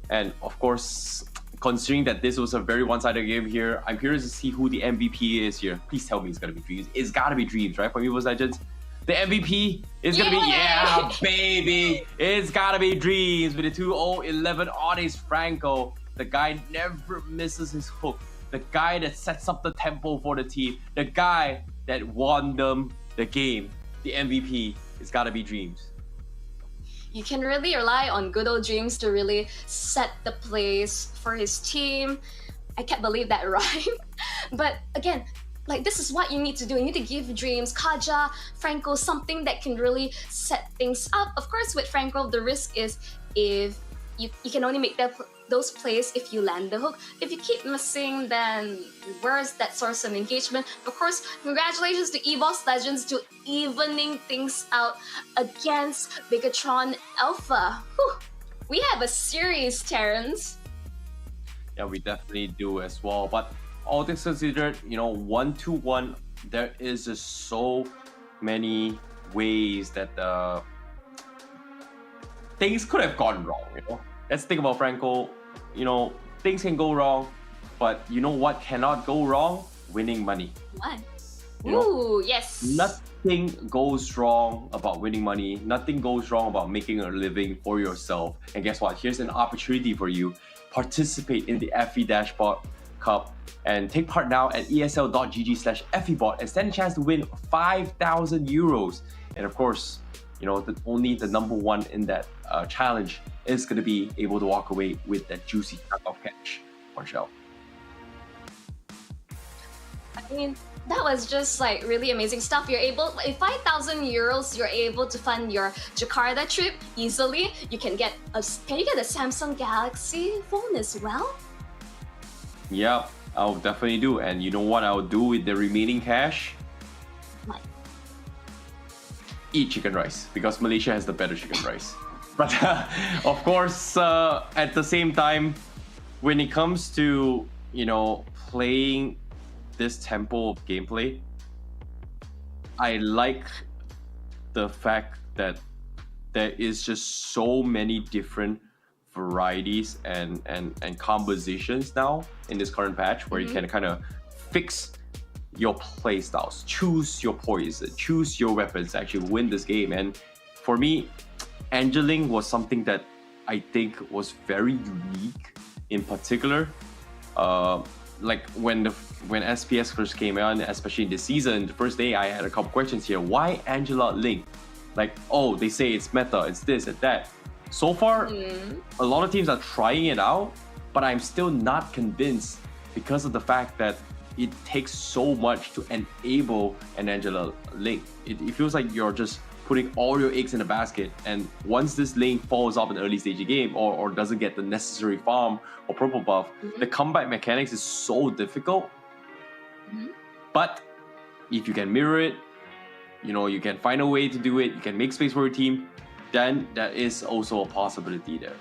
And of course, considering that this was a very one-sided game here, I'm curious to see who the MVP is here. Please tell me it's gonna be Dreams. It's gotta be Dreams, right? For Evos Legends. The MVP is gonna be, yeah, baby! It's gotta be Dreams with the 2-0-11 Onic Franco. The guy never misses his hook. The guy that sets up the tempo for the team. The guy that won them the game. The MVP is gotta be Dreams. You can really rely on good old Dreams to really set the place for his team. I can't believe that rhyme. But again, like, this is what you need to do. You need to give Dreams, Kaja, Franco something that can really set things up. Of course, with Franco, the risk is if you can only make those plays if you land the hook. If you keep missing, then where's that source of engagement? Of course, congratulations to Evos Legends to evening things out against Bigatron Alpha. Whew. We have a series, Terrence. Yeah, we definitely do as well. But all things considered, 1-1, there is just so many ways that things could have gone wrong, Let's think about Franco. Things can go wrong, but you know what cannot go wrong? Winning money. What? Ooh, yes. Nothing goes wrong about winning money. Nothing goes wrong about making a living for yourself. And guess what? Here's an opportunity for you. Participate in the FE Dashbot Cup and take part now at esl.gg/FEBot and stand a chance to win 5,000 euros. And of course, only the number one in that challenge is going to be able to walk away with that juicy chunk of cash for sure. I mean, that was just like really amazing stuff. You're able, with 5,000 euros, you're able to fund your Jakarta trip easily. Can you get a Samsung Galaxy phone as well? Yeah, I'll definitely do. And you know what I'll do with the remaining cash? What? Eat chicken rice, because Malaysia has the better chicken rice. But of course, at the same time, when it comes to, playing this tempo of gameplay, I like the fact that there is just so many different varieties and compositions now in this current patch where you can kind of fix your play styles, choose your poison, choose your weapons to actually win this game. And for me, Angeling was something that I think was very unique in particular. Like when SPS first came out, especially in this season, the first day I had a couple questions here. Why Angela Link? Like, oh, they say it's meta, it's this and that. So far, a lot of teams are trying it out, but I'm still not convinced because of the fact that it takes so much to enable an Angela Link. It feels like you're just putting all your eggs in a basket, and once this lane falls off in the early stage of the game or doesn't get the necessary farm or purple buff, the comeback mechanics is so difficult. But if you can mirror it, you can find a way to do it, you can make space for your team, then that is also a possibility there.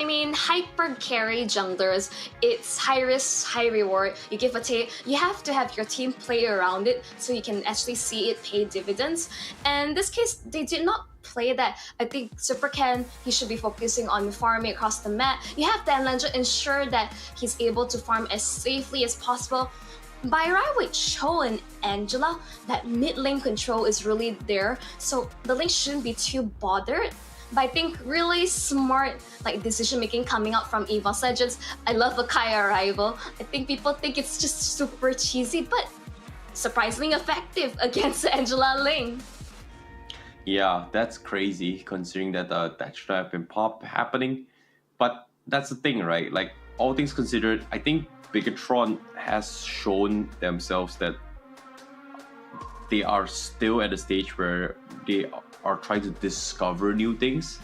I mean, hyper carry junglers, it's high risk, high reward. You give a take, you have to have your team play around it so you can actually see it pay dividends. And in this case, they did not play that. I think Super Ken, he should be focusing on farming across the map. You have to ensure that he's able to farm as safely as possible. By right with Cho and Angela, that mid lane control is really there, so the lane shouldn't be too bothered. But I think really smart decision making coming out from Evos Legends. I love a Kai arrival. I think people think it's just super cheesy, but surprisingly effective against Angela Ling. Yeah, that's crazy considering that that should have been happening. But that's the thing, right? Like, all things considered, I think Bigatron has shown themselves that they are still at a stage where they are trying to discover new things.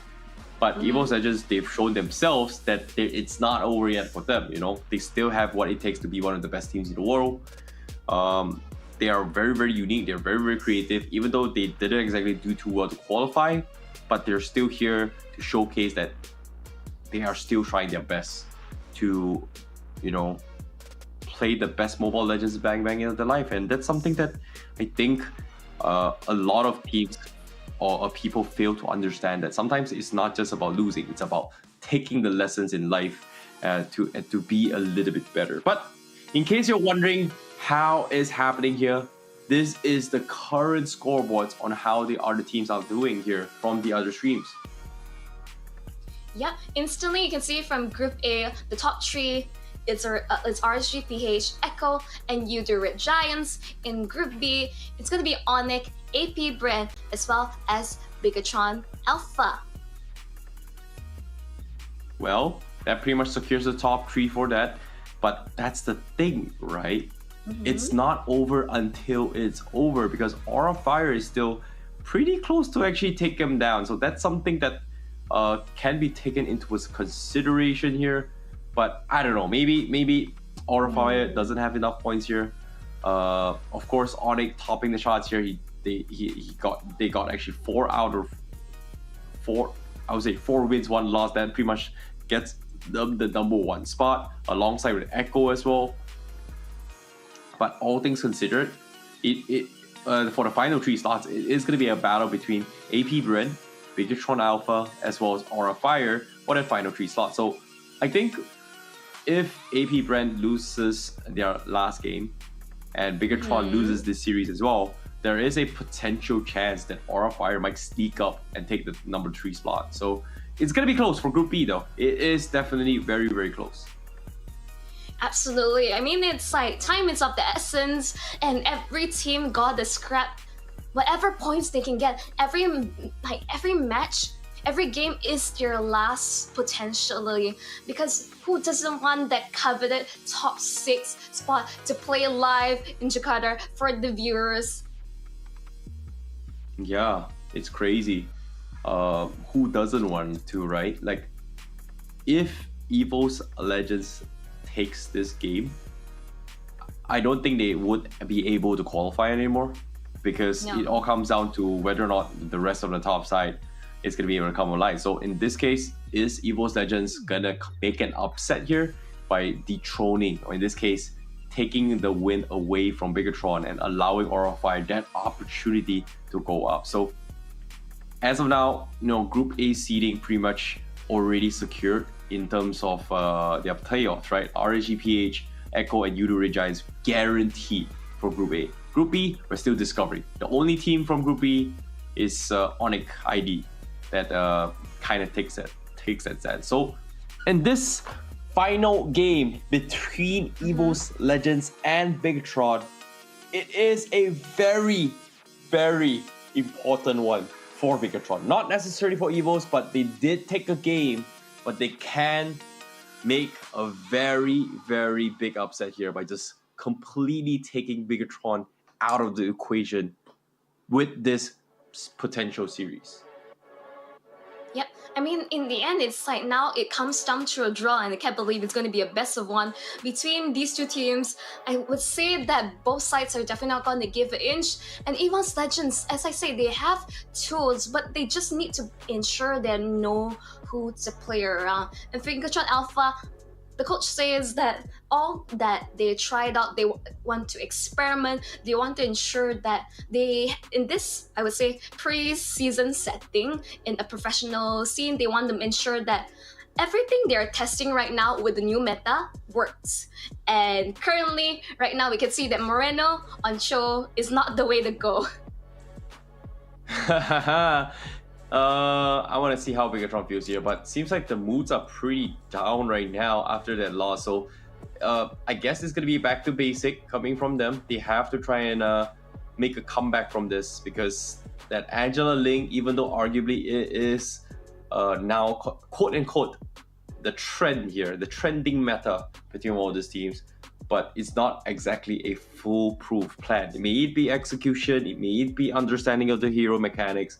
But Evos Legends, they've shown themselves that it's not over yet for them. You know, they still have what it takes to be one of the best teams in the world. They are very, very unique. They're very, very creative. Even though they didn't exactly do too well to qualify, but they're still here to showcase that they are still trying their best to, you know, play the best Mobile Legends bang in their life. And that's something that I think a lot of teams or people fail to understand, that sometimes it's not just about losing, it's about taking the lessons in life to be a little bit better. But in case you're wondering how is happening here, this is the current scoreboards on how the other teams are doing here from the other streams. Yeah, instantly you can see from Group A, the top three, it's RSG, PH, Echo, and Yoodo Red Giants. In Group B, it's going to be Onic, AP Brand, as well as Bigatron Alpha. Well, that pretty much secures the top three for that. But that's the thing, right? It's not over until it's over, because Aura Fire is still pretty close to actually take them down. So that's something that can be taken into consideration here. But I don't know, maybe Aura Fire doesn't have enough points here. Of course, Onic topping the shots here. They got actually 4 out of 4. I would say 4 wins, 1 loss. That pretty much gets them the #1 spot, alongside with Echo as well. But all things considered, for the final 3 slots, it is going to be a battle between AP Brand, Bigatron Alpha, as well as Aura Fire for the final 3 slots. So I think if AP Brand loses their last game and Bigatron loses this series as well, there is a potential chance that Aura Fire might sneak up and take the #3 spot. So it's going to be close for Group B though. It is definitely very, very close. Absolutely. I mean, it's like time is of the essence, and every team got the scrap, whatever points they can get. Every match, every game is their last potentially, because who doesn't want that coveted top 6 spot to play live in Jakarta for the viewers? Yeah, it's crazy. Who doesn't want to, right? Like, if Evos Legends takes this game, I don't think they would be able to qualify anymore, because it all comes down to whether or not the rest of the top side is going to be able to come alive. So in this case, is Evos Legends gonna make an upset here by dethroning, or in this case, taking the win away from Bigatron and allowing Aura Fire that opportunity to go up? So as of now, you know, Group A seeding pretty much already secured in terms of their playoffs, right? RSG, PH, Echo, and Yoodo Red Giants guaranteed for Group A. Group B, we're still discovering. The only team from Group B is Onic ID that kind of takes that stand. So in this final game between Evos Legends and Bigatron, it is a very, very important one for Bigatron. Not necessarily for Evos, but they did take a game, but they can make a very, very big upset here by just completely taking Bigatron out of the equation with this potential series. Yep. I mean, in the end, it's like now it comes down to a draw, and I can't believe it's going to be a best of 1 between these 2 teams. I would say that both sides are definitely not going to give an inch. And Evos Legends, as I say, they have tools, but they just need to ensure they know who to play around. And for Bigatron Alpha, the coach says that all that they tried out, they want to experiment. They want to ensure that they, in this, I would say, pre-season setting in a professional scene, they want to ensure that everything they're testing right now with the new meta works. And currently, right now, we can see that Moreno on show is not the way to go. I want to see how Bigatron feels here, but seems like the moods are pretty down right now after that loss. So I guess it's going to be back to basic coming from them. They have to try and make a comeback from this, because that Angela Ling, even though arguably it is now quote unquote the trend here, the trending meta between all these teams, but it's not exactly a foolproof plan. It may be execution, it may be understanding of the hero mechanics,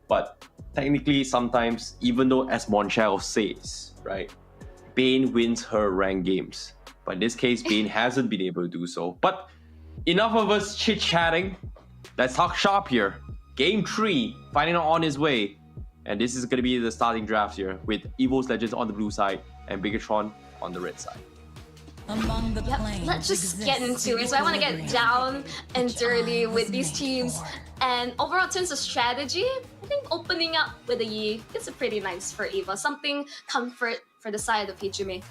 but technically sometimes, even though as Monchel says, right, Bane wins her ranked games. But in this case, Bane hasn't been able to do so. But enough of us chit-chatting. Let's talk shop here. Game 3, final on his way. And this is going to be the starting draft here with Evos Legends on the blue side and Bigatron on the red side. Let's just get into it. So I want to get down and dirty with these teams. And overall, in terms of strategy, I think opening up with a Yi is a pretty nice for Eva. Something comfort for the side of Hijime.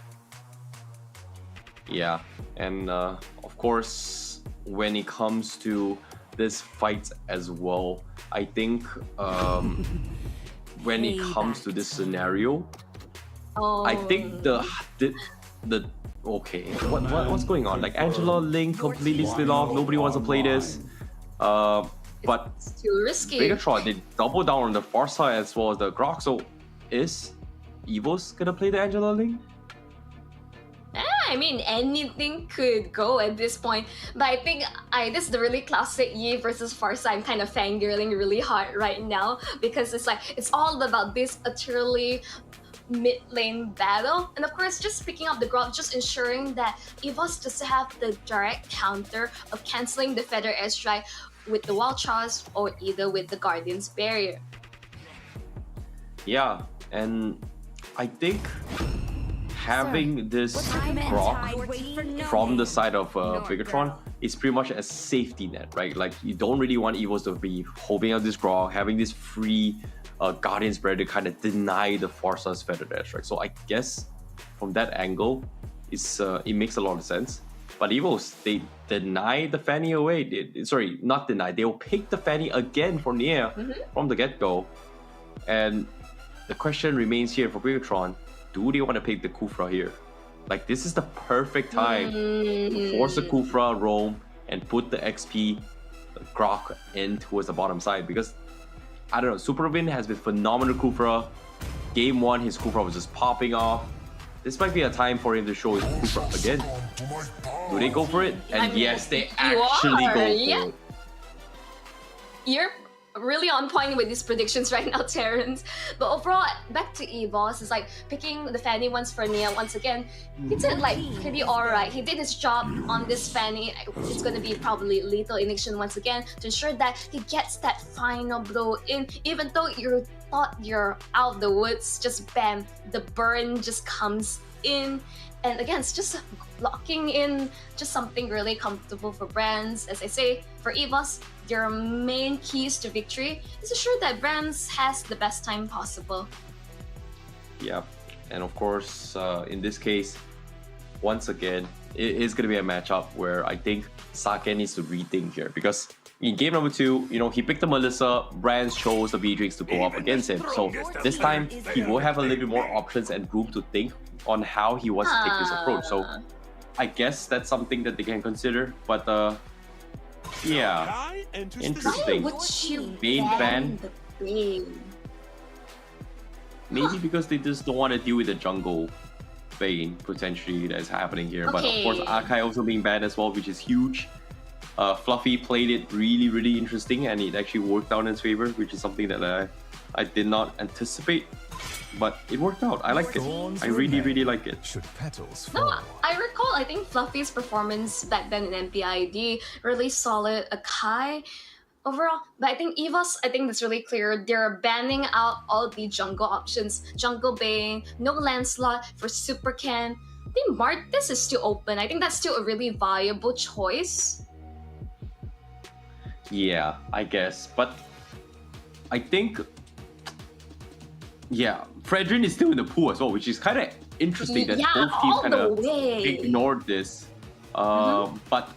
Yeah, and of course, when it comes to this fight as well, I think when it comes to this scenario, I think the okay, what's going on? Like Angela Link completely split off. Nobody wants to play this. But it's too risky. Bigatron, they double down on the far side as well as the Grok. So is Evos gonna play the Angela Link? I mean, anything could go at this point. But I think this is the really classic Yi versus Farsa. I'm kind of fangirling really hard right now because it's like, it's all about this utterly mid lane battle. And of course, just picking up the Grok, just ensuring that Evos does have the direct counter of cancelling the Feather Airstrike with the Wild Charge or either with the Guardian's Barrier. Yeah, and I think having this Grok from the side of Bigatron is pretty much a safety net, right? Like, you don't really want Evos to be holding out this Grok, having this free Guardian's Barrier to kind of deny the Farsa's Feather Airstrike. So I guess from that angle, it makes a lot of sense. But Evos, they deny the Fanny away. Sorry, not deny. They'll pick the Fanny again from the air, from the get-go. And the question remains here for Bigatron. Do they want to pick the Kufra here? Like, this is the perfect time to force the Kufra roam and put the XP Grok in towards the bottom side. Because, I don't know, Supervin has been phenomenal Kufra. Game 1, his Kufra was just popping off. This might be a time for him to show his Kufra again. Do they go for it? And yes, they actually go for it. You're really on point with these predictions right now, Terrence. But overall, back to Evos, it's like picking the Fanny once for Nia once again. He did like pretty alright. He did his job on this Fanny. It's gonna be probably lethal injection once again to ensure that he gets that final blow in. Even though you thought you're out of the woods, just bam, the burn just comes in. And again, it's just locking in just something really comfortable for brands. As I say, for Evos, their main keys to victory is ensure that brands has the best time possible. Yeah, and of course, in this case, once again, it is going to be a matchup where I think Sake needs to rethink here, because in game number 2, you know, he picked the Melissa, brands chose the Beatrix to go up against him. So this time, he will have a little bit more options and room to think on how he wants to take this approach. So I guess that's something that they can consider. But yeah, interesting. Why would you Bane ban? the Bane? Maybe because they just don't want to deal with the jungle Bane potentially that's happening here. But of course, Akai also being banned as well, which is huge. Fluffy played it really, really interesting, and it actually worked out in his favor, which is something that I did not anticipate. But it worked out. I liked it. I really, really like it. No, I recall, I think Fluffy's performance back then in MPID, really solid, Akai overall. But I think Evos, I think that's really clear. They're banning out all the jungle options. Jungle Bane, no Lancelot for Super Ken. I think Martis is still open. I think that's still a really viable choice. Yeah, I guess. But I think, yeah, Fredrin is still in the pool as well, which is kind of interesting that both teams kind of ignored this. But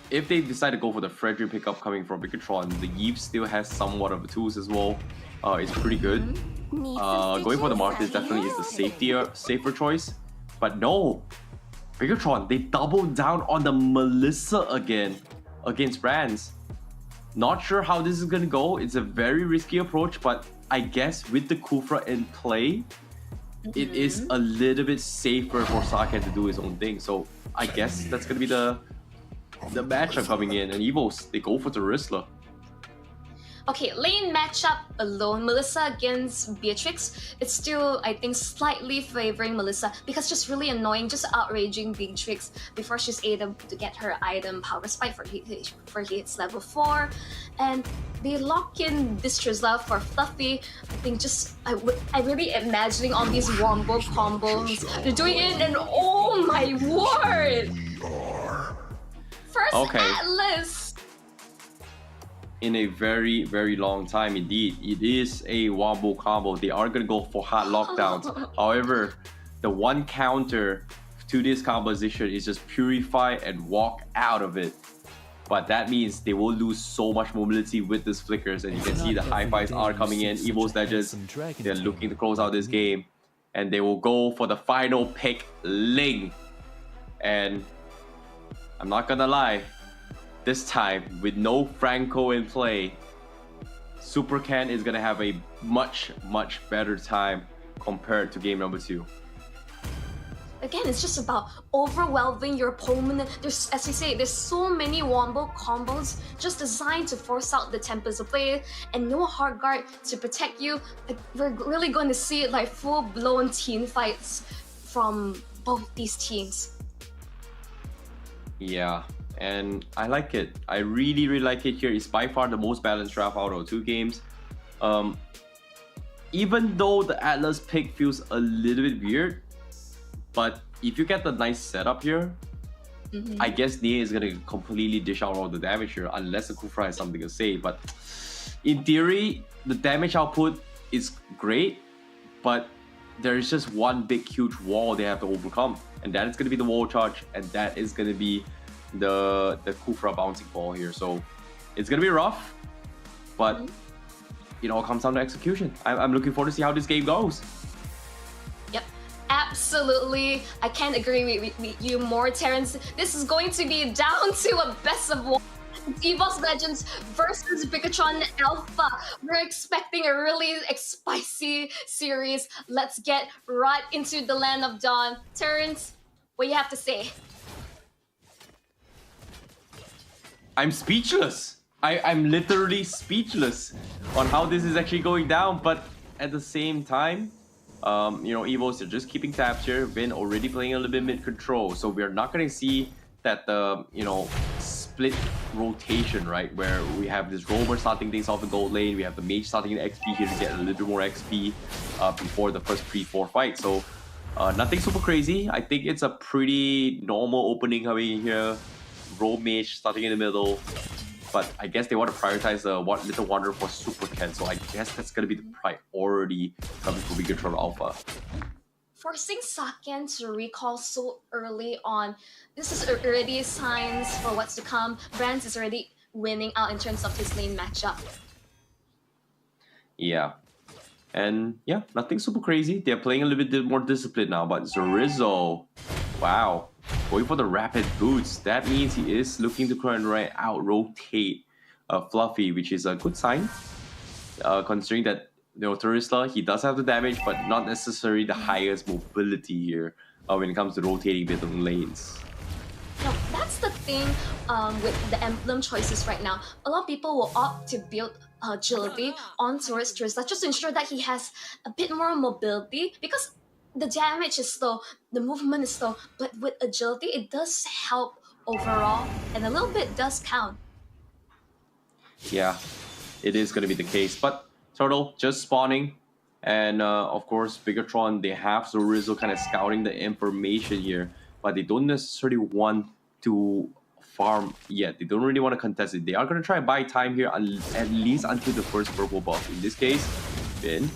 if they decide to go for the Fredrin pickup coming from Bigatron, the Yeep still has somewhat of the tools as well. It's pretty good. Going for the Martyrs definitely is the safer choice. But no, Bigatron, they doubled down on the Melissa again against Brands. Not sure how this is going to go. It's a very risky approach, but I guess with the Kufra in play, it is a little bit safer for Saken to do his own thing. So I guess that's gonna be the matchup coming in, and Evos, they go for the Rizzler. Okay, lane matchup alone, Melissa against Beatrix, it's still, I think, slightly favoring Melissa because just really annoying, just outraging Beatrix before she's able to get her item Power Spike for hits level 4. And they lock in this Trizla for Fluffy. I think just, I really imagining all these wombo combos. They're doing it and oh my word! First Atlas! In a very, very long time indeed. It is a wombo combo. They are gonna go for hot lockdowns. However, the one counter to this composition is just purify and walk out of it. But that means they will lose so much mobility with these flickers, and you can see the high fives are coming in. Evos Legends, they're looking to close out this game, and they will go for the final pick, Ling. And I'm not gonna lie, this time, with no Franco in play, Super Ken is gonna have a much, much better time compared to game number 2. Again, it's just about overwhelming your opponent. There's, as you say, there's so many wombo combos just designed to force out the tempers of play, and no hard guard to protect you. Like, we're really going to see like full-blown team fights from both these teams. Yeah, and I like it. I really, really like it here. It's by far the most balanced draft out of 2 games. Even though the Atlas pick feels a little bit weird, but if you get the nice setup here, I guess Nia is gonna completely dish out all the damage here, unless the Kufra has something to say. But in theory, the damage output is great, but there is just one big, huge wall they have to overcome, and that is gonna be the wall charge, and that is gonna be the Kufra bouncing ball here. So it's gonna be rough, but it all comes down to execution. I'm looking forward to see how this game goes. Absolutely, I can't agree with you more, Terrence. This is going to be down to a best of 1. Evos Legends versus Bigatron Alpha. We're expecting a really spicy series. Let's get right into the Land of Dawn. Terrence, what do you have to say? I'm speechless. I'm literally speechless on how this is actually going down, but at the same time, Evos are just keeping tabs here. Vin already playing a little bit mid-control, so we're not going to see that split rotation, right? Where we have this roamer starting things off the gold lane, we have the mage starting the XP here to get a little bit more XP before the first pre-4 fight. So nothing super crazy. I think it's a pretty normal opening coming in here. Roam mage starting in the middle. But I guess they want to prioritize the Little Wanderer for Super Ken, so I guess that's going to be the priority coming for Bigatron Alpha. Forcing Saken to recall so early on, this is already signs for what's to come. Brands is already winning out in terms of his lane matchup. Yeah. And yeah, nothing super crazy. They're playing a little bit more disciplined now, but Zorizo, wow. Going for the rapid boots. That means he is looking to try and out-rotate Fluffy, which is a good sign. Considering that, Terisla, he does have the damage, but not necessarily the highest mobility here when it comes to rotating between lanes. Now, that's the thing with the emblem choices right now. A lot of people will opt to build agility on towards Terisla just to ensure that he has a bit more mobility, because the damage is slow, the movement is slow, but with agility, it does help overall, and a little bit does count. Yeah, it is going to be the case, but Turtle just spawning, and of course, Bigatron, they have Zorizo kind of scouting the information here, but they don't necessarily want to farm yet. They don't really want to contest it. They are going to try and buy time here, at least until the first purple buff. In this case, Finn.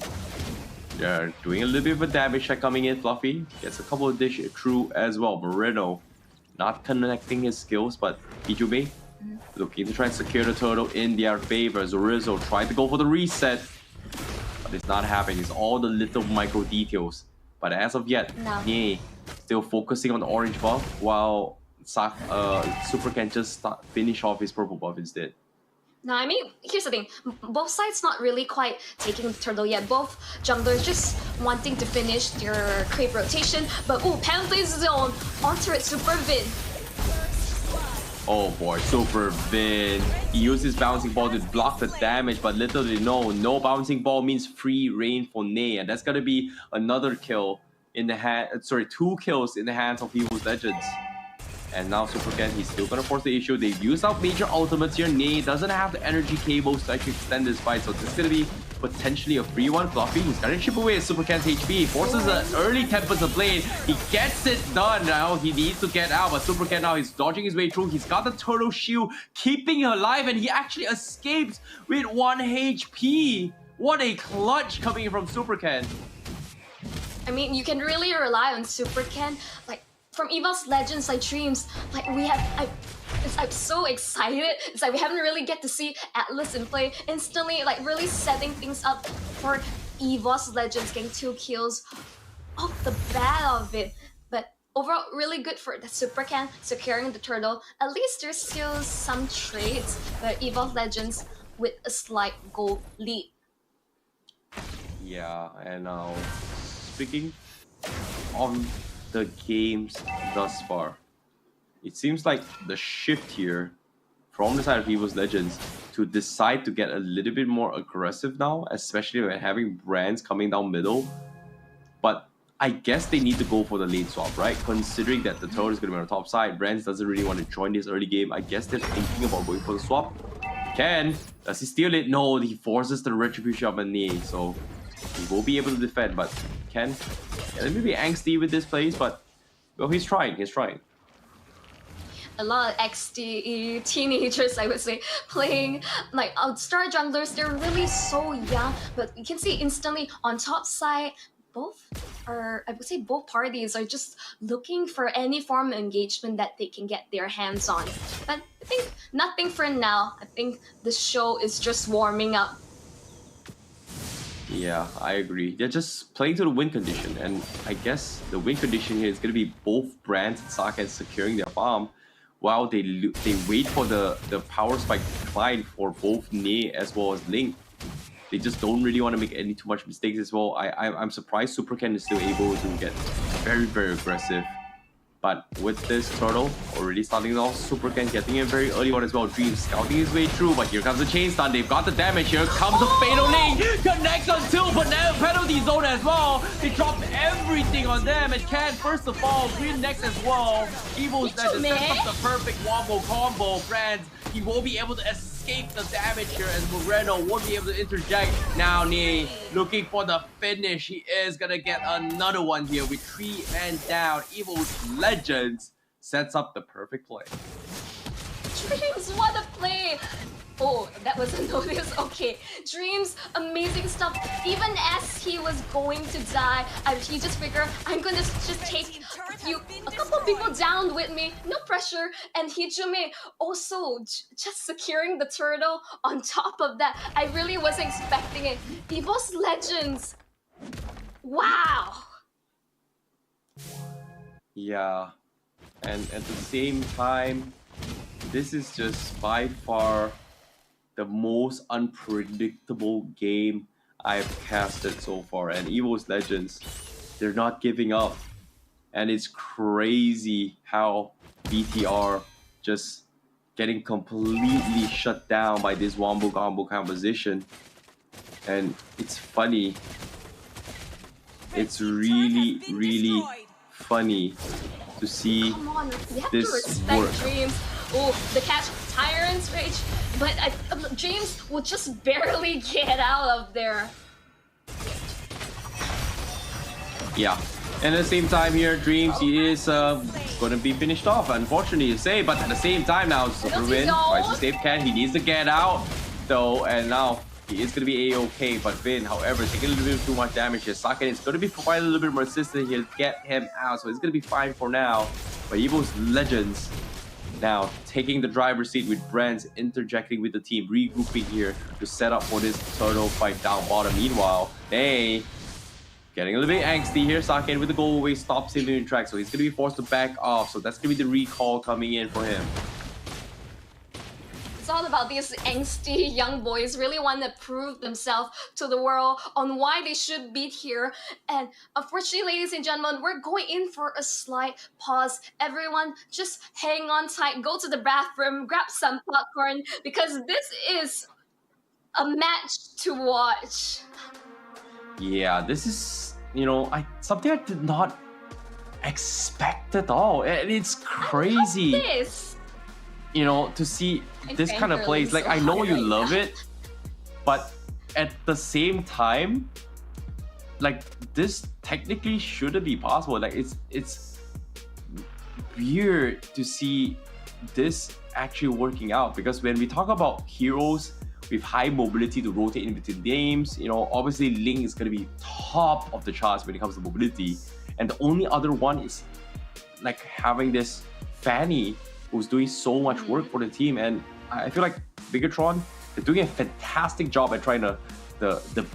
They're doing a little bit of a damage check coming in. Fluffy gets a couple of dish through as well. Moreno not connecting his skills, but Ijume looking to try and secure the turtle in their favor. Zorizo tried to go for the reset, but it's not happening. It's all the little micro details. But as of yet, Nye still focusing on the orange buff, while Super can just finish off his purple buff instead. No, I mean, here's the thing. Both sides not really quite taking the turtle yet. Both junglers just wanting to finish their creep rotation. But ooh, Panther zone onto it, Super Vin. Oh boy, Super Vin. He uses bouncing ball to block the damage, but little did he know, no bouncing ball means free reign for Ney, and that's gonna be another kill in the hand. Sorry, 2 kills in the hands of Evos Legends. And now Supercat, he's still gonna force the issue. They've used out major ultimates here. Ney doesn't have the energy cables to actually extend this fight, so this is gonna be potentially a free one. Fluffy, he's gonna chip away at Supercat's HP. Forces an early Tempest Blade. He gets it done. Now he needs to get out, but Supercat now he's dodging his way through. He's got the turtle shield, keeping him alive, and he actually escapes with 1 HP. What a clutch coming from Supercat. I mean, you can really rely on Super Ken. Like, from Evos Legends like Dreams, like I'm so excited. It's like we haven't really get to see Atlas in play instantly, like really setting things up for Evos Legends getting 2 kills off the bat of it. But overall, really good for the Super Ken securing the turtle. At least there's still some trades, but Evos Legends with a slight goal lead. Yeah, and now speaking on the games thus far, it seems like the shift here from the side of Evos Legends to decide to get a little bit more aggressive now, especially when having brands coming down middle. But I guess they need to go for the lane swap, right? Considering that the turtle is going to be on the top side, brands doesn't really want to join this early game. I guess they're thinking about going for the swap. Ken, does he steal it? No, he forces the retribution up on Ney, so he will be able to defend, but Ken, let me be angsty with this place, but well, he's trying. A lot of XD teenagers, I would say, playing like star junglers. They're really so young, but you can see instantly on top side, both parties are just looking for any form of engagement that they can get their hands on. But I think nothing for now. I think the show is just warming up. Yeah, I agree. They're just playing to the win condition, and I guess the win condition here is going to be both brands and Saken securing their farm while they wait for the power spike decline for both Ney as well as Link. They just don't really want to make any too much mistakes as well. I'm surprised Super Ken is still able to get very, very aggressive. But with this turtle already starting off, Super Ken getting in very early on as well. Dream scouting his way through, but here comes the chain stun. They've got the damage. Here comes the fatal link. Connects on 2, but now penalty zone as well. They dropped everything on them. And Ken, first of all, green next as well. Evos Legends sets up the perfect wombo combo. Friends, he won't be able to escape the damage here as Moreno won't be able to interject. Now Ney looking for the finish. He is gonna get another one here with 3 men down. Evos Legends sets up the perfect play. Dreams, what a play! Oh, that was a notice. Okay, Dreams, amazing stuff. Even as he was going to die, he just figured, I'm gonna just take a couple people down with me, no pressure. And Hijime also just securing the turtle on top of that. I really wasn't expecting it. Evos Legends, wow! Yeah, and at the same time, this is just by far the most unpredictable game I've casted so far. And Evos Legends, they're not giving up. And it's crazy how BTR just getting completely shut down by this wombo combo composition. And it's funny. It's really, really funny to see Come on, we have this to respect work. Dreams. Oh, the catch Tyrant's Rage, but Dreams will just barely get out of there. Yeah, and at the same time here, Dreams, he is going to be finished off, unfortunately to say, but at the same time now, Superwin tries to save Ken. He needs to get out, though, and now he is going to be A-OK, but Vin, however, taking a little bit too much damage here. Saken is going to be providing a little bit more assistance here to get him out, so it's going to be fine for now. But Evos Legends now taking the driver's seat with brands interjecting with the team, regrouping here to set up for this turtle fight down bottom. Meanwhile, they getting a little bit angsty here. Saken with the go away stops him in track, so he's going to be forced to back off. So that's going to be the recall coming in for him. It's all about these angsty young boys really want to prove themselves to the world on why they should be here. And unfortunately, ladies and gentlemen, we're going in for a slight pause. Everyone, just hang on tight, go to the bathroom, grab some popcorn, because this is a match to watch. Yeah, this is, you know, something I did not expect at all. And it's crazy. This. You know, to see this kind of plays. Like, I know you love it, but at the same time, like, this technically shouldn't be possible. Like, it's weird to see this actually working out, because when we talk about heroes with high mobility to rotate in between games, you know, obviously Link is going to be top of the charts when it comes to mobility. And the only other one is like having this Fanny who's doing so much work for the team. And I feel like Bigatron, they're doing a fantastic job at trying to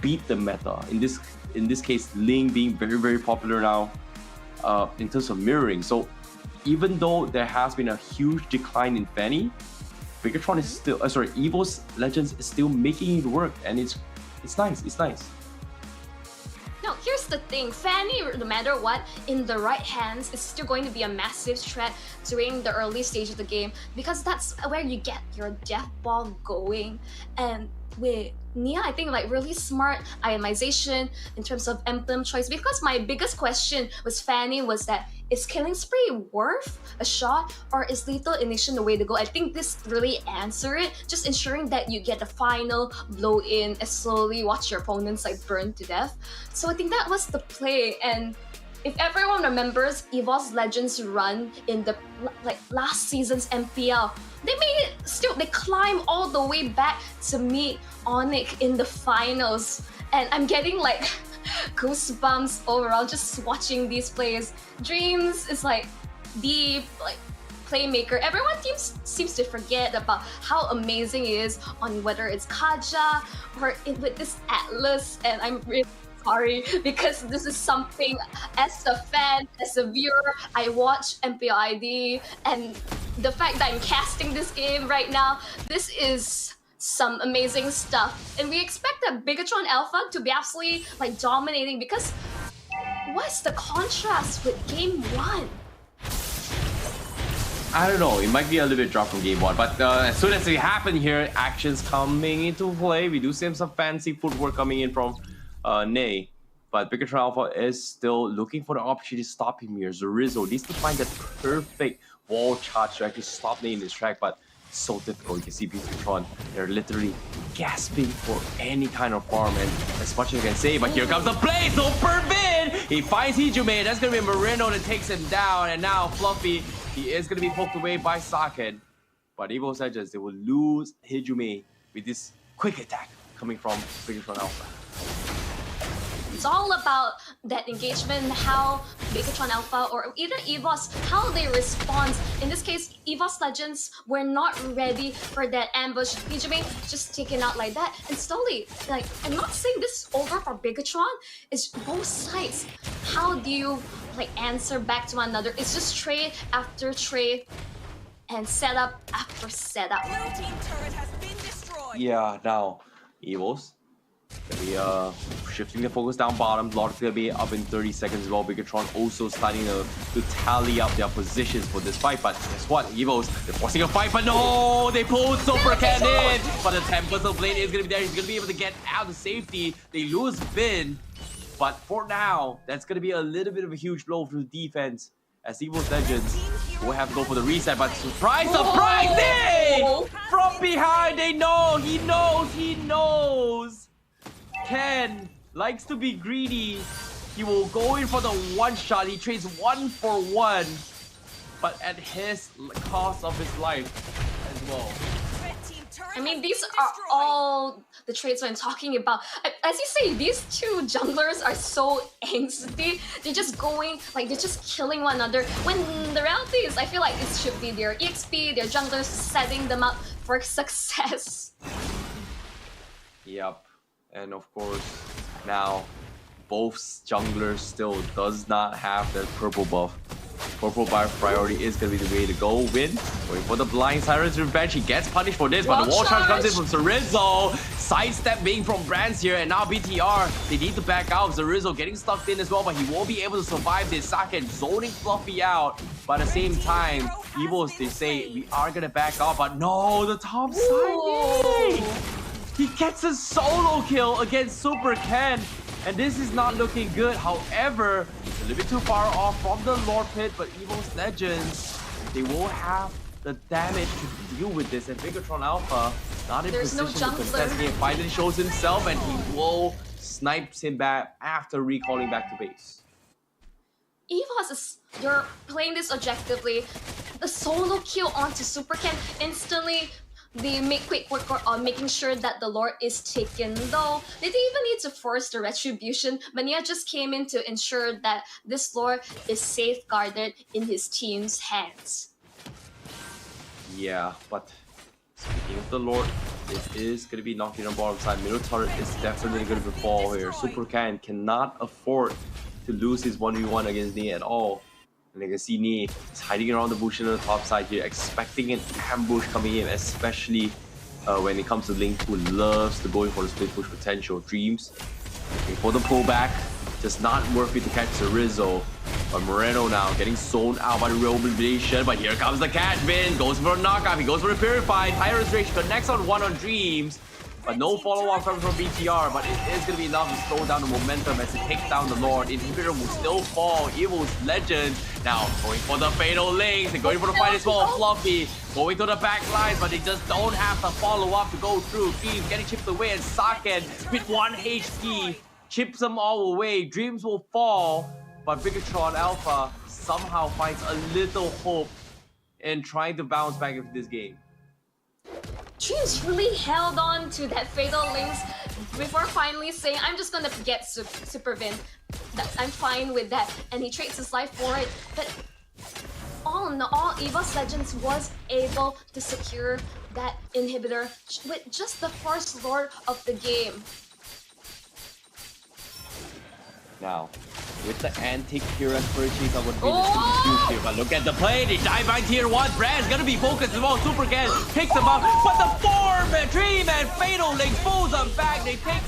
beat the meta. In this case, Link being very, very popular now in terms of mirroring. So even though there has been a huge decline in Fanny, Bigatron is still, Evos Legends is still making it work, and it's nice. It's nice. Now, here's the thing. Fanny, no matter what, in the right hands, is still going to be a massive threat during the early stage of the game, because that's where you get your death ball going. And with Nia, I think like really smart itemization in terms of emblem choice, because my biggest question with Fanny was that, is Killing Spree worth a shot, or is Lethal Ignition the way to go? I think this really answered it, just ensuring that you get the final blow in and slowly watch your opponents like burn to death. So I think that was the play. And if everyone remembers Evos Legends run in the last season's MPL, they made it still, they climbed all the way back to meet Onic in the finals. And I'm getting like goosebumps overall just watching these plays. Dreams is like the playmaker. Everyone seems to forget about how amazing it is on whether it's Kaja or with this Atlas, and I'm really sorry, because this is something as a fan, as a viewer, I watch MPID, and the fact that I'm casting this game right now, this is some amazing stuff. And we expect that Bigatron Alpha to be absolutely like dominating, because what's the contrast with game 1? I don't know, it might be a little bit dropped from game 1, but as soon as it happened here, actions coming into play. We do see some fancy footwork coming in from Ney, but Bigatron Alpha is still looking for the opportunity to stop him here. Zorizo needs to find that perfect wall charge to actually stop Ney in his track, but it's so difficult. You can see Bigatron, they're literally gasping for any kind of farm, and as much as I can say, but here comes the play, so Pervin! He finds Hijume, that's gonna be Moreno that takes him down, and now Fluffy, he is gonna be poked away by Socket. But Evos Legends, they will lose Hijume with this quick attack coming from Bigatron Alpha. It's all about that engagement, how Bigatron Alpha or either Evos, how they respond. In this case, Evos Legends were not ready for that ambush. Hijume just taken out like that, and slowly, like, I'm not saying this is over for Bigatron, it's both sides. How do you like answer back to one another? It's just trade after trade and setup after setup. Yeah, now Evos gonna be shifting the focus down bottom. Lord's gonna be up in 30 seconds as well. Bigatron also starting to tally up their positions for this fight. But guess what? Evos, they're forcing a fight, but no! They pulled Super Cannon! But the Tempest Blade is gonna be there. He's gonna be able to get out of safety. They lose Bin. But for now, that's gonna be a little bit of a huge blow for the defense, as Evos Legends will have to go for the reset. But surprise, surprise! Hey! From behind, they know! He knows! Ken likes to be greedy. He will go in for the one shot. He trades 1 for 1, but at his cost of his life as well. I mean, these are all the traits I'm talking about. As you say, these two junglers are so angsty. They're just going, like, they're just killing one another. When the reality is, I feel like it should be their EXP, their junglers setting them up for success. Yep. And of course, now both junglers still does not have that purple buff. Purple bar priority is going to be the way to go. Win. Going for the blind Cyrus Revenge. He gets punished for this, but the wall charge comes in from Zerizzo. Sidestep being from Brands here, and now BTR. They need to back out. Zerizzo getting stuck in as well, but he won't be able to survive this. Saken zoning Fluffy out. But at the same time, Evos, they say, we are going to back off, but no, the top side. He gets a solo kill against Super Ken. And this is not looking good. However, it's a little bit too far off from the Lord Pit, but Evos Legends, they will have the damage to deal with this. And Bigatron Alpha, not in position to contest game, finally shows himself, and he will snipes him back after recalling back to base. Evos they're playing this objectively. The solo kill onto Super Ken instantly. They make quick work on making sure that the Lord is taken, though they didn't even need to force the retribution. Mania just came in to ensure that this Lord is safeguarded in his team's hands. Yeah, but speaking of the Lord, it is going to be knocking on bottom side. Middle turret is definitely going to fall here. Super Ken cannot afford to lose his 1v1 against Nee at all. And you can see Nee is hiding around the bush on the top side here, expecting an ambush coming in, especially when it comes to Link, who loves to go in for the split push potential. Dreams, for the pullback, just not worth it to catch Zerizzo. But Moreno now getting zoned out by the revolutionization, but here comes the Catman, goes for a knockout, he goes for a Purified. Tyrant's Rage connects on one on Dreams, but no follow-up coming from BTR, but it is going to be enough to slow down the momentum as it takes down the Lord. Inhibitor will still fall. Evos Legend now going for the Fatal Links. They're going for the fight as well. Fluffy going to the back lines, but they just don't have the follow-up to go through. Dreams getting chipped away, and Saken with 1 HP chips them all away. Dreams will fall, but Bigatron Alpha somehow finds a little hope in trying to bounce back into this game. Dreams really held on to that Fatal Links before finally saying, I'm just gonna get Super Vin. I'm fine with that. And he trades his life for it. But all in all, Evos Legends was able to secure that inhibitor with just the first Lord of the game. Now, with the antique hero purchase, I would be the here. But look at the play, they dive by tier 1. Brand's gonna be focused as well. Super Ken picks him up, but the 4-man Dream and Fatal Links pulls them back. They take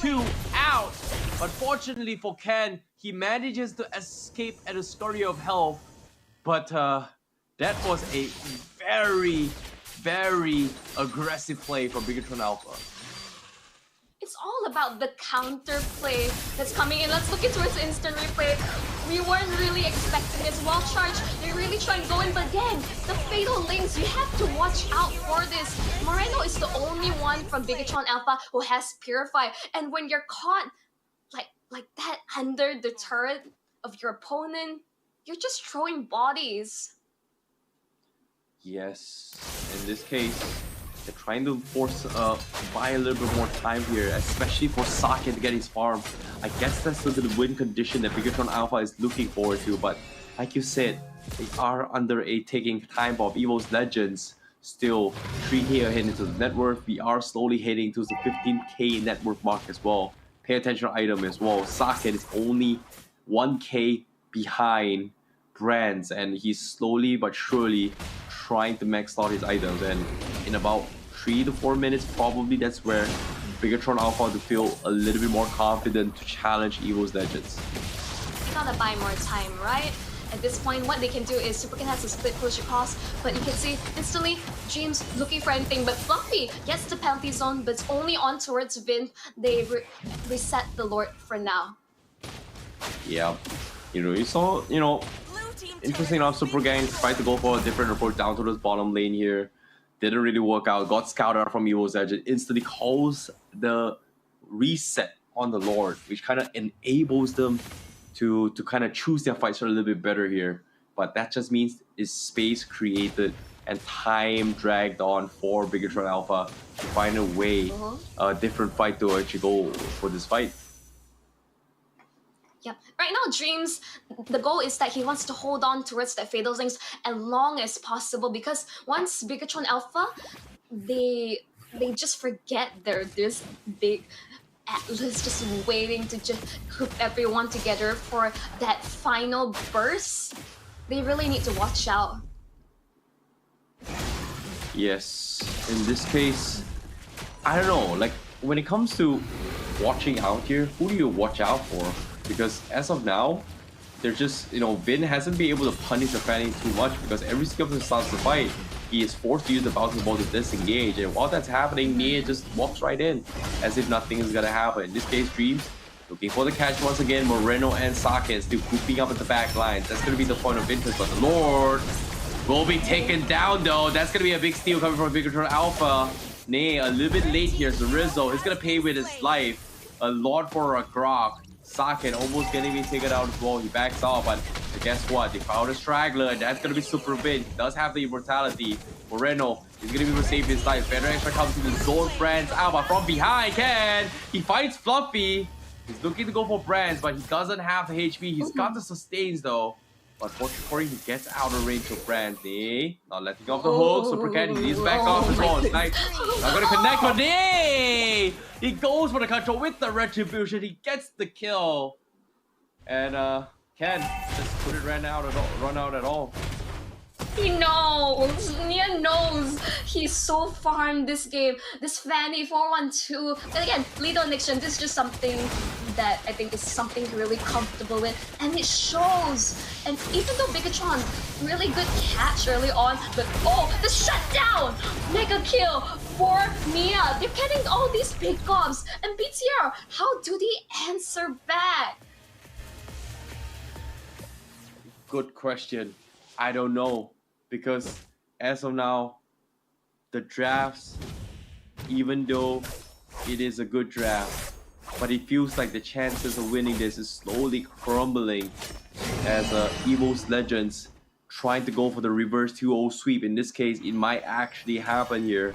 2 out. But fortunately for Ken, he manages to escape at a scurry of health. But that was a very, very aggressive play from Bigatron Alpha. It's all about the counter play that's coming in. Let's look into its instant replay. We weren't really expecting this wall charge. They really try and go in, but again, the Fatal Links, you have to watch out for this. Moreno is the only one from Bigatron Alpha who has Purify. And when you're caught like that under the turret of your opponent, you're just throwing bodies. Yes, in this case, they're trying to buy a little bit more time here, especially for Saken to get his farm. I guess that's the win condition that Bigatron Alpha is looking forward to, but like you said, they are under a taking time bomb. Evos Legends still 3K ahead into the net worth. We are slowly heading to the 15K net worth mark as well. Pay attention item as well. Saken is only 1K behind Brands, and he's slowly but surely trying to max out his items, and in about 3 to 4 minutes probably that's where Bigatron Alpha will feel a little bit more confident to challenge Evos Legends. You gotta buy more time, right? At this point, what they can do is Super Ken has a split push across, but you can see instantly Dreams looking for anything, but Fluffy gets the penalty zone, but it's only on towards Vin. They reset the Lord for now. Yeah, you saw, interesting enough, Super Gang tried to go for a different approach down to this bottom lane here. Didn't really work out. Got scouted out from Evos Legends. Instantly calls the reset on the Lord, which kind of enables them to kind of choose their fights a little bit better here. But that just means is space created and time dragged on for Bigatron Alpha to find a way, a different fight to actually go for this fight. Yeah, right now Dreams, the goal is that he wants to hold on towards that Fatal Links as long as possible, because once Bigatron Alpha, they just forget they're this big Atlas just waiting to just group everyone together for that final burst. they really need to watch out. Yes, in this case, I don't know, like when it comes to watching out here, who do you watch out for? Because as of now, they're just, Vin hasn't been able to punish the Fanny too much because every single time he starts to fight, he is forced to use the bouncing ball to disengage. And while that's happening, Nia just walks right in as if nothing is gonna happen. In this case, Dreams looking for the catch once again. Moreno and Sake still grouping up at the back lines. That's gonna be the point of interest, but the Lord will be taken down though. That's gonna be a big steal coming from Bigatron Alpha. Nay, a little bit late here. So Rizzo is gonna pay with his life. A lot for a Grok. Sake almost getting me taken out as well. He backs off, but guess what? They found a straggler, and that's gonna be super big. He does have the immortality. Moreno is gonna be able to save his life. Better extra comes to the zone. Brands out, but from behind, he fights Fluffy. He's looking to go for Brands, but he doesn't have the HP. He's got the sustains though. But fortunately, he gets out of range of Brands. Not letting off the hook. Super Cat, he's back off as well. Nice. Not gonna connect, but he goes for the control with the retribution. He gets the kill. And Ken just couldn't run out at all. He knows. Nia knows. He's so farmed this game. This Fanny 412. And again, Lido Nixon, this is just something that I think is something really comfortable with. And it shows. And even though Bigatron, really good catch early on, but the shutdown! Mega kill for Nia. They're getting all these big gobs. And BTR, how do they answer back? Good question. I don't know. Because as of now, the drafts, even though it is a good draft, but it feels like the chances of winning this is slowly crumbling as Evos Legends trying to go for the reverse 2-0 sweep. In this case, it might actually happen here,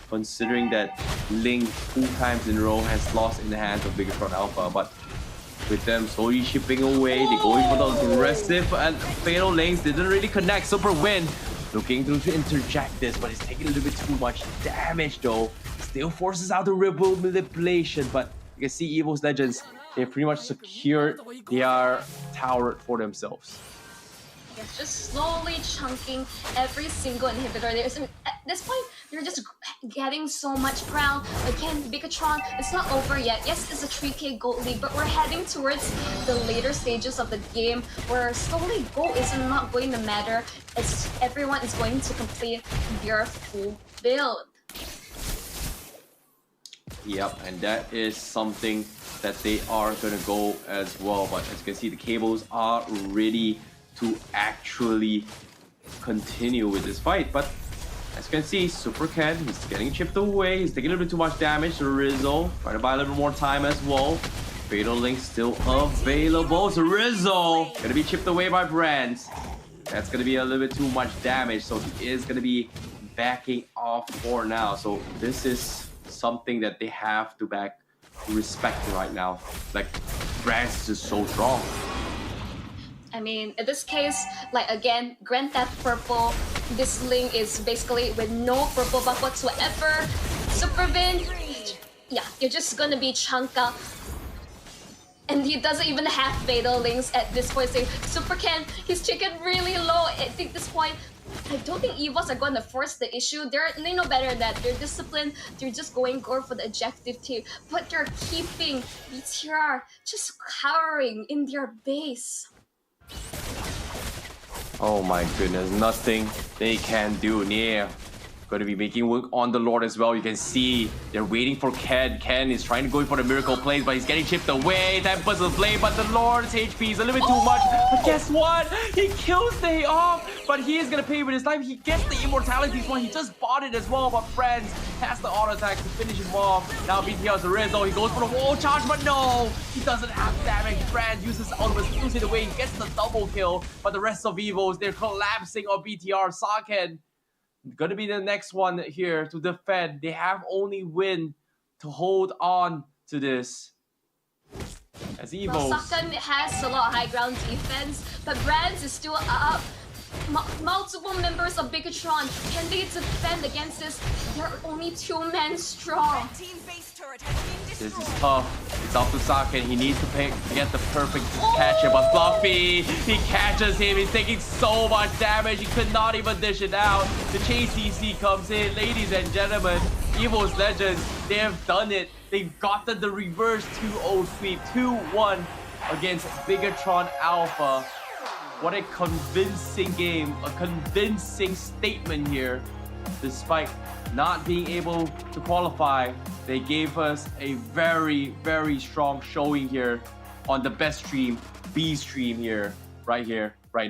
considering that Ling 2 times in a row has lost in the hands of Bigatron Alpha. But with them slowly chipping away, they're going for the aggressive and fatal lanes. Didn't really connect. Super Win looking to interject this, but it's taking a little bit too much damage though. Still forces out the Rebel manipulation, but you can see Evos Legends, they pretty much secured their tower for themselves. Yes, just slowly chunking every single inhibitor. At this point, they're just getting so much ground. Again, Bigatron, it's not over yet. Yes, it's a 3K gold league, but we're heading towards the later stages of the game where slowly gold is not going to matter as everyone is going to complete their full build. Yep, and that is something that they are going to go as well. But as you can see, the cables are ready to actually continue with this fight. But as you can see, Super Ken, he's getting chipped away. He's taking a little bit too much damage to Rizzo. Trying to buy a little bit more time as well. Fatal Link still available. So Rizzo gonna be chipped away by Brands. That's gonna be a little bit too much damage. So he is gonna be backing off for now. So this is something that they have to respect right now. Like, Brands is just so strong. I mean, in this case, like again, Grand Theft Purple, this Ling is basically with no purple buff whatsoever. Super Vin, yeah, you're just gonna be Chanka. And he doesn't even have Fatal Links at this point. So Super Ken, he's chicken really low at this point. I don't think Evos are going to force the issue. They know better that they're disciplined. They're just going for the objective too. But they're keeping BTR just cowering in their base. Oh my goodness, nothing they can do. Near going to be making work on the Lord as well. You can see they're waiting for Ken. Ken is trying to go for the miracle plays, but he's getting chipped away. Time for the play, but the Lord's HP is a little bit too much. But guess what? He kills Day off, but he is going to pay with his life. He gets the immortality one. He just bought it as well, but Friends has the auto attack to finish him off. Now BTR's the Rizzo. He goes for the wall charge, but no! He doesn't have damage. Friends uses ultimate, steals it away. He gets the double kill, but the rest of Evos, they're collapsing on BTR. Saken gonna be the next one here to defend. They have only win to hold on to this. As Evos. Well, Sakan has a lot of high ground defense, but Brands is still up. Multiple members of Bigatron, can they defend against this? They're only 2 men strong. Red team base turret has been This is tough. It's up to Saka, and he needs to get the perfect catch here. But Fluffy, he catches him. He's taking so much damage. He could not even dish it out. The Chase CC comes in. Ladies and gentlemen, Evos Legends, they have done it. They've gotten the reverse 2-0 sweep. 2-1 against Bigatron Alpha. What a convincing game. A convincing statement here. Despite not being able to qualify, they gave us a very, very strong showing here on the best stream, B stream here, right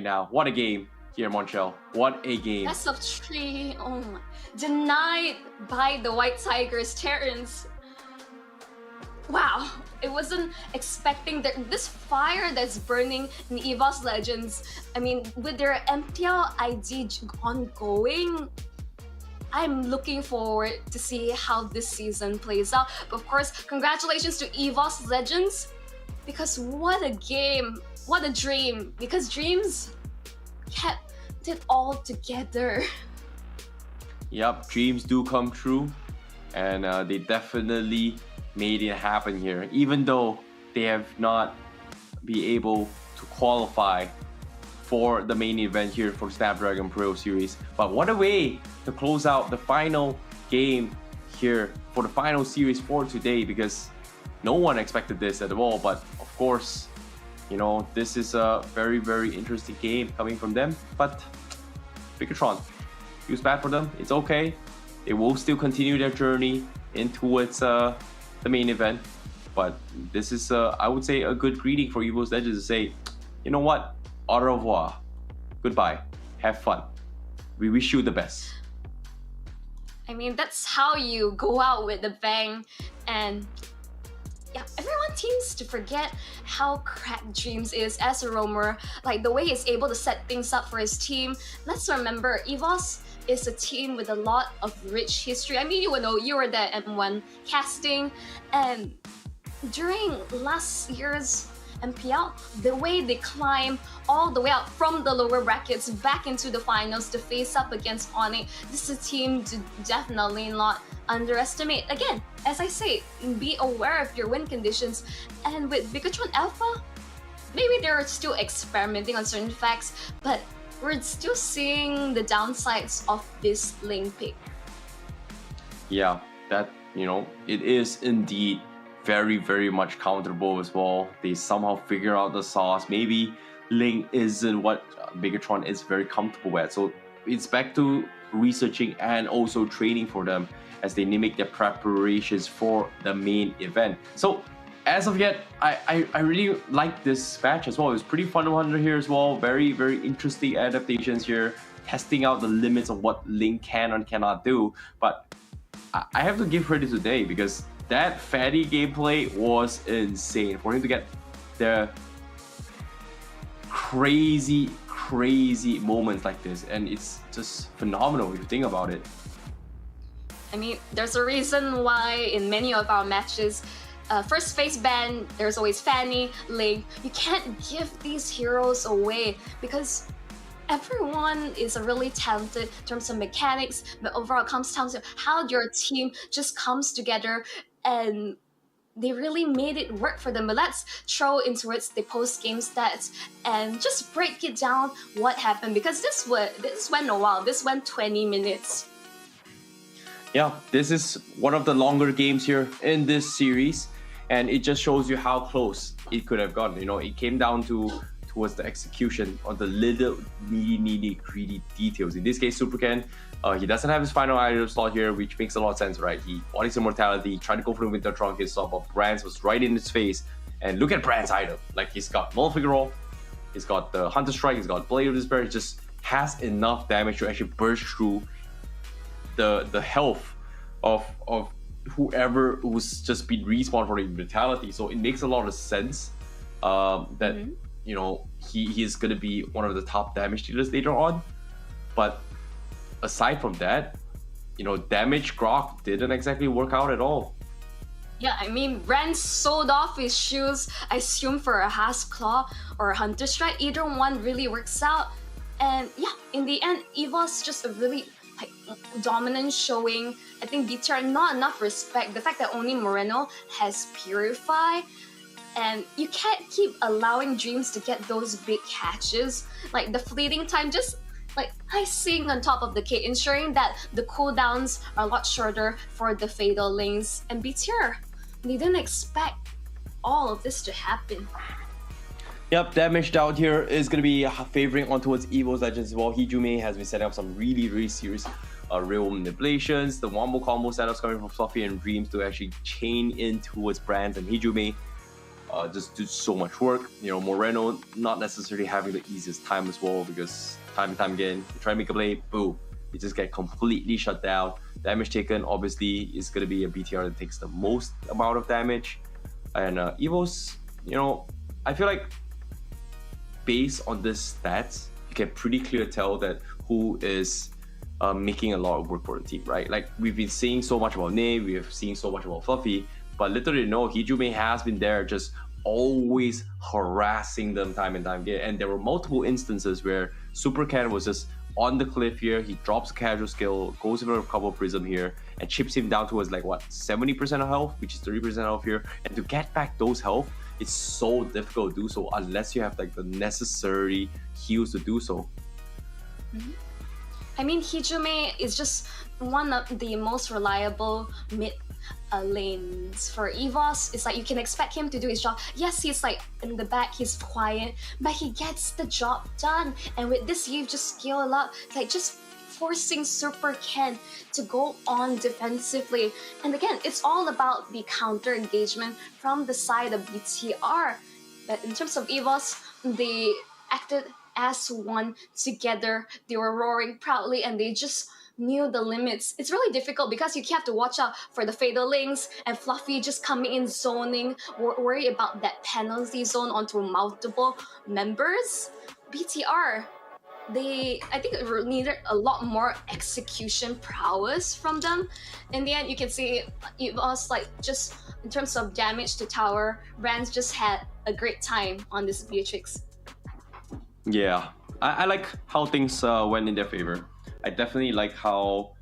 now. What a game here, Monchel. What a game. Best of 3. Oh my. Denied by the White Tigers, Terrence. Wow. I wasn't expecting this fire that's burning in Evos Legends. I mean, with their MPL ID ongoing, I'm looking forward to see how this season plays out. But of course, congratulations to Evos Legends, because what a game, what a dream, because dreams kept it all together. Yep, dreams do come true, and they definitely made it happen here, even though they have not been able to qualify for the main event here for Snapdragon Pro Series. But what a way to close out the final game here for the final series for today, because no one expected this at all. But of course, you know, this is a very, very interesting game coming from them. But Bigatron, feels bad for them. It's okay. They will still continue their journey in towards the main event. But this is, I would say, a good greeting for Evos Legends to say, you know what? Au revoir. Goodbye. Have fun. We wish you the best. I mean, that's how you go out with a bang. And yeah, everyone seems to forget how cracked Dreams is as a roamer. Like the way he's able to set things up for his team. Let's remember, Evos is a team with a lot of rich history. I mean, you will know, you were there at M1 casting, and during last year's MPL, the way they climb all the way out from the lower brackets back into the finals to face up against Onic, this is a team to definitely not underestimate. Again, as I say, be aware of your win conditions. And with Bigatron Alpha, maybe they're still experimenting on certain facts, but we're still seeing the downsides of this lane pick. Yeah, that, you know, it is indeed very, very much counterable as well. They somehow figure out the sauce. Maybe Link isn't what Bigatron is very comfortable at. So it's back to researching and also training for them as they make their preparations for the main event. So as of yet, I really like this match as well. It was pretty fun to wonder here as well. Very, very interesting adaptations here, testing out the limits of what Link can and cannot do. But I have to give credit today, because that fatty gameplay was insane. For him to get the crazy, crazy moments like this, and it's just phenomenal if you think about it. I mean, there's a reason why in many of our matches, first face ban, there's always Fanny, Link. You can't give these heroes away because everyone is really talented in terms of mechanics, but overall it comes down to how your team just comes together, and they really made it work for them. But let's throw into it the post-game stats and just break it down what happened, because this went a while. This went 20 minutes. Yeah, this is one of the longer games here in this series, and it just shows you how close it could have gotten. You know, it came down towards the execution of the little greedy details. In this case, Supercan, he doesn't have his final item slot here, which makes a lot of sense, right? He wanted some mortality, tried to go for the Winter Trunk, his saw, but Brands was right in his face. And look at Brands' item. Like, he's got Null Figure Roll, he's got the Hunter Strike, he's got Blade of Despair. He just has enough damage to actually burst through the health of whoever who's just been respawned for the brutality. So it makes a lot of sense that you know, he is gonna be one of the top damage dealers later on. But aside from that, you know, damage Grok didn't exactly work out at all. Yeah, I mean, Ren sold off his shoes, I assume for a Has Claw or a Hunter Strike. Either one really works out. And yeah, in the end, Evos just a really like dominance showing. I think BTR not enough respect. The fact that only Moreno has Purify, and you can't keep allowing Dreams to get those big catches. Like the fleeting time, just like icing on top of the cake, ensuring that the cooldowns are a lot shorter for the Fatal lanes. And BTR, they didn't expect all of this to happen. Yep, damage down here is going to be favoring on towards Evos Legends as well. Hijume has been setting up some really serious real manipulations. The wombo combo setups coming from Fluffy and Dreams to actually chain in towards Brands, and Hijume just do so much work. You know, Moreno not necessarily having the easiest time as well, because time and time again, you try to make a play, boom, you just get completely shut down. Damage taken obviously is going to be a BTR that takes the most amount of damage. And Evos, you know, I feel like based on this stats, you can pretty clear tell that who is making a lot of work for the team, right? Like we've been seeing so much about Nate, we have seen so much about Fluffy, but literally no, Hijume has been there just always harassing them time and time again. And there were multiple instances where Super Ken was just on the cliff here, he drops a casual skill, goes for a couple of Prism here, and chips him down towards like what, 70% of health, which is 30% health here. And to get back those health, it's so difficult to do so unless you have like the necessary heals to do so. Mm-hmm. I mean, Hijume is just one of the most reliable mid lanes for Evos. It's like you can expect him to do his job. Yes, he's like in the back, he's quiet, but he gets the job done. And with this, you just scale a lot, like just forcing Super Ken to go on defensively. And again, it's all about the counter engagement from the side of BTR. But in terms of Evos, they acted as one together. They were roaring proudly and they just knew the limits. It's really difficult because you have to watch out for the Fatal links and Fluffy just coming in zoning, worry about that penalty zone onto multiple members. BTR, I think it needed a lot more execution prowess from them. In the end, you can see it was like just in terms of damage to tower, Brands just had a great time on this Beatrix. Yeah, I like how things went in their favor. I definitely like how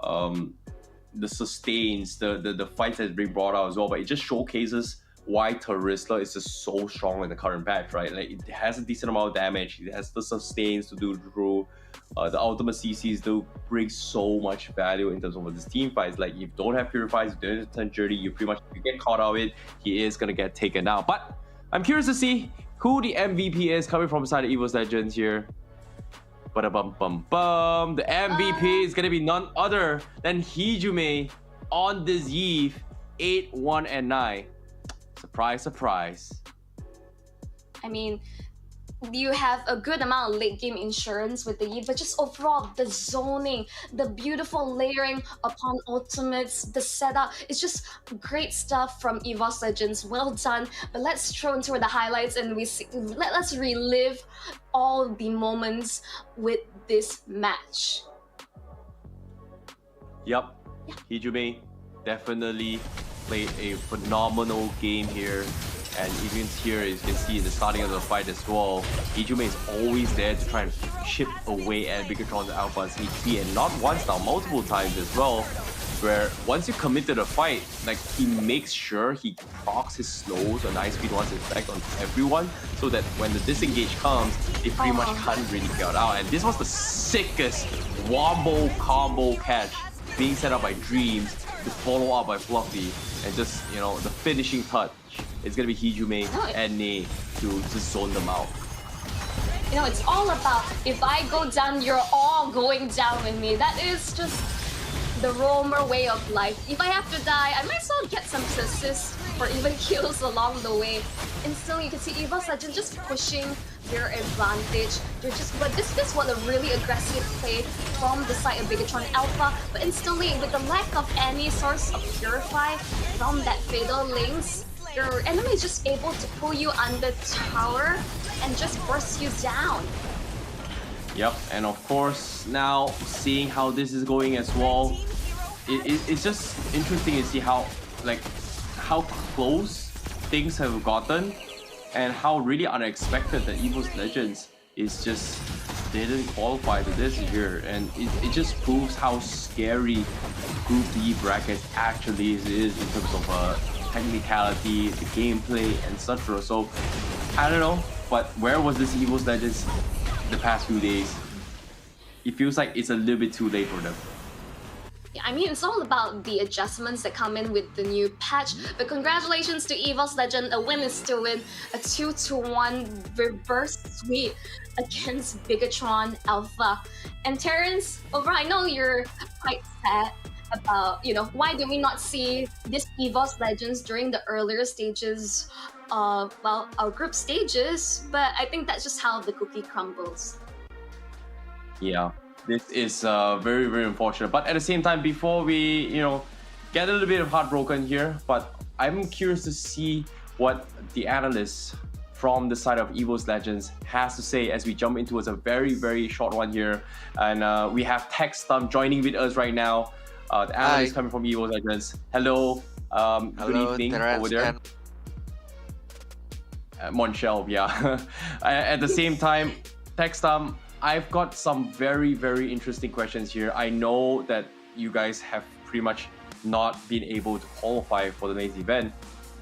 the sustains, the fights that been brought out as well, but it just showcases why Terizla is just so strong in the current patch, right? Like it has a decent amount of damage, it has the sustains to do through, the ultimate CCs do bring so much value in terms of this team fights. Like if you don't have Purifies, you don't have turn Journey, you pretty much, if you get caught out of it, he is gonna get taken down. But I'm curious to see who the MVP is coming from side of Evos Legends here. The MVP is gonna be none other than Hijume on this Eve 8, 1, and 9. Surprise, surprise. I mean, you have a good amount of late game insurance with the Eve, but just overall, the zoning, the beautiful layering upon ultimates, the setup, it's just great stuff from Evos Legends. Well done. But let's throw into the highlights and let's relive all the moments with this match. Yep, Hijume definitely played a phenomenal game here. And even here, as you can see in the starting of the fight as well, Hijume is always there to try and chip away at Bigatron's Alpha's HP, and not once now, multiple times as well, where once you commit to the fight, like he makes sure he procs his slows and ice speed once it's back on everyone, so that when the disengage comes, they pretty much can't really get out. And this was the sickest wombo combo catch being set up by Dreams to follow up by Fluffy, and just, you know, the finishing touch. It's gonna be Hijume and Nate to just zone them out. You know, it's all about if I go down, you're all going down with me. That is just the roamer way of life. If I have to die, I might as well get some assists or even kills along the way. Instantly, you can see Evos Legend just pushing their advantage. But this is what a really aggressive play from the side of Bigatron Alpha. But instantly, with the lack of any source of Purify from that Fatal links, your enemy is just able to pull you under tower and just burst you down. Yep, and of course, now seeing how this is going as well, it's just interesting to see how close things have gotten and how really unexpected that Evos Legends is just didn't qualify to this year, and it just proves how scary Group D bracket actually is in terms of technicality, the gameplay, etc. So I don't know, but where was this Evos Legends the past few days? It feels like it's a little bit too late for them. Yeah, I mean, it's all about the adjustments that come in with the new patch. But congratulations to Evos Legend. A win is still a win. A 2-1 reverse sweep against Bigatron Alpha. And Terrence, overall, I know you're quite sad about, why did we not see this Evos Legends during the earlier stages of, our group stages? But I think that's just how the cookie crumbles. Yeah. This is very, very unfortunate. But at the same time, before we, get a little bit of heartbroken here, but I'm curious to see what the analysts from the side of Evos Legends has to say as we jump into a very, very short one here. And we have TechStump joining with us right now. The analyst coming from Evos Legends. Hello. Good evening over there. Monshel, yeah. At the same time, TechStump, I've got some very, very interesting questions here. I know that you guys have pretty much not been able to qualify for the next event.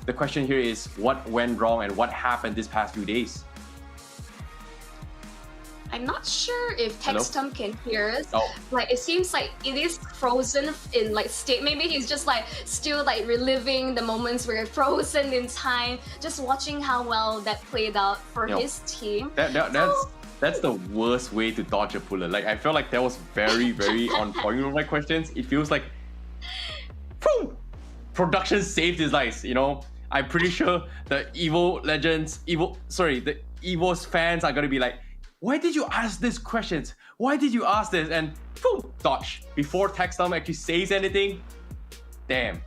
The question here is, what went wrong and what happened this past few days? I'm not sure if TechStump can hear us. Oh. It seems like it is frozen in state. Maybe he's just still reliving the moments where frozen in time, just watching how well that played out for his team. That's the worst way to dodge a bullet. I felt like that was very, very on point with my questions. It feels like production saved his life, I'm pretty sure the the Evos fans are gonna be like, why did you ask these questions? Why did you ask this? And dodge. Before TechStump actually says anything, damn.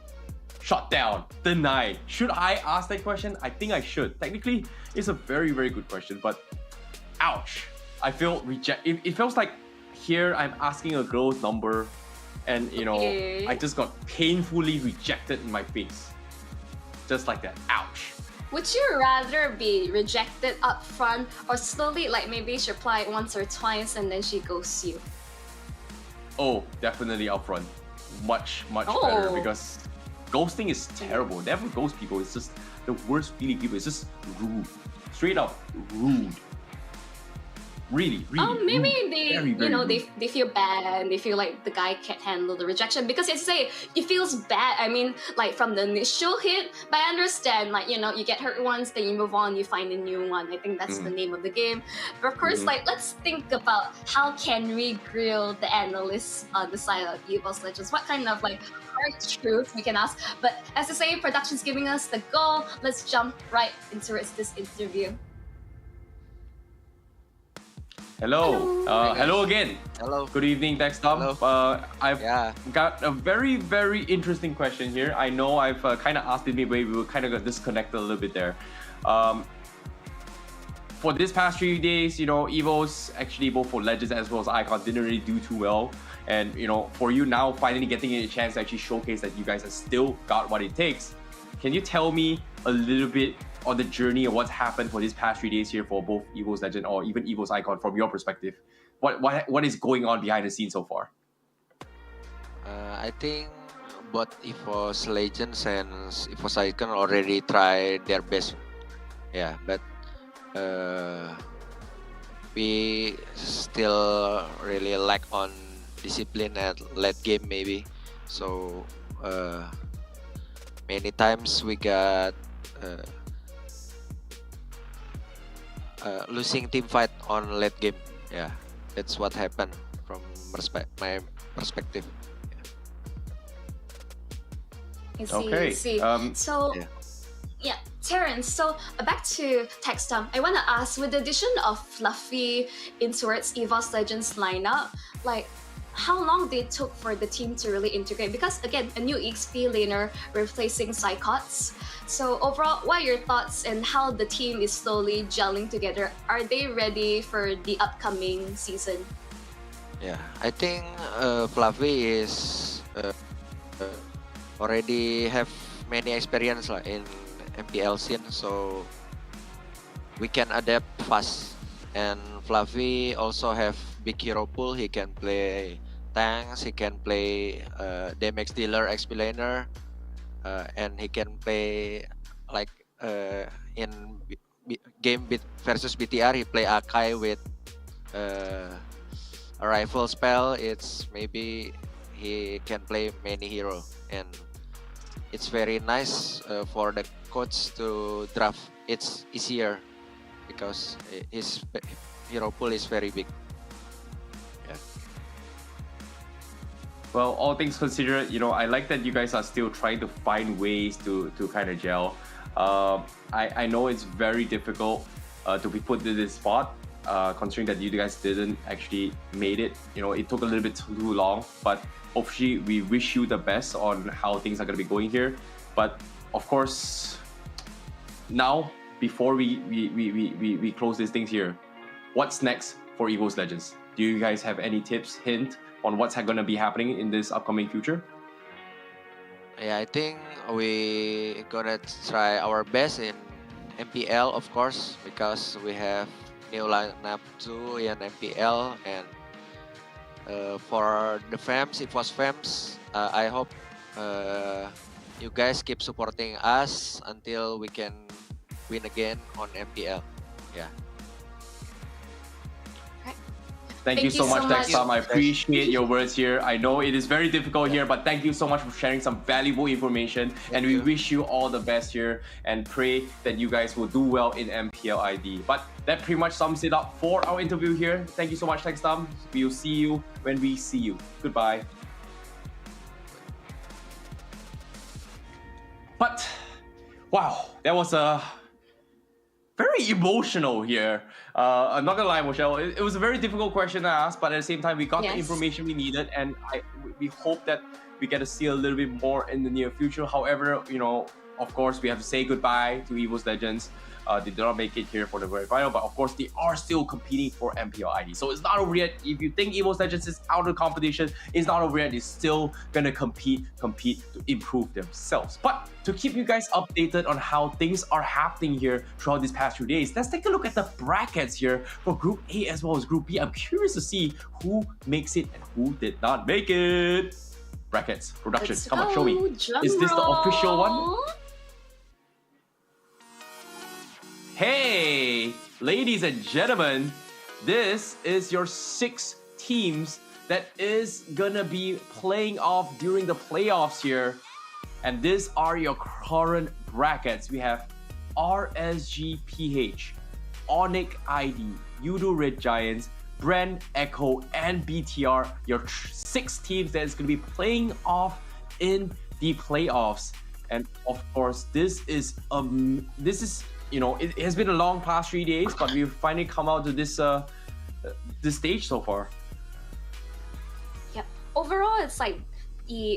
Shut down. Denied. Should I ask that question? I think I should. Technically, it's a very, very good question, but ouch. I feel it feels like here I'm asking a girl's number and I just got painfully rejected in my face. Just like that. Ouch. Would you rather be rejected up front or slowly, maybe she replied once or twice and then she ghosts you? Oh, definitely up front. Much better, because ghosting is terrible. Never ghost people. It's just the worst feeling people. It's just rude. Straight up rude. Really, maybe rude. they, very, very rude. they feel bad and they feel like the guy can't handle the rejection, because as I say, it feels bad. I mean, from the initial hit, but I understand, you get hurt once, then you move on, you find a new one. I think that's the name of the game. But of course, let's think about how can we grill the analysts on the side of Evos Legends. What kind of hard truth we can ask. But as I say, production's giving us the go. Let's jump right into this interview. Hello. Hello again. Hello. Good evening, TechStump. I've got a very, very interesting question here. I know I've kind of asked it midway. We were kind of disconnected a little bit there. For this past 3 days, Evos, actually both for Legends as well as Icon, didn't really do too well. And, for you now finally getting a chance to actually showcase that you guys have still got what it takes. Can you tell me a little bit on the journey of what's happened for these past 3 days here for both Evos Legend or even Evos Icon from your perspective? What is going on behind the scenes so far? I think both Evos Legends and Evos Icon already tried their best. Yeah, but we still really lack on discipline at late game maybe. So many times we got losing team fight on late game. Yeah, that's what happened from my perspective. I see. Yeah, Terrence, so back to TechStump. I want to ask, with the addition of Fluffy into its Evos Legends lineup, how long did it took for the team to really integrate? Because again, a new XP laner replacing Psychots. So overall, what are your thoughts and how the team is slowly gelling together? Are they ready for the upcoming season? Yeah, I think Fluffy is already have many experience in MPL scene, so we can adapt fast. And Fluffy also have big hero pool. He can play tanks, he can play damage dealer, explainer, and he can play like in game versus BTR. He play Akai with a rifle spell. It's maybe he can play many hero, and it's very nice for the coach to draft. It's easier because his hero pool is very big. Yeah. Well, all things considered, you know, I like that you guys are still trying to find ways to kind of gel. I know it's very difficult to be put to this spot, considering that you guys didn't actually made it. You know, it took a little bit too long, but hopefully we wish you the best on how things are going to be going here. But of course, now before we close these things here, what's next for Evos Legends? Do you guys have any tips, hint on what's going to be happening in this upcoming future? Yeah, I think we gonna try our best in MPL, of course, because we have new lineup too in MPL, and for the fams, Evos fams, I hope you guys keep supporting us until we can win again on MPL. Yeah. Thank you so much, Texam. I appreciate your words here. I know it is very difficult here, but thank you so much for sharing some valuable information. And we wish you all the best here and pray that you guys will do well in MPL ID. But that pretty much sums it up for our interview here. Thank you so much, Texam. We will see you when we see you. Goodbye. But, wow, that was a very emotional here. I'm not gonna lie, Michelle. It was a very difficult question to ask, but at the same time, we got the information we needed, and we hope that we get to see a little bit more in the near future. However, you know, of course, we have to say goodbye to Evos Legends. They did not make it here for the very final, but of course, they are still competing for MPL ID. So it's not over yet. If you think Evos Legends is out of the competition, it's not over yet. They're still gonna compete to improve themselves. But to keep you guys updated on how things are happening here throughout these past few days, let's take a look at the brackets here for Group A as well as Group B. I'm curious to see who makes it and who did not make it. Brackets, production, come on, show me. Is this the official one? Hey, ladies and gentlemen, this is your 6 teams that is gonna be playing off during the playoffs here. And these are your current brackets. We have RSGPH, Onic ID, Yoodo Red Giants, Brand, Echo, and BTR. Your 6 teams that is gonna be playing off in the playoffs. And of course, this is you know, it has been a long past 3 days, but we've finally come out to this this stage so far. Yep. Overall, it's like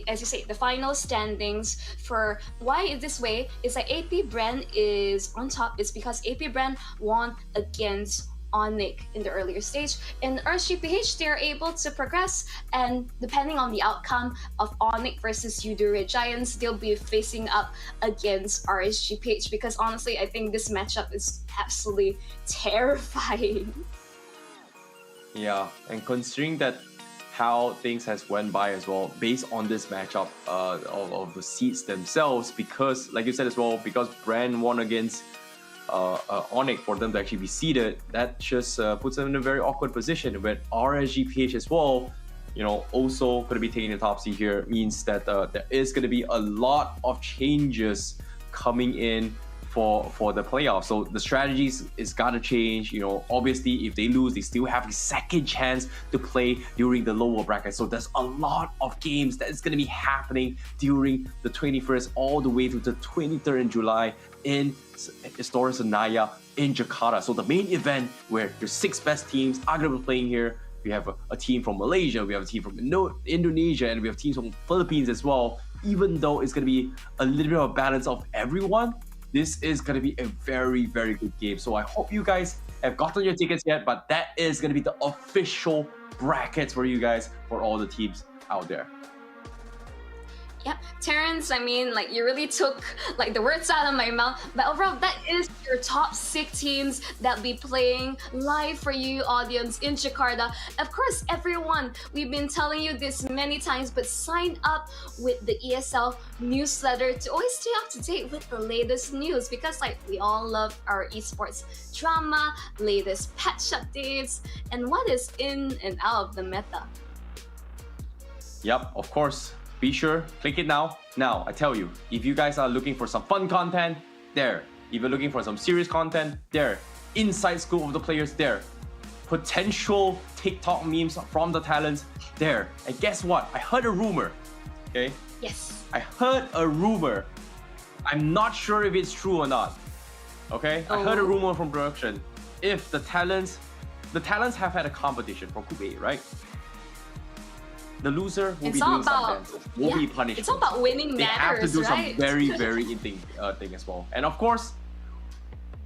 as you say, the final standings for why is this way is like AP Brand is on top. It's because AP Brand won against Onic in the earlier stage. In RSGPH, they're able to progress, and depending on the outcome of Onic versus Yoodo Red Giants, they'll be facing up against RSGPH, because honestly, I think this matchup is absolutely terrifying. Yeah, and considering that how things has went by as well, based on this matchup of the seeds themselves, because like you said as well, because Brand won against Onic for them to actually be seeded, that just puts them in a very awkward position. With RSGPH as well, you know, also going to be taking the top seed here, means that there is going to be a lot of changes coming in for the playoffs. So the strategies is gotta change. You know, obviously if they lose, they still have a second chance to play during the lower bracket. So there's a lot of games that is gonna be happening during the 21st all the way to the 23rd in July in Esports Senayan in Jakarta. So the main event where your 6 best teams are gonna be playing here. We have a team from Malaysia, we have a team from Indonesia, and we have teams from Philippines as well. Even though it's gonna be a little bit of a balance of everyone, this is going to be a very, very good game. So I hope you guys have gotten your tickets yet, but that is going to be the official brackets for you guys, for all the teams out there. Yep, Terrence, I mean, like, you really took, like, the words out of my mouth. But overall, that is your top 6 teams that be playing live for you, audience, in Jakarta. Of course, everyone, we've been telling you this many times, but sign up with the ESL newsletter to always stay up to date with the latest news, because, like, we all love our esports drama, latest patch updates, and what is in and out of the meta. Yep, of course. Be sure, click it now. Now, I tell you, if you guys are looking for some fun content, there. If you're looking for some serious content, there. Inside scoop of the players, there. Potential TikTok memes from the talents, there. And guess what? I heard a rumor, okay? Yes. I heard a rumor. I'm not sure if it's true or not, okay? I heard a rumor from production. If the talents have had a competition for Group A, right? The loser will be doing some dances, will be punished. It's all about winning They have to matters, do right? some very, very thing as well. And of course,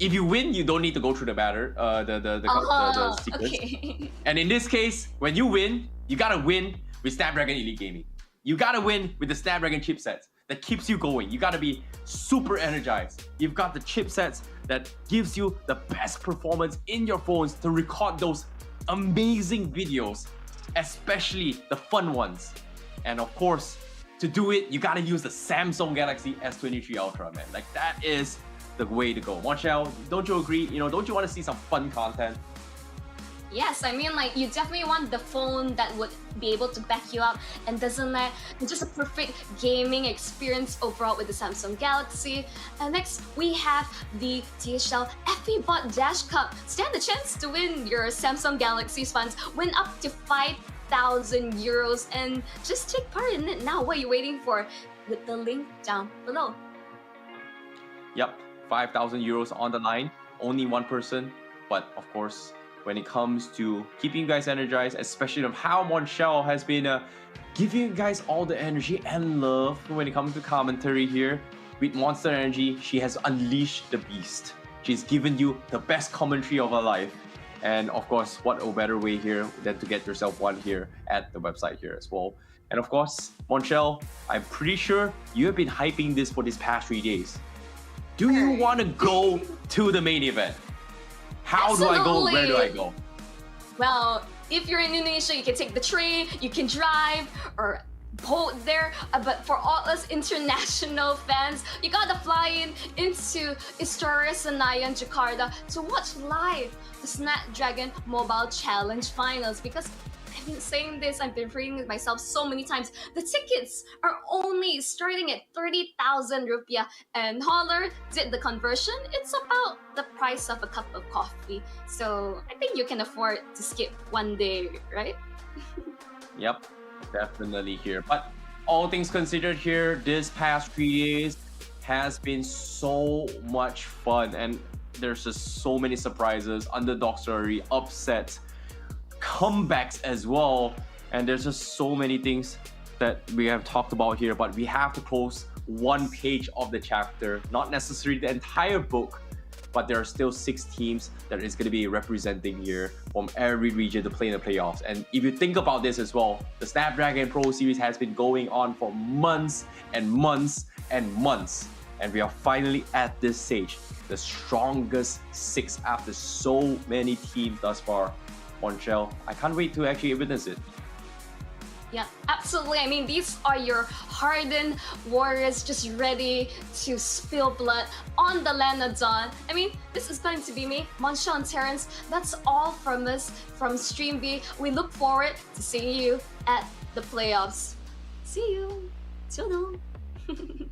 if you win, you don't need to go through the the sequence. Okay. And in this case, when you win, you gotta win with Snapdragon Elite Gaming. You gotta win with the Snapdragon chipsets that keeps you going. You gotta be super energized. You've got the chipsets that gives you the best performance in your phones to record those amazing videos, especially the fun ones. And of course, to do it, you gotta use the Samsung Galaxy S23 Ultra, man. Like, that is the way to go. Monchel, don't you agree? You know, don't you want to see some fun content? Yes, I mean, like, you definitely want the phone that would be able to back you up and doesn't let just a perfect gaming experience overall with the Samsung Galaxy. And next, we have the THL FE Bot Dash Cup. Stand a chance to win your Samsung Galaxy's funds. Win up to 5,000 euros and just take part in it now. What are you waiting for? With the link down below. Yep, 5,000 euros on the line. Only one person, but of course, when it comes to keeping you guys energized, especially of how Monchel has been giving you guys all the energy and love when it comes to commentary here. With Monster Energy, she has unleashed the beast. She's given you the best commentary of her life. And of course, what a better way here than to get yourself one here at the website here as well. And of course, Monchel, I'm pretty sure you have been hyping this for these past 3 days. Do you want to go to the main event? How do I go? Where do I go? Well, if you're in Indonesia, you can take the train, you can drive, or boat there. But for all us international fans, you gotta fly into Istora Senayan, Jakarta to watch live the Snapdragon Mobile Challenge Finals, because I've been saying this, I've been reading it myself so many times. The tickets are only starting at 30,000 rupiah, and Holler did the conversion. It's about the price of a cup of coffee. So I think you can afford to skip one day, right? Yep, definitely here. But all things considered here, this past 3 days has been so much fun, and there's just so many surprises, underdog story, upsets, comebacks as well, and there's just so many things that we have talked about here, but we have to close one page of the chapter, not necessarily the entire book, but there are still 6 teams that is going to be representing here from every region to play in the playoffs. And if you think about this as well, the Snapdragon Pro Series has been going on for months and months and months, and we are finally at this stage, the strongest 6 after so many teams thus far. Monchel, I can't wait to actually witness it. Yeah, absolutely. I mean, these are your hardened warriors just ready to spill blood on the land of dawn. I mean, this is going to be me, Monchel and Terrence. That's all from us from Stream B. We look forward to seeing you at the playoffs. See you. Till then.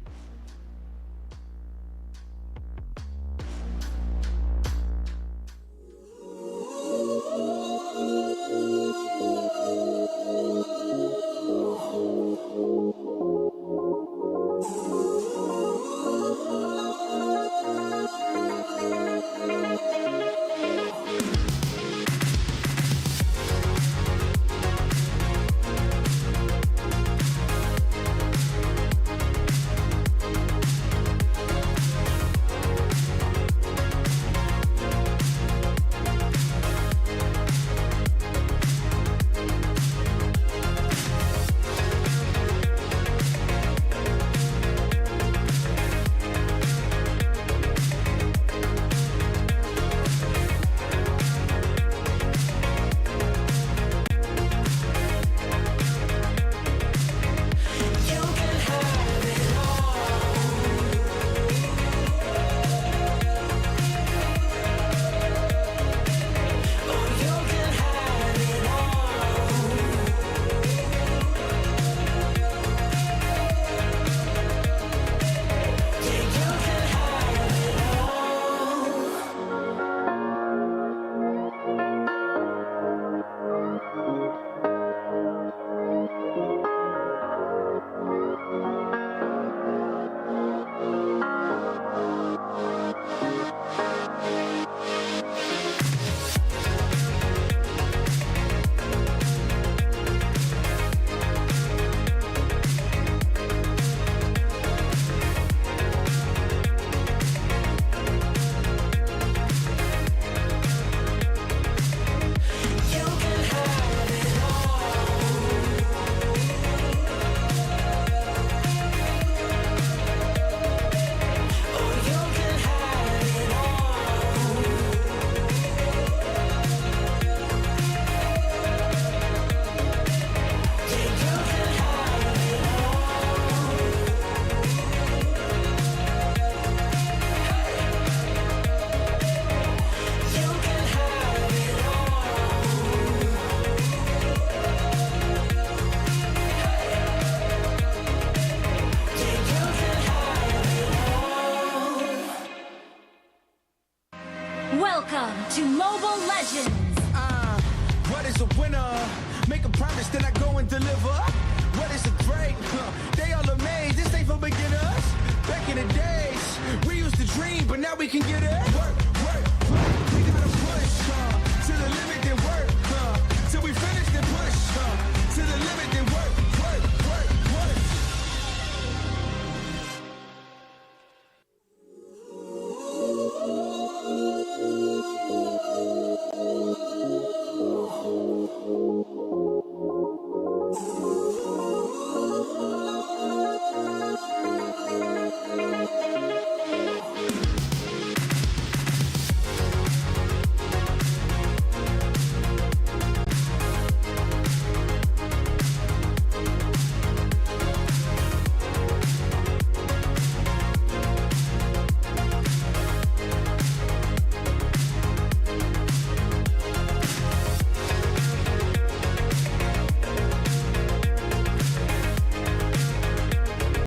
Welcome to Mobile Legends. What is a winner? Make a promise, then I go and deliver. What is a great? They all amazed. This ain't for beginners. Back in the days, we used to dream, but now we can get it.